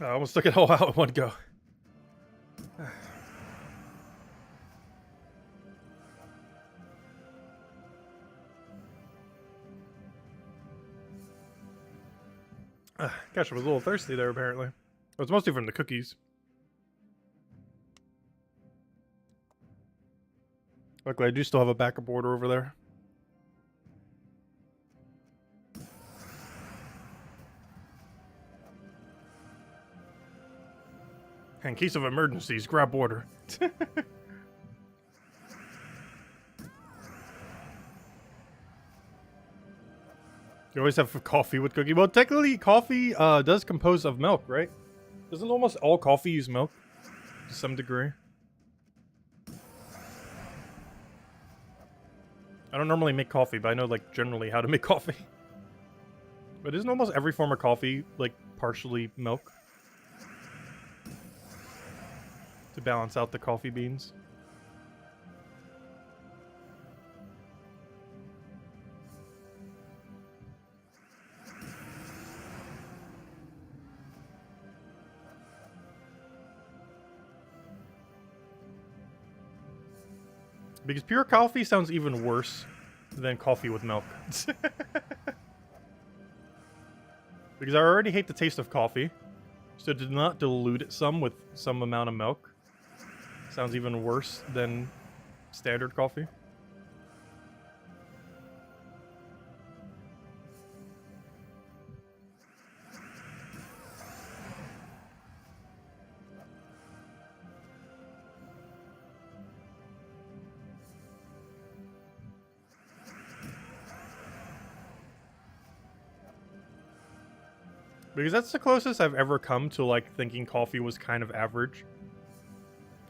Speaker 2: I almost took it all out in one go. Gosh, I was a little thirsty there, apparently. It was mostly from the cookies. Luckily, I do still have a backup order over there. In case of emergencies, grab water. You always have coffee with cookie. Well, technically, coffee does compose of milk, right? Doesn't almost all coffee use milk? To some degree. I don't normally make coffee, but I know, like, generally how to make coffee. But isn't almost every form of coffee, like, partially milk? To balance out the coffee beans. Because pure coffee sounds even worse than coffee with milk. Because I already hate the taste of coffee. So to not dilute it some with some amount of milk sounds even worse than standard coffee. Because that's the closest I've ever come to, like, thinking coffee was kind of average.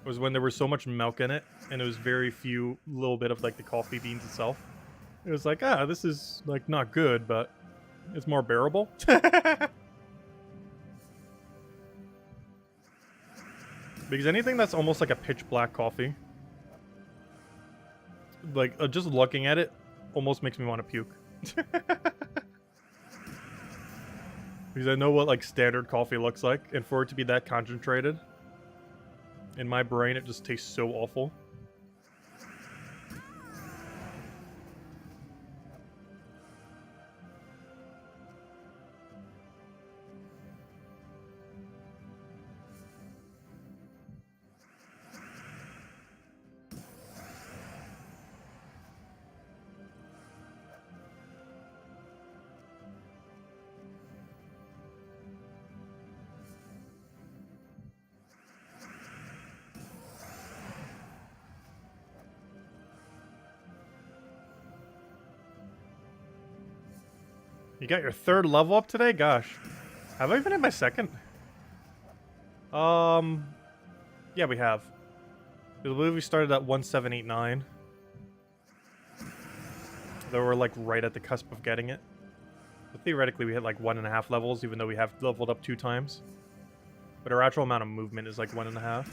Speaker 2: Was when there was so much milk in it, and it was very few, little bit of, like, the coffee beans itself. It was like, this is, like, not good, but it's more bearable. Because anything that's almost like a pitch black coffee, like just looking at it, almost makes me want to puke. Because I know what like standard coffee looks like, and for it to be that concentrated, in my brain it just tastes so awful. You got your third level up today? Gosh. Have I even hit my second? Yeah, we have. I believe we started at 1789. Though we're like right at the cusp of getting it. But theoretically we hit like 1.5 levels, even though we have leveled up 2 times. But our actual amount of movement is like 1.5.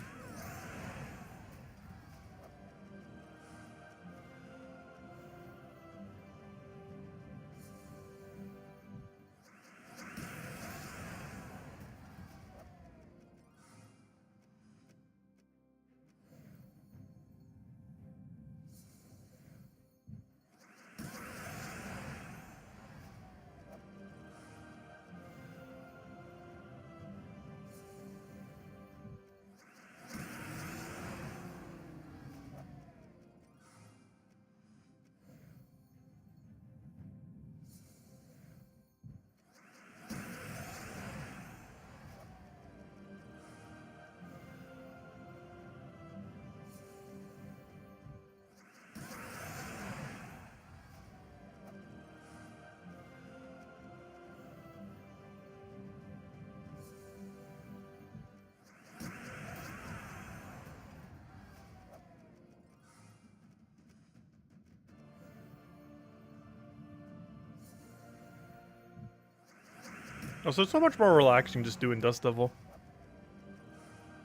Speaker 2: Oh, so it's so much more relaxing just doing Dust Devil.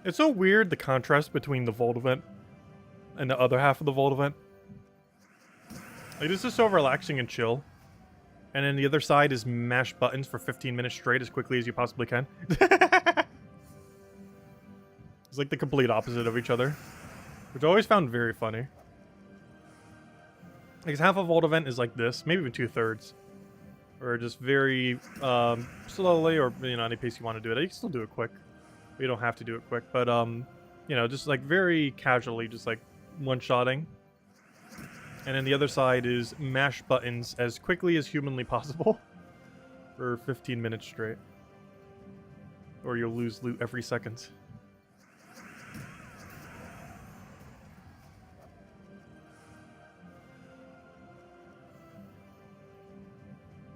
Speaker 2: It's so weird, the contrast between the Vault event and the other half of the Vault event. Like, this is so relaxing and chill. And then the other side is mash buttons for 15 minutes straight as quickly as you possibly can. It's like the complete opposite of each other. Which I always found very funny. Because half of Vault event is like this, maybe even 2/3. Or just very slowly, or you know, any pace you want to do it. You can still do it quick. You don't have to do it quick, but you know, just like very casually, just like one-shotting. And then the other side is mash buttons as quickly as humanly possible for 15 minutes straight. Or you'll lose loot every second.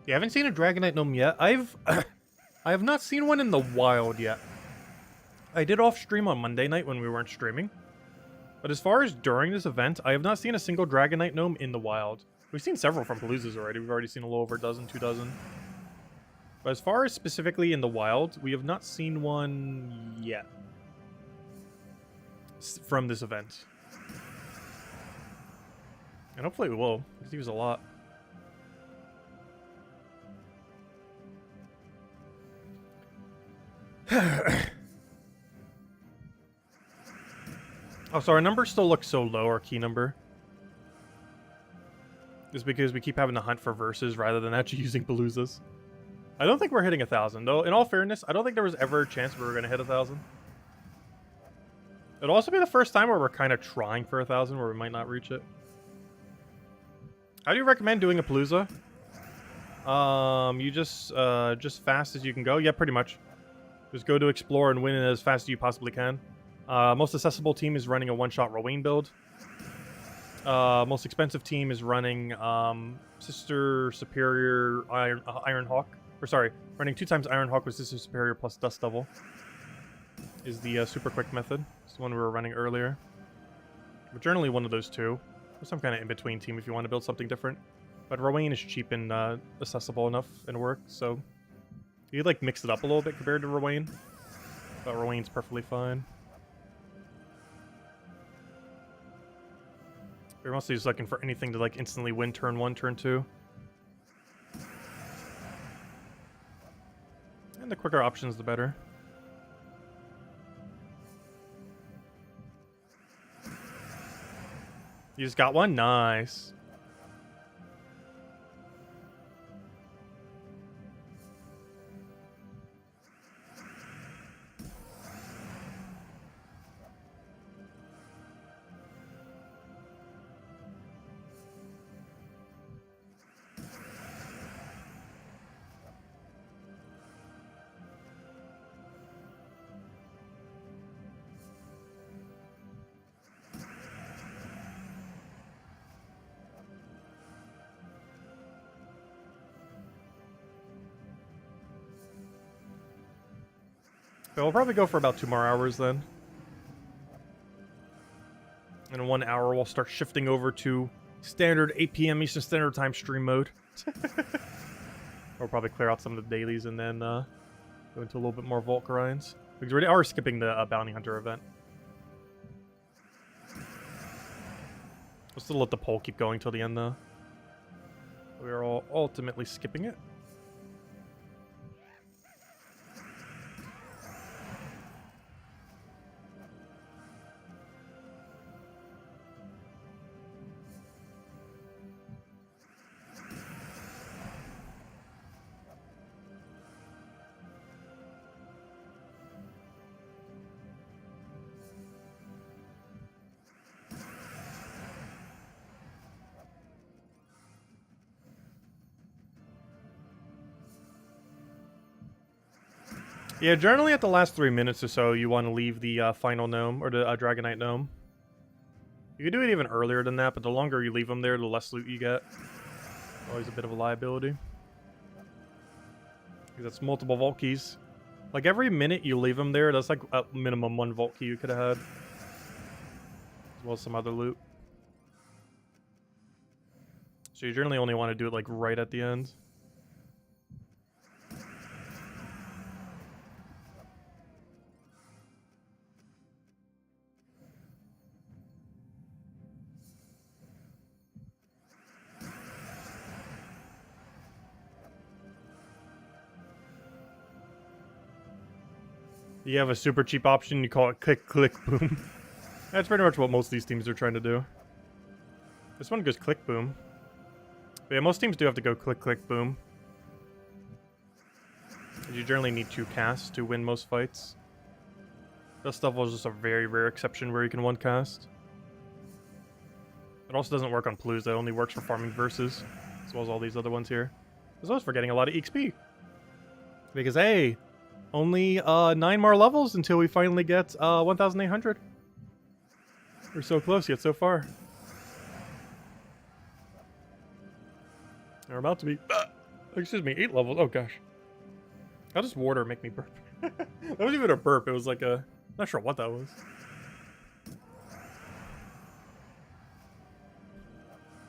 Speaker 2: You haven't seen a Dragonite Gnome yet? I have not seen one in the wild yet. I did off stream on Monday night when we weren't streaming. But as far as during this event, I have not seen a single Dragonite Gnome in the wild. We've seen several from Paloozas already. We've already seen a little over a dozen, 2 dozen. But as far as specifically in the wild, we have not seen one yet. From this event. And hopefully we will, because he was a lot. Oh, so our number still looks so low, our key number. Just because we keep having to hunt for verses rather than actually using Paloozas. I don't think we're hitting 1,000, though. In all fairness, I don't think there was ever a chance we were going to hit 1,000. It'll also be the first time where we're kind of trying for 1,000, where we might not reach it. How do you recommend doing a Palooza? You just fast as you can go. Yeah, pretty much. Just go to explore and win it as fast as you possibly can. Most accessible team is running a one-shot Rowan build. Most expensive team is running Sister Superior Iron Hawk. Or sorry, running 2 times Iron Hawk with Sister Superior plus Dust Devil. Is the super quick method. It's the one we were running earlier. But generally one of those 2. Or some kind of in-between team if you want to build something different. But Rowan is cheap and accessible enough and works, so... You like mix it up a little bit compared to Rowan. But Rowan's perfectly fine. We're mostly just looking for anything to like instantly win turn 1, turn 2. And the quicker options, the better. You just got one? Nice. So we'll probably go for about 2 more hours then. And in 1 hour, we'll start shifting over to standard 8 p.m. Eastern Standard Time stream mode. We'll probably clear out some of the dailies and then go into a little bit more Vault grinds. Because we are skipping the Bounty Hunter event. We'll still let the poll keep going till the end though. We are all ultimately skipping it. Yeah, generally at the last 3 minutes or so, you want to leave the final gnome, or the Dragonite Gnome. You can do it even earlier than that, but the longer you leave them there, the less loot you get. Always a bit of a liability. Because that's multiple vault keys. Like, every minute you leave them there, that's like a minimum 1 vault key you could have had. As well as some other loot. So you generally only want to do it, like, right at the end. You have a super cheap option, you call it click, click, boom. That's pretty much what most of these teams are trying to do. This one goes click, boom. But yeah, most teams do have to go click, click, boom. You generally need 2 casts to win most fights. This stuff was just a very rare exception where you can 1 cast. It also doesn't work on Palooza, it only works for farming versus, as well as all these other ones here. As well as for getting a lot of XP. Because, hey, only 9 more levels until we finally get 1,800. We're so close yet so far. We're about to be, excuse me, 8 levels. Oh gosh. How does water make me burp? That wasn't even a burp. It was like a, not sure what that was.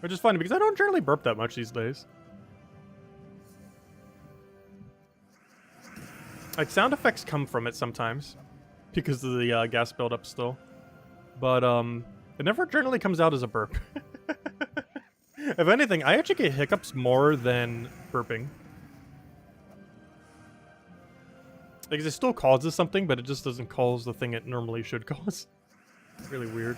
Speaker 2: Which is funny because I don't generally burp that much these days. Like, sound effects come from it sometimes because of the gas buildup still. But, it never generally comes out as a burp. If anything, I actually get hiccups more than burping. Like, it still causes something, but it just doesn't cause the thing it normally should cause. Really weird.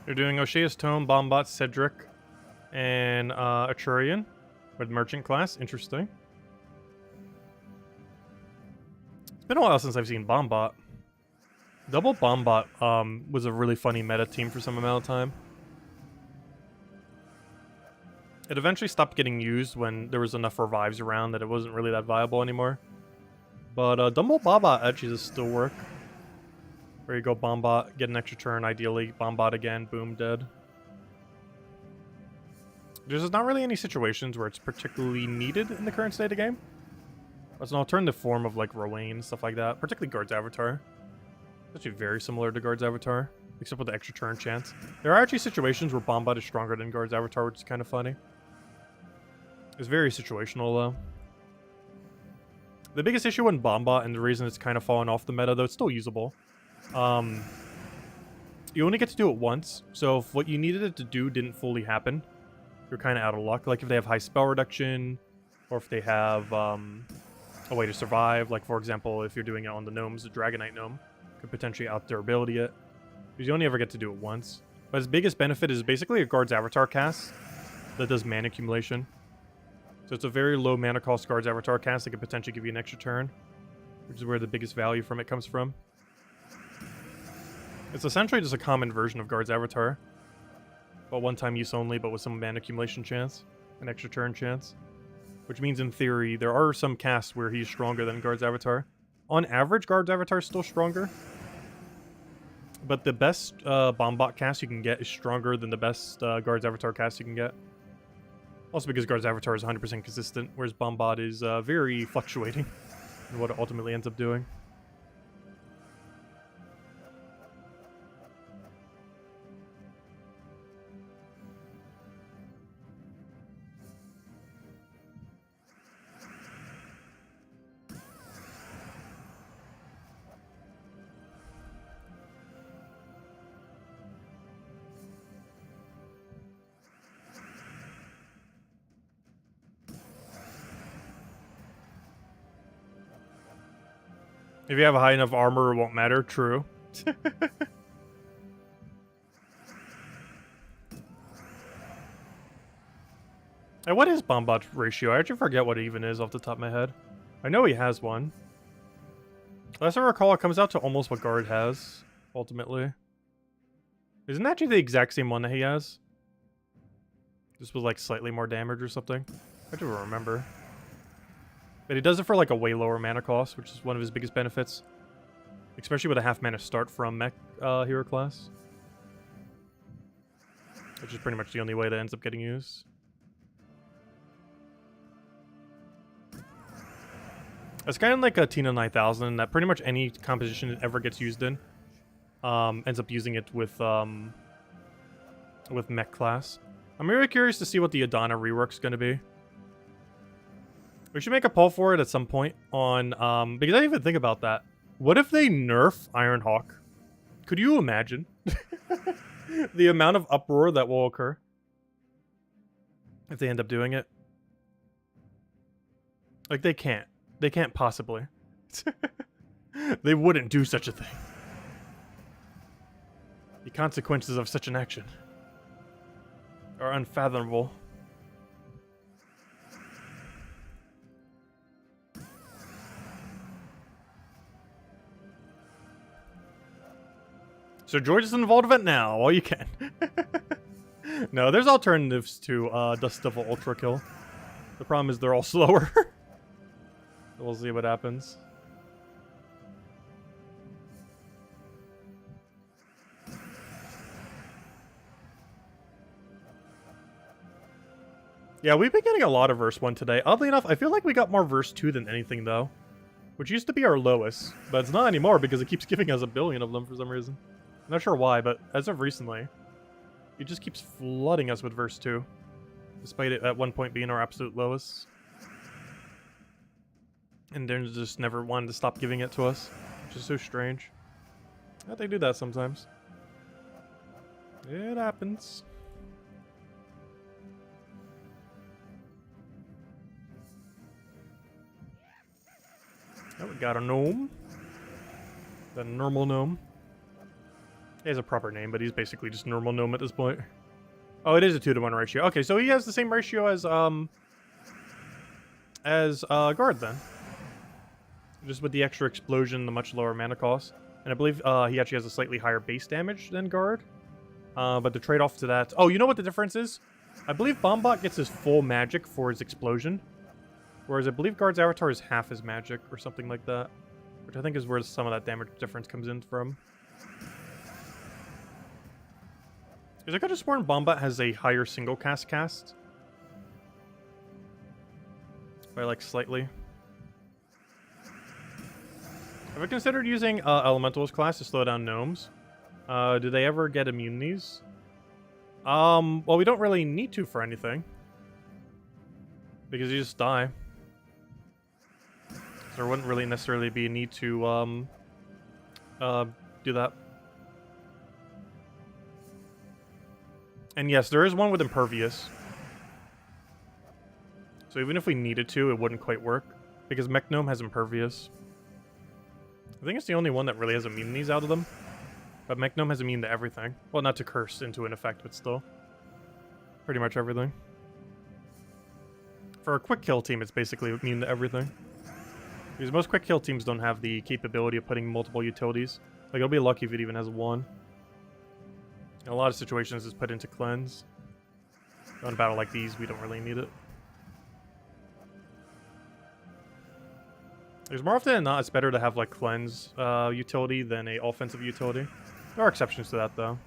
Speaker 2: They're doing O'Shea's Tome, Bombot, Cedric, and Aturian with Merchant class. Interesting. It's been a while since I've seen Bombot. Double Bombot was a really funny meta team for some amount of time. It eventually stopped getting used when there was enough revives around that it wasn't really that viable anymore. But Dumble Bombot actually does still work. Where you go Bombot, get an extra turn, ideally. Bombot again, boom, dead. There's not really any situations where it's particularly needed in the current state of game. That's an alternative form of like Rowan, stuff like that. Particularly Guard's Avatar. It's actually very similar to Guard's Avatar, except with the extra turn chance. There are actually situations where Bombot is stronger than Guard's Avatar, which is kind of funny. It's very situational though. The biggest issue in Bombot, and the reason it's kind of fallen off the meta, though it's still usable, you only get to do it once. So if what you needed it to do didn't fully happen, you're kind of out of luck. Like if they have high spell reduction, or if they have a way to survive. Like for example, if you're doing it on the gnomes, the Dragonite Gnome could potentially out durability it, because you only ever get to do it once. But its biggest benefit is basically a Guard's Avatar cast that does mana accumulation. So it's a very low mana cost Guard's Avatar cast that could potentially give you an extra turn, which is where the biggest value from it comes from. It's essentially just a common version of Guard's Avatar, but one-time use only, but with some mana accumulation chance, an extra turn chance. Which means, in theory, there are some casts where he's stronger than Guard's Avatar. On average, Guard's Avatar is still stronger, but the best Bombot cast you can get is stronger than the best Guard's Avatar cast you can get. Also because Guard's Avatar is 100% consistent, whereas Bombot is very fluctuating in what it ultimately ends up doing. If you have a high enough armor, it won't matter. True. And what is Bombot's ratio? I actually forget what it even is off the top of my head. I know he has one. Last I recall, it comes out to almost what Guard has, ultimately. Isn't that actually the exact same one that he has? Just with like slightly more damage or something? I don't remember. But he does it for like a way lower mana cost, which is one of his biggest benefits. Especially with a half mana start from mech hero class. Which is pretty much the only way that ends up getting used. It's kind of like a Tina 9000, that pretty much any composition it ever gets used in ends up using it with mech class. I'm really curious to see what the Adana rework's going to be. We should make a poll for it at some point on, because I didn't even think about that. What if they nerf Ironhawk? Could you imagine the amount of uproar that will occur if they end up doing it? Like, they can't. They can't possibly. They wouldn't do such a thing. The consequences of such an action are unfathomable. So George is in the Vault event now, all you can. No, there's alternatives to Dust Devil Ultra Kill. The problem is they're all slower. We'll see what happens. Yeah, we've been getting a lot of verse 1 today. Oddly enough, I feel like we got more verse 2 than anything, though. Which used to be our lowest, but it's not anymore because it keeps giving us a billion of them for some reason. I'm not sure why, but as of recently, it just keeps flooding us with verse 2. Despite it at one point being our absolute lowest. And then just never wanted to stop giving it to us, which is so strange. Yeah, they do that sometimes. It happens. Oh, we got a gnome. The normal gnome. He has a proper name, but he's basically just normal gnome at this point. Oh, it is a 2-to-1 ratio. Okay, so he has the same ratio as Guard then. Just with the extra explosion, the much lower mana cost. And I believe he actually has a slightly higher base damage than Guard. But the trade-off to that... Oh, you know what the difference is? I believe Bombot gets his full magic for his explosion. Whereas I believe Guard's Avatar is half his magic or something like that. Which I think is where some of that damage difference comes in from. Because I could have sworn Bombot has a higher single cast. By like slightly. Have I considered using Elementals class to slow down gnomes? Do they ever get immunities? Well, we don't really need to for anything. Because you just die. So there wouldn't really necessarily be a need to, do that. And yes, there is one with Impervious. So even if we needed to, it wouldn't quite work. Because Mech Gnome has Impervious. I think it's the only one that really has immunities out of them. But Mech Gnome has immune to everything. Well, not to curse into an effect, but still. Pretty much everything. For a quick kill team, it's basically immune to everything. Because most quick kill teams don't have the capability of putting multiple utilities. Like, it'll be lucky if it even has one. In a lot of situations, it's put into cleanse. In a battle like these, we don't really need it. There's more often than not, it's better to have like cleanse utility than a offensive utility. There are exceptions to that though.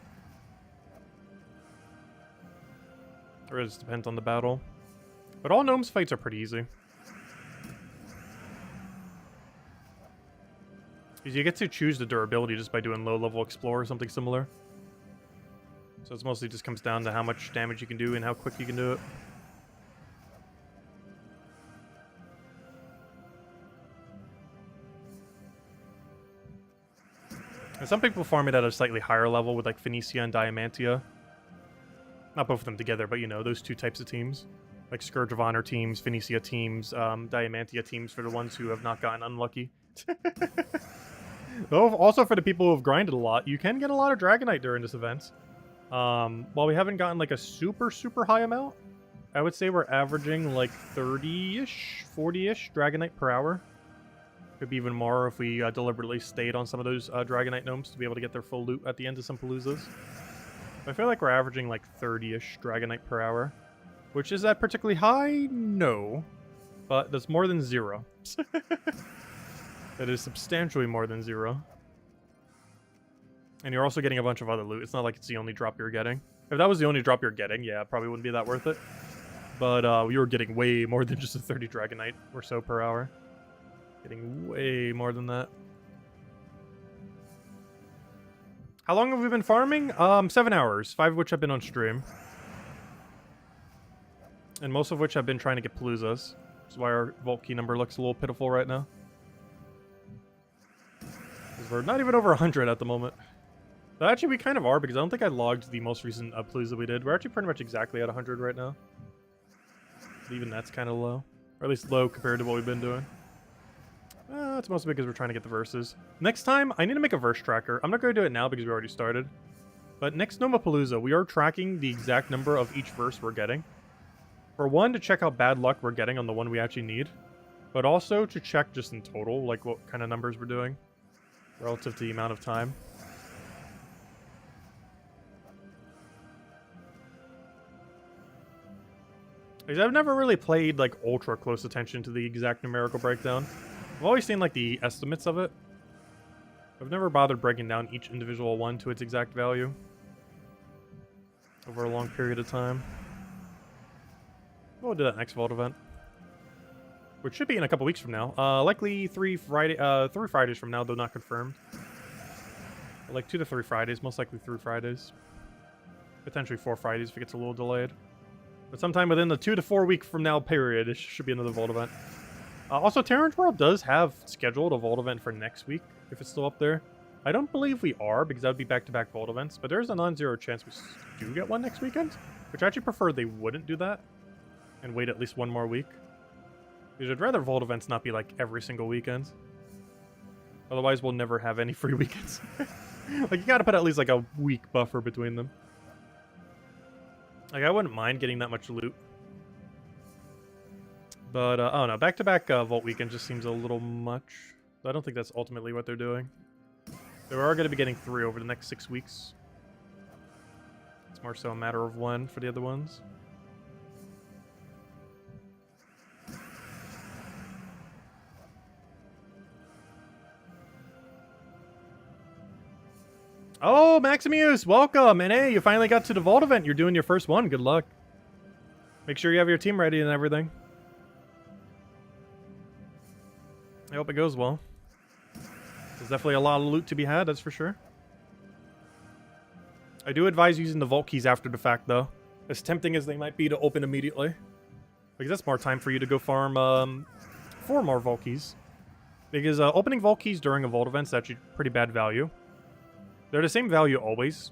Speaker 2: Or it just depends on the battle. But all gnomes fights are pretty easy. Because you get to choose the durability just by doing low level explore or something similar. So it's mostly just comes down to how much damage you can do and how quick you can do it. And some people farm it at a slightly higher level with like Phoenicia and Diamantia. Not both of them together, but you know, those two types of teams. Like Scourge of Honor teams, Phoenicia teams, Diamantia teams for the ones who have not gotten unlucky. Though also for the people who have grinded a lot, you can get a lot of Dragonite during this event. While we haven't gotten like a super high amount, I would say we're averaging like 30-ish, 40-ish Dragonite per hour. Could be even more if we deliberately stayed on some of those Dragonite Gnomes to be able to get their full loot at the end of some Paloozas. I feel like we're averaging like 30-ish Dragonite per hour. Which is that particularly high? No. But that's more than 0. That is substantially more than 0. And you're also getting a bunch of other loot. It's not like it's the only drop you're getting. If that was the only drop you're getting, yeah, it probably wouldn't be that worth it. But you were getting way more than just a 30 Dragonite or so per hour. Getting way more than that. How long have we been farming? 7 hours, 5 of which have been on stream. And most of which I've been trying to get Paloozas. That's why our vault key number looks a little pitiful right now. Because we're not even over 100 at the moment. But actually, we kind of are, because I don't think I logged the most recent Palooza we did. We're actually pretty much exactly at 100 right now. But even that's kind of low. Or at least low compared to what we've been doing. It's mostly because we're trying to get the verses. Next time, I need to make a verse tracker. I'm not going to do it now because we already started. But next Gnome-a-Palooza, we are tracking the exact number of each verse we're getting. For one, to check how bad luck we're getting on the one we actually need. But also to check just in total, like what kind of numbers we're doing. Relative to the amount of time. Because I've never really played like ultra close attention to the exact numerical breakdown. I've always seen like the estimates of it. I've never bothered breaking down each individual one to its exact value. Over a long period of time. We'll do that next Vault event. Which should be in a couple weeks from now. Likely 3 Fridays from now, though not confirmed. Like 2 to 3 Fridays, most likely 3 Fridays. Potentially 4 Fridays if it gets a little delayed. But sometime within the 2 to 4 week from now period, it should be another Vault event. Also, Terran's World does have scheduled a Vault event for next week, if it's still up there. I don't believe we are, because that would be back-to-back Vault events, but there's a non-zero chance we do get one next weekend, which I actually prefer they wouldn't do that, and wait at least one more week. Because I'd rather Vault events not be like every single weekend. Otherwise, we'll never have any free weekends. Like, you gotta put at least like a week buffer between them. Like, I wouldn't mind getting that much loot. But, I don't know, back-to-back Vault weekend just seems a little much. I don't think that's ultimately what they're doing. They are going to be getting 3 over the next 6 weeks. It's more so a matter of when for the other ones. Oh, Maximius, welcome! And hey, you finally got to the Vault event. You're doing your first one. Good luck. Make sure you have your team ready and everything. I hope it goes well. There's definitely a lot of loot to be had, that's for sure. I do advise using the vault keys after the fact, though. As tempting as they might be to open immediately. Because that's more time for you to go farm 4 more vault keys. Because opening vault keys during a vault event is actually pretty bad value. They're the same value always,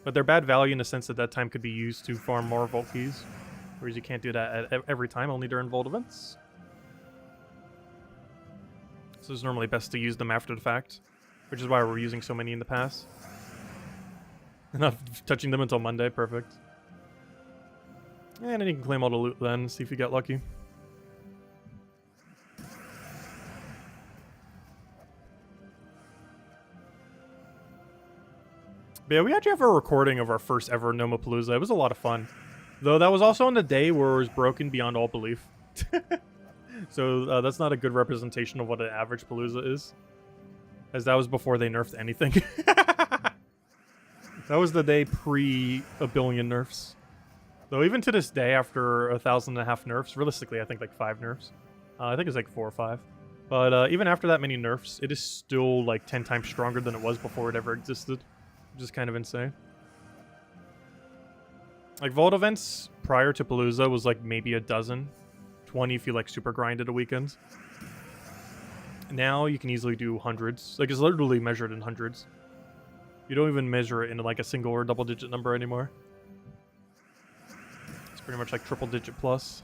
Speaker 2: but they're bad value in the sense that time could be used to farm more vault keys. Whereas you can't do that at every time, only during vault events. So it's normally best to use them after the fact, which is why we're using so many in the past. Not touching them until Monday, perfect. And then you can claim all the loot then, see if you get lucky. But yeah, we actually have a recording of our first ever Gnome-a-Palooza. It was a lot of fun. Though that was also on the day where it was broken beyond all belief. So that's not a good representation of what an average Palooza is. As that was before they nerfed anything. That was the day pre a billion nerfs. Though even to this day, after 1,500 nerfs, realistically I think like 5 nerfs. I think it's like 4 or 5. But even after that many nerfs, it is still like 10 times stronger than it was before it ever existed. Which is kind of insane. Like, vault events prior to Palooza was like maybe a dozen. 20 if you like super grinded a weekend. Now you can easily do hundreds. Like, it's literally measured in hundreds. You don't even measure it in like a single or double digit number anymore. It's pretty much like triple digit plus.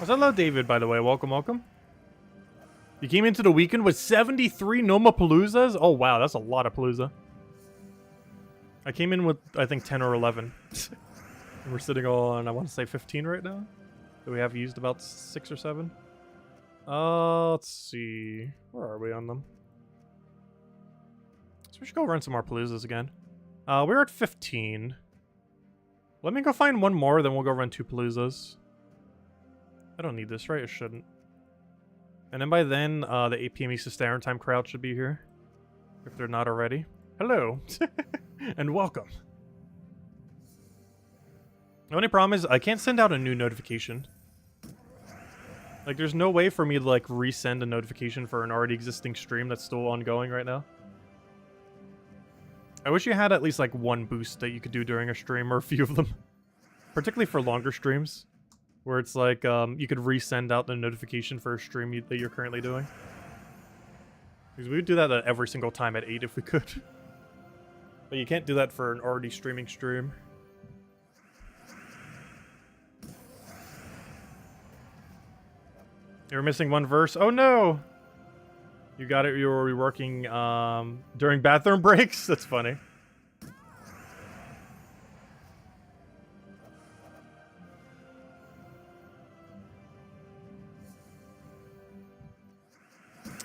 Speaker 2: Hello, David, by the way. Welcome, welcome. You came into the weekend with 73 Gnome-a-Paloozas? Oh, wow, that's a lot of Palooza. I came in with, I think, 10 or 11. We're sitting on, I want to say 15 right now. So we have used about 6 or 7. Let's see. Where are we on them? So we should go run some more Paloozas again. We're at 15. Let me go find one more, then we'll go run 2 Paloozas. I don't need this, right? It shouldn't. And then by then, the 8 p.m. Eastern Standard Time crowd should be here. If they're not already. Hello. And welcome. The only problem is I can't send out a new notification. Like, there's no way for me to, like, resend a notification for an already existing stream that's still ongoing right now. I wish you had at least, like, one boost that you could do during a stream, or a few of them. Particularly for longer streams. Where it's like, you could resend out the notification for a stream that you're currently doing. Because we would do that every single time at 8 if we could. But you can't do that for an already streaming stream. You're missing one verse. Oh no! You got it, you were reworking during bathroom breaks? That's funny.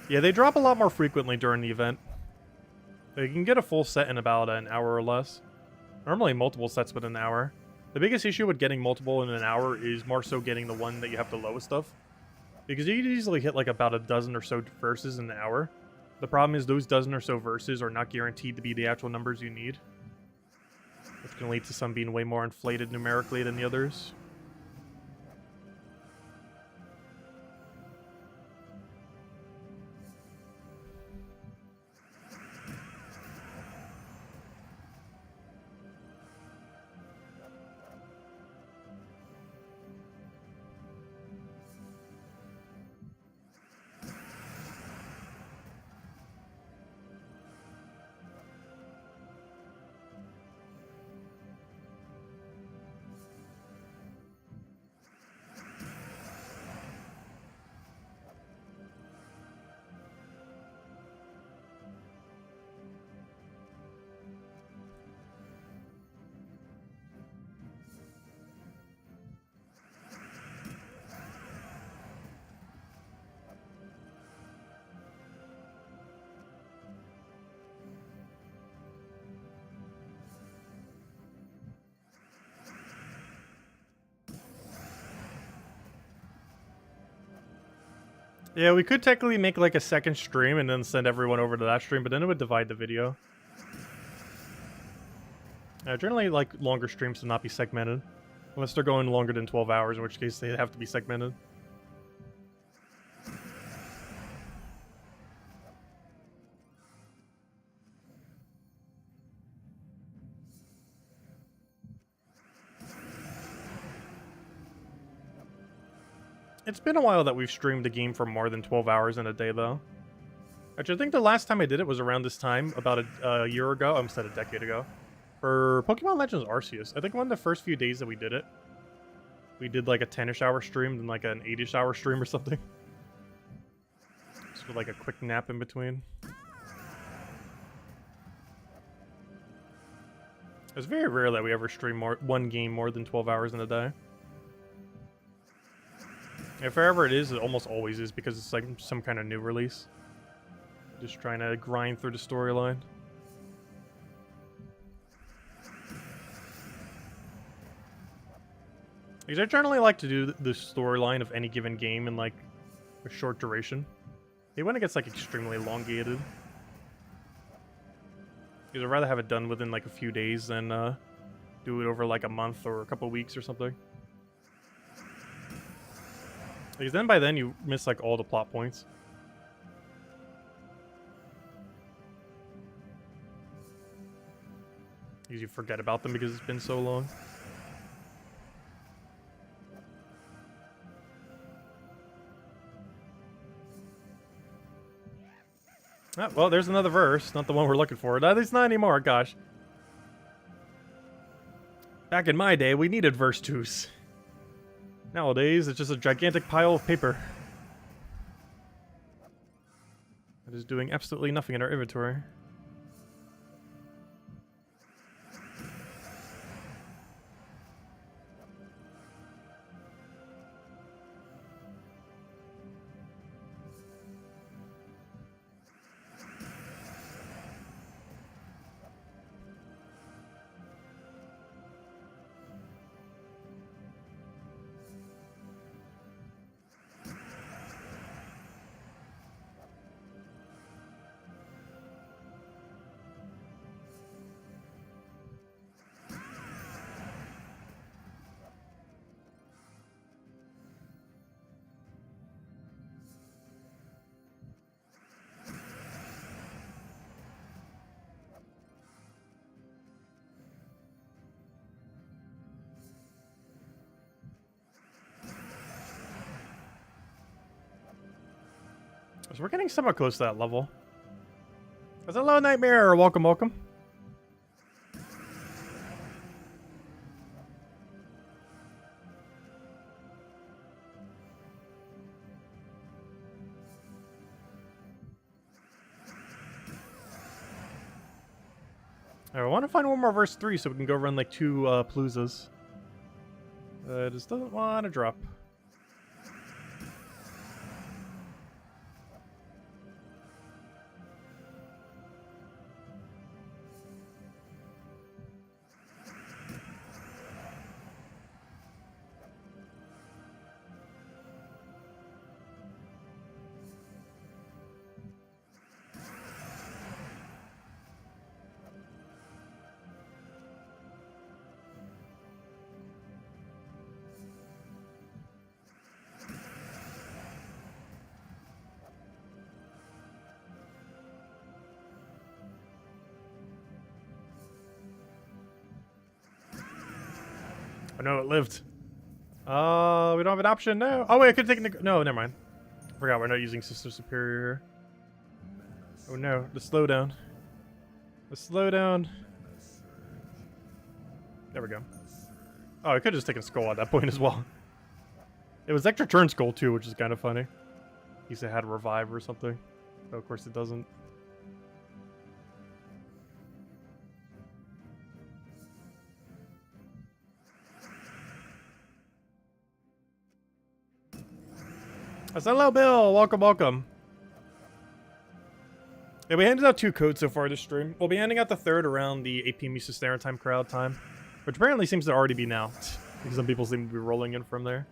Speaker 2: Yeah, they drop a lot more frequently during the event. You can get a full set in about an hour or less. Normally multiple sets within an hour. The biggest issue with getting multiple in an hour is more so getting the one that you have the lowest of. Because you can easily hit like about a dozen or so verses in an hour. The problem is those dozen or so verses are not guaranteed to be the actual numbers you need. Which can lead to some being way more inflated numerically than the others. Yeah, we could technically make like a second stream and then send everyone over to that stream, but then it would divide the video. Generally, like longer streams to not be segmented, unless they're going longer than 12 hours, in which case they have to be segmented. It's been a while that we've streamed a game for more than 12 hours in a day, though. Actually, I think the last time I did it was around this time, about a year ago. I almost said a decade ago. For Pokemon Legends Arceus. I think one of the first few days that we did it, we did like a 10-ish hour stream, then like an 8-ish hour stream or something. Just with like a quick nap in between. It's very rare that we ever stream one game more than 12 hours in a day. If ever it is, it almost always is because it's like some kind of new release. Just trying to grind through the storyline. Because I generally like to do the storyline of any given game in like a short duration. Hey, when it gets like extremely elongated. Because I'd rather have it done within like a few days than do it over like a month or a couple weeks or something. Because then by then you miss like all the plot points. Because you forget about them because it's been so long. Ah, well, there's another verse. Not the one we're looking for. At least not anymore, gosh. Back in my day, we needed verse 2s. Nowadays, it's just a gigantic pile of paper. That is doing absolutely nothing in our inventory. So we're getting somewhat close to that level. Hello, Nightmare! Welcome, welcome. I want to find one more verse 3 so we can go run like 2 Paloozas. It just doesn't want to drop. Oh no, it lived. We don't have an option now. Oh wait, I could take no, never mind. I forgot we're not using Sister Superior. Oh no, the slowdown. The slowdown. There we go. Oh, I could have just taken Skull at that point as well. It was extra turn Skull too, which is kind of funny. He said it had a revive or something. Oh, of course it doesn't. Hello, Bill. Welcome, welcome. Yeah, we handed out 2 codes so far this stream. We'll be handing out the 3rd around the 8 p.m. Eastern Standard Time crowd time, which apparently seems to already be now, because some people seem to be rolling in from there.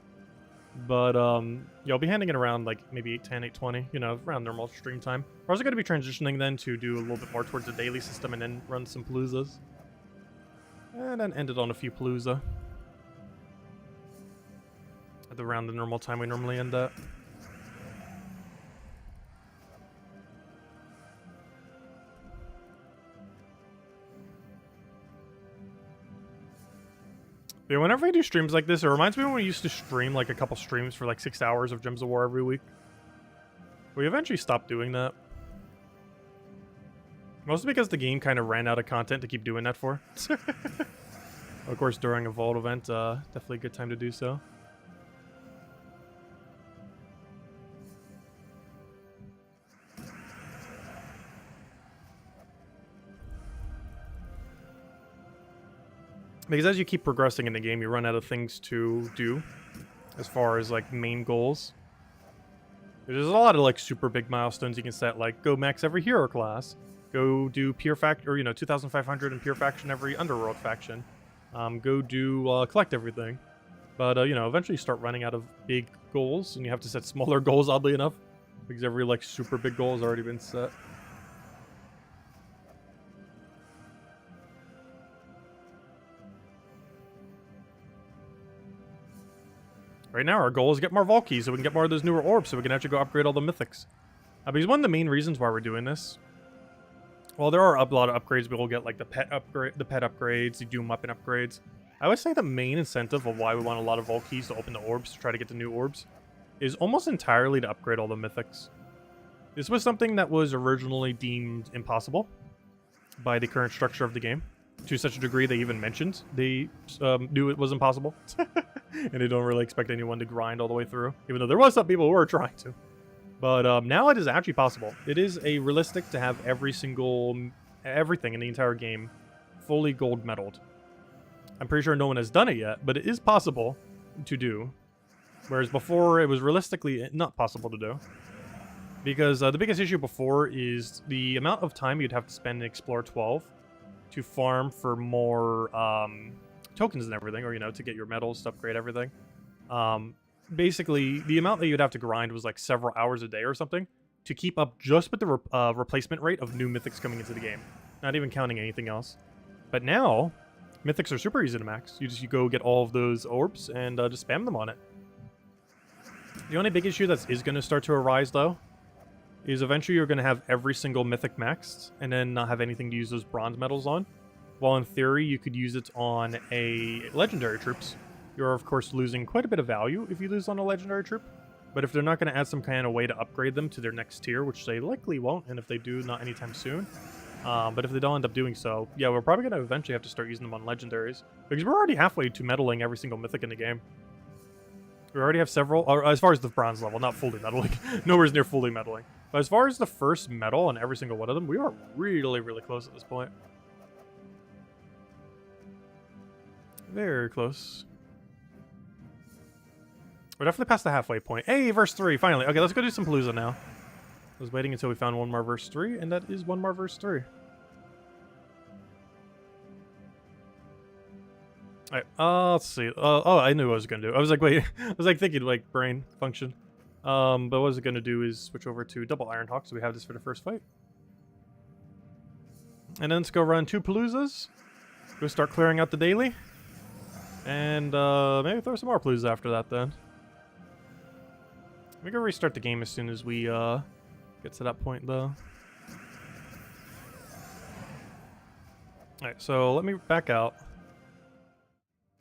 Speaker 2: But yeah, I'll be handing it around like maybe 8:10, 8:20, you know, around normal stream time. We're also going to be transitioning then to do a little bit more towards the daily system and then run some Paloozas. And then end it on a few Palooza. At around the normal time we normally end at. Yeah, whenever we do streams like this, it reminds me when we used to stream like a couple streams for like 6 hours of Gems of War every week. We eventually stopped doing that. Mostly because the game kind of ran out of content to keep doing that for. Of course, during a Vault event, definitely a good time to do so. Because as you keep progressing in the game, you run out of things to do as far as like main goals. There's a lot of like super big milestones you can set, like go max every hero class, go do pure fact or 2,500 in pure faction every underworld faction, go do collect everything. But eventually you start running out of big goals, and you have to set smaller goals. Oddly enough, because every like super big goal has already been set. Right now, our goal is get more Vault keys so we can get more of those newer orbs so we can actually go upgrade all the mythics. Because one of the main reasons why we're doing this, well, there are a lot of upgrades. We'll get like the pet upgrades, the Doom weapon upgrades. I would say the main incentive of why we want a lot of Vault keys to open the orbs, to try to get the new orbs, is almost entirely to upgrade all the mythics. This was something that was originally deemed impossible by the current structure of the game. To such a degree they even mentioned they knew it was impossible. And they don't really expect anyone to grind all the way through, even though there was some people who were trying to. But now it is actually possible. It is realistic to have everything in the entire game fully gold medaled. I'm pretty sure no one has done it yet, but it is possible to do. Whereas before it was realistically not possible to do. Because the biggest issue before is the amount of time you'd have to spend in Explore 12 to farm for more tokens and everything, or to get your medals to upgrade everything. Basically, the amount that you'd have to grind was like several hours a day or something to keep up just with the replacement rate of new mythics coming into the game, not even counting anything else. But now, mythics are super easy to max. You go get all of those orbs and just spam them on it. The only big issue that is going to start to arise, though, is eventually you're going to have every single mythic maxed and then not have anything to use those bronze medals on. While in theory, you could use it on a legendary troops. You're, of course, losing quite a bit of value if you lose on a legendary troop. But if they're not going to add some kind of way to upgrade them to their next tier, which they likely won't, and if they do, not anytime soon. But if they don't end up doing so, yeah, we're probably going to eventually have to start using them on legendaries. Because we're already halfway to medaling every single mythic in the game. We already have several, or as far as the bronze level, not fully medaling. Nowhere near fully medaling. But as far as the first medal on every single one of them, we are really, really close at this point. Very close. We're definitely past the halfway point. Hey, verse 3, finally. Okay, let's go do some Palooza now. I was waiting until we found one more verse 3, and that is one more verse 3. Alright, let's see. Oh, I knew what I was going to do. I was like, wait. I was like thinking, like, brain function. But what I was going to do is switch over to double Iron Hawk, so we have this for the first fight. And then let's go run 2 Paloozas. Go start clearing out the daily. And maybe throw some more Palooza after that, then. We can restart the game as soon as we get to that point, though. Alright, so let me back out.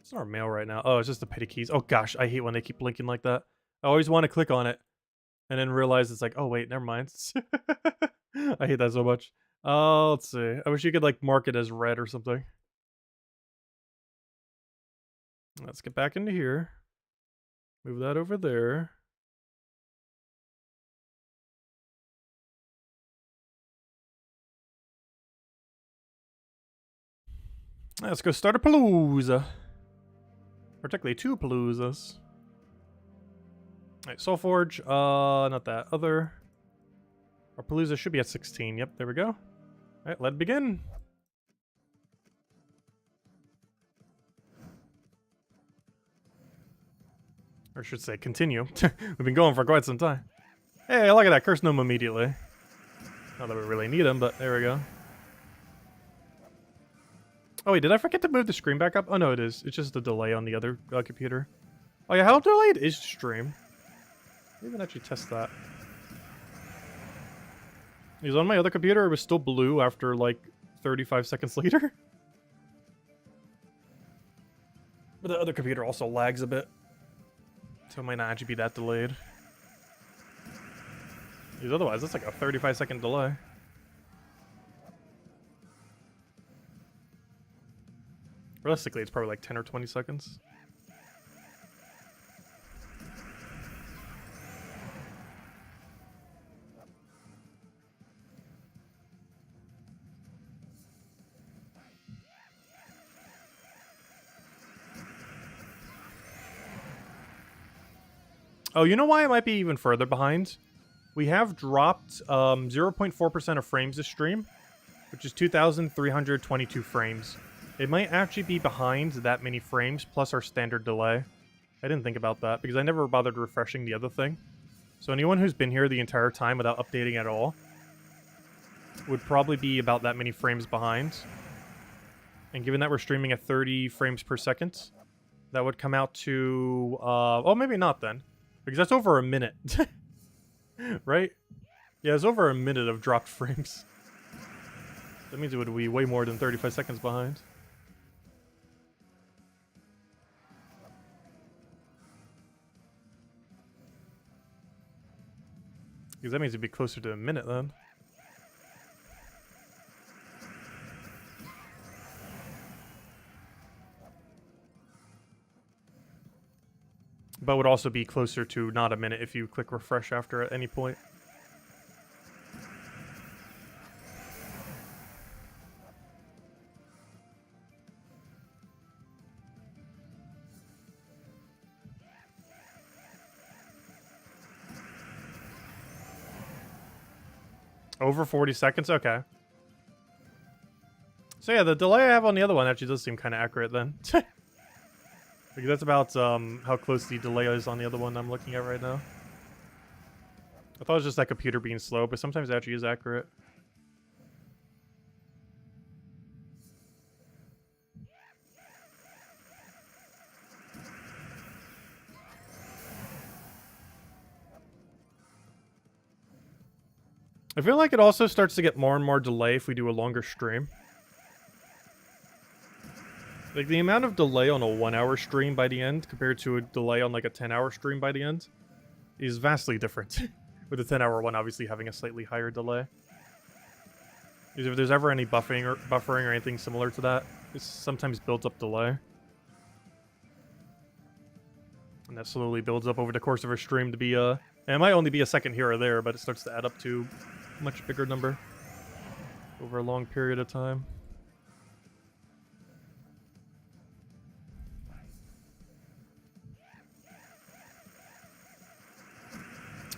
Speaker 2: It's not our mail right now. Oh, it's just the petty keys. Oh gosh, I hate when they keep blinking like that. I always want to click on it and then realize it's like, oh wait, never mind. I hate that so much. Let's see. I wish you could like mark it as red or something. Let's get back into here. Move that over there. Let's go start a Palooza. Particularly 2 Paloozas. Alright, Soulforge. Not that. Other. Our Palooza should be at 16. Yep, there we go. Alright, let's begin. Or I should say, continue. We've been going for quite some time. Hey, look at that. Curse Gnome immediately. Not that we really need him, but there we go. Oh wait, did I forget to move the screen back up? Oh no, it is. It's just a delay on the other computer. Oh yeah, how delayed is stream? Maybe actually test that. Because on my other computer, it was still blue after like 35 seconds later. But the other computer also lags a bit. So it might not actually be that delayed. Because otherwise, that's like a 35-second delay. Realistically, it's probably like 10 or 20 seconds. Oh, you know why it might be even further behind? We have dropped 0.4% of frames this stream, which is 2,322 frames. It might actually be behind that many frames plus our standard delay. I didn't think about that because I never bothered refreshing the other thing. So anyone who's been here the entire time without updating at all would probably be about that many frames behind. And given that we're streaming at 30 frames per second, that would come out to... oh, maybe not then. Because that's over a minute. Right? Yeah, it's over a minute of dropped frames. That means it would be way more than 35 seconds behind. Because that means it'd be closer to a minute then. But would also be closer to not a minute if you click refresh after at any point. Over 40 seconds? Okay. So yeah, the delay I have on the other one actually does seem kind of accurate then. Because that's about how close the delay is on the other one I'm looking at right now. I thought it was just that computer being slow, but sometimes it actually is accurate. I feel like it also starts to get more and more delay if we do a longer stream. Like, the amount of delay on a 1-hour stream by the end compared to a delay on, like, a 10-hour stream by the end is vastly different. With the 10-hour one obviously having a slightly higher delay. Because if there's ever any buffering or anything similar to that, it sometimes builds up delay. And that slowly builds up over the course of a stream to be, and it might only be a second here or there, but it starts to add up to a much bigger number over a long period of time.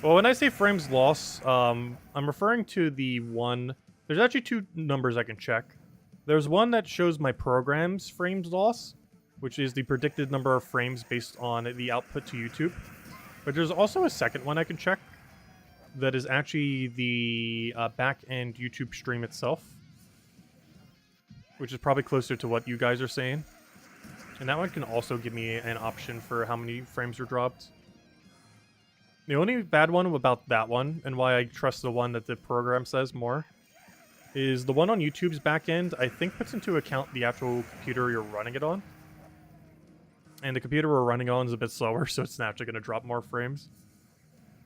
Speaker 2: Well, when I say frames loss, I'm referring to the one... There's actually two numbers I can check. There's one that shows my program's frames loss, which is the predicted number of frames based on the output to YouTube. But there's also a second one I can check that is actually the back-end YouTube stream itself, which is probably closer to what you guys are saying. And that one can also give me an option for how many frames are dropped. The only bad one about that one, and why I trust the one that the program says more, is the one on YouTube's backend, I think puts into account the actual computer you're running it on. And the computer we're running on is a bit slower, so it's naturally going to drop more frames.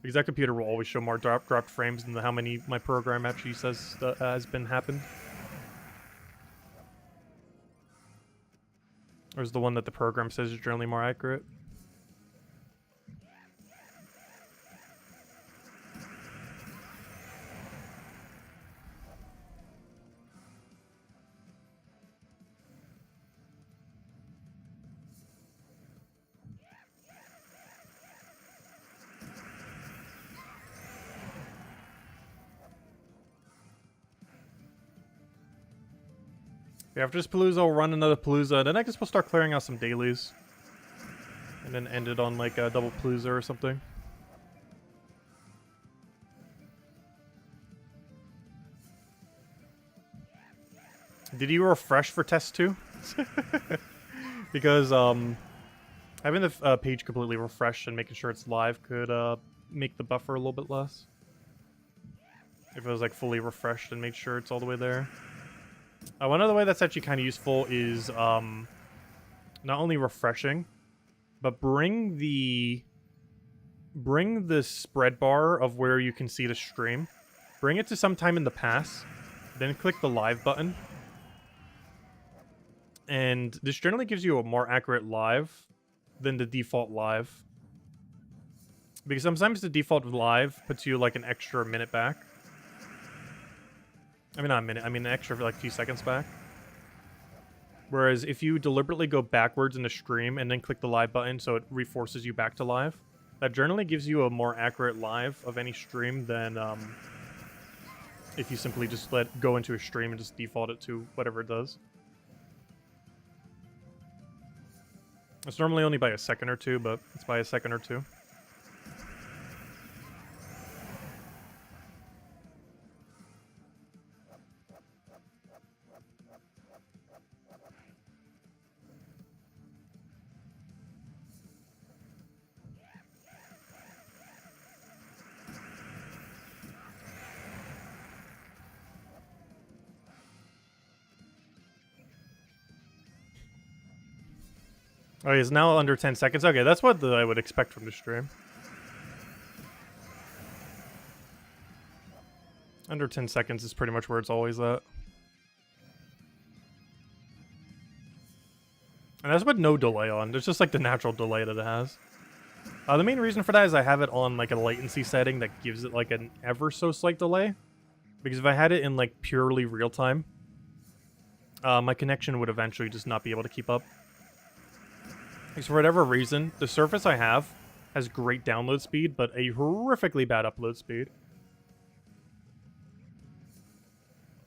Speaker 2: Because that computer will always show more dropped frames than how many my program actually says that has been happened. Or is the one that the program says is generally more accurate? Yeah, after this Palooza, we'll run another Palooza, then I guess we'll start clearing out some dailies. And then ended on like a double Palooza or something. Did you refresh for test 2? Because having the page completely refreshed and making sure it's live could make the buffer a little bit less. If it was like fully refreshed and make sure it's all the way there. One other way that's actually kind of useful is not only refreshing, but bring the spread bar of where you can see the stream. Bring it to some time in the past, then click the live button. And this generally gives you a more accurate live than the default live. Because sometimes the default live puts you like an extra minute back. I mean, not a minute, I mean an extra for like a few seconds back. Whereas if you deliberately go backwards in the stream and then click the live button so it reforces you back to live, that generally gives you a more accurate live of any stream than if you simply just go into a stream and just default it to whatever it does. It's normally only by a second or two, but it's by a second or two. Oh, he's now under 10 seconds? Okay, that's what I would expect from the stream. Under 10 seconds is pretty much where it's always at. And that's with no delay on. There's just like the natural delay that it has. The main reason for that is I have it on like a latency setting that gives it like an ever so slight delay. Because if I had it in like purely real time, my connection would eventually just not be able to keep up. Because for whatever reason, the Surface I have has great download speed, but a horrifically bad upload speed.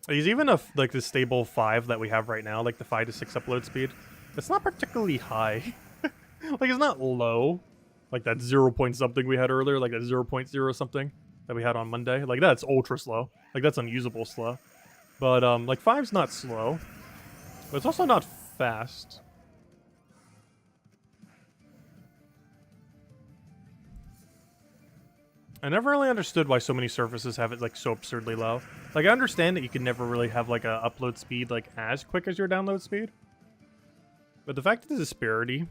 Speaker 2: Because even if, like, the stable 5 that we have right now, like the 5 to 6 upload speed, it's not particularly high. Like, it's not low. Like that 0 point something we had earlier, like that 0.0 something that we had on Monday. Like, that's ultra slow. Like, that's unusable slow. But, like, 5's not slow. But it's also not fast. I never really understood why so many surfaces have it like so absurdly low. Like I understand that you can never really have like a upload speed like as quick as your download speed. But the fact that the disparity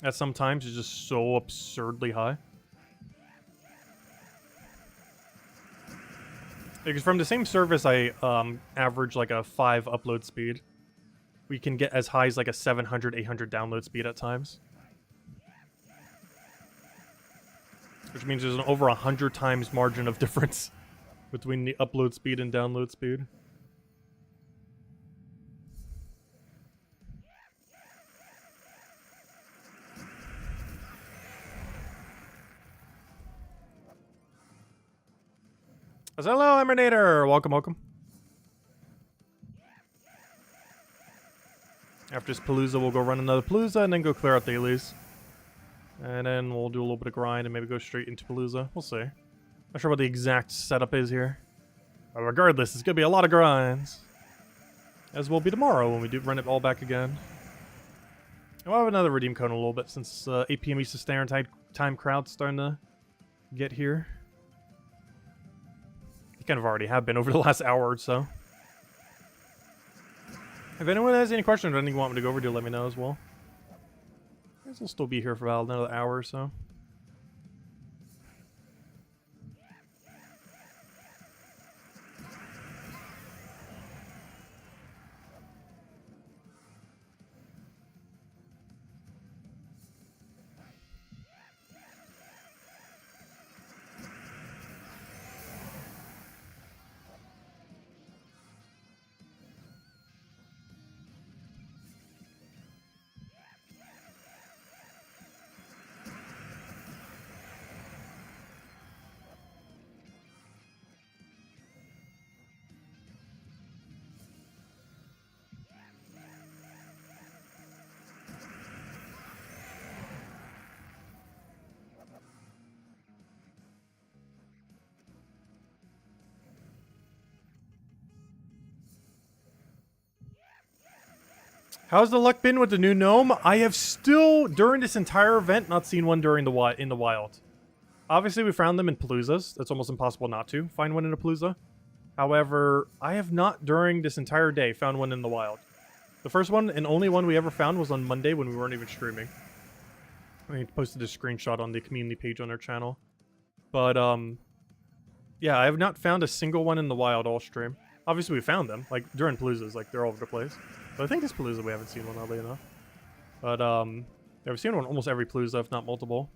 Speaker 2: at some times is just so absurdly high. Because from the same service I average like a 5 upload speed. We can get as high as like a 700, 800 download speed at times. Which means there's an over 100 times margin of difference between the upload speed and download speed. Hello, Emernator! Welcome, welcome. After this Palooza, we'll go run another Palooza and then go clear out dailies. And then we'll do a little bit of grind and maybe go straight into Palooza. We'll see. Not sure what the exact setup is here. But regardless, it's going to be a lot of grinds. As will be tomorrow when we do run it all back again. And we'll have another redeem code in a little bit since 8 PM Eastern Standard Time crowd's starting to get here. You kind of already have been over the last hour or so. If anyone has any questions or anything you want me to go over, do let me know as well. I guess I'll still be here for about another hour or so. How's the luck been with the new gnome? I have still, during this entire event, not seen one during in the wild. Obviously, we found them in Paloozas. That's almost impossible not to find one in a Palooza. However, I have not, during this entire day, found one in the wild. The first one and only one we ever found was on Monday when we weren't even streaming. I posted a screenshot on the community page on our channel. But, yeah, I have not found a single one in the wild all stream. Obviously, we found them, like, during Paloozas, like, they're all over the place. But I think this Palooza we haven't seen one, oddly enough. But, yeah, we've seen one almost every Palooza, if not multiple.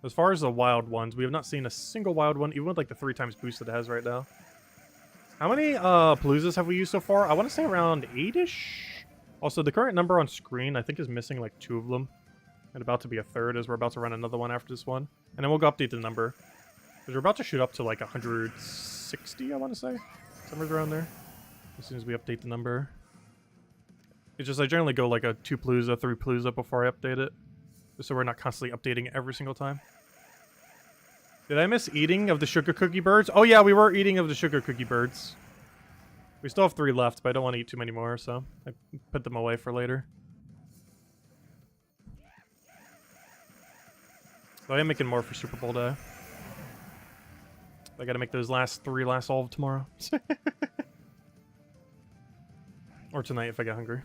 Speaker 2: As far as the wild ones, we have not seen a single wild one, even with, like, the 3 times boost that it has right now. How many, Paloozas have we used so far? I want to say around 8-ish? Also, the current number on screen, I think, is missing, like, 2 of them. And about to be a 3rd, as we're about to run another one after this one. And then we'll go update the number. Because we're about to shoot up to, like, 160, I want to say. Somewhere around there. As soon as we update the number. It's just I generally go like a 2 Palooza, 3 Palooza before I update it. Just so we're not constantly updating it every single time. Did I miss eating of the sugar cookie birds? Oh yeah, we were eating of the sugar cookie birds. We still have 3 left, but I don't want to eat too many more, so I put them away for later. So I am making more for Super Bowl Day. I gotta make those last 3 last all of tomorrow. Or tonight if I get hungry.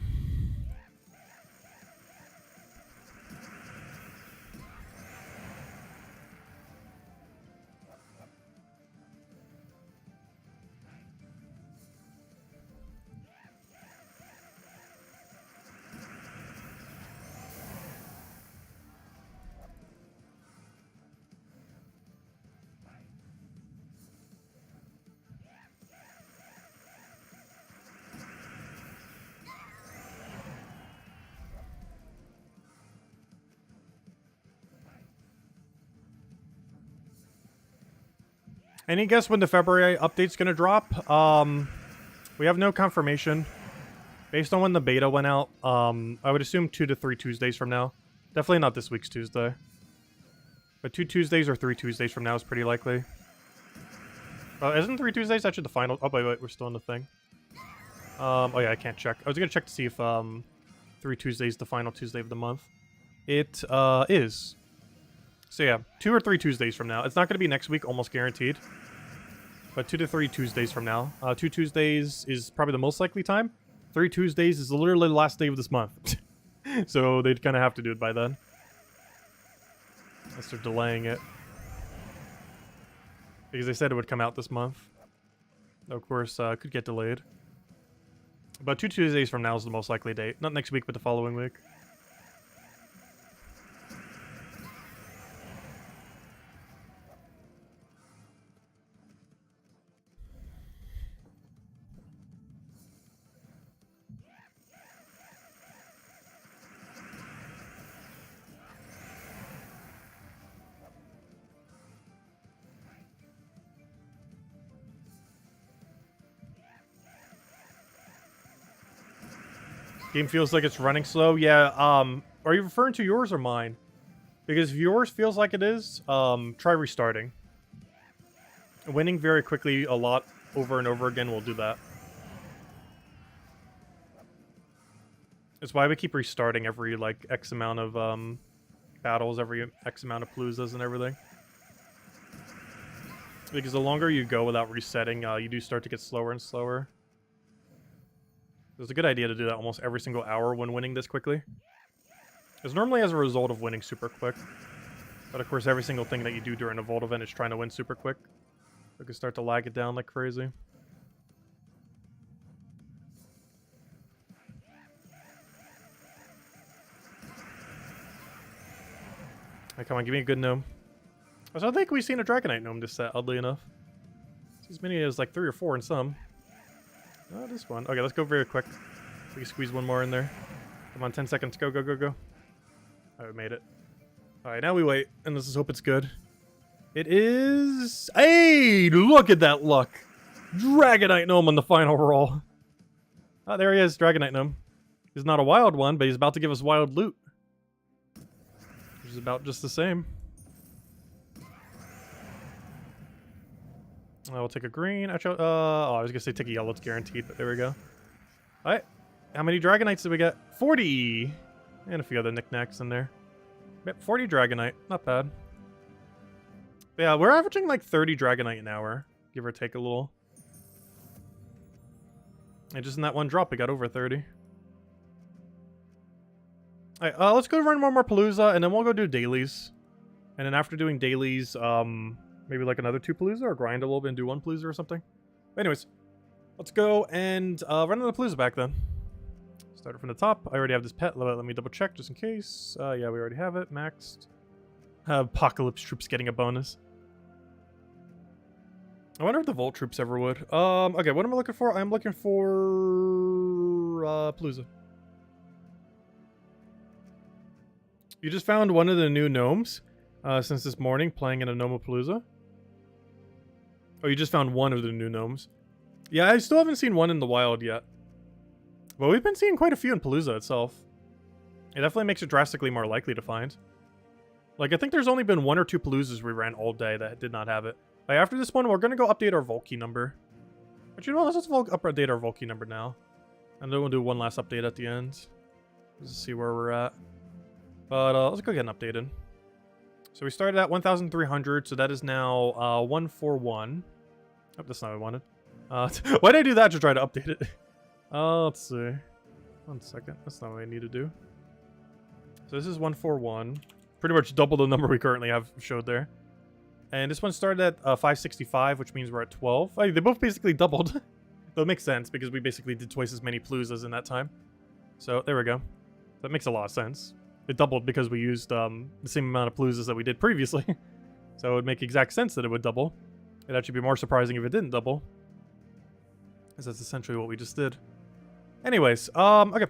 Speaker 2: Any guess when the February update's gonna drop? We have no confirmation. Based on when the beta went out, I would assume 2 to 3 Tuesdays from now. Definitely not this week's Tuesday. But 2 Tuesdays or 3 Tuesdays from now is pretty likely. Isn't 3 Tuesdays actually the final? Oh, wait, we're still in the thing. Oh yeah, I can't check. I was gonna check to see if 3 Tuesdays is the final Tuesday of the month. It is. So yeah, 2 or 3 Tuesdays from now. It's not going to be next week, almost guaranteed. But 2 to 3 Tuesdays from now. 2 Tuesdays is probably the most likely time. 3 Tuesdays is literally the last day of this month. So they'd kind of have to do it by then. Unless they're delaying it. Because they said it would come out this month. Of course, could get delayed. But 2 Tuesdays from now is the most likely date. Not next week, but the following week. Game feels like it's running slow. Yeah, are you referring to yours or mine? Because if yours feels like it is, try restarting. Winning very quickly a lot over and over again will do that. It's why we keep restarting every, like, X amount of, battles, every X amount of Paloozas and everything. Because the longer you go without resetting, you do start to get slower and slower. It's a good idea to do that almost every single hour when winning this quickly. It's normally as a result of winning super quick. But of course, every single thing that you do during a Vault event is trying to win super quick. You can start to lag it down like crazy. Hey, come on, give me a good gnome. I don't think we've seen a Dragonite Gnome this set, oddly enough. It's as many as like 3 or 4 in some. Oh, this one. Okay, let's go very quick. We can squeeze one more in there. Come on, 10 seconds. Go, go, go, go. Alright, we made it. Alright, now we wait, and let's just hope it's good. It is... Hey! Look at that luck! Dragonite Gnome on the final roll. Oh, there he is, Dragonite Gnome. He's not a wild one, but he's about to give us wild loot. Which is about just the same. I will take a green. Actually, oh, I was gonna say take a yellow. It's guaranteed, but there we go. All right, How many Dragonites did we get? 40! And a few other knickknacks in there. Yep, 40 Dragonite. Not bad. But yeah, we're averaging like 30 Dragonite an hour. Give or take a little. And just in that one drop, we got over 30. Alright, let's go run one more Palooza, and then we'll go do dailies. And then after doing dailies, maybe like another 2 Palooza, or grind a little bit and do 1 Palooza or something. But anyways, let's go and run the Palooza back then. Start from the top. I already have this pet. Let me double check just in case. Yeah, we already have it maxed. Apocalypse troops getting a bonus. I wonder if the Vault troops ever would. Okay, what am I looking for? I'm looking for Palooza. You just found one of the new gnomes since this morning playing in a Gnome-a-Palooza. Oh, you just found one of the new gnomes. Yeah, I still haven't seen one in the wild yet. But we've been seeing quite a few in Palooza itself. It definitely makes it drastically more likely to find. Like, I think there's only been 1 or 2 Paloozas we ran all day that did not have it. Like, after this one, we're going to go update our Vault key number. But you know what, let's just update our Vault key number now. And then we'll do one last update at the end. Just to see where we're at. But let's go get an updated. So we started at 1,300, so that is now 141. Oh, that's not what I wanted. Why did I do that to try to update it? Let's see. 1 second. That's not what I need to do. So this is 141. Pretty much double the number we currently have showed there. And this one started at 565, which means we're at 12. They both basically doubled. That makes sense, because we basically did twice as many Paloozas in that time. So, there we go. That makes a lot of sense. It doubled because we used the same amount of Paloozas that we did previously. So it would make exact sense that it would double. It'd actually be more surprising if it didn't double. Because that's essentially what we just did. Anyways, okay.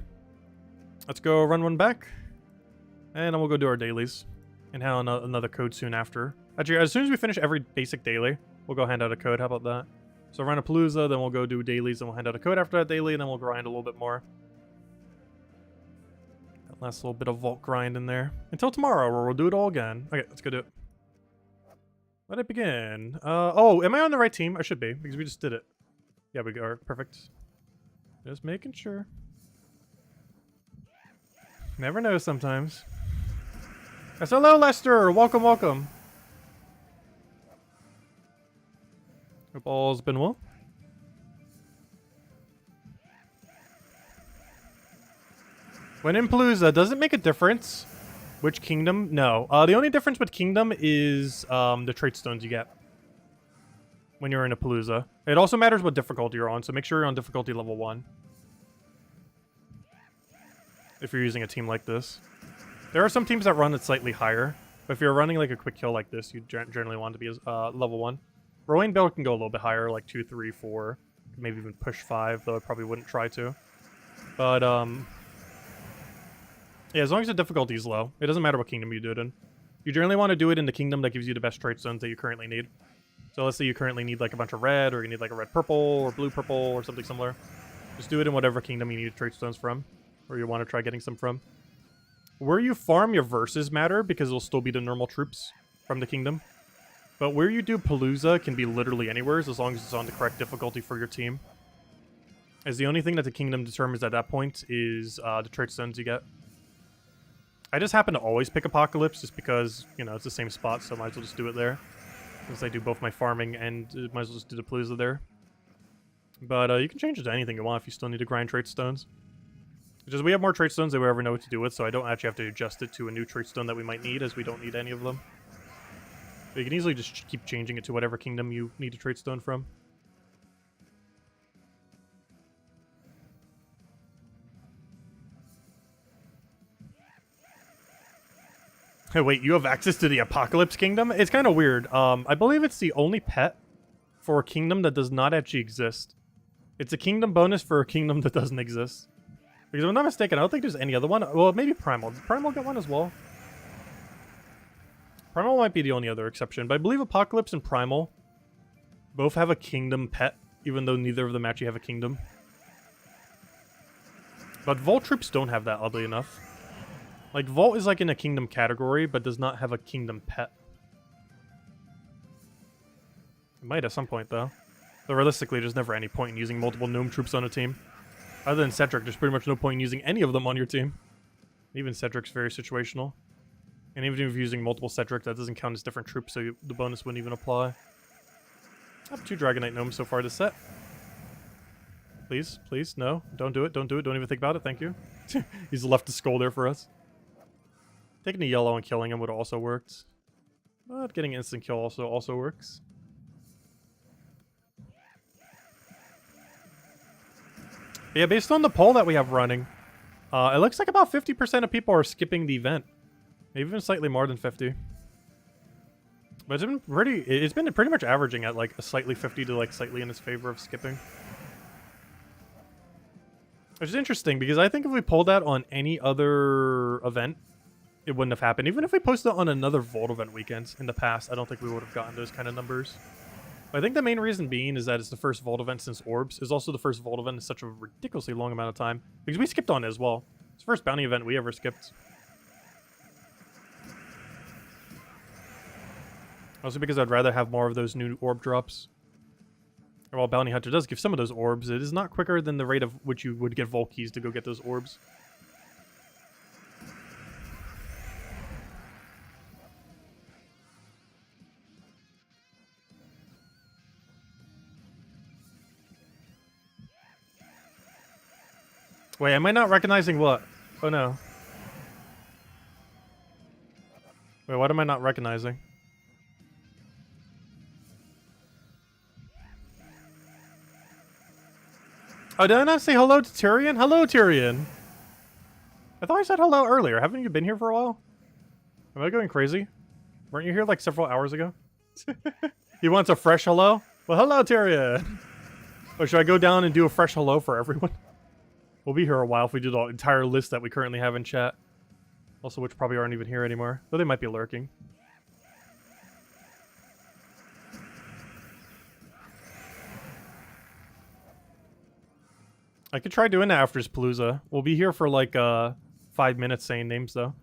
Speaker 2: Let's go run one back. And then we'll go do our dailies. And have another code soon after. Actually, as soon as we finish every basic daily, we'll go hand out a code. How about that? So run a Palooza, then we'll go do dailies, and we'll hand out a code after that daily, and then we'll grind a little bit more. That last little bit of vault grind in there. Until tomorrow, where we'll do it all again. Okay, let's go do it. Let it begin. Oh, am I on the right team? I should be, because we just did it. Yeah, we are. Perfect. Just making sure. Never know sometimes. Yes, hello, Lester! Welcome, welcome. Hope all's been well. When in Palooza, does it make a difference which kingdom? No. The only difference with kingdom is the trait stones you get when you're in a Palooza. It also matters what difficulty you're on, so make sure you're on difficulty level 1. If you're using a team like this. There are some teams that run it slightly higher, but if you're running like a quick kill like this, you generally want to be level 1. Rowan build can go a little bit higher, like 2, 3, 4, maybe even push 5, though I probably wouldn't try to. But, yeah, as long as the difficulty is low, it doesn't matter what kingdom you do it in. You generally want to do it in the kingdom that gives you the best trait stones that you currently need. So let's say you currently need like a bunch of red, or you need like a red-purple, or blue-purple, or something similar. Just do it in whatever kingdom you need trait stones from, or you want to try getting some from. Where you farm your verses matter, because it'll still be the normal troops from the kingdom. But where you do Palooza can be literally anywhere, as long as it's on the correct difficulty for your team. As the only thing that the kingdom determines at that point is the trait stones you get. I just happen to always pick Apocalypse, just because, you know, it's the same spot, so I might as well just do it there. Since I do both my farming and might as well just do the Palooza there. But you can change it to anything you want if you still need to grind trait stones. Just we have more trait stones than we ever know what to do with, so I don't actually have to adjust it to a new trait stone that we might need, as we don't need any of them. But you can easily just keep changing it to whatever kingdom you need a trait stone from. Hey, wait, you have access to the Apocalypse Kingdom? It's kind of weird. I believe it's the only pet for a kingdom that does not actually exist. It's a kingdom bonus for a kingdom that doesn't exist. Because if I'm not mistaken, I don't think there's any other one. Well, maybe Primal. Did Primal get one as well? Primal might be the only other exception, but I believe Apocalypse and Primal both have a kingdom pet, even though neither of them actually have a kingdom. But Vault troops don't have that, oddly enough. Like, Vault is like in a kingdom category, but does not have a kingdom pet. It might at some point, though. Though realistically, there's never any point in using multiple gnome troops on a team. Other than Cedric, there's pretty much no point in using any of them on your team. Even Cedric's very situational. And even if you're using multiple Cedric, that doesn't count as different troops, so the bonus wouldn't even apply. I have 2 Dragonite Gnomes so far this set. Please, please, no. Don't do it, don't do it, don't even think about it, thank you. He's left a skull there for us. Taking the yellow and killing him would have also worked. But getting instant kill also works. But yeah, based on the poll that we have running, it looks like about 50% of people are skipping the event. Maybe even slightly more than 50. But it's been pretty much averaging at like a slightly 50 to like slightly in its favor of skipping. Which is interesting because I think if we pulled that on any other event, it wouldn't have happened. Even if we posted it on another Vault event weekend in the past, I don't think we would have gotten those kind of numbers. But I think the main reason being is that it's the first Vault event since Orbs. It's also the first Vault event in such a ridiculously long amount of time. Because we skipped on it as well. It's the first bounty event we ever skipped. Also because I'd rather have more of those new orb drops. And while Bounty Hunter does give some of those orbs, it is not quicker than the rate of which you would get Vault keys to go get those orbs. Wait, am I not recognizing what? Oh no. Wait, what am I not recognizing? Oh, did I not say hello to Tyrion? Hello, Tyrion! I thought I said hello earlier. Haven't you been here for a while? Am I going crazy? Weren't you here like several hours ago? He wants a fresh hello? Well, hello, Tyrion! Or should I go down and do a fresh hello for everyone? We'll be here a while if we do the entire list that we currently have in chat. Also, which probably aren't even here anymore. Though they might be lurking. I could try doing that after this Palooza. We'll be here for like 5 minutes saying names though.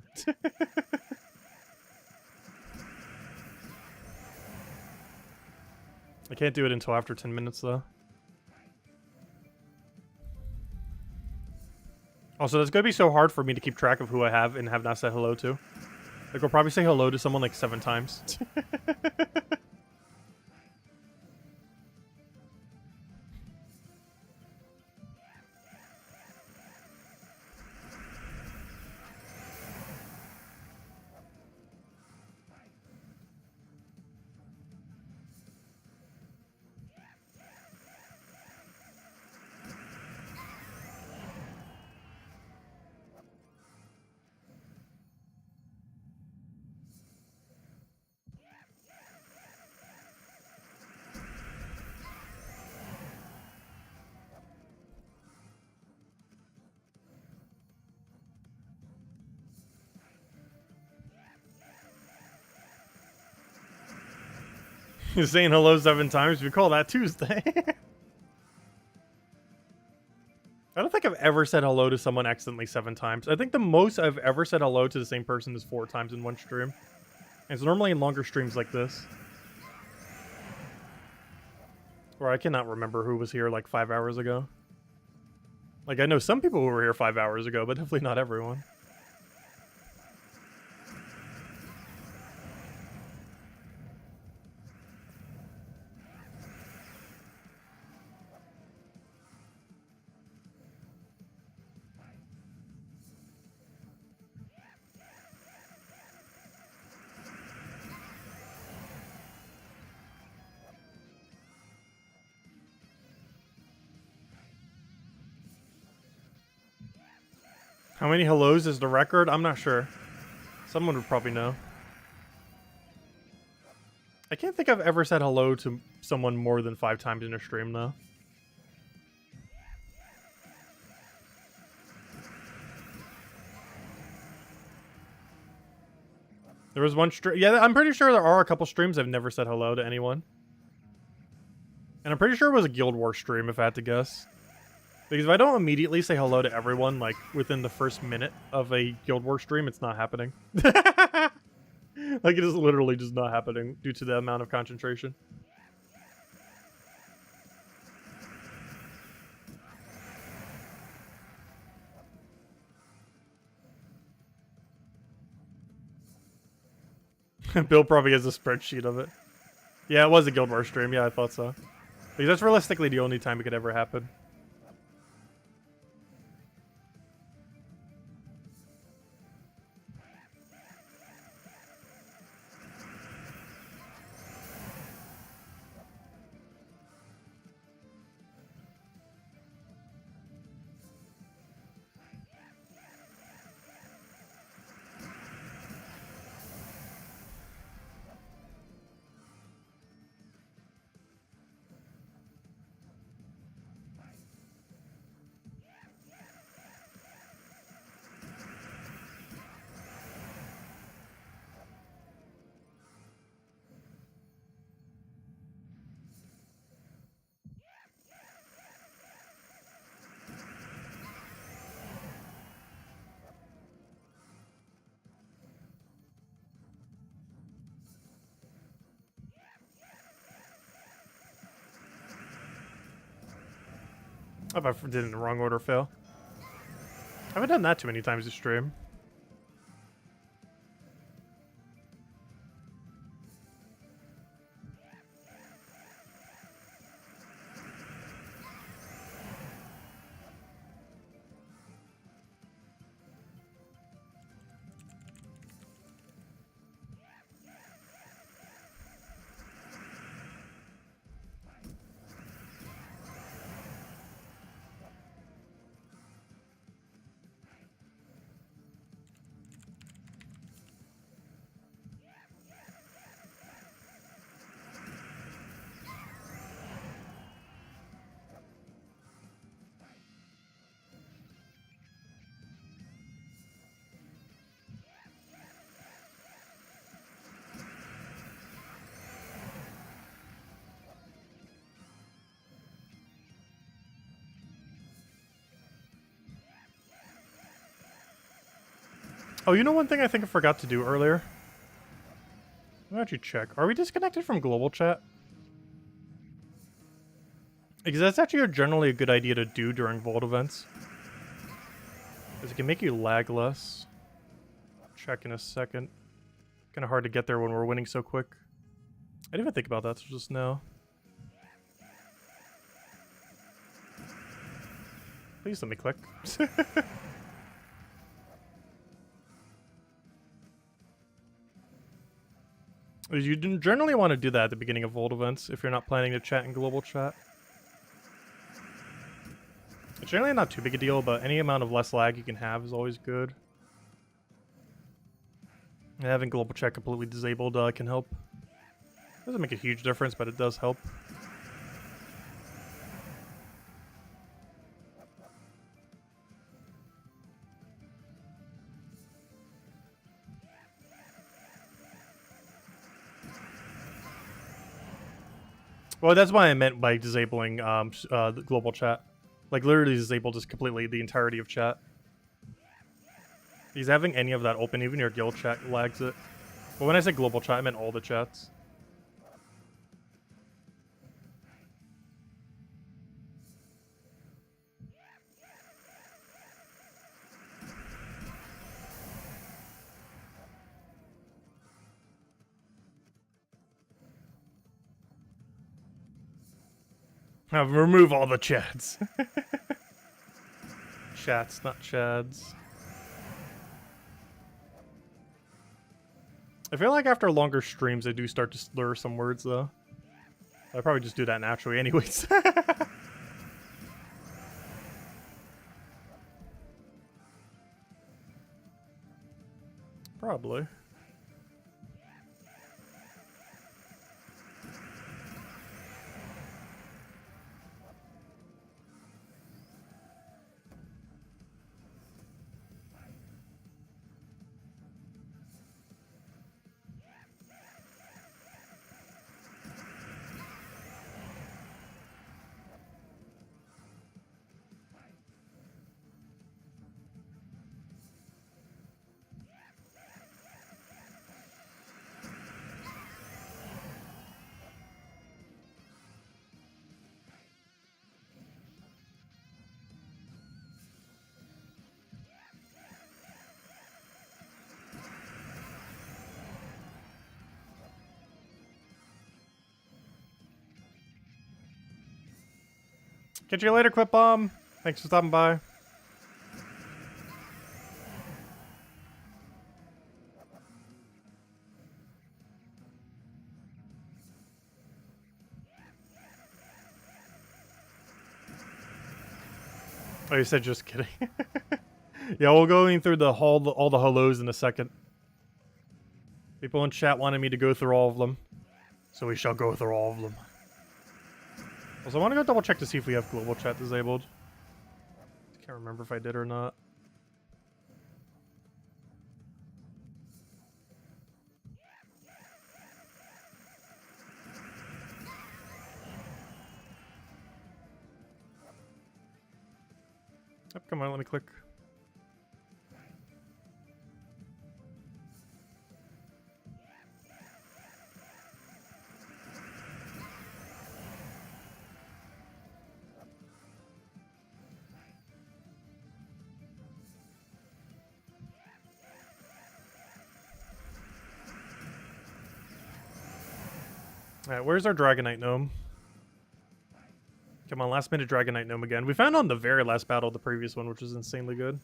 Speaker 2: I can't do it until after 10 minutes though. Also, that's gonna be so hard for me to keep track of who I have and have not said hello to. Like, we'll probably say hello to someone like 7 times. You're saying hello 7 times? We call that Tuesday. I don't think I've ever said hello to someone accidentally 7 times. I think the most I've ever said hello to the same person is 4 times in one stream. And it's normally in longer streams like this. Or I cannot remember who was here like 5 hours ago. Like, I know some people who were here 5 hours ago, but definitely not everyone. How many hellos is the record? I'm not sure. Someone would probably know. I can't think I've ever said hello to someone more than 5 times in a stream, though. There was one stream... Yeah, I'm pretty sure there are a couple streams I've never said hello to anyone. And I'm pretty sure it was a Guild Wars stream, if I had to guess. Because if I don't immediately say hello to everyone, like, within the first minute of a Guild Wars stream, it's not happening. Like, it is literally just not happening due to the amount of concentration. Bill probably has a spreadsheet of it. Yeah, it was a Guild Wars stream. Yeah, I thought so. Because that's realistically the only time it could ever happen. If I did it in the wrong order, fail. I haven't done that too many times this stream. Oh, you know one thing I think I forgot to do earlier? Let me actually check. Are we disconnected from global chat? Because that's actually generally a good idea to do during Vault events. Because it can make you lag less. Check in a second. Kind of hard to get there when we're winning so quick. I didn't even think about that till just now. Please let me click. You generally want to do that at the beginning of Vault events if you're not planning to chat in global chat. It's generally not too big a deal, but any amount of less lag you can have is always good. And having global chat completely disabled can help. Doesn't make a huge difference, but it does help. Well, that's why I meant by disabling the global chat. Like, literally disable just completely the entirety of chat. Because having any of that open, even your guild chat, lags it. But when I said global chat, I meant all the chats. Remove all the chads. Chats, not chads. I feel like after longer streams, I do start to slur some words, though. I probably just do that naturally anyways. Probably. Catch you later, Clip Bomb. Thanks for stopping by. Oh, you said just kidding. Yeah, we'll go in through all the hellos in a second. People in chat wanted me to go through all of them. So we shall go through all of them. Also, I want to go double check to see if we have global chat disabled. Can't remember if I did or not. Oh, come on, let me click. Alright, where's our Dragonite Gnome? Come on, last minute Dragonite Gnome again. We found on the very last battle the previous one, which was insanely good.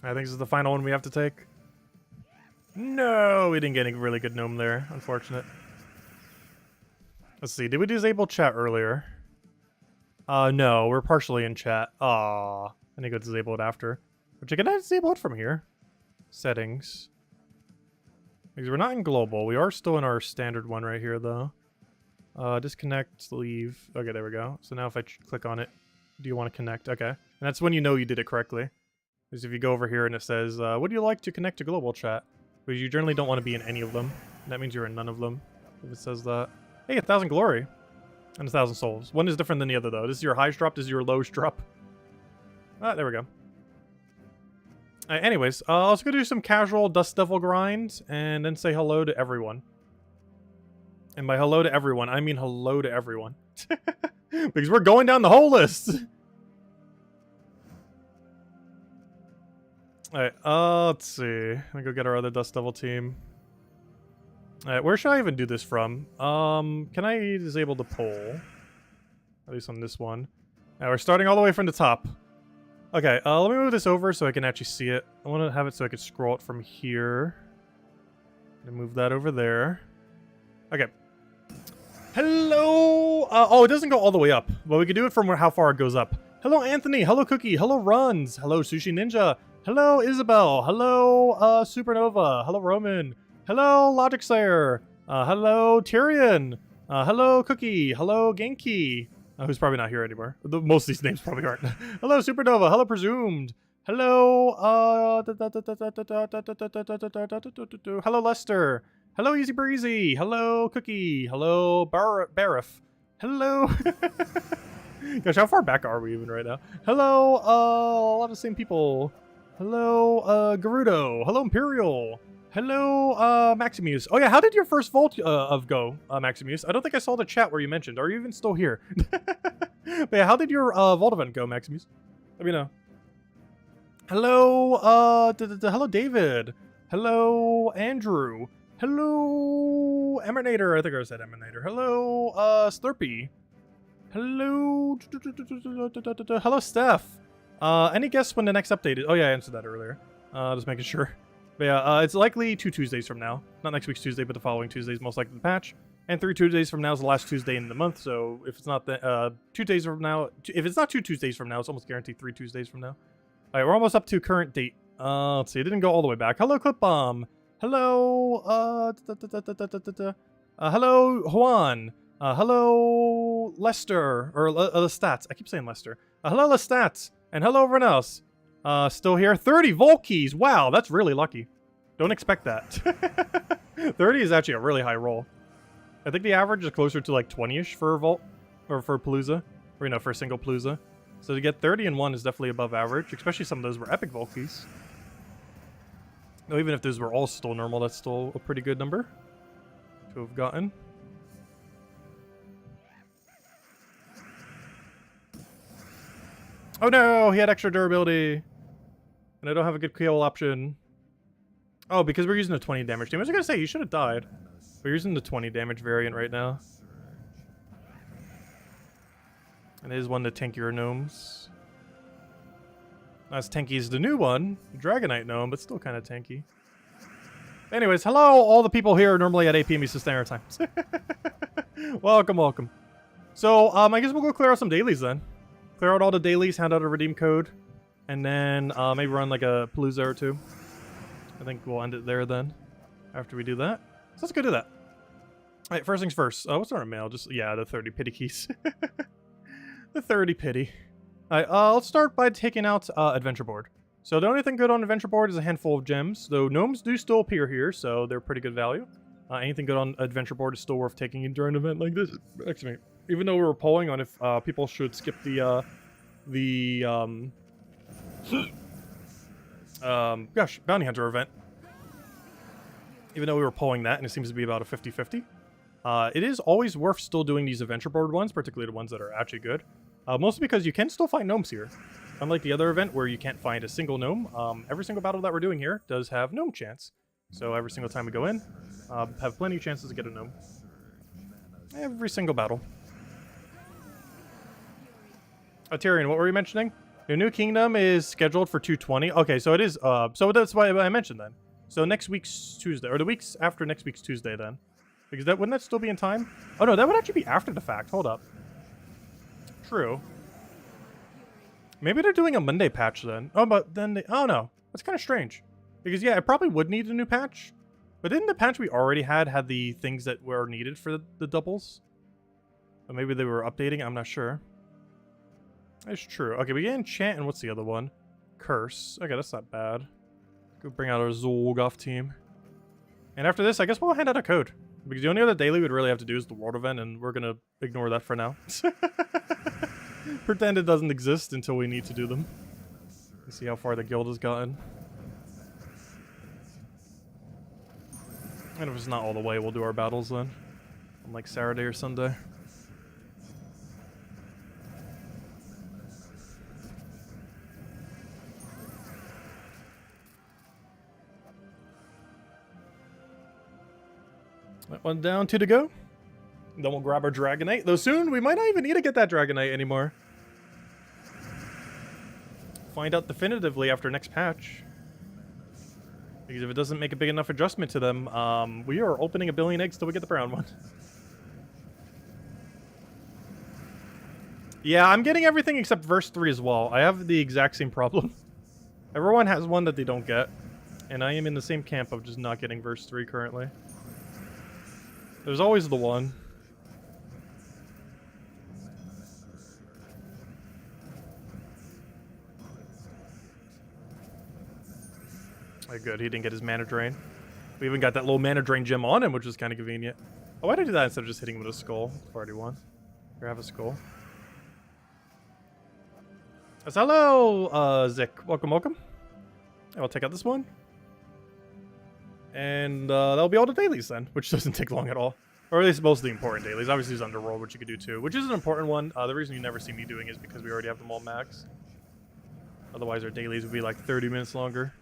Speaker 2: I think this is the final one we have to take. No, we didn't get a really good gnome there. Unfortunate. Let's see. Did we disable chat earlier? No. We're partially in chat. Aw. I need to go disable it after. Which I can disable it from here. Settings. Because we're not in global. We are still in our standard one right here, though. Disconnect, leave. Okay, there we go. So now if I click on it, do you want to connect? Okay. And that's when you know you did it correctly. Because if you go over here and it says, would you like to connect to global chat? Because you generally don't want to be in any of them. And that means you're in none of them. If it says that. Hey, 1,000 glory. And 1,000 souls. One is different than the other, though. This is your highest drop. This is your lowest drop. There we go. Anyways, let's go do some casual Dust Devil grind. And then say hello to everyone. And by hello to everyone, I mean hello to everyone. Because we're going down the whole list. Alright, let's see. Let me go get our other Dust Devil team. Alright, where should I even do this from? Can I disable the poll? At least on this one. Now we're starting all the way from the top. Okay, let me move this over so I can actually see it. I want to have it so I can scroll it from here. And move that over there. Okay. Hello! Oh, it doesn't go all the way up. But we can do it from how far it goes up. Hello, Anthony. Hello, Cookie. Hello, Runs. Hello, Sushi Ninja. Hello, Isabel. Hello, Supernova. Hello, Roman. Hello, Logic Slayer. Hello, Tyrion. Hello, Cookie. Hello, Genki. Who's probably not here anymore. Most of these names probably aren't. Hello, Supernova. Hello, Presumed. Hello, hello, Lester. Hello, Easy Breezy. Hello, Cookie. Hello, Barif. Hello. Gosh, how far back are we even right now? Hello, a lot of the same people. Hello, Gerudo. Hello, Imperial. Hello, Maximus. Oh yeah, how did your first vault of go, Maximus? I don't think I saw the chat where you mentioned. Are you even still here? But yeah, how did your vault event go, Maximus? Let me know. Hello, hello, David. Hello, Andrew. Hello, Emanator. I think I said Emanator. Hello, Slurpee. Hello, hello, Steph. Any guess when the next update is? Oh yeah, I answered that earlier. Just making sure. But yeah, it's likely 2 Tuesdays from now. Not next week's Tuesday, but the following Tuesday is most likely the patch. And 3 Tuesdays from now is the last Tuesday in the month. So if it's not the 2 days from now, if it's not 2 Tuesdays from now, it's almost guaranteed 3 Tuesdays from now. All right, we're almost up to current date. Let's see, it didn't go all the way back. Hello, Clip Bomb. Hello, hello, Juan. Hello, Lester, or Lestats. I keep saying Lester. Hello, Lestats, and hello, everyone else. Still here. 30 Volt keys. Wow, that's really lucky. Don't expect that. 30 is actually a really high roll. I think the average is closer to like 20-ish for Vault, or for Palooza, or for a single Palooza. So to get 30 in one is definitely above average, especially some of those were epic Volt keys. Though even if those were all still normal, that's still a pretty good number to have gotten. Oh no, he had extra durability. And I don't have a good kill option. Oh, because we're using the 20 damage team. I was gonna say, you should have died. We're using the 20 damage variant right now. And it is one of the tankier gnomes. Not as tanky as the new one, the Dragonite Gnome, but still kind of tanky. Anyways, hello all the people here normally at 8 p.m. Eastern Standard Times. Welcome, welcome. So, I guess we'll go clear out some dailies then. Clear out all the dailies, hand out a redeem code, and then maybe run like a Palooza or two. I think we'll end it there then, after we do that. So let's go do that. Alright, first things first. What's our mail? Just, yeah, the 30 pity keys. The 30 pity. Alright, let's start by taking out Adventure Board. So the only thing good on Adventure Board is a handful of gems, though gnomes do still appear here, so they're pretty good value. Anything good on Adventure Board is still worth taking during an event like this. Excuse me. Even though we were polling on if people should skip gosh, Bounty Hunter event. Even though we were polling that, and it seems to be about a 50-50. It is always worth still doing these Adventure Board ones, particularly the ones that are actually good. Mostly because you can still find gnomes here. Unlike the other event where you can't find a single gnome, every single battle that we're doing here does have gnome chance. So every single time we go in, have plenty of chances to get a gnome. Every single battle. Tyrion, what were you mentioning? Your new kingdom is scheduled for 220. Okay, so it is, so that's why I mentioned then. So next week's Tuesday, or the weeks after next week's Tuesday then. Because wouldn't that still be in time? Oh no, that would actually be after the fact. Hold up. True. Maybe they're doing a Monday patch then. Oh, but then oh no. That's kind of strange. Because yeah, it probably would need a new patch. But didn't the patch we already had the things that were needed for the doubles? Or maybe they were updating, I'm not sure. That's true. Okay, we get enchant, and what's the other one? Curse. Okay, that's not bad. Go bring out our Zolgoth team. And after this, I guess we'll hand out a code. Because the only other daily we'd really have to do is the world event, and we're gonna ignore that for now. Pretend it doesn't exist until we need to do them. Let's see how far the guild has gotten. And if it's not all the way, we'll do our battles then. On like Saturday or Sunday. That one down, 2 to go. Then we'll grab our Dragonite. Though soon, we might not even need to get that Dragonite anymore. Find out definitively after next patch. Because if it doesn't make a big enough adjustment to them, we are opening a billion eggs till we get the brown one. Yeah, I'm getting everything except verse 3 as well. I have the exact same problem. Everyone has one that they don't get. And I am in the same camp of just not getting verse 3 currently. There's always the one. Oh, good, he didn't get his mana drain. We even got that little mana drain gem on him, which is kind of convenient. Oh, why did I do that instead of just hitting him with a skull? I've already won. Here, have a skull. Yes, hello, Zik. Welcome, welcome. I'll take out this one. And that'll be all the dailies then, which doesn't take long at all. Or at least most of the important dailies. Obviously, there's Underworld, which you could do too, which is an important one. The reason you never see me doing is because we already have them all max. Otherwise, our dailies would be like 30 minutes longer.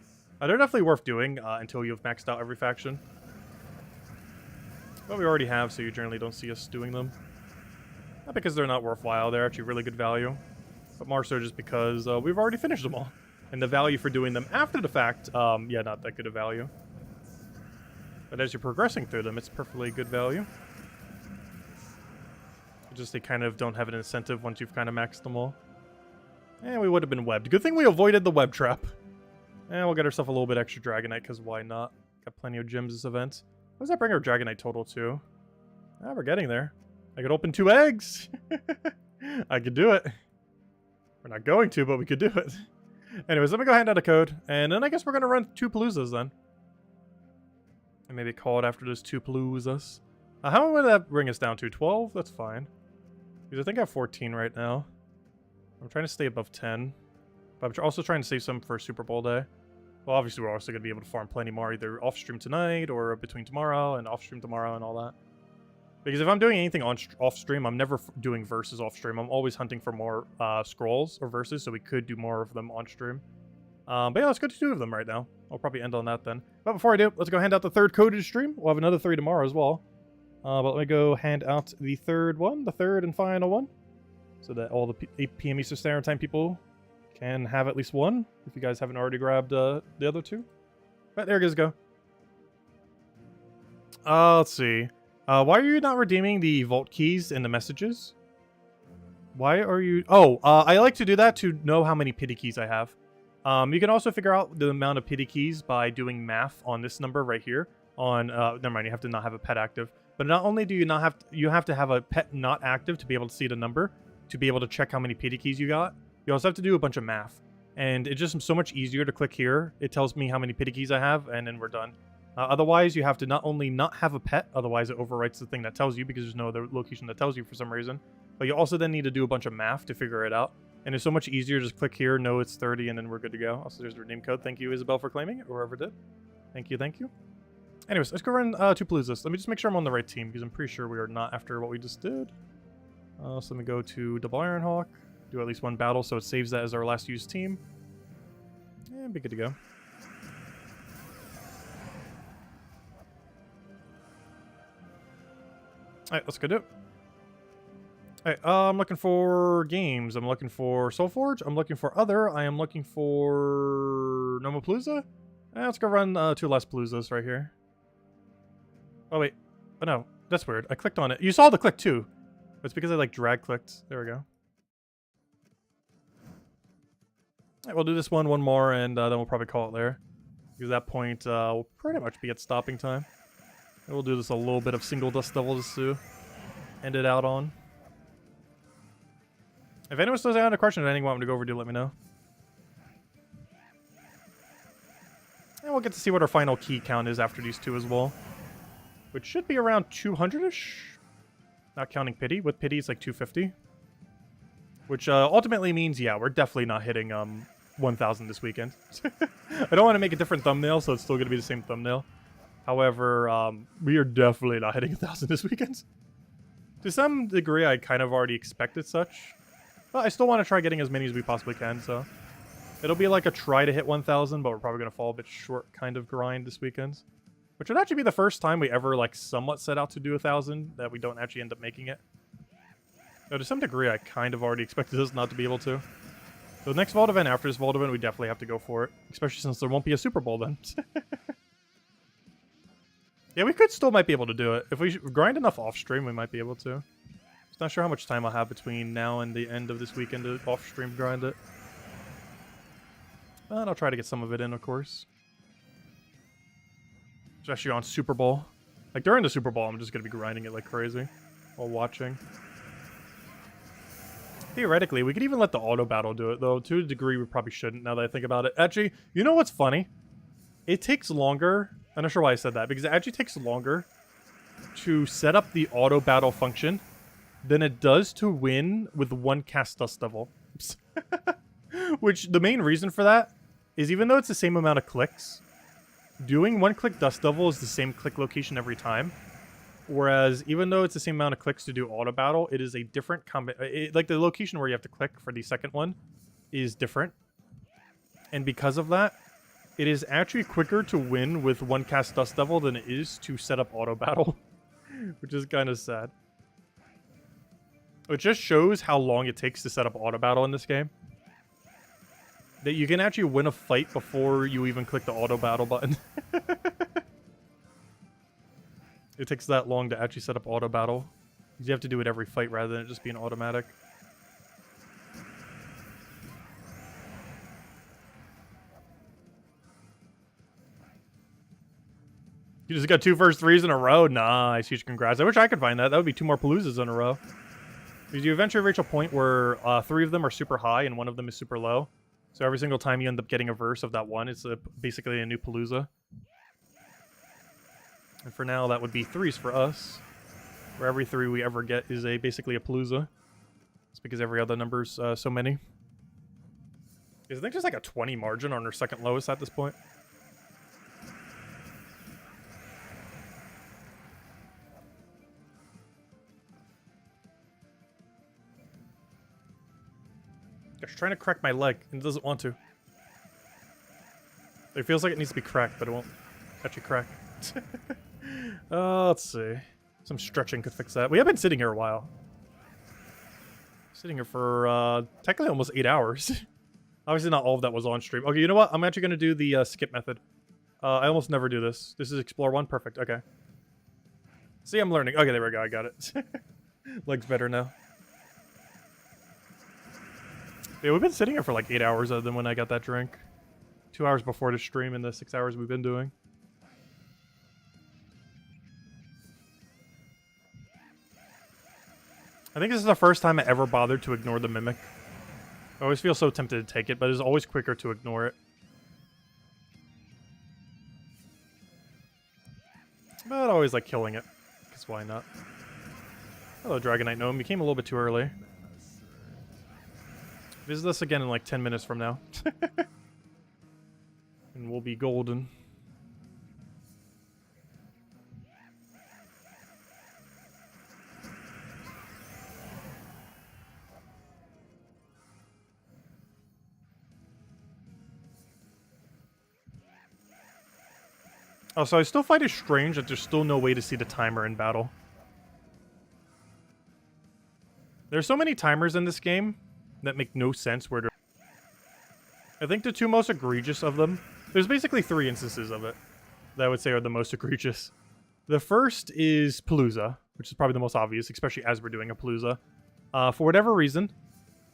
Speaker 2: They're definitely worth doing until you've maxed out every faction. But we already have, so you generally don't see us doing them. Not because they're not worthwhile, they're actually really good value. But more so just because we've already finished them all. And the value for doing them after the fact, yeah, not that good of value. But as you're progressing through them, it's perfectly good value. Just they kind of don't have an incentive once you've kind of maxed them all. And we would have been webbed. Good thing we avoided the web trap. And we'll get ourselves a little bit extra Dragonite, because why not? Got plenty of gems this event. What does that bring our Dragonite total to? Ah, we're getting there. I could open 2 eggs. I could do it. We're not going to, but we could do it. Anyways, let me go hand out a code, and then I guess we're going to run 2 Paloozas then. And maybe call it after those 2 Paloozas. How would that bring us down to? 12? That's fine. Because I think I have 14 right now. I'm trying to stay above 10. But I'm also trying to save some for Super Bowl day. Well, obviously we're also going to be able to farm plenty more either off-stream tonight or between tomorrow and off-stream tomorrow and all that. Because if I'm doing anything on off-stream, I'm never doing verses off-stream. I'm always hunting for more scrolls or verses, so we could do more of them on-stream. But yeah, let's go to 2 of them right now. I'll probably end on that then. But before I do, let's go hand out the 3rd code to the stream. We'll have another 3 tomorrow as well. But let me go hand out the 3rd one, the 3rd and final one. So that all the 8 p.m. Eastern Standard Time people can have at least one, if you guys haven't already grabbed the other 2. But there you guys go. Let's see. Why are you not redeeming the vault keys in the messages? Why are you... Oh, I like to do that to know how many pity keys I have. You can also figure out the amount of pity keys by doing math on this number right here. On never mind, you have to not have a pet active. But not only do you not have you have to have a pet not active to be able to see the number, to be able to check how many pity keys you got. You also have to do a bunch of math. And it's just so much easier to click here. It tells me how many pity keys I have, and then we're done. Otherwise, you have to not only not have a pet, otherwise it overwrites the thing that tells you because there's no other location that tells you for some reason. But you also then need to do a bunch of math to figure it out. And it's so much easier to just click here, know it's 30, and then we're good to go. Also, there's the redeem code. Thank you, Isabel, for claiming it, or whoever did. Thank you, thank you. Anyways, let's go run 2 Paloozas. Let me just make sure I'm on the right team, because I'm pretty sure we are not after what we just did. So let me go to Double Ironhawk, do at least 1 battle, so it saves that as our last used team. And be good to go. Alright, let's go do it. Alright, I'm looking for games. I'm looking for Soulforge. I'm looking for other. I am looking for Gnome-a-Palooza. Let's go run 2 last Paloozas right here. Oh, wait. Oh, no. That's weird. I clicked on it. You saw the click, too. It's because I, like, drag-clicked. There we go. Alright, we'll do this one more, and then we'll probably call it there. Because at that point, we'll pretty much be at stopping time. And we'll do this a little bit of single Dust Devil just to end it out on. If anyone still has a question or anything you want me to go over, do let me know. And we'll get to see what our final key count is after these 2 as well. Which should be around 200-ish. Not counting pity. With pity, it's like 250. Which ultimately means, yeah, we're definitely not hitting 1,000 this weekend. I don't want to make a different thumbnail, so it's still going to be the same thumbnail. However, we are definitely not hitting 1,000 this weekend. To some degree, I kind of already expected such. But I still want to try getting as many as we possibly can, so... It'll be like a try to hit 1,000, but we're probably going to fall a bit short kind of grind this weekend. Which would actually be the first time we ever, like, somewhat set out to do 1,000, that we don't actually end up making it. So to some degree, I kind of already expected us not to be able to. So the next Vault event, after this Vault event, we definitely have to go for it. Especially since there won't be a Super Bowl then. Yeah, we could still might be able to do it. If we grind enough off-stream, we might be able to. Just not sure how much time I'll have between now and the end of this weekend to off-stream grind it. But I'll try to get some of it in, of course. Especially on Super Bowl. Like, during the Super Bowl, I'm just going to be grinding it like crazy while watching. Theoretically, we could even let the auto battle do it, though. To a degree, we probably shouldn't, now that I think about it. Actually, you know what's funny? It takes longer... I'm not sure why I said that, because it actually takes longer to set up the auto battle function than it does to win with 1 cast Dust Devil. Which, the main reason for that is even though it's the same amount of clicks, doing 1 click Dust Devil is the same click location every time. Whereas, even though it's the same amount of clicks to do auto battle, it is a different like, the location where you have to click for the second one is different. And because of that, it is actually quicker to win with 1 cast Dust Devil than it is to set up auto battle. Which is kind of sad. It just shows how long it takes to set up auto battle in this game. That you can actually win a fight before you even click the auto battle button. It takes that long to actually set up auto battle. You have to do it every fight rather than it just being automatic. You just got 2 first threes in a row. Nice, huge congrats. I wish I could find that. That would be 2 more Paloozas in a row. Because you eventually reach a point where 3 of them are super high and 1 of them is super low. So every single time you end up getting a verse of that one, it's basically a new Palooza. And for now, that would be 3s for us. For every 3 we ever get is basically a Palooza. It's because every other number's so many. I think there's like a 20 margin on our second lowest at this point. Gosh, trying to crack my leg and it doesn't want to. It feels like it needs to be cracked, but it won't actually crack. Let's see. Some stretching could fix that. We have been sitting here a while. Sitting here for technically almost 8 hours. Obviously not all of that was on stream. Okay, you know what? I'm actually going to do the skip method. I almost never do this. This is Explore 1. Perfect. Okay. See, I'm learning. Okay, there we go. I got it. Leg's better now. Yeah, we've been sitting here for like 8 hours other than when I got that drink. 2 hours before the stream and the 6 hours we've been doing. I think this is the first time I ever bothered to ignore the Mimic. I always feel so tempted to take it, but it's always quicker to ignore it. But I always like killing it, because why not? Hello, Dragonite Gnome. You came a little bit too early. Visit us again in like 10 minutes from now. And we'll be golden. Oh, so I still find it strange that there's still no way to see the timer in battle. There's so many timers in this game that make no sense where to... I think the 2 most egregious of them... There's basically 3 instances of it that I would say are the most egregious. The first is Palooza, which is probably the most obvious, especially as we're doing a Palooza. For whatever reason,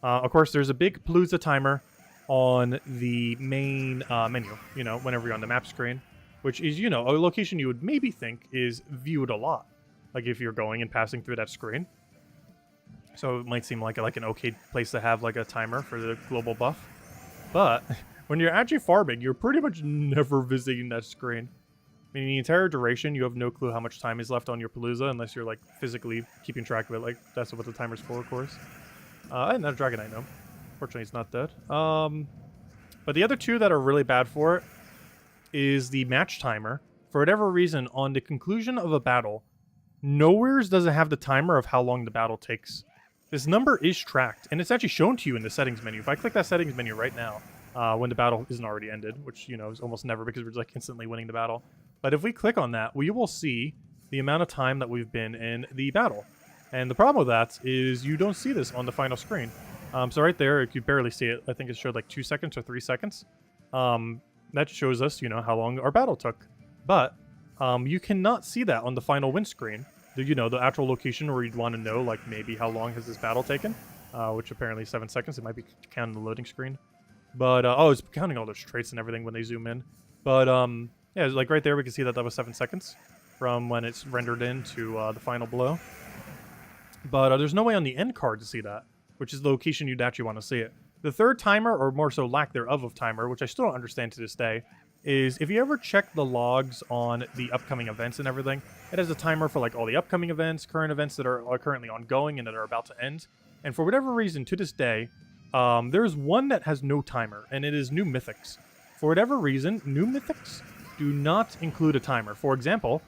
Speaker 2: of course, there's a big Palooza timer on the main menu, you know, whenever you're on the map screen. Which is, you know, a location you would maybe think is viewed a lot. Like if you're going and passing through that screen. So it might seem like an okay place to have like a timer for the global buff. But when you're actually farming, you're pretty much never visiting that screen. I mean, the entire duration, you have no clue how much time is left on your Palooza unless you're like physically keeping track of it. Like that's what the timer's for, of course. And that Dragonite Gnome. Fortunately, he's not dead. But the other 2 that are really bad for it is the match timer. For whatever reason, on the conclusion of a battle, nowheres doesn't have the timer of how long the battle takes. This number is tracked, and it's actually shown to you in the settings menu. If I click that settings menu right now, when the battle isn't already ended, which, you know, is almost never because we're just like instantly winning the battle. But if we click on that, we will see the amount of time that we've been in the battle. And the problem with that is you don't see this on the final screen. So right there, you barely see it. I think it showed like 2 seconds or 3 seconds. That shows us, you know, how long our battle took. But you cannot see that on the final win screen. You know, the actual location where you'd want to know, like, maybe how long has this battle taken. Which apparently 7 seconds. It might be counting the loading screen. But, oh, it's counting all those traits and everything when they zoom in. But, yeah, like right there we can see that that was 7 seconds from when it's rendered into the final blow. But there's no way on the end card to see that, which is the location you'd actually want to see it. The third timer, or more so lack thereof of timer, which I still don't understand to this day, is if you ever check the logs on the upcoming events and everything, it has a timer for like all the upcoming events, current events that are currently ongoing and that are about to end. And for whatever reason, to this day, there's one that has no timer, and it is new Mythics. For whatever reason, new Mythics do not include a timer. For example,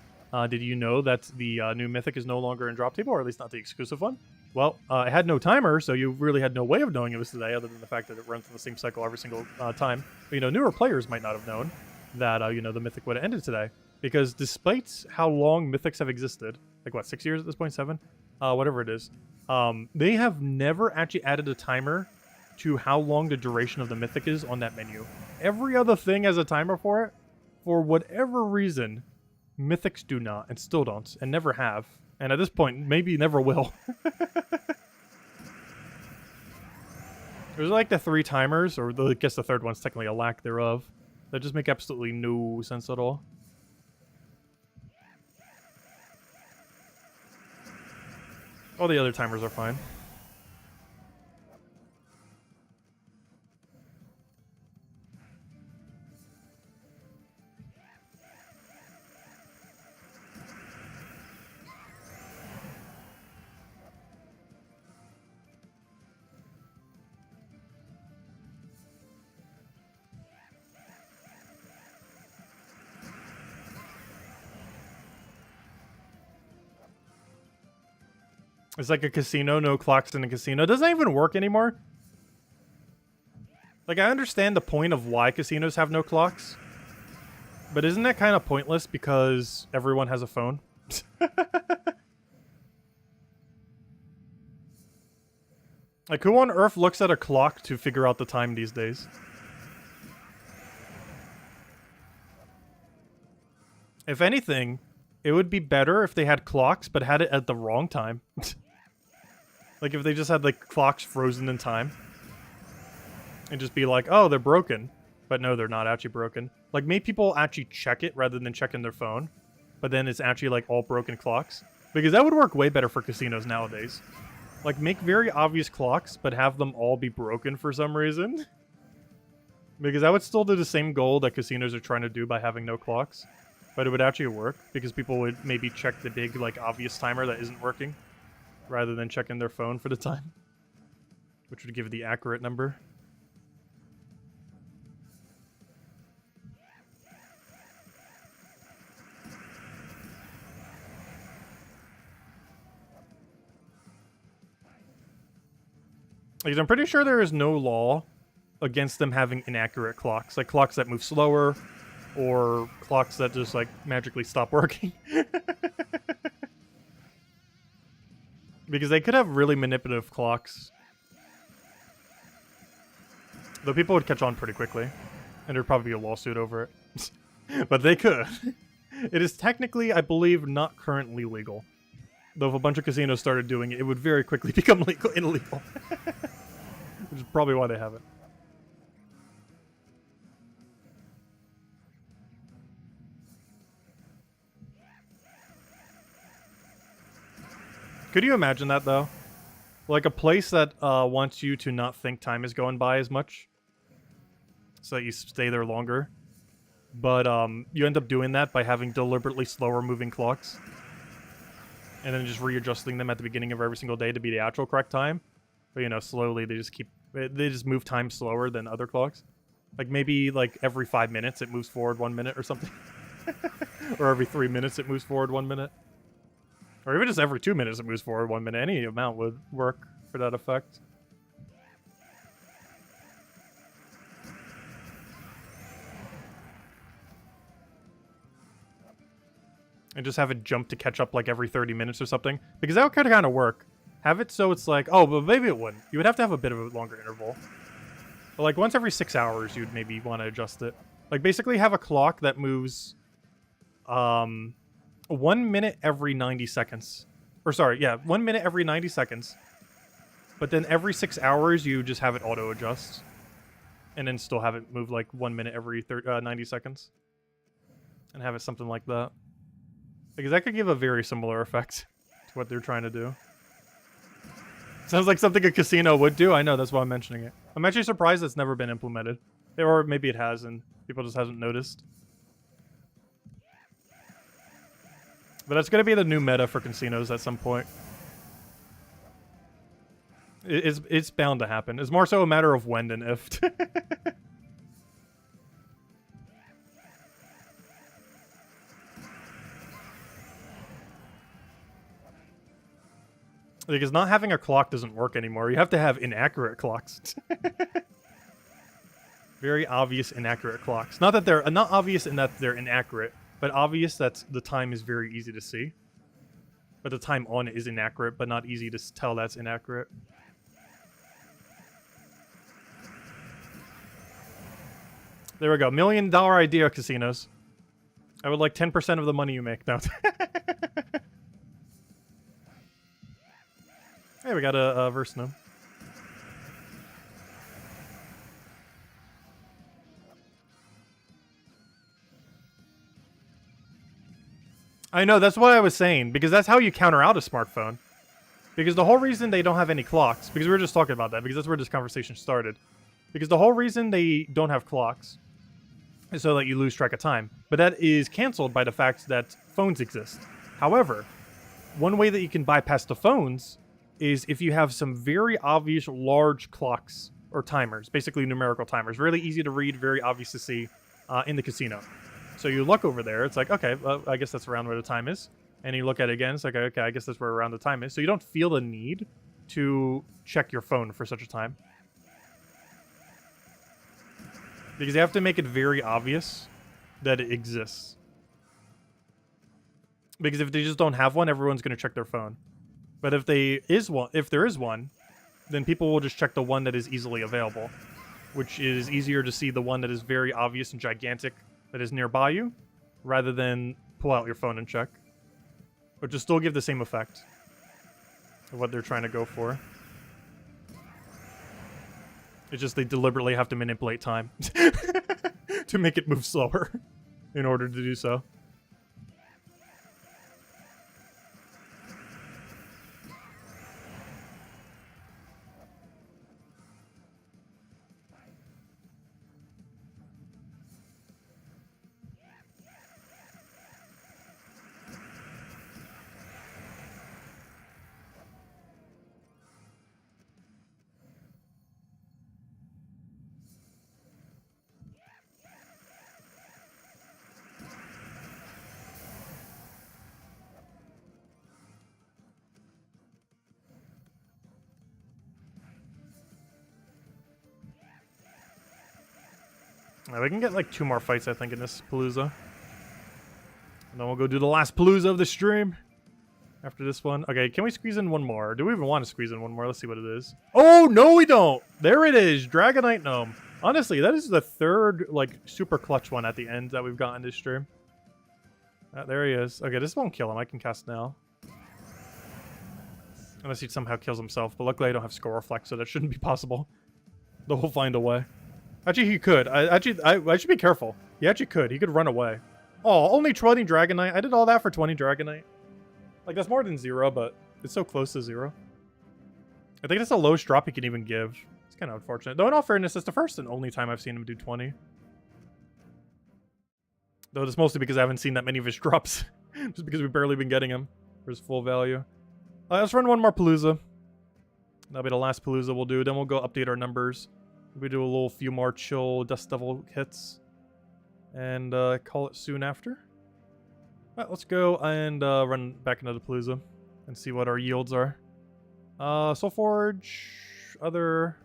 Speaker 2: did you know that the new Mythic is no longer in drop table, or at least not the exclusive one? Well, it had no timer, so you really had no way of knowing it was today, other than the fact that it runs in the same cycle every single time. But, you know, newer players might not have known that, you know, the Mythic would have ended today. Because despite how long Mythics have existed, like, what, 6 years at this point? 7? Whatever it is. They have never actually added a timer to how long the duration of the Mythic is on that menu. Every other thing has a timer for it. For whatever reason, Mythics do not, and still don't, and never have. And at this point, maybe never will. There's like the 3 timers, or I guess the third one's technically a lack thereof, that just make absolutely no sense at all. All the other timers are fine. It's like a casino, no clocks in a casino. It doesn't even work anymore. Like, I understand the point of why casinos have no clocks. But isn't that kind of pointless because everyone has a phone? Like, who on earth looks at a clock to figure out the time these days? If anything, it would be better if they had clocks, but had it at the wrong time. Like, if they just had, like, clocks frozen in time. And just be like, oh, they're broken. But no, they're not actually broken. Like, make people actually check it rather than checking their phone. But then it's actually, like, all broken clocks. Because that would work way better for casinos nowadays. Like, make very obvious clocks, but have them all be broken for some reason. Because that would still do the same goal that casinos are trying to do by having no clocks. But it would actually work, because people would maybe check the big, like, obvious timer that isn't working. Rather than checking their phone for the time. Which would give the accurate number. Like, I'm pretty sure there is no law against them having inaccurate clocks. Like, clocks that move slower, or clocks that just, like, magically stop working. Because they could have really manipulative clocks. Though people would catch on pretty quickly. And there'd probably be a lawsuit over it. But they could. It is technically, I believe, not currently legal. Though if a bunch of casinos started doing it, it would very quickly become illegal. Which is probably why they haven't. Could you imagine that, though? Like, a place that wants you to not think time is going by as much. So that you stay there longer. But you end up doing that by having deliberately slower moving clocks. And then just readjusting them at the beginning of every single day to be the actual correct time. But, you know, slowly they just move time slower than other clocks. Like, maybe, like, every 5 minutes it moves forward 1 minute or something. Or every 3 minutes it moves forward 1 minute. Or even just every 2 minutes it moves forward 1 minute. Any amount would work for that effect. And just have it jump to catch up like every 30 minutes or something. Because that would kind of work. Have it so it's like, oh, but maybe it wouldn't. You would have to have a bit of a longer interval. But like once every 6 hours, you'd maybe want to adjust it. Like basically have a clock that moves 1 minute every 90 seconds. Or sorry, yeah, 1 minute every 90 seconds. But then every 6 hours, you just have it auto-adjust. And then still have it move like 1 minute every 90 seconds. And have it something like that. Because that could give a very similar effect to what they're trying to do. Sounds like something a casino would do. I know, that's why I'm mentioning it. I'm actually surprised it's never been implemented. Or maybe it has and people just hasn't noticed. But that's going to be the new meta for casinos at some point. It's bound to happen. It's more so a matter of when than if. Because not having a clock doesn't work anymore. You have to have inaccurate clocks. Very obvious inaccurate clocks. Not that they're not obvious in that they're inaccurate, but obvious that the time is very easy to see. But the time on it is inaccurate, but not easy to tell that's inaccurate. There we go. $1 million idea, casinos. I would like 10% of the money you make. No. Hey, we got a verse now. I know, that's what I was saying, because that's how you counter out a smartphone. Because the whole reason they don't have any clocks, because we were just talking about that, because that's where this conversation started. Because the whole reason they don't have clocks is so that you lose track of time. But that is canceled by the fact that phones exist. However, one way that you can bypass the phones is if you have some very obvious large clocks or timers, basically numerical timers. Really easy to read, very obvious to see in the casino. So you look over there, it's like, okay, well, I guess that's around where the time is. And you look at it again, it's like, okay, I guess that's where around the time is. So you don't feel the need to check your phone for such a time. Because you have to make it very obvious that it exists. Because if they just don't have one, everyone's going to check their phone. But if there is one, then people will just check the one that is easily available, which is easier to see the one that is very obvious and gigantic that is nearby you, rather than pull out your phone and check. Which will still give the same effect of what they're trying to go for. It's just they deliberately have to manipulate time to make it move slower in order to do so. We can get like 2 more fights, I think, in this Palooza. And then we'll go do the last Palooza of the stream. After this one. Okay, can we squeeze in one more? Do we even want to squeeze in one more? Let's see what it is. Oh, no we don't! There it is! Dragonite Gnome. Honestly, that is the third, like, super clutch one at the end that we've gotten this stream. There he is. Okay, this won't kill him. I can cast now. Unless he somehow kills himself. But luckily I don't have score reflex, so that shouldn't be possible. Though we'll find a way. Actually, he could. I should be careful. He actually could. He could run away. Oh, only 20 Dragonite. I did all that for 20 Dragonite. Like, that's more than 0, but it's so close to 0. I think that's the lowest drop he can even give. It's kind of unfortunate. Though, in all fairness, it's the first and only time I've seen him do 20. Though, it's mostly because I haven't seen that many of his drops. Just because we've barely been getting him for his full value. Let's run one more Palooza. That'll be the last Palooza we'll do. Then we'll go update our numbers. We do a little few more chill Dust Devil hits. And call it soon after. Alright, let's go and run back into the Palooza. And see what our yields are. Soul Forge. Other.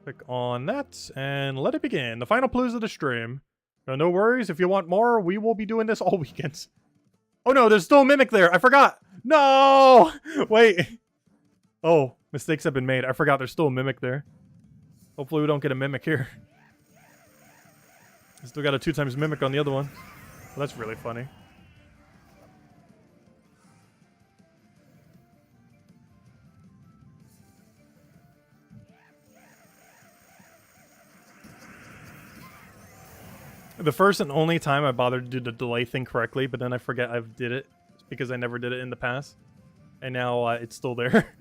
Speaker 2: Click on that. And let it begin. The final Palooza of the stream. Now, no worries. If you want more, we will be doing this all weekends. Oh no, there's still a Mimic there. I forgot. No! Wait. Oh, mistakes have been made. I forgot there's still a Mimic there. Hopefully we don't get a Mimic here. Still got a 2x Mimic on the other one. Well, that's really funny. The first and only time I bothered to do the delay thing correctly, but then I forget I've did it because I never did it in the past. And now it's still there.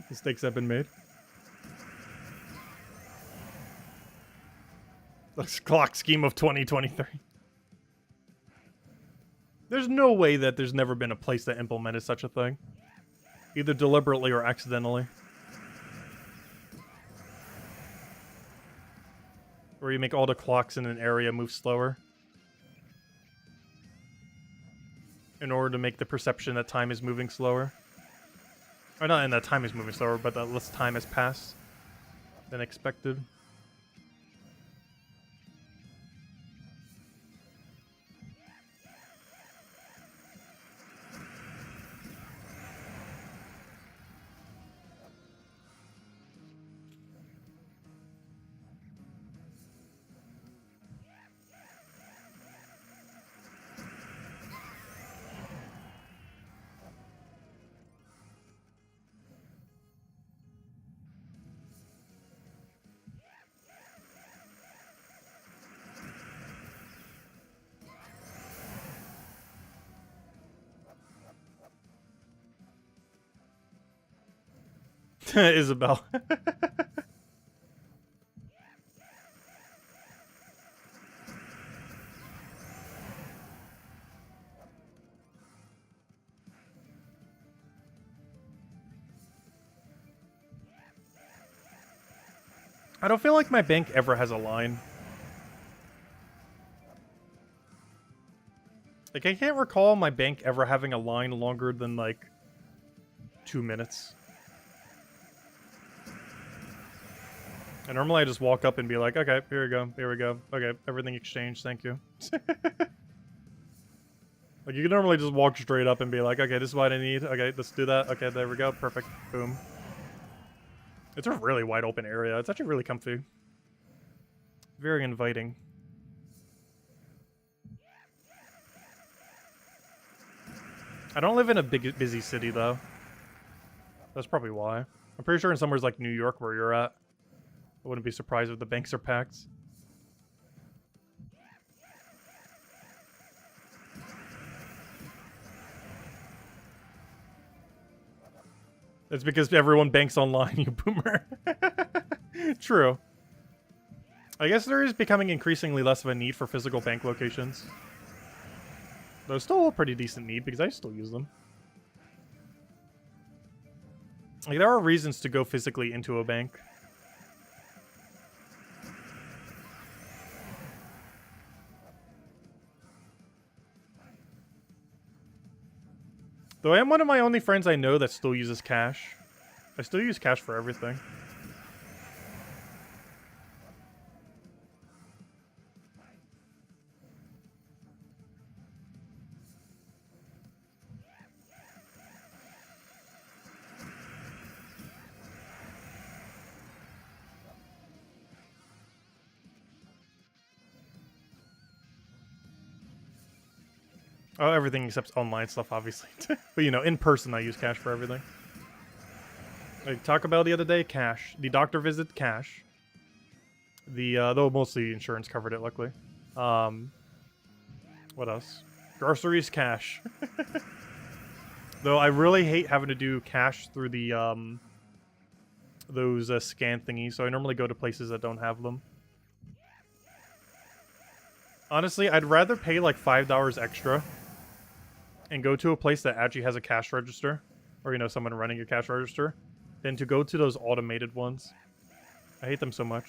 Speaker 2: Mistakes have been made. The clock scheme of 2023. There's no way that there's never been a place that implemented such a thing. Either deliberately or accidentally. Where you make all the clocks in an area move slower. In order to make the perception that time is moving slower. Or not in that time is moving slower, but that less time has passed than expected. Isabel. I don't feel like my bank ever has a line. Like, I can't recall my bank ever having a line longer than, like, 2 minutes. And normally I just walk up and be like, okay, here we go, here we go. Okay, everything exchanged, thank you. Like, you can normally just walk straight up and be like, okay, this is what I need. Okay, let's do that. Okay, there we go. Perfect. Boom. It's a really wide open area. It's actually really comfy. Very inviting. I don't live in a big, busy city, though. That's probably why. I'm pretty sure in somewhere like New York where you're at, I wouldn't be surprised if the banks are packed. It's because everyone banks online, you boomer. True. I guess there is becoming increasingly less of a need for physical bank locations. Though still a pretty decent need because I still use them. Like, there are reasons to go physically into a bank. Though I am one of my only friends I know that still uses cash. I still use cash for everything. Oh, everything except online stuff, obviously. But, you know, in person, I use cash for everything. Like, Taco Bell the other day, cash. The doctor visit, cash. Though mostly insurance covered it, luckily. What else? Groceries, cash. Though I really hate having to do cash through the, those scan thingies, so I normally go to places that don't have them. Honestly, I'd rather pay like $5 extra and go to a place that actually has a cash register, or, you know, someone running a cash register, than to go to those automated ones. I hate them so much.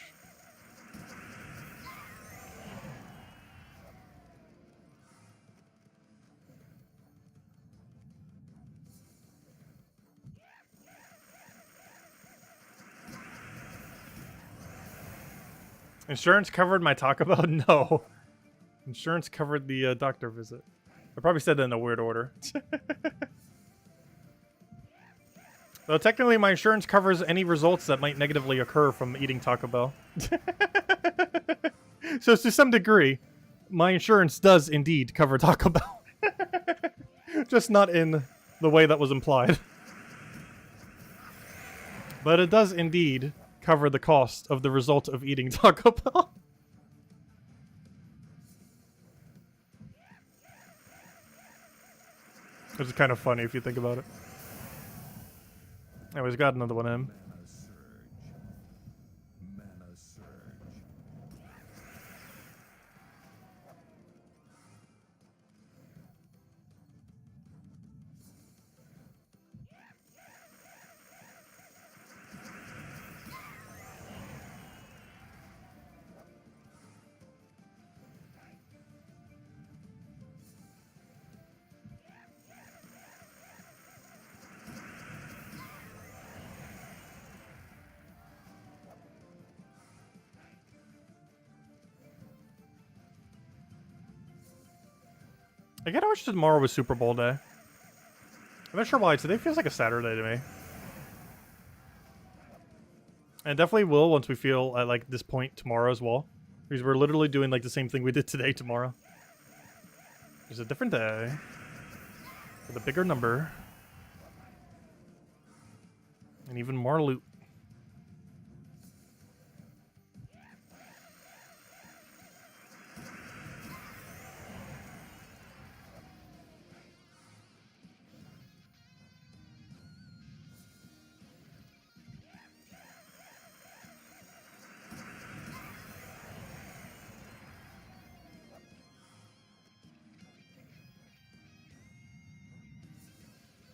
Speaker 2: Insurance covered my Taco Bell? No. Insurance covered the doctor visit. I probably said that in a weird order. Though technically my insurance covers any results that might negatively occur from eating Taco Bell. So to some degree, my insurance does indeed cover Taco Bell. Just not in the way that was implied. But it does indeed cover the cost of the result of eating Taco Bell. Which is kind of funny if you think about it. Anyways, got another one in. I gotta wish tomorrow was Super Bowl day. I'm not sure why. Today feels like a Saturday to me. And definitely will once we feel at like this point tomorrow as well. Because we're literally doing like the same thing we did today tomorrow. There's a different day. With a bigger number. And even more loot.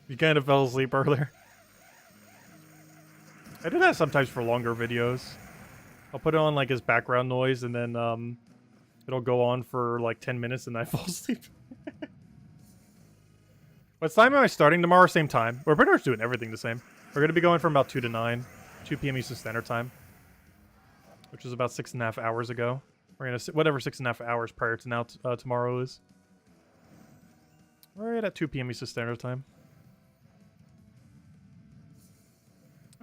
Speaker 2: You kind of fell asleep earlier. I do that sometimes for longer videos. I'll put it on like as background noise and then it'll go on for like 10 minutes and I fall asleep. What time am I starting tomorrow? Same time. We're pretty much doing everything the same. We're going to be going from about 2 to 9. 2 p.m. Eastern Standard Time. Which is about 6.5 hours ago. We're going to... Whatever 6.5 hours prior to now tomorrow is. Right at 2 p.m. Eastern Standard Time.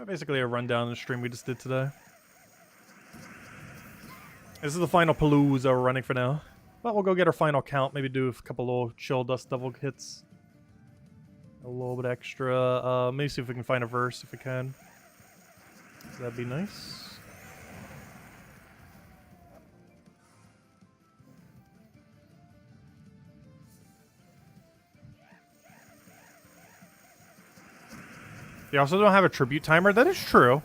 Speaker 2: Basically a rundown of the stream we just did today. This is the final Palooza we're running for now. But we'll go get our final count. Maybe do a couple little chill dust devil hits. A little bit extra. Maybe see if we can find a verse if we can. That'd be nice. They also don't have a tribute timer. That is true.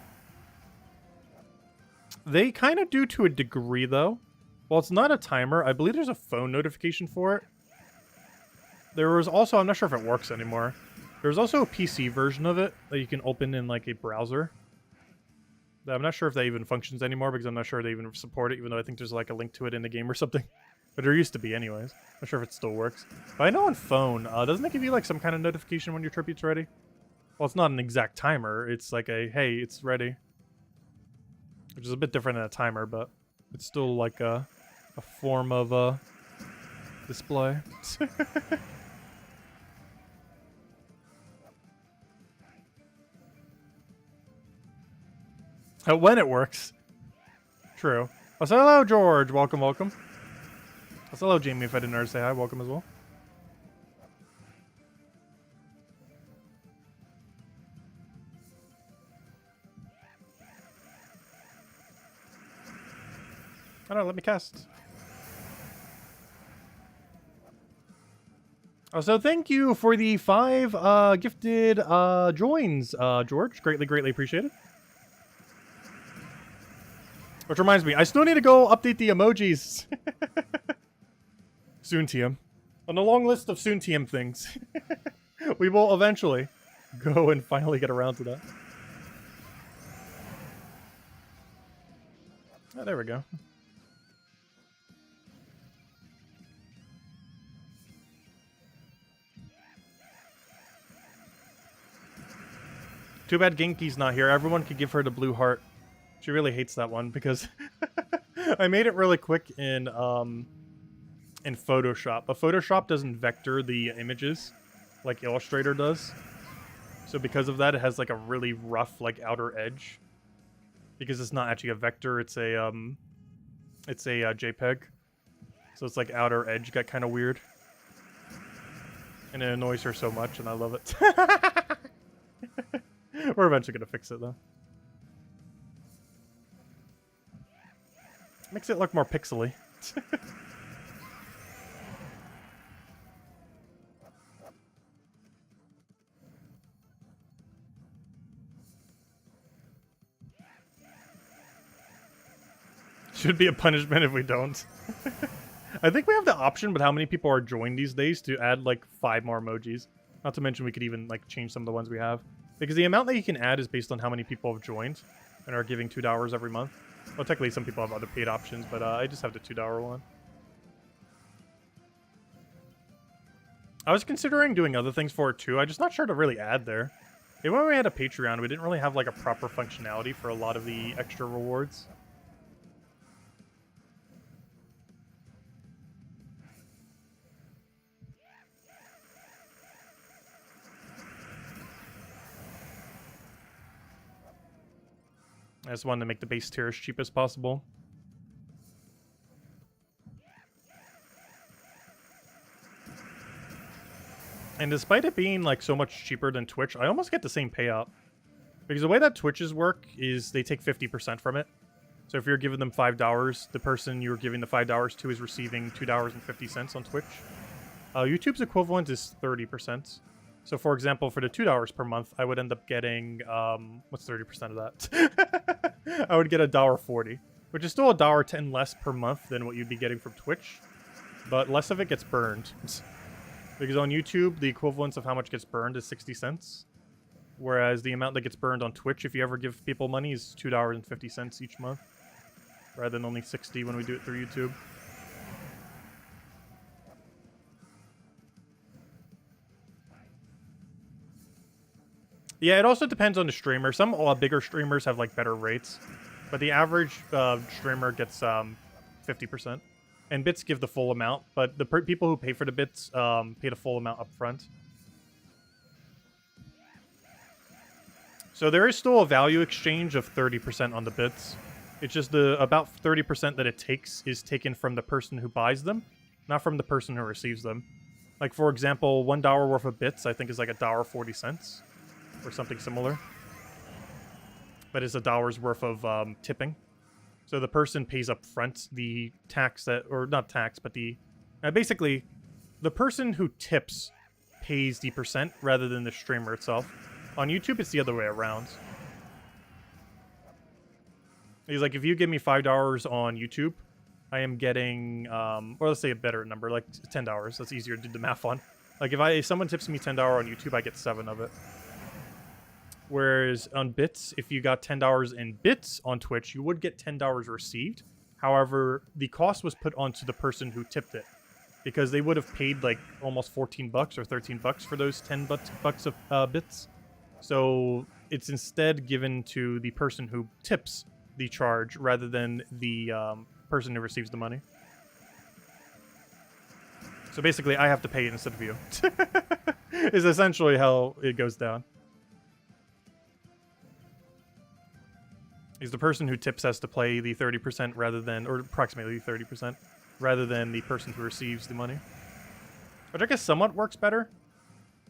Speaker 2: They kind of do to a degree, though. Well, it's not a timer. I believe there's a phone notification for it. There was also... I'm not sure if it works anymore. There's also a PC version of it that you can open in, like, a browser. I'm not sure if that even functions anymore because I'm not sure they even support it, even though I think there's, like, a link to it in the game or something. But there used to be anyways. Not sure if it still works. But I know on phone, doesn't it give you, like, some kind of notification when your tribute's ready? Well, it's not an exact timer. It's like a, hey, it's ready. Which is a bit different than a timer, but it's still like a form of display. When it works. True. Oh, so hello, George. Welcome, welcome. Oh, so hello, Jamie, if I didn't already say hi. Welcome as well. Oh no, let me cast. Also, thank you for the 5 gifted joins, George. Greatly appreciated. Which reminds me, I still need to go update the emojis. Soon, TM. On the long list of soon, TM things. We will eventually go and finally get around to that. Oh, there we go. Too bad Genki's not here. Everyone could give her the blue heart. She really hates that one because I made it really quick in Photoshop. But Photoshop doesn't vector the images like Illustrator does. So because of that, it has like a really rough like outer edge. Because it's not actually a vector, it's a JPEG. So it's like outer edge got kind of weird. And it annoys her so much, and I love it. We're eventually gonna fix it though. Makes it look more pixely. Should be a punishment if we don't. I think we have the option, but how many people are joined these days to add like 5 more emojis? Not to mention we could even like change some of the ones we have. Because the amount that you can add is based on how many people have joined and are giving $2 every month. Well, technically some people have other paid options, but I just have the $2 one. I was considering doing other things for it too. I'm just not sure to really add there. Even when we had a Patreon, we didn't really have like a proper functionality for a lot of the extra rewards. I just wanted to make the base tier as cheap as possible. And despite it being like so much cheaper than Twitch, I almost get the same payout. Because the way that Twitches work is they take 50% from it. So if you're giving them $5, the person you're giving the $5 to is receiving $2.50 on Twitch. YouTube's equivalent is 30%. So for example, for the $2 per month, I would end up getting, what's 30% of that? I would get $1.40, which is still $1.10 less per month than what you'd be getting from Twitch, but less of it gets burned. Because on YouTube, the equivalence of how much gets burned is 60 cents. Whereas the amount that gets burned on Twitch, if you ever give people money, is $2.50 each month. Rather than only 60 when we do it through YouTube. Yeah, it also depends on the streamer. Some bigger streamers have like better rates. But the average streamer gets 50%. And bits give the full amount, but the people who pay for the bits pay the full amount up front. So there is still a value exchange of 30% on the bits. It's just the about 30% that it takes is taken from the person who buys them, not from the person who receives them. Like, for example, $1 worth of bits, I think, is like $1.40 or something similar. But it's $1 worth of tipping. So the person pays up front the tax that, or not tax, but the, basically, the person who tips pays the percent rather than the streamer itself. On YouTube, it's the other way around. He's like, if you give me $5 on YouTube, I am getting, or let's say a better number, like $10. That's easier to do the math on. Like if someone tips me $10 on YouTube, I get 7 of it. Whereas on bits, if you got $10 in bits on Twitch, you would get $10 received. However, the cost was put onto the person who tipped it, because they would have paid like almost 14 bucks or 13 bucks for those 10 bucks of bits. So it's instead given to the person who tips the charge rather than the person who receives the money. So basically, I have to pay it instead of you. Is essentially how it goes down. Is the person who tips has to pay the 30% rather than, or approximately 30%, rather than the person who receives the money. Which I guess somewhat works better.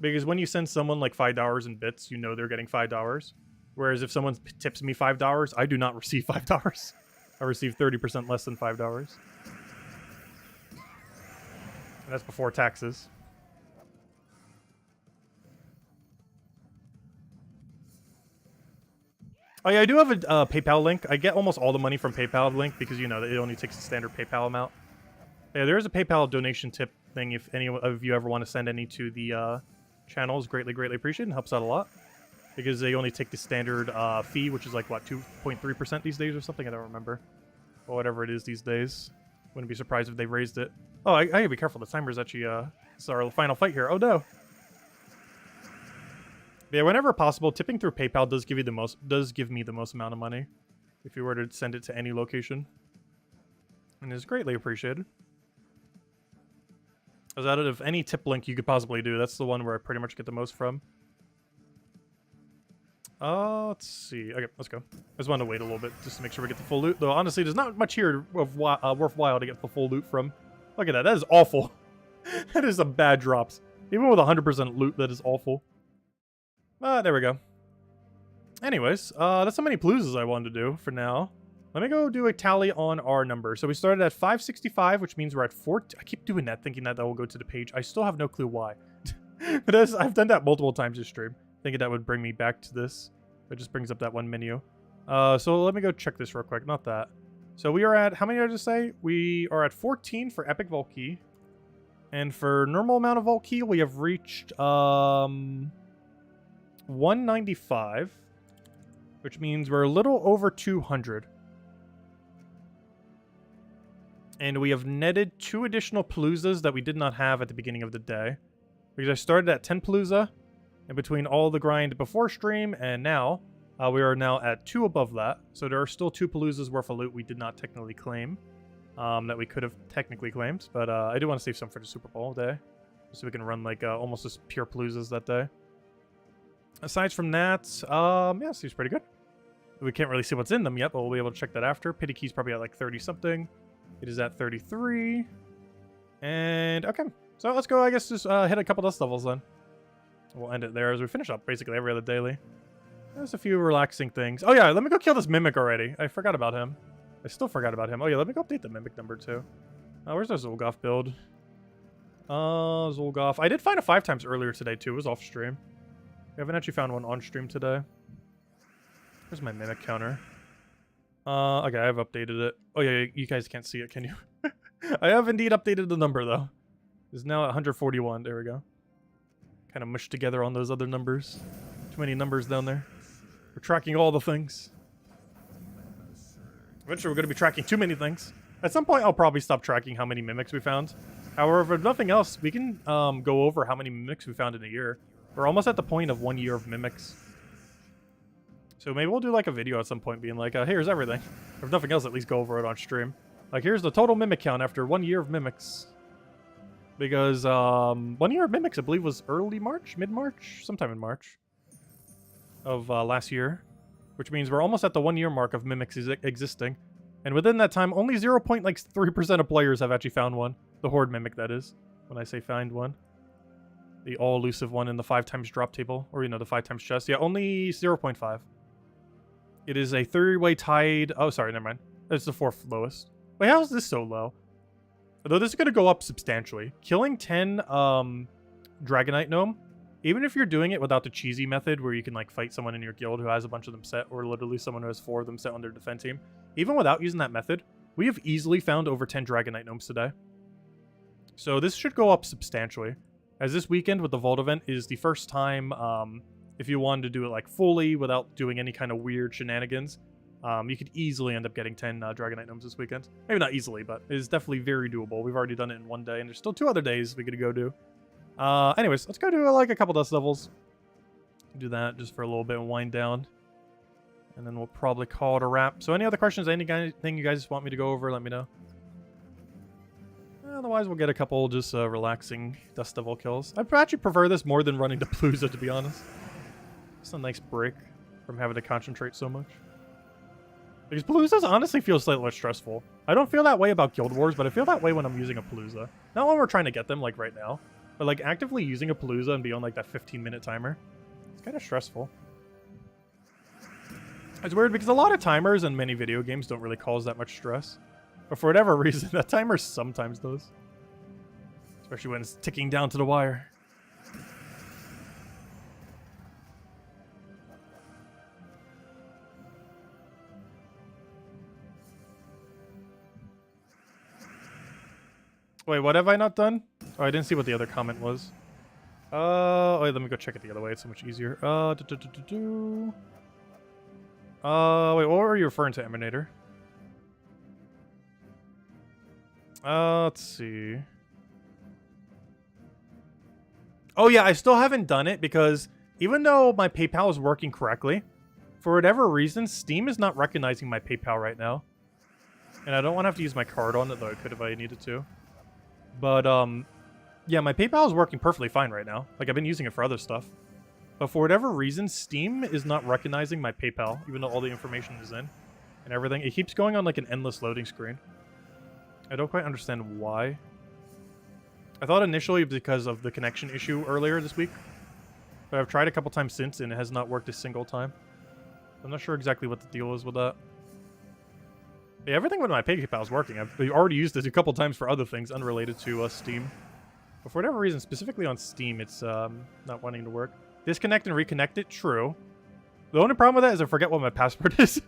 Speaker 2: Because when you send someone like $5 in bits, you know they're getting $5. Whereas if someone tips me $5, I do not receive $5. I receive 30% less than $5. And that's before taxes. Oh yeah, I do have a PayPal link. I get almost all the money from PayPal link because, you know, it only takes the standard PayPal amount. Yeah, there is a PayPal donation tip thing if any of you ever want to send any to the channels. Greatly appreciated and helps out a lot. Because they only take the standard fee, which is like, what, 2.3% these days or something? I don't remember. Or whatever it is these days. Wouldn't be surprised if they raised it. Oh, I gotta be careful. The timer's actually, it's our final fight here. Oh, no. Yeah, whenever possible, tipping through PayPal does give me the most amount of money. If you were to send it to any location. And is greatly appreciated. As out of any tip link you could possibly do, that's the one where I pretty much get the most from. Let's see. Okay, let's go. I just wanted to wait a little bit just to make sure we get the full loot. Though, honestly, there's not much here worthwhile to get the full loot from. Look at that. That is awful. That is some bad drops. Even with 100% loot, that is awful. There we go. Anyways, that's how many paloozas I wanted to do for now. Let me go do a tally on our number. So we started at 565, which means we're at 4. I keep doing that, thinking that will go to the page. I still have no clue why. But I've done that multiple times this stream. Thinking that would bring me back to this. It just brings up that one menu. So let me go check this real quick. Not that. So we are at, how many did I just say? We are at 14 for Epic Vault Key. And for normal amount of Vault Key, we have reached 195. Which means we're a little over 200. And we have netted 2 additional paloozas that we did not have at the beginning of the day. Because I started at 10 palooza. And between all the grind before stream and now, we are now at 2 above that. So there are still 2 paloozas worth of loot we did not technically claim. That we could have technically claimed. But I do want to save some for the Super Bowl day. So we can run like almost just pure paloozas that day. Aside from that, yeah, seems pretty good. We can't really see what's in them yet, but we'll be able to check that after. Pity Key's probably at like 30-something. It is at 33. And, okay. So let's go, I guess, just hit a couple dust levels then. We'll end it there as we finish up basically every other daily. There's a few relaxing things. Oh yeah, let me go kill this Mimic already. I forgot about him. I still forgot about him. Oh yeah, let me go update the Mimic number too. Where's our Zolgoth build? Zolgoth. I did find a 5 times earlier today too. It was off stream. We haven't actually found one on stream today. Where's my Mimic counter? Okay, I've updated it. Oh yeah, you guys can't see it, can you? I have indeed updated the number though. is now at 141. There we go. Kind of mushed together on those other numbers. Too many numbers down there. We're tracking all the things. Eventually, we're going to be tracking too many things. At some point, I'll probably stop tracking how many mimics we found. However, if nothing else, we can go over how many mimics we found in a year. We're almost at the point of 1 year of mimics. So maybe we'll do like a video at some point being like, here's everything. If nothing else, at least go over it on stream. Like, here's the total mimic count after 1 year of mimics. Because 1 year of mimics, I believe, was early March? Mid-March? Sometime in March of last year. Which means we're almost at the 1 year mark of mimics existing. And within that time, only 0.3% of players have actually found one. The Horde mimic, that is. When I say find one. The all-elusive one in the 5x drop table. Or, the 5x chest. Yeah, only 0.5. It is a 3-way tied... Oh, sorry, never mind. It's the 4th lowest. Wait, how is this so low? Although this is going to go up substantially. Killing 10 Dragonite Gnome, even if you're doing it without the cheesy method where you can like fight someone in your guild who has a bunch of them set, or literally someone who has 4 of them set on their defense team, even without using that method, we have easily found over 10 Dragonite Gnomes today. So this should go up substantially. As this weekend with the Vault event is the first time, if you wanted to do it like fully without doing any kind of weird shenanigans, you could easily end up getting 10 Dragonite Gnomes this weekend. Maybe not easily, but it is definitely very doable. We've already done it in 1 day, and there's still 2 other days we could go do. Anyways, let's go do like a couple dust levels. Do that just for a little bit and wind down. And then we'll probably call it a wrap. So any other questions, anything you guys want me to go over, let me know. Otherwise, we'll get a couple just relaxing dust devil kills. I'd actually prefer this more than running to Palooza, to be honest. It's a nice break from having to concentrate so much. Because Paloozas honestly feel slightly less stressful. I don't feel that way about Guild Wars, but I feel that way when I'm using a Palooza. Not when we're trying to get them, like right now. But like actively using a Palooza and be on like that 15-minute timer. It's kind of stressful. It's weird because a lot of timers in many video games don't really cause that much stress. But for whatever reason, that timer sometimes does. Especially when it's ticking down to the wire. Wait, what have I not done? Oh, I didn't see what the other comment was. Wait, let me go check it the other way. It's so much easier. Wait, what were you referring to, Emanator? Let's see. Oh yeah, I still haven't done it because even though my PayPal is working correctly, for whatever reason, Steam is not recognizing my PayPal right now. And I don't want to have to use my card on it, though I could if I needed to. But, yeah, my PayPal is working perfectly fine right now. Like, I've been using it for other stuff. But for whatever reason, Steam is not recognizing my PayPal, even though all the information is in and everything. It keeps going on, like, an endless loading screen. I don't quite understand why. I thought initially it was because of the connection issue earlier this week. But I've tried a couple times since, and it has not worked a single time. I'm not sure exactly what the deal is with that. Yeah, everything with my PayPal is working. I've already used it a couple times for other things unrelated to Steam. But for whatever reason, specifically on Steam, it's not wanting to work. Disconnect and reconnect it, true. The only problem with that is I forget what my password is.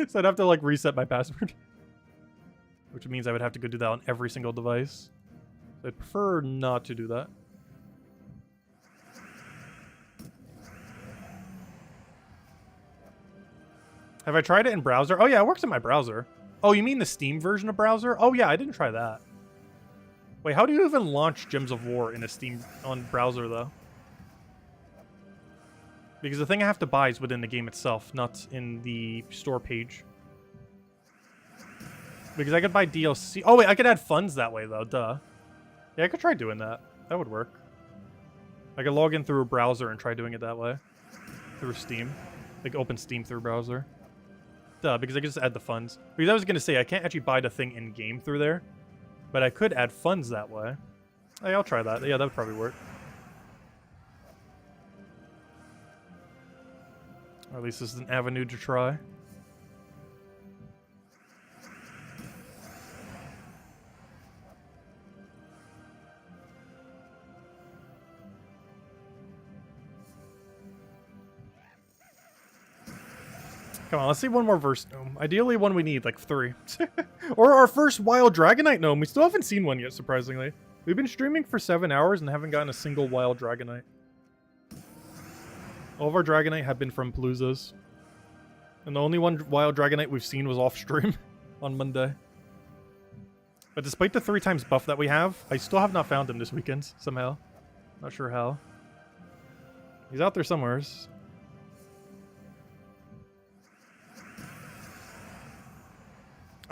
Speaker 2: So I'd have to, like, reset my password. Which means I would have to go do that on every single device. So I'd prefer not to do that. Have I tried it in browser? Oh yeah, it works in my browser. Oh, you mean the Steam version of browser? Oh yeah, I didn't try that. Wait, how do you even launch Gems of War in a Steam on browser though? Because the thing I have to buy is within the game itself, not in the store page. Because I could buy DLC. Oh wait, I could add funds that way though, duh. Yeah, I could try doing that. That would work. I could log in through a browser and try doing it that way. Through Steam. Like open Steam through browser. Duh, because I could just add the funds. Because I was going to say, I can't actually buy the thing in-game through there. But I could add funds that way. Hey, I'll try that. Yeah, that would probably work. Or at least this is an avenue to try. Come on, let's see one more verse gnome. Ideally one we need, like 3. Or our first wild Dragonite gnome. We still haven't seen one yet, surprisingly. We've been streaming for 7 hours and haven't gotten a single wild Dragonite. All of our Dragonite have been from Paloozas. And the only one wild Dragonite we've seen was off stream on Monday. But despite the 3 times buff that we have, I still have not found him this weekend, somehow. Not sure how. He's out there somewhere.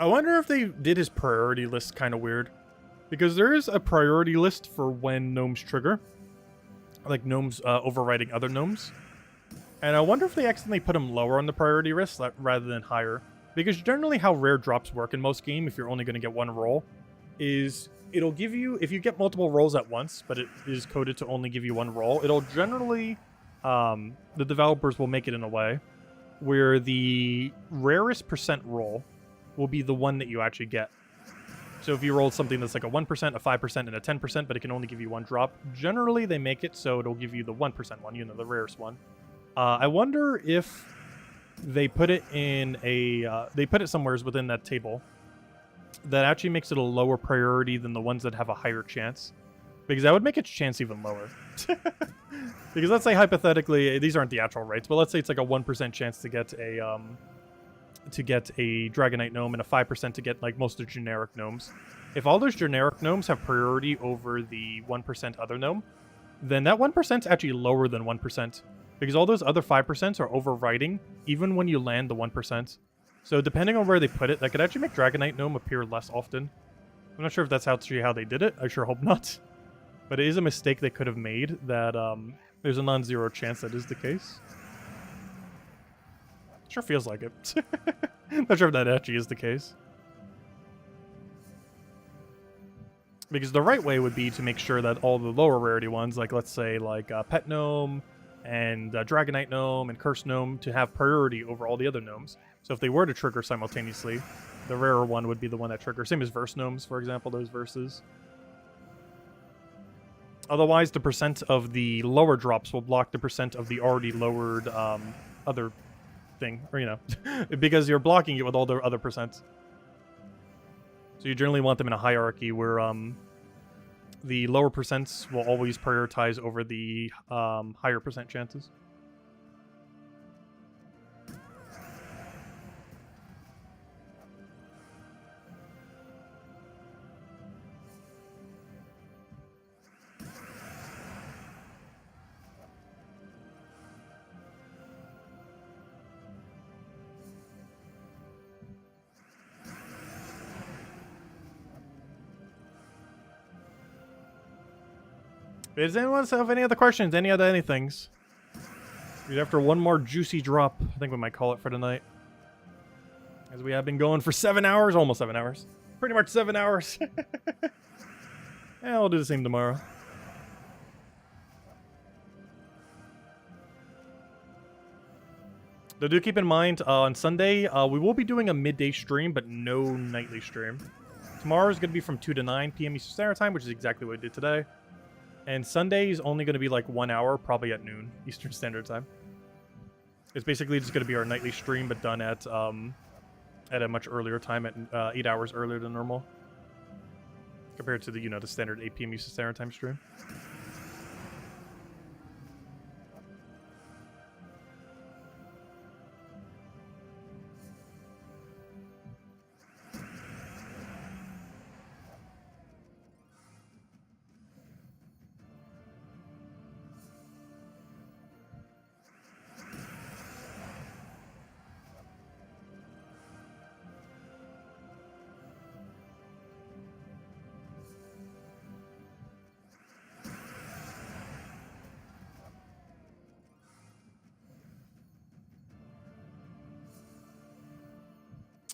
Speaker 2: I wonder if they did his priority list kind of weird. Because there is a priority list for when gnomes trigger. Like gnomes overriding other gnomes. And I wonder if they accidentally put him lower on the priority list rather than higher. Because generally how rare drops work in most game, if you're only going to get one roll, is it'll give you, if you get multiple rolls at once, but it is coded to only give you one roll, it'll generally, the developers will make it in a way where the rarest percent roll will be the one that you actually get. So if you rolled something that's like a 1%, a 5%, and a 10%, but it can only give you one drop, generally they make it so it'll give you the 1% one, the rarest one. I wonder if they put it in a, they put it somewhere within that table that actually makes it a lower priority than the ones that have a higher chance. Because that would make its chance even lower. Because let's say hypothetically, these aren't the actual rates, but let's say it's like a 1% chance to get a Dragonite Gnome and a 5% to get like most of the generic gnomes. If all those generic gnomes have priority over the 1% other gnome, then that 1% is actually lower than 1%. Because all those other 5% are overriding even when you land the 1%. So depending on where they put it, that could actually make Dragonite Gnome appear less often. I'm not sure if that's actually how they did it. I sure hope not. But it is a mistake they could have made that there's a non-zero chance that is the case. Sure feels like it. Not sure if that actually is the case. Because the right way would be to make sure that all the lower rarity ones, like let's say like Pet Gnome and Dragonite Gnome and Cursed Gnome, to have priority over all the other gnomes. So if they were to trigger simultaneously, the rarer one would be the one that triggers. Same as verse gnomes, for example, those verses. Otherwise, the percent of the lower drops will block the percent of the already lowered other thing, or because you're blocking it with all the other percents. So you generally want them in a hierarchy where the lower percents will always prioritize over the higher percent chances. Does anyone else have any other questions? Any other anythings? After one more juicy drop, I think we might call it for tonight. As we have been going for 7 hours, almost 7 hours. Pretty much 7 hours. Yeah, we'll do the same tomorrow. Though do keep in mind, on Sunday, we will be doing a midday stream, but no nightly stream. Tomorrow is going to be from 2 to 9 p.m. Eastern Standard Time, which is exactly what we did today. And Sunday is only going to be like 1 hour, probably at noon Eastern Standard Time. It's basically just going to be our nightly stream, but done at a much earlier time, at 8 hours earlier than normal, compared to the the standard 8 p.m. Eastern Standard Time stream.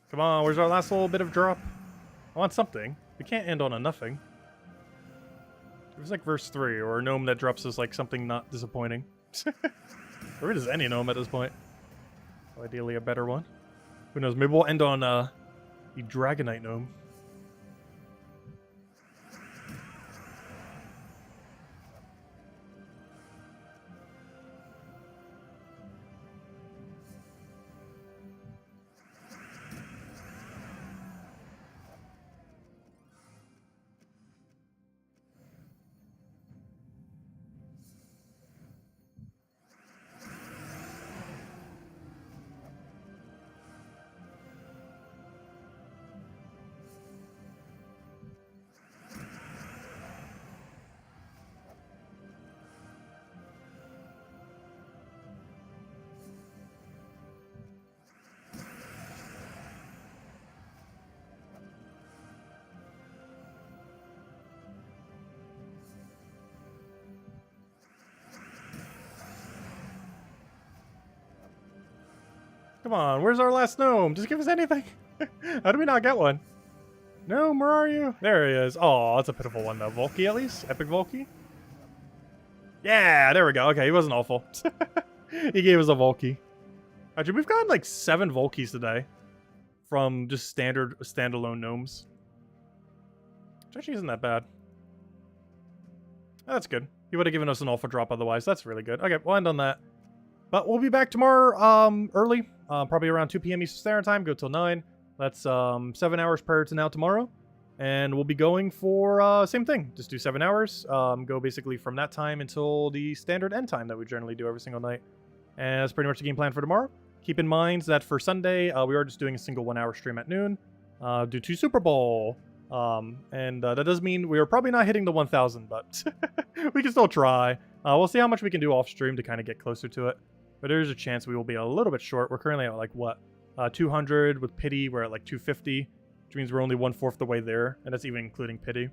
Speaker 2: Come on, where's our last little bit of drop? I want something. We can't end on a nothing. It was like verse 3, or a gnome that drops us like something not disappointing. Or it is any gnome at this point. Ideally a better one. Who knows, maybe we'll end on the Dragonite Gnome. Come on, where's our last gnome? Just give us anything. How do we not get one? Gnome, where are you? There he is. Oh, that's a pitiful one though. Volky at least? Epic Volky? Yeah, there we go. Okay, he wasn't awful. He gave us a Volky. Actually, we've gotten like 7 Volkies today from just standard standalone gnomes. Which actually isn't that bad. That's good. He would have given us an alpha drop otherwise. That's really good. Okay, we'll end on that. But we'll be back tomorrow early. Probably around 2 p.m. Eastern Standard Time. Go till 9. That's 7 hours prior to now tomorrow. And we'll be going for same thing. Just do 7 hours. Go basically from that time until the standard end time that we generally do every single night. And that's pretty much the game plan for tomorrow. Keep in mind that for Sunday, we are just doing a single 1 hour stream at noon due to Super Bowl. That does mean we are probably not hitting the 1,000, but we can still try. We'll see how much we can do off stream to kind of get closer to it. But there's a chance we will be a little bit short. We're currently at like what? 200 with pity. We're at like 250, which means we're only 1/4 the way there, and that's even including pity.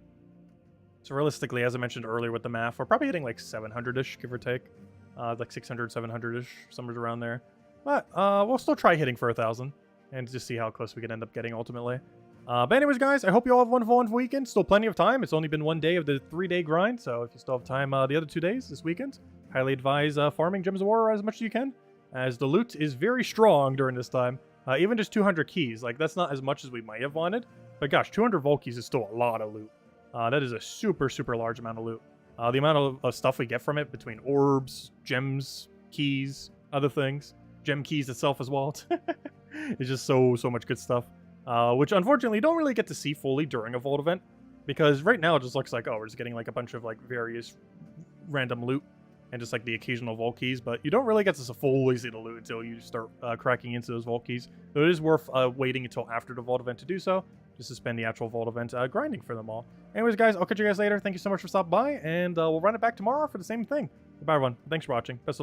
Speaker 2: So realistically, as I mentioned earlier with the math, we're probably hitting like 700-ish, give or take. Like 600, 700-ish, somewhere around there. But we'll still try hitting for 1,000 and just see how close we can end up getting ultimately. But anyways, guys, I hope you all have a wonderful weekend. Still plenty of time. It's only been 1 day of the 3-day grind, so if you still have time the other 2 days this weekend, highly advise farming Gems of War as much as you can, as the loot is very strong during this time. Even just 200 keys, like that's not as much as we might have wanted, but gosh, 200 Volkies is still a lot of loot. That is a super, super large amount of loot. The amount of stuff we get from it between orbs, gems, keys, other things, gem keys itself as well. It's just so much good stuff. Which unfortunately you don't really get to see fully during a vault event, because right now it just looks like, oh, we're just getting like a bunch of like various random loot and just like the occasional vault keys, but you don't really get to fully see the loot until you start cracking into those vault keys. So it is worth waiting until after the vault event to do so, just to spend the actual vault event grinding for them all. Anyways, guys, I'll catch you guys later. Thank you so much for stopping by, and we'll run it back tomorrow for the same thing. Goodbye, everyone. Thanks for watching. Best of luck.